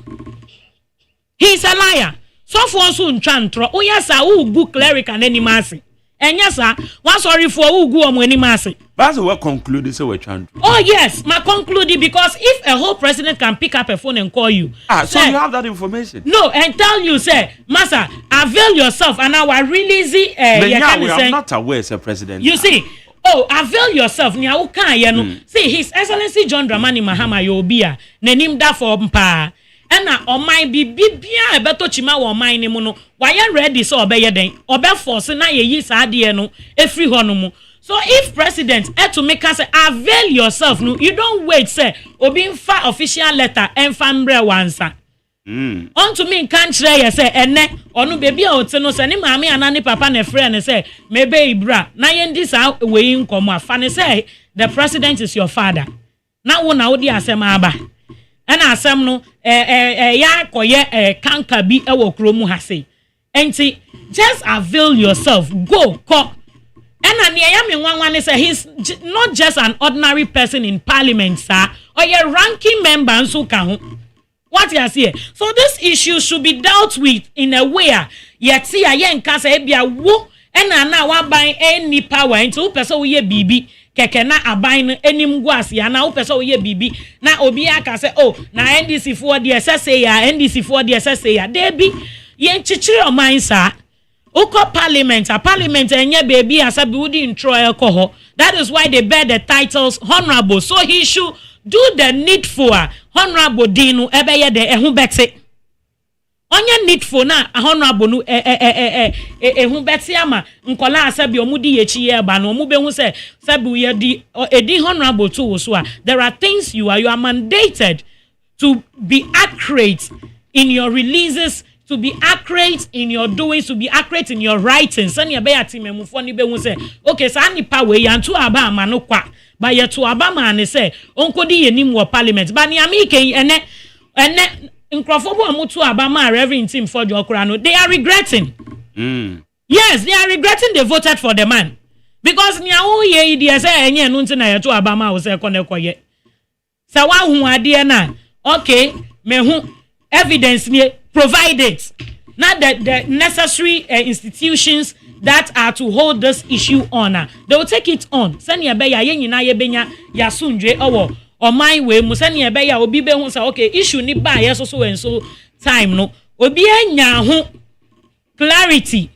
He's a liar. So for soon chantro. Oh yes, who go cleric and any mercy. And yes, sir, one sorry for who go on any mercy. That's what concluded so we chantro. Oh yes, my concluded because if a whole president can pick up a phone and call you. So you have that information. No, and tell you, say, Master, avail yourself and I will release it. I'm not aware, sir, president. You see. Oh, avail yourself. See, His Excellency John Dramani Mahama Yobia, Nenim da for mpa. And on my bibia beto chima wa my nemuno. Why you ready so obey den? Obe force na ye yi sa de no efri hono. So if president to make us avail yourself, no, you don't wait, say, obi fa official letter and fambre wansa. On to me can't say ene onu baby o te no se ni maami anani papa ne friend say maybe ibra na yen this we nkomo afa ne say the president is your father na wo na wo di asem aba and asem no ya koye kanka bi e wo kro mu ha say enti just avail yourself go ko and ne ya me nwanwa ne say he's not just an ordinary person in parliament sir or a ranking member nso ka ho. What you see? So this issue should be dealt with in a way. Yet see a young case ebia wo and now wa buy any power into person we bibi keke na abain any mguasi na person we bibi na obi aka say oh na NDC for the SSA ya NDC for the SSA ya debi yen chichiri o man sa uko parliament enye baby asabi wudi intro alcohol. That is why they bear the titles honorable. So he should do the needful. Honorable dinu ebeye de ehun bete. Onye needful na honorable nu ehun bete ama nkola asabi omudi yechi ye ba no omube hu se sabi ye di edi honorable to so there are things you are mandated to be accurate in your releases, to be accurate in your doings, to be accurate in your writings. Sani ebe ya timemufo ni be hu se okay sa nipa we yantu aba ama no kwa ba yetu abama ne say onkodi yenim wo parliament ba ni amike ene nkrofo bo amutu abama Reverend Tim Fojo okra no they are regretting. Yes, they are regretting they voted for the man because ni awo ye idi say enye no nti na yetu abama wo say konekoye sa wa hu ade na okay me hu evidence ni provided not the necessary institutions that are to hold this issue on. They will take it on. Sani ebeya ye nyina ye benya ya sunjwe owo o my way mu sani ebeya obi be hu say okay issue ni ba ye so and so time no obi anya ho clarity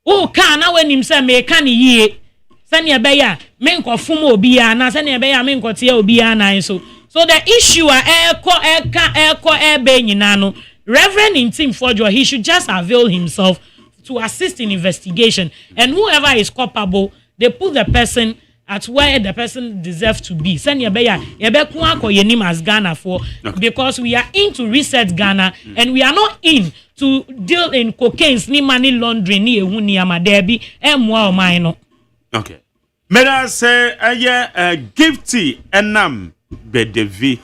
o ka na wanim say me ka ni yie sani ebeya me nkofum obi ya na sani ebeya me nkotie obi ya na so the issue eko ebe nyina no Reverend Intim Fojo, he should just avail himself to assist in investigation. And whoever is culpable, they put the person at where the person deserves to be. Send yebeya yebekuwa ko yenim as Ghana for because we are in to reset Ghana and we are not in to deal in cocaine, ni money laundering, ni ehu ni amadebi, emwa o maino. Okay. Mera say gifty enam bedevi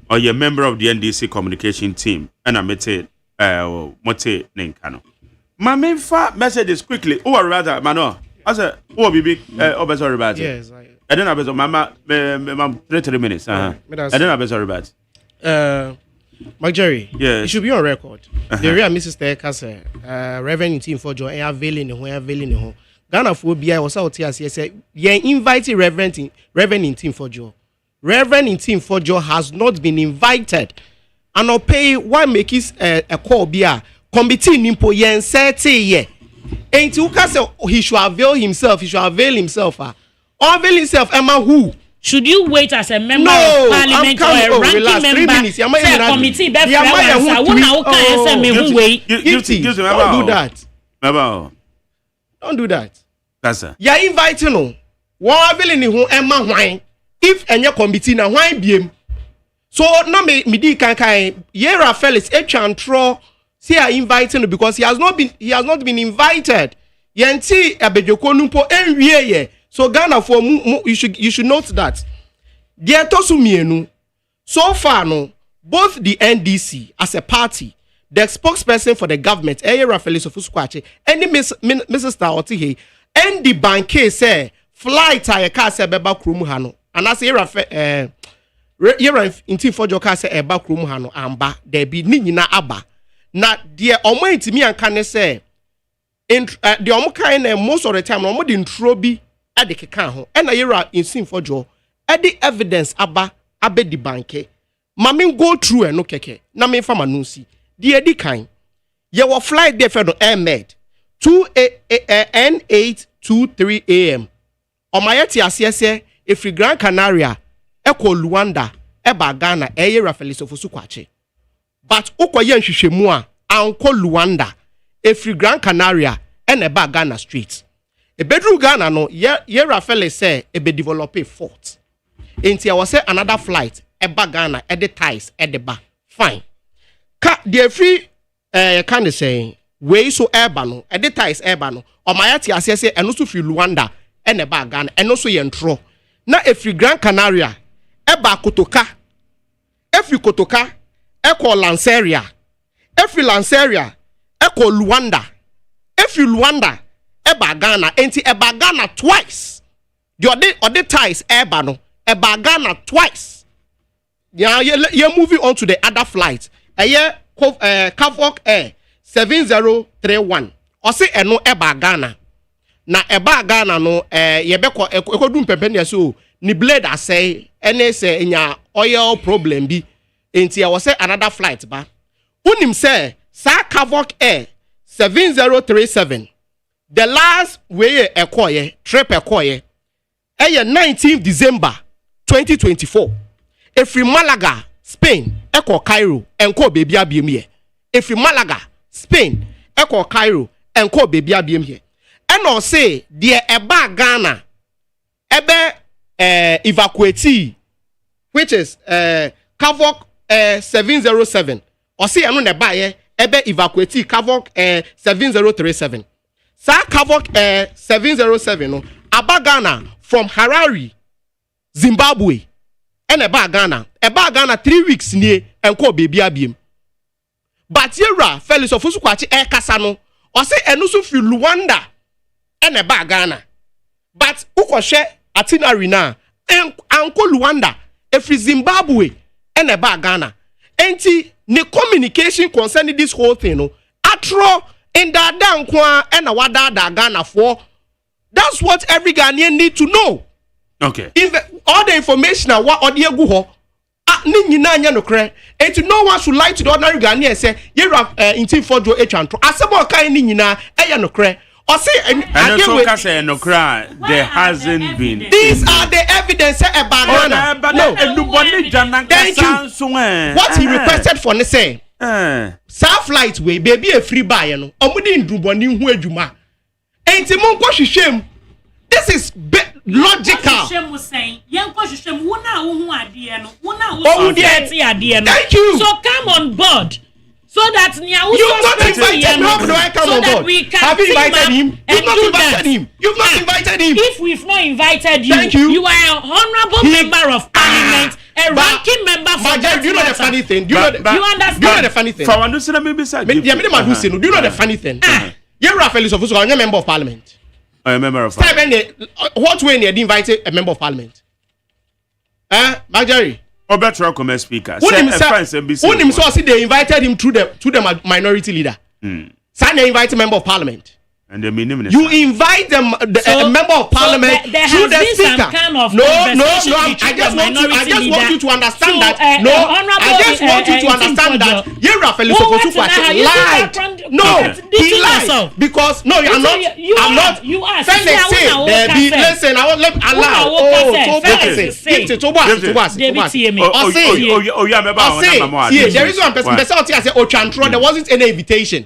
or you're a member of the NDC communication team and I mete mote nenkano. My main messages quickly. Oh, rather, Mano. I said, oh, Bibi, oh, sorry about it. Yes, I don't have a mama, 3 minutes. I don't have a sorry about Jerry, yes. it should be on record. The real Mrs. Tekase, Reverend Team for Joy, availing the home. Ghana for BI was out here, say, invited Reverend Team for Joy. Reverend Team for Joy has not been invited. And I'll pay why make his a call beer. Committee Nimpo Yen 30 ye. Ain't you can say he should avail himself, avail himself. Avail himself, Emma who? Should you wait as a member of parliament or a ranking member? Say a committee be Don't do that. Don't do that. Kasa. You are inviting no. One availing who Emma wine. If any committee na wine biem. So no me di kan Yera Felix Echantro say are inviting because he has not been invited. Yenti abejoko numpo enwie ye. So Ghana for you should note that. Dear Tosumienu, so far no, both the NDC as a party, the spokesperson for the government, Yera Felix Ofuskwache, and the Mrs. Taotihe, and the banker say flight a car say beba krum hano. And as Yera inti for joka say eba krum hano amba there be ni nyina aba. Na dear omo intimi anka ne say the omo kind most of the time omo the intro bi at the keka ho and Yera in sin for jo at the evidence abe di banke mamin go through no keke na me fama no si the edi kind ye wo flight there for no air med 8:23 a.m. on my ase if Gran Canaria eko Luanda eba Ghana Yera Felix Ofuskwache but ukoye nhwehwemu a anko Luanda if Gran Canaria and eba Ghana street a bedroom Ghana no Yera Felix say e be develop a fort enti I was say another flight eba Ghana at the ties at the bar fine the free kind of saying way so urban no at the ties urban no or my ase say and also free Luanda and eba Ghana and also yentro na if Gran Canaria eba Kotoka if Kotoka eko Lanseria if Lanseria eko Luanda if Luanda eba Ghana enti eba Ghana twice the ties eba no eba Ghana twice you're moving on to the other flight Kavok Air 7031 or say eno eba Ghana na eba Ghana no yebeko ekodum pempenia so ni blade asay ene say nya oil problem bi enti I was say another flight ba unim say sa Kavok Air 7037 the last way trip ekoye 19th December 2024 if Malaga Spain eko Cairo enko baby abiem here if Malaga Spain eko Cairo enko baby abiem here and or say the eba Ghana ebe evacuate which is Kavok 707 or say anu neba ye ebe evacuate Kavok 7037 sa Kavok 707 no aba Ghana from Harare Zimbabwe and eba Ghana 3 weeks near enko baby abiem but Yera Felix Ofuskwache kasa no or say enu so fi Luanda and eba Ghana but ukoshe itinerary na anko Luanda efi Zimbabwe and eba Ghana enti ne communication concerning this whole thing no atro in that dankwa and awada da Ghana for that's what every Ghanaian need to know. Okay. All the information what audio go ho ni nyina anya no kre enti no one should lie to the ordinary Ghanaian say Yera inti fojo echantro asebo kan ni nyina eya no kre or say and so can say no cry there hasn't been these are the evidence about Ghana no thank you what he requested for ne say South flight way baby a free buy no omudi ndruboni hu adwuma enti mon ko hwehwem this is logical. Thank you. So come on board. So that you've not invited him. No, I come on board. Have you invited him? You've not invited him. You've not invited him. If we've not invited you, thank you. You are an honorable member of parliament, a ranking member for that. Do you know the funny thing? Do you understand? Do you know the funny thing? Do you know the funny thing? Yera Felix Ofuskwache, a member of parliament. A member of parliament. What way they invited a member of parliament? Marjorie, Obetra come speaker. Unim so they invited him to the minority leader. Sign the invite member of parliament. And the minimum. You invite a member of parliament through the speaker. Kind of no. I just want you to understand that. I just want you to understand that. Rafael is supposed to lied. No, he lied because I'm not. You are. Listen. I won't allow. There is one person. There wasn't any invitation.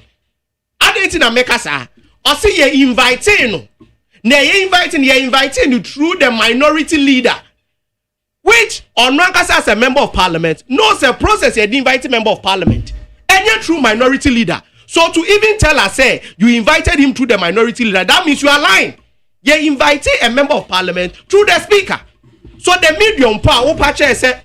I didn't make us. I say you're inviting. You're inviting through the minority leader, which Onwankasa as a member of parliament knows the process. You're inviting member of parliament, and you're true minority leader. So to even tell us, say you invited him to the minority leader, that means you are lying. You're inviting a member of parliament through the speaker. So the medium power,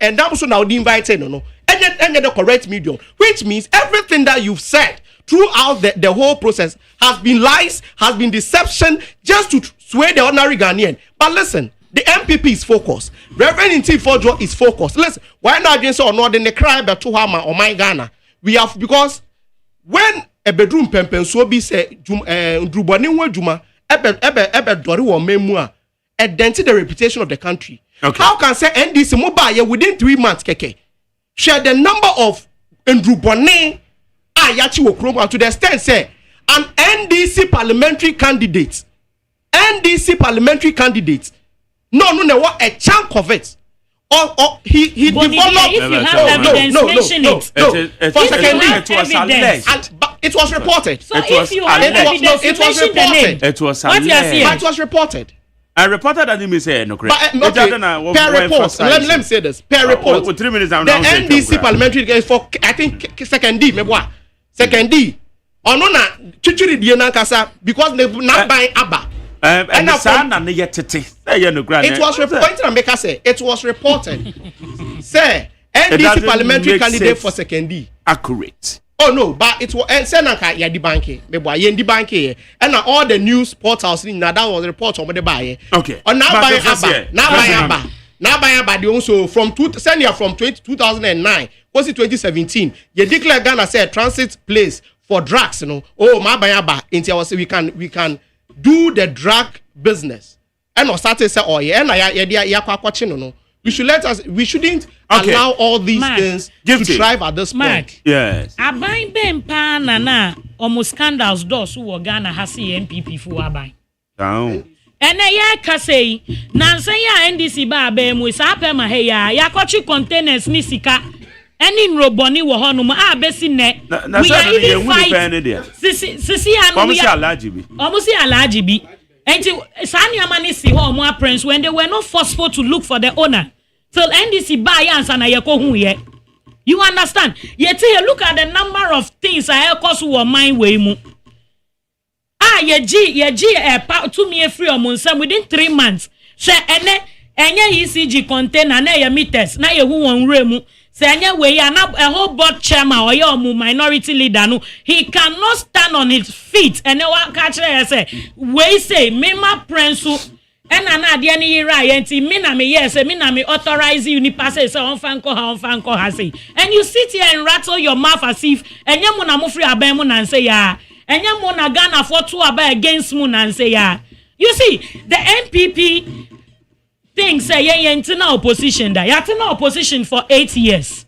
and that's now the invited, and the correct medium, which means everything that you've said throughout the whole process has been lies, has been deception, just to sway the ordinary Ghanaian. But listen, the MPP is focused. Reverend Inti Fojo is focused. Listen, why not against or not in the cry but to Hama or my Ghana? We have, because when a bedroom pempen so be say Drubani wa Juma ebe dori wa memua dented the reputation of the country. Okay. How can say NDC mobile within 3 months keke share the number of Drubani Ayachi Wokroma to the extent say an NDC parliamentary candidate no what a chunk of it or he developed if you have evidence mention it for second it was reported so if you have evidence it was reported it was it was reported. I reported that he say no correct. Per report. Let me say this. Per report. With 3 minutes, the NDC parliamentary for I think second D. Second D. Ono na chichiri die na kasa because they not buying Abba. And the son and the yetete. It was reported. It was reported. Say NDC parliamentary candidate for second D. Accurate. Oh no, but it was Senaka Yadi Banki, Meboa Yendi Banki, and all the news portals in that was report on the buy. Okay. Or now by Abba. Now by Abba, the also from 2009, was it 2017? You declare Ghana said transit place for drugs, you know. Oh, my by Abba, into our we can do the drug business. And or started say, oh yeah, and I watching, no. We shouldn't allow all these things to thrive at this point. Yes. Abai ben pa na almost scandals do so wo Ghana ha se MPP fu abai. Down. Ene ya ka sei na nsan ya NDC ba abai mu sa pa ma he ya kochi containers ni sika eni nroboni wo hono mu abesi ne. We are even fight. Sisi anu ya. Omusi alaji bi. And Sani Amani si ho prince when they were not forceful to look for the owner. Till NDC buy answer na yeko hu ye. You understand? Yet here look at the number of things I cause who mind way mu. Ye to me free on Munsam within 3 months. She enye ECG container na ye meters na ye hu won remu. Say anya we ya na a whole board chairman or your minority leader no he cannot stand on his feet and then one catch say we say me ma prince and na de ni yira yenti me na me yes me na me authorize you ni pass say on fan ko ha say and you sit here and rattle your mouth as if enye mo na mo free aban mo na say ya enye mo na Ghana for two aban against mo na say ya. You see the NPP things say yentina opposition that yatina opposition for 8 years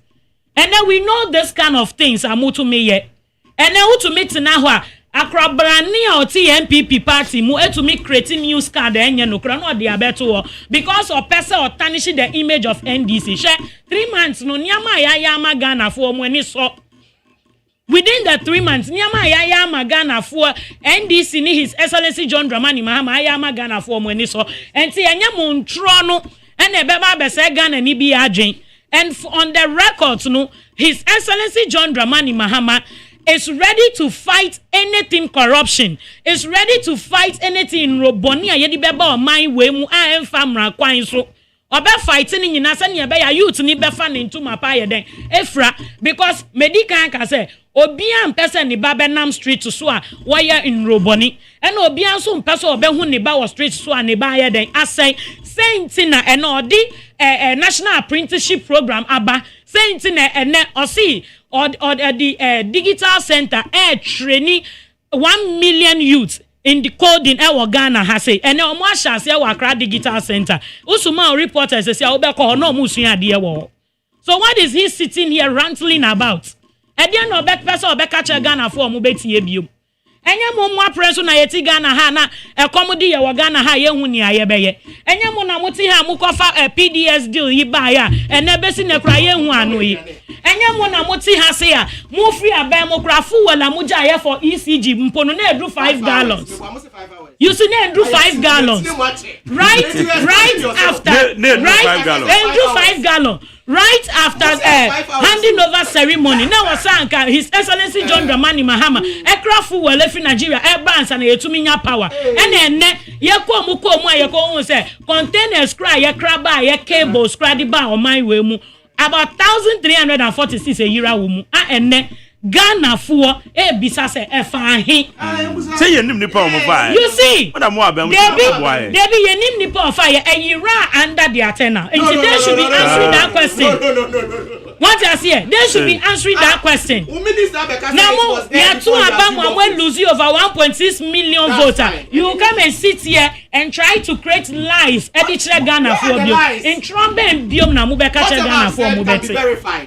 and then we know this kind of things amutu me ye and then who to meet na ho akrabrani or TNPP party mu to me creating news card enye no kra no de abeto because of person or tarnish the image of NDC she 3 months no nyama ya ma Ghana for mu ani so within the 3 months nyama ya ma Ghana for NDC ni his excellency John Dramani Mahama ya ma Ghana for mu ani so enti enya mo ntro no ene beba be se Ghana ni bi adwen and on the records no his excellency John Dramani Mahama is ready to fight anything corruption, is ready to fight anything roboni a yedi beba o man we mu a emfa mra kwan so obe fighting in nyina se ne be ya youth ni be fa ne ntuma pa ye den efra because medical ka say obia mpese ne ba be nam street so a wire in roboni ena obia so mpese obe hu ne ba wo street so a ne ba ye den asai sentina ena odi national apprenticeship program aba sentina ene osi or the digital center training 1 million youths in the coding Ghana has say and omo ahia se Accra digital center usuma reporters say obeko no musua de wo so what is he sitting here rantling about e dey no back person obeka che Ghana for omo betie biom enye mo mo aprenso na yeti Ghana ha na ekomodi ye wo Ghana ha ye hu ni aye beye enye mo na muti ha mu kofa PDS deal yi ba ya ene besi ne kra ye hu anu yi enye mo na muti ha se ya mu free aban mo kra fu wala mu ja ye for ECG mpono na edu 5 gallons you see na edu 5 gallons right after edu 5 gallons right after handing over ceremony now wasanka his excellency John Dramani Mahama ekra fu wala fi Nigeria e bands na yetumi nya power ene ye ko mu ye ko hu say containers cry ye kra ba ye cables cry di ba o man we mu about 1346 a year wo mu ene Ghana fuo bisa se efahin say ye nim nipa o mo fa you see what am abem Debbie ye nim nipa o fa ye yira under the antenna and they should be answering that question what I see they should be answering that question now you two abam when lose over 1.6 million voters you come and sit here and try to create lies editre Ghana for biom in Trump and biom na mu be ka che Ghana for mu beti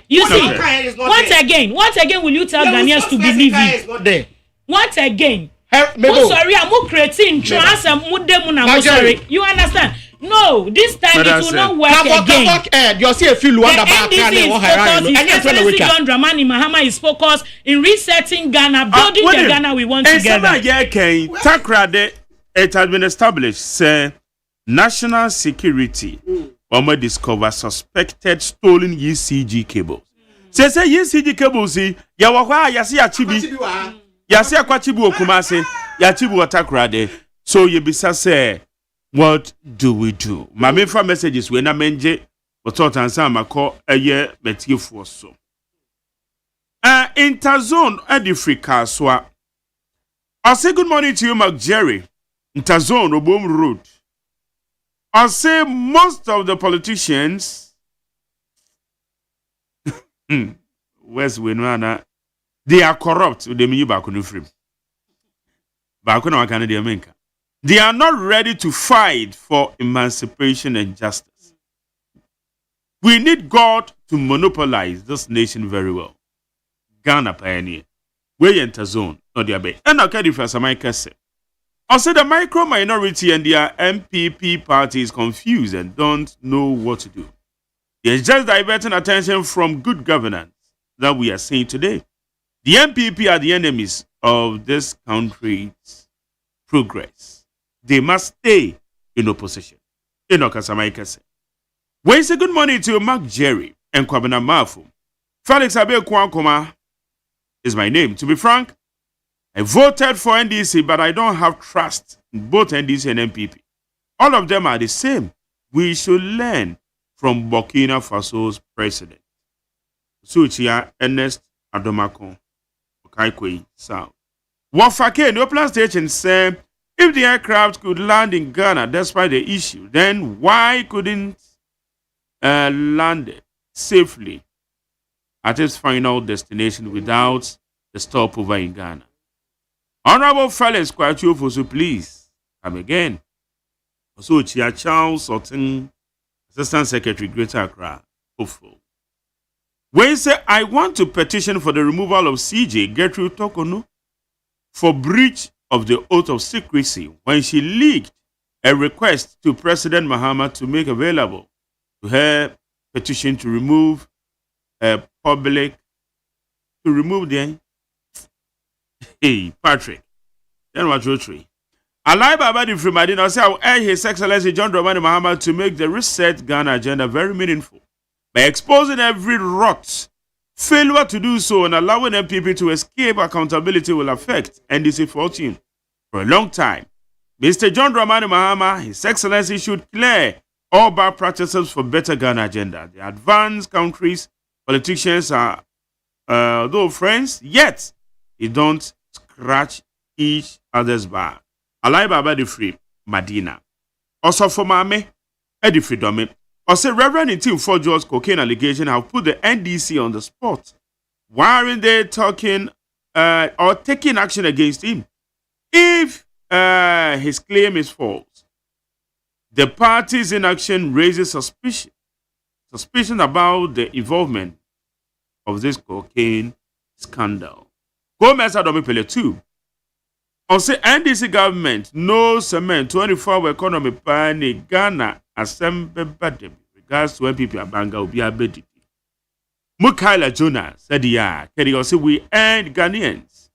you see what again will you tell Ghanaians to believe you what again sorry I'm creating trust and mudemu na mo sorry you understand no this time it will not work again you see a few Luanda back and John Dramani Mahama is focused in resetting Ghana building the Ghana we want together Takrade it has been established say national security discover suspected stolen ECG cables say ECG cables ya wakwa ya si achibi ya si akwachibi okumase ya chibi Takrade so you bisa say what do we do mame fa messages we na menje but answer mako eye metifo so interzone edifrika so I say good morning to you Mark Jerry interzone Obom Road I say most of the politicians West Winwana they are corrupt with the me back on the frame back on Canada America. They are not ready to fight for emancipation and justice. We need God to monopolize this nation very well. Ghana pioneer. We enter zone, not the bay. And I can't for some say. Also, the micro minority and their MPP party is confused and don't know what to do. They are just diverting attention from good governance that we are seeing today. The MPP are the enemies of this country's progress. They must stay in opposition. We say good morning to Mark Jerry and Kwabena Mafu. Felix Abe Kwankoma is my name. To be frank, I voted for NDC, but I don't have trust in both NDC and MPP. All of them are the same. We should learn from Burkina Faso's president. Suchia Ernest Adomako Okaikwe South. Wafake, no plan station said, if the aircraft could land in Ghana despite the issue, then why couldn't land safely at its final destination without the stopover in Ghana? Honorable Felix Kwachuofosu, please come again. Also, Chia Charles Sutton, Assistant Secretary, Greater Accra, hopeful. When say I want to petition for the removal of CJ Gertrude Tokono for breach of the oath of secrecy when she leaked a request to President Mahama to make available to her petition to remove the Patrick. Then what Rotary. Alive about the free Madina say I will urge His Excellency John Dramani Mahama to make the reset Ghana agenda very meaningful by exposing every rot. Failure to do so and allowing MPP to escape accountability will affect NDC fortune for a long time. Mr. John Dramani Mahama, His Excellency should clear all bad practices for better Ghana agenda. The advanced countries, politicians are, though friends, yet they don't scratch each other's back. Alai Baba the Free, Madina. Also for Mame, Eddie Freedom. Also, Reverend Tim Fordjo's cocaine allegation have put the NDC on the spot. Why aren't they talking or taking action against him? If his claim is false, the party's inaction raises suspicion about the involvement of this cocaine scandal. Gomez Adomipele 2. On say NDC government no cement 24 economy plan Ghana assemble badem regards to MPP Abanga Obi Abedi. Mukaila Jonah said Kedi say we end Ghanaians.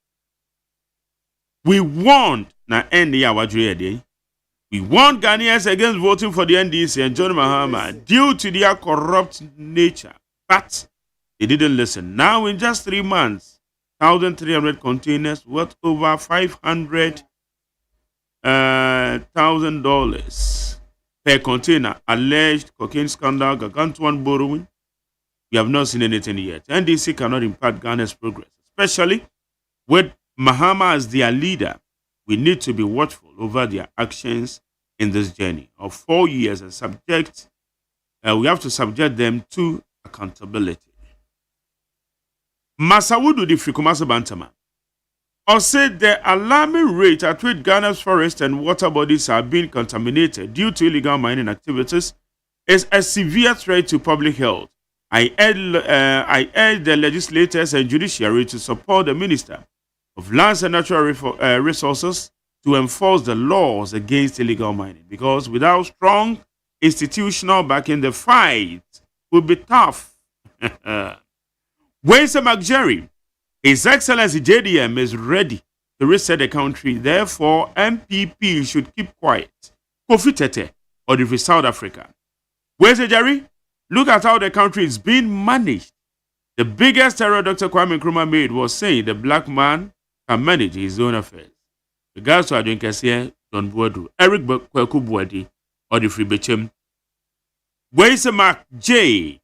We want na end ya wadre. We warned Ghanaians against voting for the NDC and John Mahama due to their corrupt nature. But they didn't listen. Now, in just 3 months, 1,300 containers worth over $500,000 per container. Alleged cocaine scandal, gargantuan borrowing. We have not seen anything yet. NDC cannot impact Ghana's progress, especially with Mahama as their leader. We need to be watchful over their actions in this journey of 4 years and we have to subject them to accountability. Masawudu the Frikumasa Bantama said the alarming rate at which Ghana's forests and water bodies are being contaminated due to illegal mining activities is a severe threat to public health. I urge the legislators and judiciary to support the Minister of Lands and Natural Resources to enforce the laws against illegal mining, because without strong institutional backing, the fight will be tough. When's McJerry? His Excellency JDM is ready to reset the country. Therefore, MPP should keep quiet. Kofi Tete or the South Africa. Where's the Jerry? Look at how the country is being managed. The biggest error Dr. Kwame Nkrumah made was saying the black man can manage his own affairs. Regards to Adrian Kessier, John Buadu, Eric Kweku Buadi, or the Free Bechem. Where's Mark J?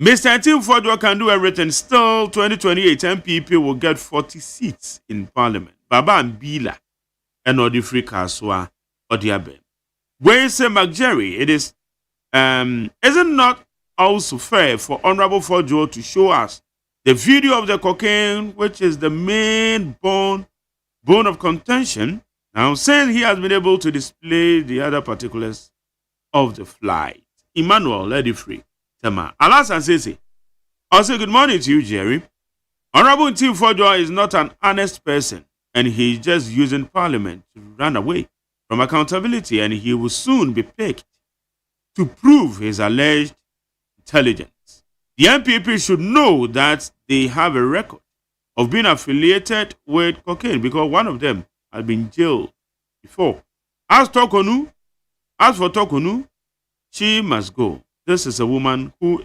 Mr. Tim Fordwa can do everything. Still, 2028 MPP will get 40 seats in Parliament. Baba and Bila, and or the Free Kaswa, or the Abe. Where's Mark Jerry? It is, isn't not also fair for Honorable Fordwa to show us the video of the cocaine, which is the main bone of contention, now saying he has been able to display the other particulars of the flight. Emmanuel, let it free. Tema. Alasan says, I'll say good morning to you, Jerry. Honorable Tim Fordwa is not an honest person, and he's just using Parliament to run away from accountability, and he will soon be picked to prove his alleged intelligence. The MPP should know that they have a record of being affiliated with cocaine, because one of them has been jailed before. As for Tokonu, she must go. This is a woman who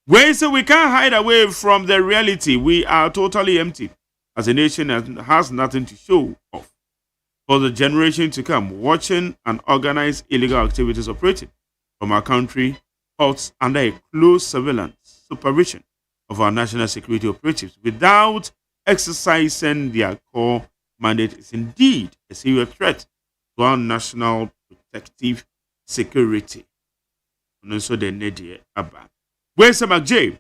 we say we can't hide away from the reality. We are totally empty as a nation and has nothing to show off for the generation to come. Watching and organized illegal activities operating from our country halts under a close surveillance supervision of our national security operatives without exercising their core mandate is indeed a serious threat to our national protective security. And also the Nedi Abba. Where's McJ?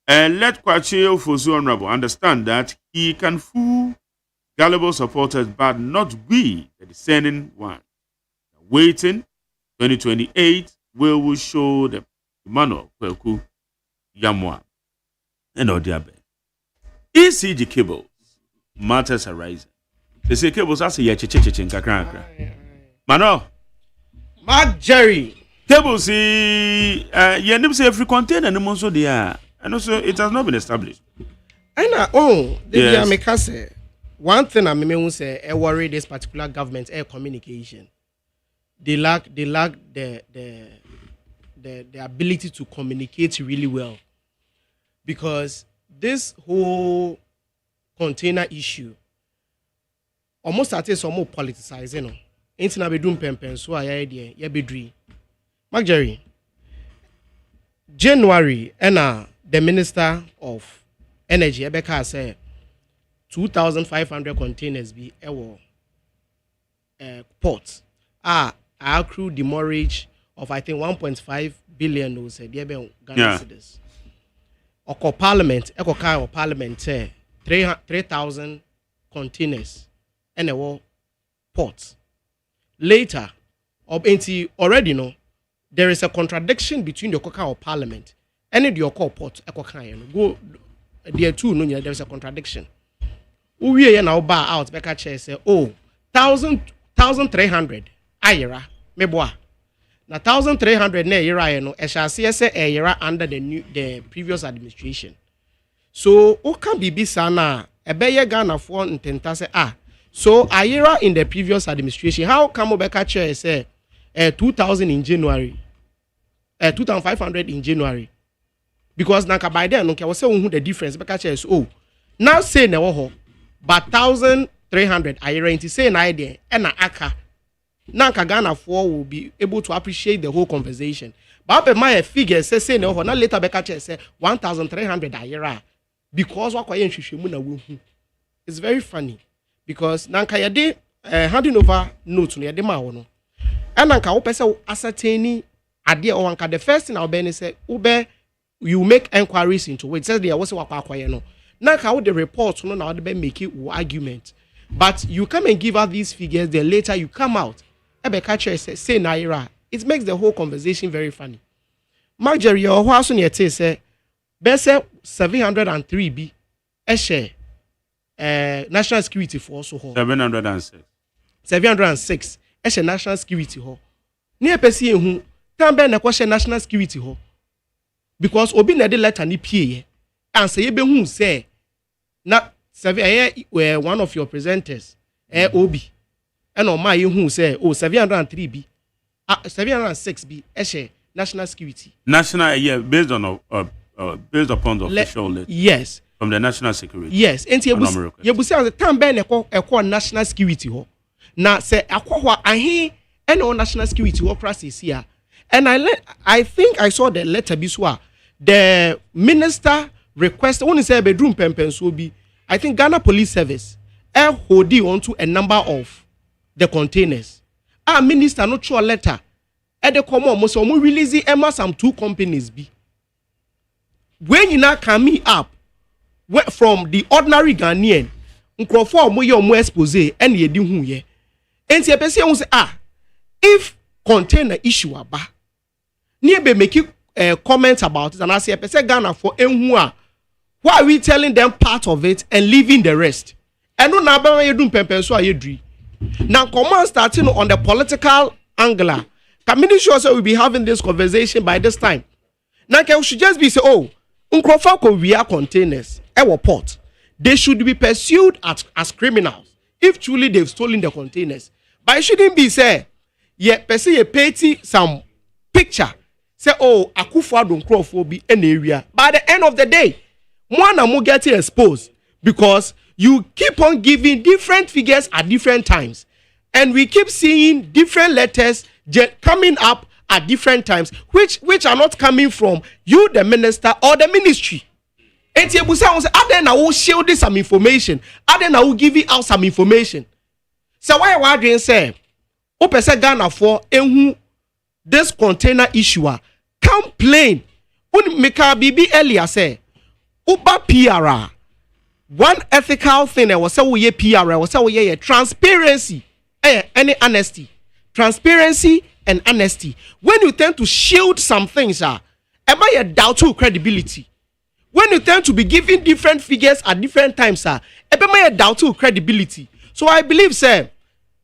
Let Kwachio Fuzu Honorable understand that he can fool gullible supporters, but not we, the discerning one. Waiting 2028, we will show them Emmanuel Kweku Yamwa and Odiabe. ECG cables, matters arising. They say cables are say in kakra. Mano, Mark Jerry. Cables say every container and also there. And also it has not been established. I know. Yes. One thing I may say, I worry this particular government air communication. They lack the ability to communicate really well, because this whole container issue. Almost at some more politicizing. No, ain't na be doing pen so I idea ya be dream. Mark Jerry. January and the Minister of Energy Ebeka said 2,500 containers be ports accrue demurrage of I think 1.5 billion no said Ghana cedis. Oko parliament parliament 3,000 containers and a ports. Later already no there is a contradiction between the Okoka of Parliament and the Oko port. Go there too. No, there is a contradiction. We now bar out. Beka chair say, 1,300 ayera meboa. Na 1,300 ne ayera no. I shall see say ayera under the previous administration. So Oka bibi sana ebeye Ghana for intenta say so ayera in the previous administration. How come Beka chair say 2,000 in January? 2,500 in January, because nanka by then okay, I was saying who the difference because now say na wo but 1,300 I rent say na idea and na aka nanka Ghana for will be able to appreciate the whole conversation. But my figure say na now later Beka say 1,300 I because what kwa yenhwehwemu na wo hu. It's very funny because nanka yade handing over note no yade ma wo no and nanka wo pese ascertain the first thing I'll be say you make enquiries into it. Says there was no. Now how the report no now they make it argument. But you come and give out these figures, then later you come out. Catcher say naira. It makes the whole conversation very funny. Mark Jerry, your house on your say best 703 B share national security force 706. 706 national security ho. Near pesi who Tambe na question national security ho because obi na de letter ni pie and say be hu say na one of your presenters obi and on my hu say 703 b 706 b national security based on based upon the official list. Yes, from the national security. Yes, and you bu say Tambe na ekọ national security ho na say akwa ahi and national security ho process here. And I think I saw the letter biswa. The minister requested when he said bedroom pempens will be I think Ghana Police Service holding onto a number of the containers. Our minister not sure letter. At the common most of releasing some 2 companies be. When you now coming up from the ordinary Ghanaian, nkrofo mo ye mo expose and ye di hu ye. Enti e pese say if container issue aba be making comments about it and I say a person Ghana for why are we telling them part of it and leaving the rest? And no now you do pempen so you do. Now command starting on the political angle. Community sure we'll be having this conversation by this time. Now we should just be say unkrofako we are containers port. They should be pursued as criminals if truly they've stolen the containers. But it shouldn't be say person ye petty some picture say Akufo don't crow for be an area. By the end of the day, one more getting exposed because you keep on giving different figures at different times, and we keep seeing different letters coming up at different times, which are not coming from you, the minister or the ministry. And you say, "I will shield this some information. I will give you out some information." So why I say, "Opese Ghana for this container issuer complain when Mika Bibi earlier say Uba PRR one ethical thing that was say we PRR was say we transparency any honesty transparency and honesty. When you tend to shield some things am I a doubt to credibility. When you tend to be giving different figures at different times am I a doubt to credibility. So I believe say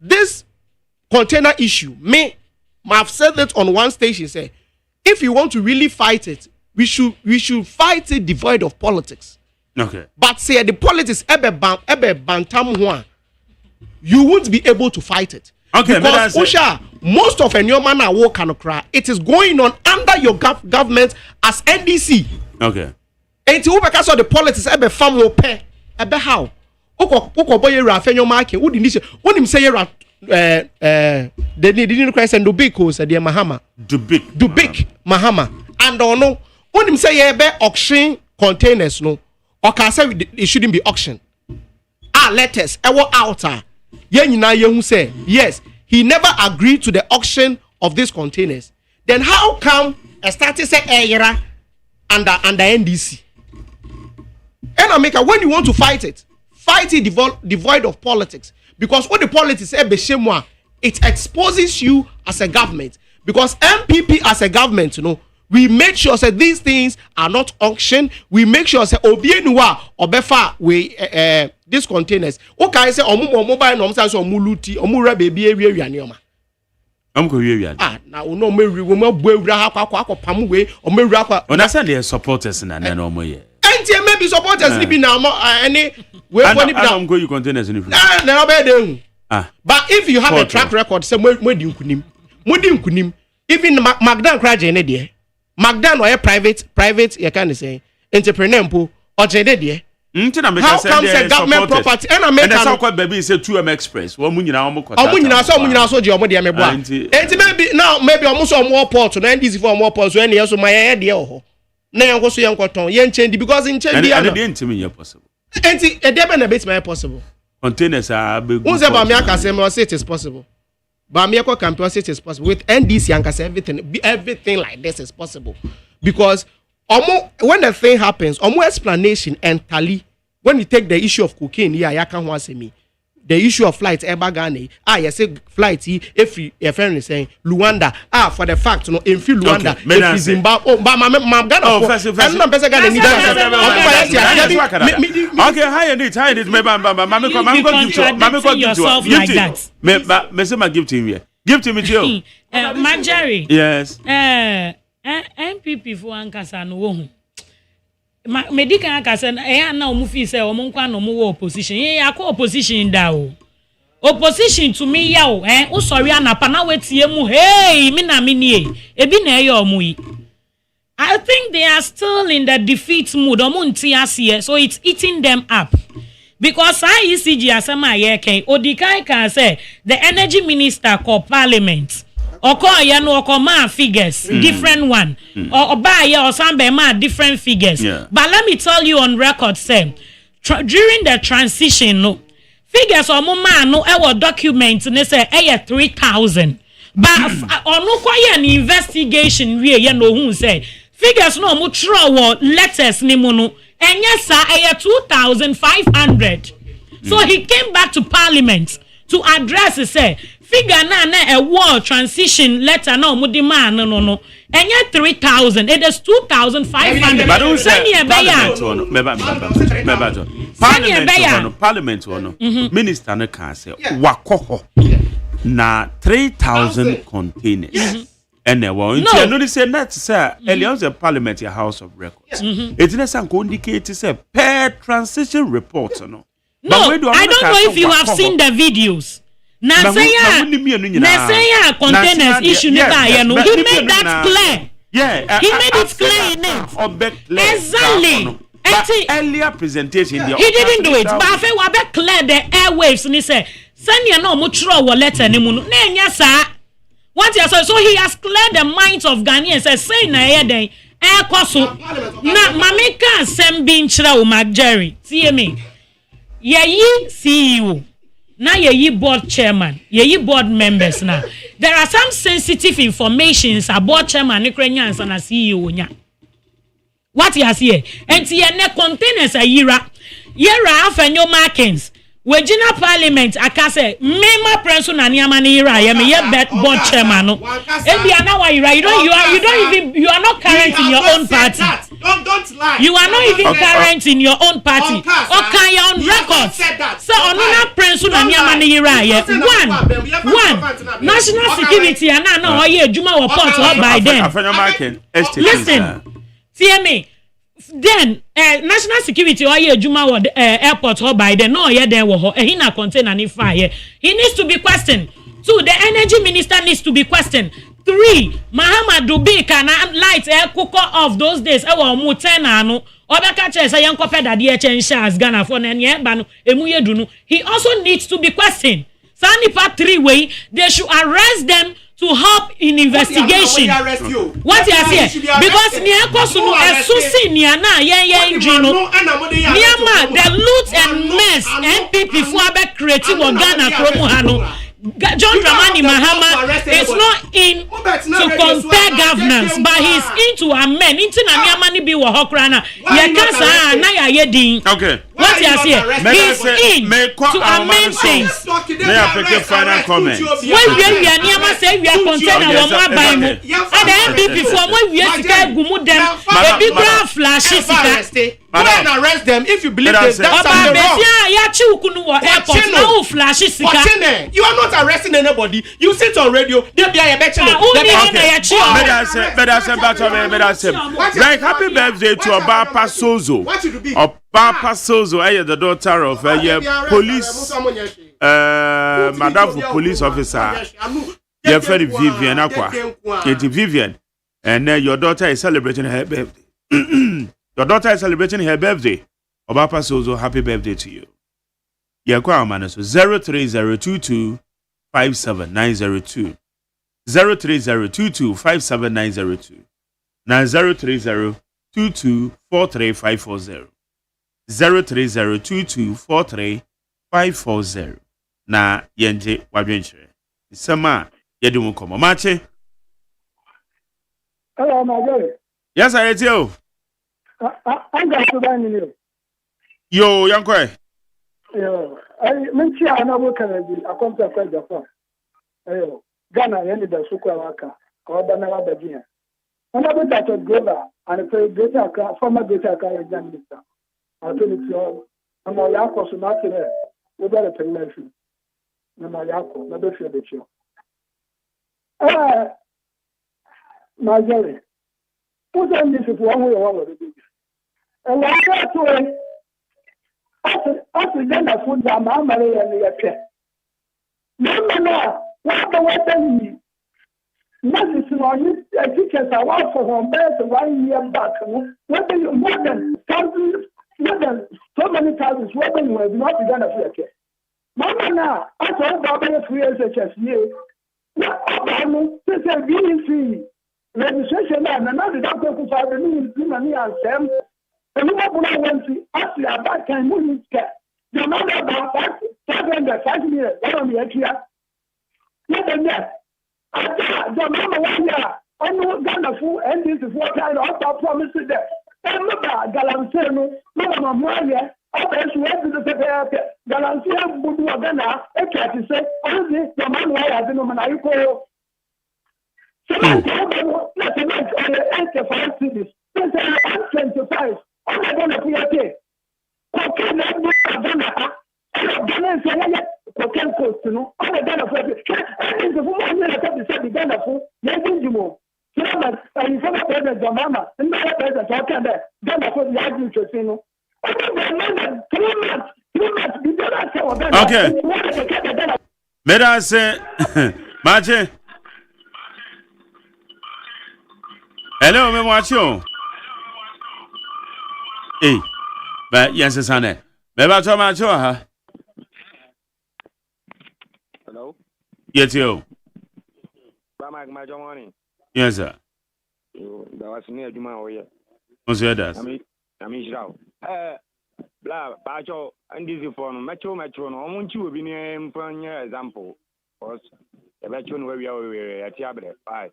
this container issue I've said that on one station. Say, if you want to really fight it, we should fight it devoid of politics. Okay. But say the politics bantam you won't be able to fight it. Okay. Because most of a new man cry. It is going on under your government as NDC. Okay. And because of the politics how. oko boy ra fenyo market wo di ni wonim say ra they didn't cry send Dubik said Mahama Dubik Mahama and ono wonim say ye be auction containers no or can say it shouldn't be auction letters ewo outer ye nyina ye hu say yes he never agreed to the auction of these containers. Then how come a status say era under NDC? And America, when you want to fight it devoid of politics. Because what the politics say beshemwa, it exposes you as a government. Because MPP as a government, you know, we make sure that these things are not auctioned. We make sure that obienwa obefa we these containers. Okay, say omu mobile no say omu luti, omu ra baby area nioma. Now no me we mo buewura akwa pam we o mewura akwa. Understand the supporters na na no ye. Enti maybe supporters ni bi na any we for ni bi na go you containers ni. Na be dem. But if you have a track record say mo di nkunim. Even Magdan Kraje ne de. Magdan or private you can say entrepreneur mpo o jede de. How comes a government property and American and that's baby say 2M Express wo mu nyina omo kwata omo nyina so je omo de me boa enti maybe omo so omo port no NDC for omo port so ene yeso my head de ho na yen so yen kwaton yen change because in change and the intimi possible enti e dey be na bit my possible containers are be who say ba me aka say me say it is possible but me ko campaign say it is possible with NDC and say everything like this is possible because when the thing happens, explanation and tally. When you take the issue of cocaine, I can't want to say me. The issue of flights, Ebagane. You say flights. If your friend is saying Luanda, for the fact, no, in Luanda, if Zimbabwe, but my God, first. Okay, higher it. Mamma give to him. Give to me, Joe. Marjorie. Yes. MPP for ankasa no wo hu medical ankasa na o mu fi say o mu nkwa no mu wo opposition akọ opposition da o opposition to me ya o o sorry anapa na wetie mu hey me na me nie ebi na e o mu yi I think they are still in the defeat mood o mu nti ase so it's eating them up because IECG asema ye ken odikai can say the energy minister called parliament ya no ma figures different one or buy ya or some ma different figures but let me tell you on record say during the transition no figures or ma no e document ne say 3,000 but onu kwa an investigation we ye no hu say figures no mu throw letters ni mu no enya sa 2,500 so he came back to parliament to address say figure na a war transition letter no mu demand no enya 3,000 it is 2,500 but don't say parliament no minister no can say wakoho na 3,000 containers and there were no no say not say earlier the parliament your house of records it didn't indicate say per transition report no I don't know if you have seen the videos. Nasaya containers issue he made that clear. Yeah, he made it clear in it. Exactly. Earlier presentation, he didn't do it. But I feel we clear the airwaves and he said, "Send you no mutual letter ni munu." What you so he has cleared the minds of Ghanaians. Say na here then air koso na mameka sembi nchira o Marjorie. See me. Ye CEO. Now ye board chairman, ye board members now. There are some sensitive informations about chairman Ukrainians and a CEO nya. What you here? And ye ne containers a yira afenyo markings. Wejina parliament akase mema person na niamani yira ye me ye board chairman no. Ebia na wa yira you are not current in your own party. Don't lie. You are not even current in your own party. Okay, you're on record. So on prince na niamani yira ye. One national security and na oye juma report by then. Listen. See me. Then national security oye juma airport by then no ye there wo he na container ni fire. He needs to be questioned. 2 the energy minister needs to be questioned. 3 Muhammad Dubi can light air cooker of those days e wo mu 10 anu Obeka che say yanko peda de chenche as Ghana for na nye ba no emu yedu no. He also needs to be questioned. Sanipa 3 way they should arrest them to help in investigation. What you say? Because near Kosuno Esusi Niana yen Jino Niama the loot and mess MPP for creating Ghana Kromuhano. John Dramani Mahama is not in to compare governance, but he's into amend. Into Namiamani be Wahokrana. Yakasa Naya Yedin. Okay. What you say? He's in to amend things. May I pick a final comment? When we are Niama say we are content our more by more. And the MPP for when we are to get gumu them, a big grand flashes. Go and arrest them if you believe that's something wrong. You are not arresting anybody. You sit on radio. They be a better. Like happy birthday to Obapa Sozo. Obapa Sozo, the daughter of a police, Madam police officer. Your friend Vivian Aqua, Katie Vivian, and your daughter is celebrating her birthday. Your daughter is celebrating her birthday. Obapa Sozo, happy birthday to you. Yakwa Manaso 03022 57902 03022 57902 03022 43540 03022 43540 na yende wadwenchire isema yedu komo mache. Hello my girl. Yes I hear you. I'm going to buy you. Yo yankwe. Yo, I mention another Canada. I come to Japan. Yo, Ghana, you need the Sukwa Waka or Banana Bagia. Another Dr. Grover and a former greater minister. I'll tell it to you. I'm a Yako Sumatire without a permission. I'm a Yako, never fear the chill. My jelly. Put on this if one way or other. And I got to it. After then, I put my mamma and the affair. Mamma, what the weapon? Nothing on you. Teachers are out for home bed 1 year back. Whether you more than thousands, more than so many thousands, whether you have not begun a affair. Mamma, now, I told Baba 3 years HS year. This is VC registration and another doctor who found the new money and Sam. And you know what I want to ask you about time moving care. The number about 5 years, I don't be here. Not a yes. The number 1 year, I know Ghana food, and this is what I also promised there. And look at Galanceno, Mama Moya, I went to the Galanceno Budu Ghana, I can't say, honestly, the man why I don't know when I call. So let's answer for cities. Let's answer 25. I'm going to be okay. Okay, let's do that. Okay, coach, you know. I'm going to be okay. And the woman that has said the Ghana food, they didn't do more. So I'm going to be the mama, and the president talking there. Ghana food, they are doing you know. Okay. May I say, Mache? Hello, me watch you. Hey, but yes, it's on it. Maybe I'll tell my show, huh? Hello? Yes, you. My morning. Yes, sir. That was near Juma or yeah. What's your dad? I mean, Israel. Blah, Bacho, and this is for Metro. I want you to be near for an example. Because the veteran where we are at Yabre, 5.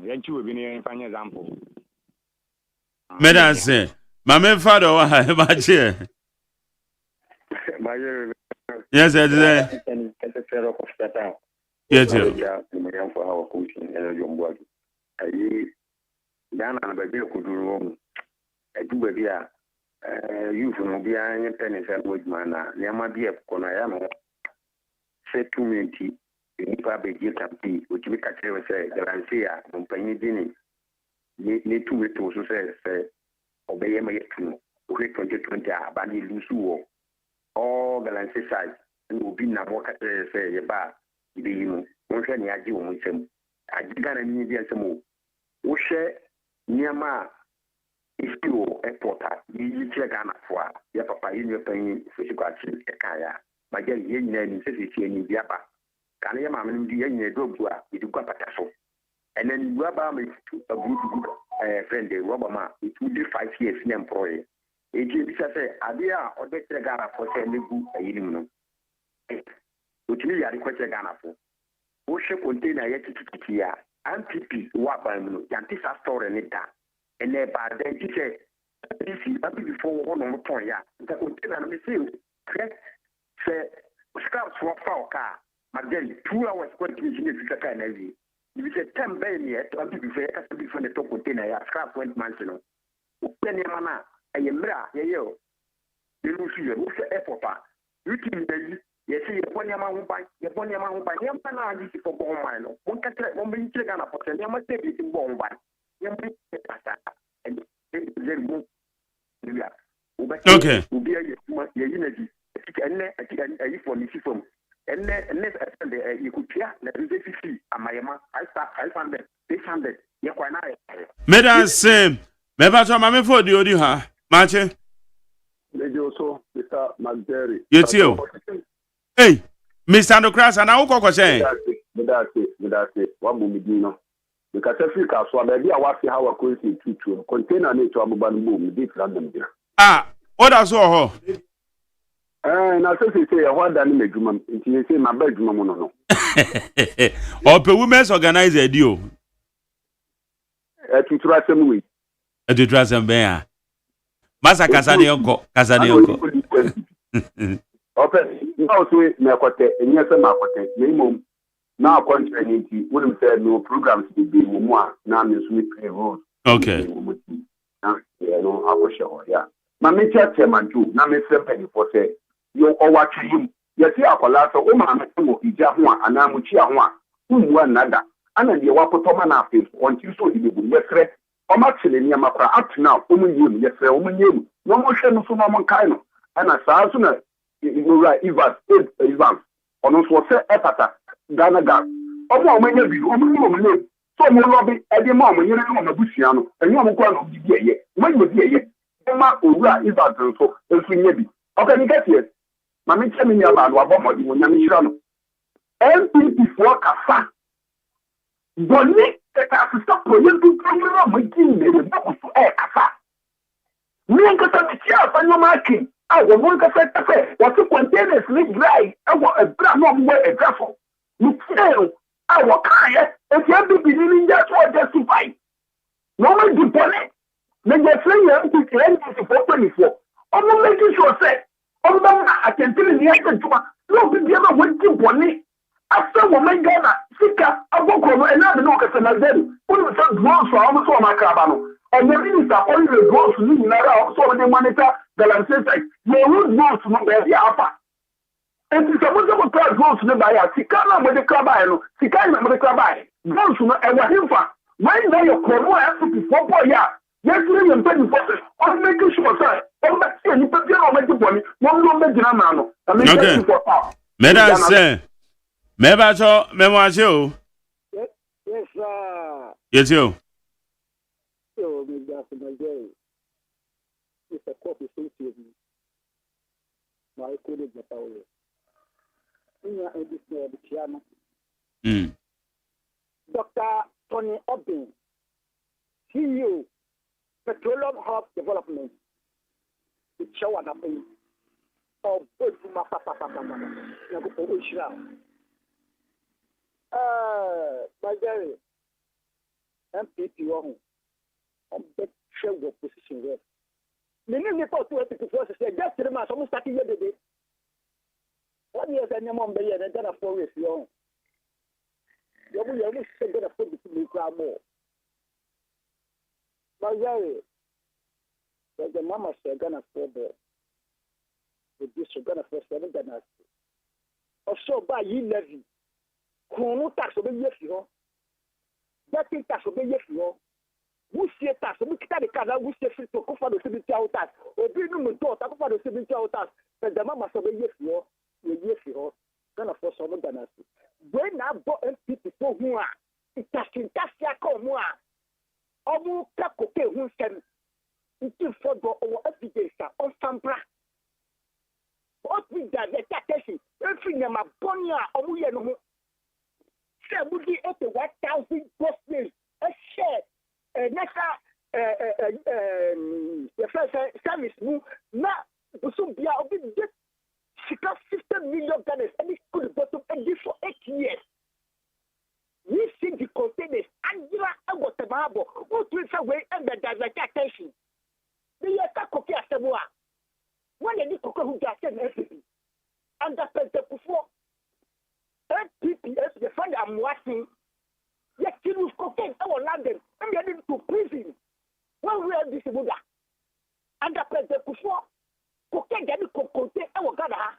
Then you will be near for an example. May say, my main father, my chair. Yes, I did. Yes, sir. For our coaching and your work. I Ghana and baby could do wrong. I do baby. You from behind pennies and wood manner. There might be a Conayama. Say 2 minutes. In public, you can be, which we can say, the Lancia, company dinning. Need 2 weeks to say, obey my 2020, but you lose all the Lancia side, and will be now work at say, bar. You won't say, I do with him. I began a media some more. Ushe, Niama, if you airport, you check Ghana for your papa in your paying physical kaya. My girl, you need to see in Yapa. Can you mamma in the dog? You do got a and then you are me to a good friend, Robama. It will be 5 years in employee. It is a idea or better Ghana for sending a minimum. Which we are requesting Ghana for. Ocean container yet to here. MPP, what by me, Yantisa store and it. And then by then he said, this is before one on the point. The container, me say, scraps for a car. But then 2 hours going to be a kind of you. If it's a 10 bay yet, I'll be before the top container, scrap went mansion. Then your mana, and your bra, yo. You will see you airport. You think that you see your one amount by your one amount by your man, this is for bomb mine. One can take 1 minute and a person, you must take it in bomb by. Okay. Madam Sam, maybe I'm my for the audio, huh? Marche. Also, Mr. McGarry. You too. Hey, Mr. Andocras, and I will call saying. One moment, because Africa, so maybe I was how a coincidence to container nature of one boom, deep random dinner. Ah, what I saw her. And I say, I want that image, until you say my bedroom. No. Or per women's organize a deal. To try some way. To try some bear. Massa Casanio, Open, now, so my quartet, and yes, my quartet, minimum. Now, contrary, wouldn't say no programs to be more. Now, Miss Weekly rules. Okay. Yeah, no, I was sure, yeah. My nature, Chairman, too. Now, Miss Penny for say, you are watching him. Yes, you are for last, oh, my, Ijahua, and I'm with Chiahua, whom one another. And then you are put on an office, want you so you will yes, or actually, near my up now, woman, you, yes, woman, you, no more shame of someone kind of. And as soon as you write, Evans, on us was a epata. Ghana gas. Ọmọ ọmọ ẹ̀yẹ bi ọmọ ní ọmọ ní so ọmọ lọ́bí ẹ̀dí mọ́ ọmọ yẹn ní ọmọ bùsùn àná ẹ̀yìn ọmọ kọ́ ọ̀nà bíbí ẹ̀yẹ wọ́n yóò bí ẹ̀yẹ ọmọ òwúrọ̀ ìbàdàn so èso yẹn bi ọkọ ní kẹ́tì ẹ̀ màmí kyẹ́ mi ní ọba àlọ́ abọ́ ọmọdé wọn nyàmé hyira no NPP fọ́ kàfà bọ̀ní ẹ̀ka àfisà pọ̀ yẹn tuntun ní ọmọ jí nìyẹn bọ́kù so ẹ̀ kàfà ní nkasa mi kí àfa ní ọmọ akin a wọ́n mú nkasa kẹfẹ́ wọ́n ti containers ní dry ẹ̀wọ̀ ẹ̀bíra náà ọmọ ẹ̀dá fọ́. Michelle, our car, if you have to be in just what justify. No one dependent. Then you're saying you have to claim this for 24. I'm making sure, say, I can tell you the answer to my no be the other way to bonnie. After woman Ghana, Sika, I walk over another no Casanazel, who was a gross for almost all my cabano. And the minister only the gross to me, so they monitor the Lancet. No root gross to my upper. And if someone ever try goes to the buyer, Sikana with the Cabano, Sikana with the Cabai, goes to ever him for. When they are Corona has to be 4 boy, yes, William Penny Forces, I'm making sure, sir. I'm not saying you put your money, one don't make a man. I'm making for power. Madam, sir, maybe I saw Memoir. Yes, sir. Yes, you. So, Mr. It's a coffee association. My colleague, the power. Dr. Tony Obin, CEO, Petroleum Hub Development, the show and happening of both my Gary, MPP, on bed show position there. The name you thought to it before say, just the man, someone starting yesterday. 1 year and your mom be and then a 4 years young. You will say that a foot to be more. My Gary, the mama said, gonna for the district gonna for 7 Ghana. Or so by ye levy. Who tax will be yes, you know. That thing tax will be yes, you know. Who say tax? We can't the car, we say to go for the civil tax. Or be no more, talk about the civil tax. But the mama said, yes, you know. Yes, you know. Gonna for 7 Ghana. When I bought MPP for who are, it's a fantastic come. Omu kakoke who send 15 for or evidence on Sambra. What with that, the attention, everything in my bonia or we know. Say, would be up to 1,000 gospels a share, next, the first service move, now, the Sumbia will be just 50 million dollars and it could bottom and this for 8 years. We see the containers and you are about the Bible, what will away and the direct attention. The Yakakoki Asamoa. When the Nikoko who just said everything, and that's the before PPS, the friend I'm watching, yet kill with cocaine, our London, and get into prison. When we are this Buddha, and that's the before cocaine get into cocaine, our Gada.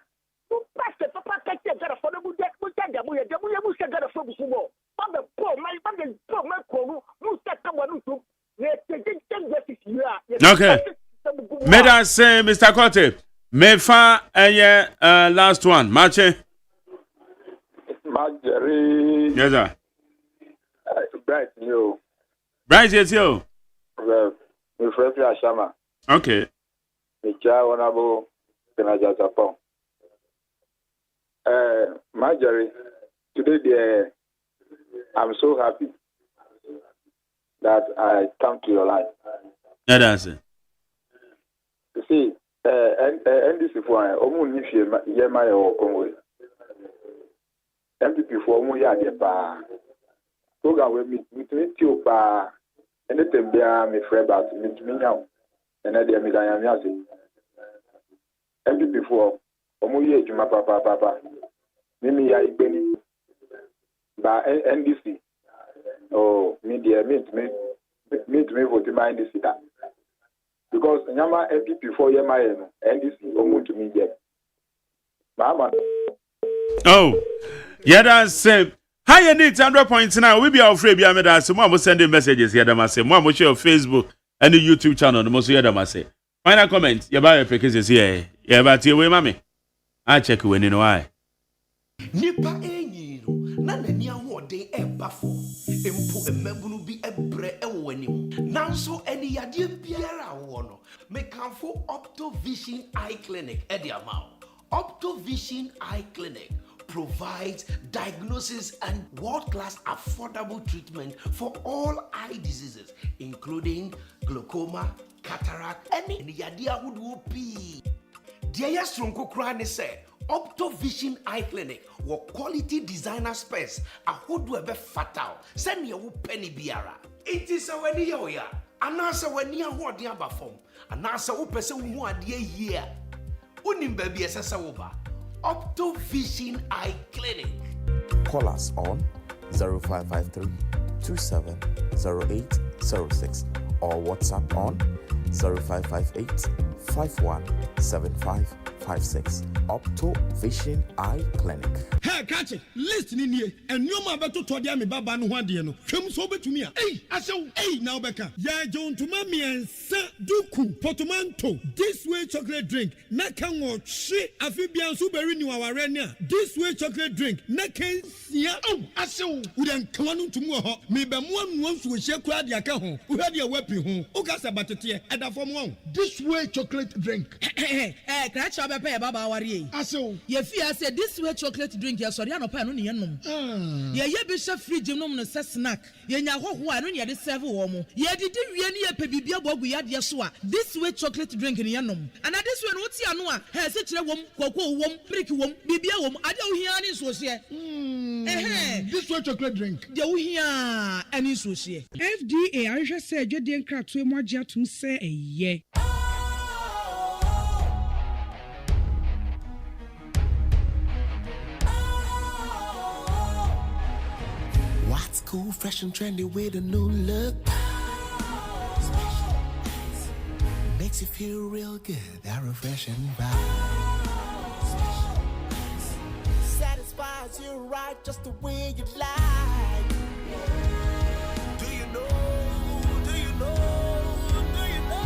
Who passed the papa catch for the Buddha, the Buddha got a focus more. But the poor man, who said someone who okay. May I say, Mr. Kote, may fa last one, Marche. Marjorie. Yes, sir. Bright, you. Bright, yes, you. Well, my friend Ashama. Okay. Micha Honorable Senator Japon. Marjorie, today, I'm so happy that I come to your life. Yeah, that's it. You see, and this is why Omu Nishi Yema or Conway. MPP for Omu Yadepa. Program with me to you, and let them be me friend about me now. And then they are Yamiasi. MPP for Omu Yajuma Papa. Mimi ya Ibeni. By NDC. Oh, media meet me vote my NDC that. Because Nyama MPP for Yema NDC Omu to me yet. Mama. Oh, yeah, that's it. Higher needs 100 points now. We be afraid of that. So, Mom will send messages here. That say, Mom will share Facebook and the YouTube channel. The most here that say. Final comment. You buy a package here. Yeah, but here we, mommy. I check when you know why. Nipa enyiro na nani ahode ebafo empo emebunu bi ebre ewo anim nanso eni yade biara wo no mekanfo Optovision Eye Clinic ediamao. Optovision Eye Clinic provides diagnosis and world-class affordable treatment for all eye diseases including glaucoma, cataract, any yade ahodo pi. Dia yastronko kra ne se Optovision Eye Clinic were quality designer space ahodo ebe fatal send you penny biara. It is a when you ya anasa when you hold the abafom anasa upese wu ade here unim baby esesa wo ba Optovision Eye Clinic. Call us on 0553 270806 or WhatsApp on 0558 517556. Optovision Eye Clinic. Hey, catch it. Listen in here. And you ma beto to dia me baba no hwade no. Hwem so betumi a. Hey, asew. Hey, now beka. Ya John to mami ensa duku portmanteau. This way chocolate drink. Na kan wo hwe afibia so beri ni waware ne a. This way chocolate drink. Na kan sia. Oh, asew. Wo den kan no tumu ho. Me be mo anu ansu hye kura de aka ho. Wo hwade wepi ho. O ka sa batete eda fom ho. This way chocolate drink. Crash up a baba awari. Aso. Ye fear say this way chocolate drink ya sorry no pa no ne yenom. Ye be chef fridge nom no se snack. Ye nya hoho a no ne de serve wo mo. Ye didi wie ne ye pe bibia bogu ya de so a. This way chocolate drink ne yenom. And this way no ti ano a, he se kire wom, koko wom, brick wom, bibia wom, ade wo hia ne so se. This way chocolate drink. De wo hia ani so se. FDA ahwehwe se adwede nkratoe mo agye atum se eye. What's cool, fresh and trendy with a new look? Makes you feel real good, that refreshing vibe. Satisfies you right just the way you like. Do you know? Do you know? Do you know?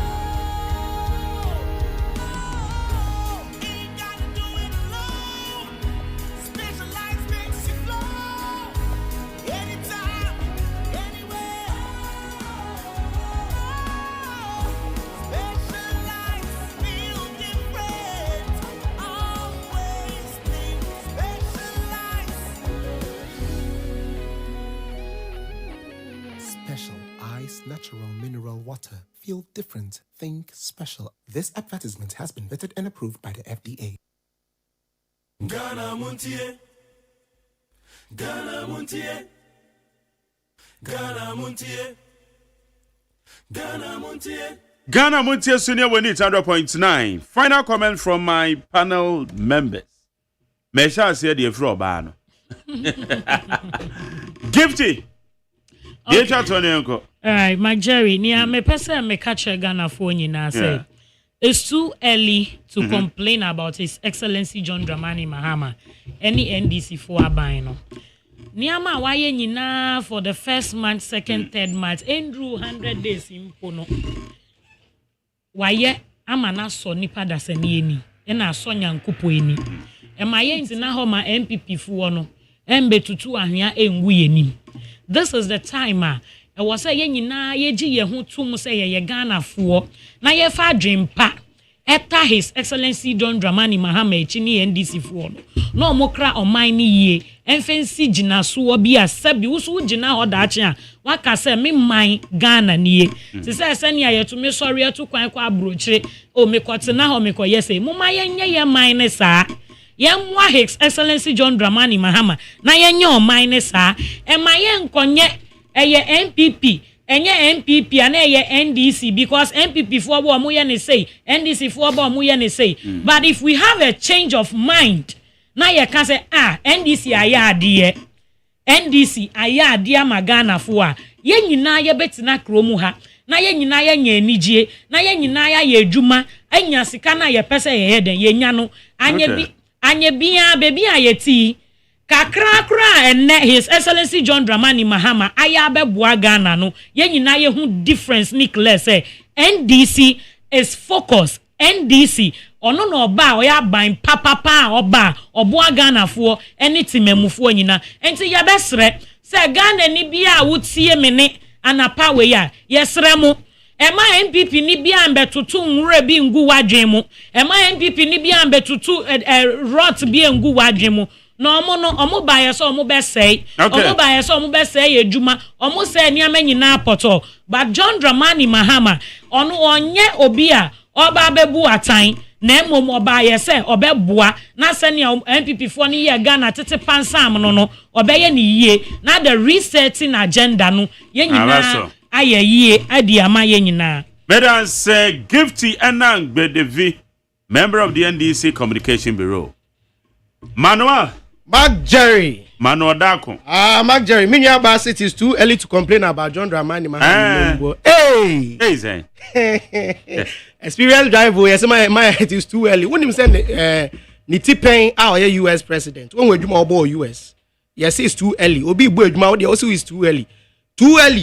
Ain't gotta do it alone. Specialized makes you flow. Anytime, anywhere. water. Feel different. Think special. This advertisement has been vetted and approved by the FDA. Ghana Montie. Ghana Montie. Ghana Montie. Ghana Montie. Ghana Montie Senior when it's 100.9. Final comment from my panel members. Mesha said the Fro Bano. Gifty. All right, Mark Jerry, near me person me catch Ghana for you now say. It's too early to complain about His Excellency John Dramani Mahama. Any NDC for abino. Niama waye nyina for the first month, second, third month. Andrew 100 days in Pono. Waye amana so nipa da sani eni. Ena so nyankupo eni. Emaye ntina ho ma MPP fu no. Embe tutu ahia enwu yenim. This is the time I was saying nyina ye gi ye ho tum say ye Ghana fuo na ye fa dwempa eta His Excellency John Dramani Mahama echi ni NDC fuo no omokra oman ni ye enfensi gina so bi asabi wusu gina ho da ache a waka say me man Ghana ni ye se say sani ayeto me sori eto kwan kwa abrochire o me kwotena ho me koye say mo ma ye nye ye man ne saa yemwa His Excellency John Dramani Mahama na ye nye o man ne saa e ma ye nkonye eye MPP enye MPP and eye NDC because MPP for bo mo ye ne say NDC for bo mo ye ne say but if we have a change of mind na ye can say NDC aya ade magana fo a ye nyina ye betina kromu ha na ye nyina ye nya anigye na ye nyina ye adwuma anya sika na ye pese ye heden ye nya no anye bia bebi ayeti kakra enne His Excellency John Dramani Mahama aya beboa Ghana no ye nyina ye hu difference nicholas NDC is focus NDC ono no oba oya ban papa oba oboa Ghana fo ene timemufo nyina enti ya besre se Ghana ni bia wutie me ne anapa we ya yesre mu ema MPP ni bia mbetutu nwure bi ngu wadwen mu ema MPP ni bia mbetutu rot bi ngu wadwen mu no omo ba ye so omo be say omo ba ye so omo be say eduma omo say ni amanyina apoto but John Dramani Mahama ono onye obi a oba bebu atan na emom oba ye say obeboa na sani MPP fo ni ye Ghana tete pansam no obeye ni yie na the resetting agenda no ye nyina aye yie adi ama ye nyina Madam say Gifty Enang Bedevi, member of the NDC Communication Bureau. Manuel Mark Jerry. Manuel Dako. Mark Jerry. Minyabas, it is too early to complain about John Dramani Mahama. Hey, Zay. Experience driver. Yes, my it is too early. When him send Niti Payne our US president. When we do more US. Yes, it's too early. Obi Boy, also is too early. Too early.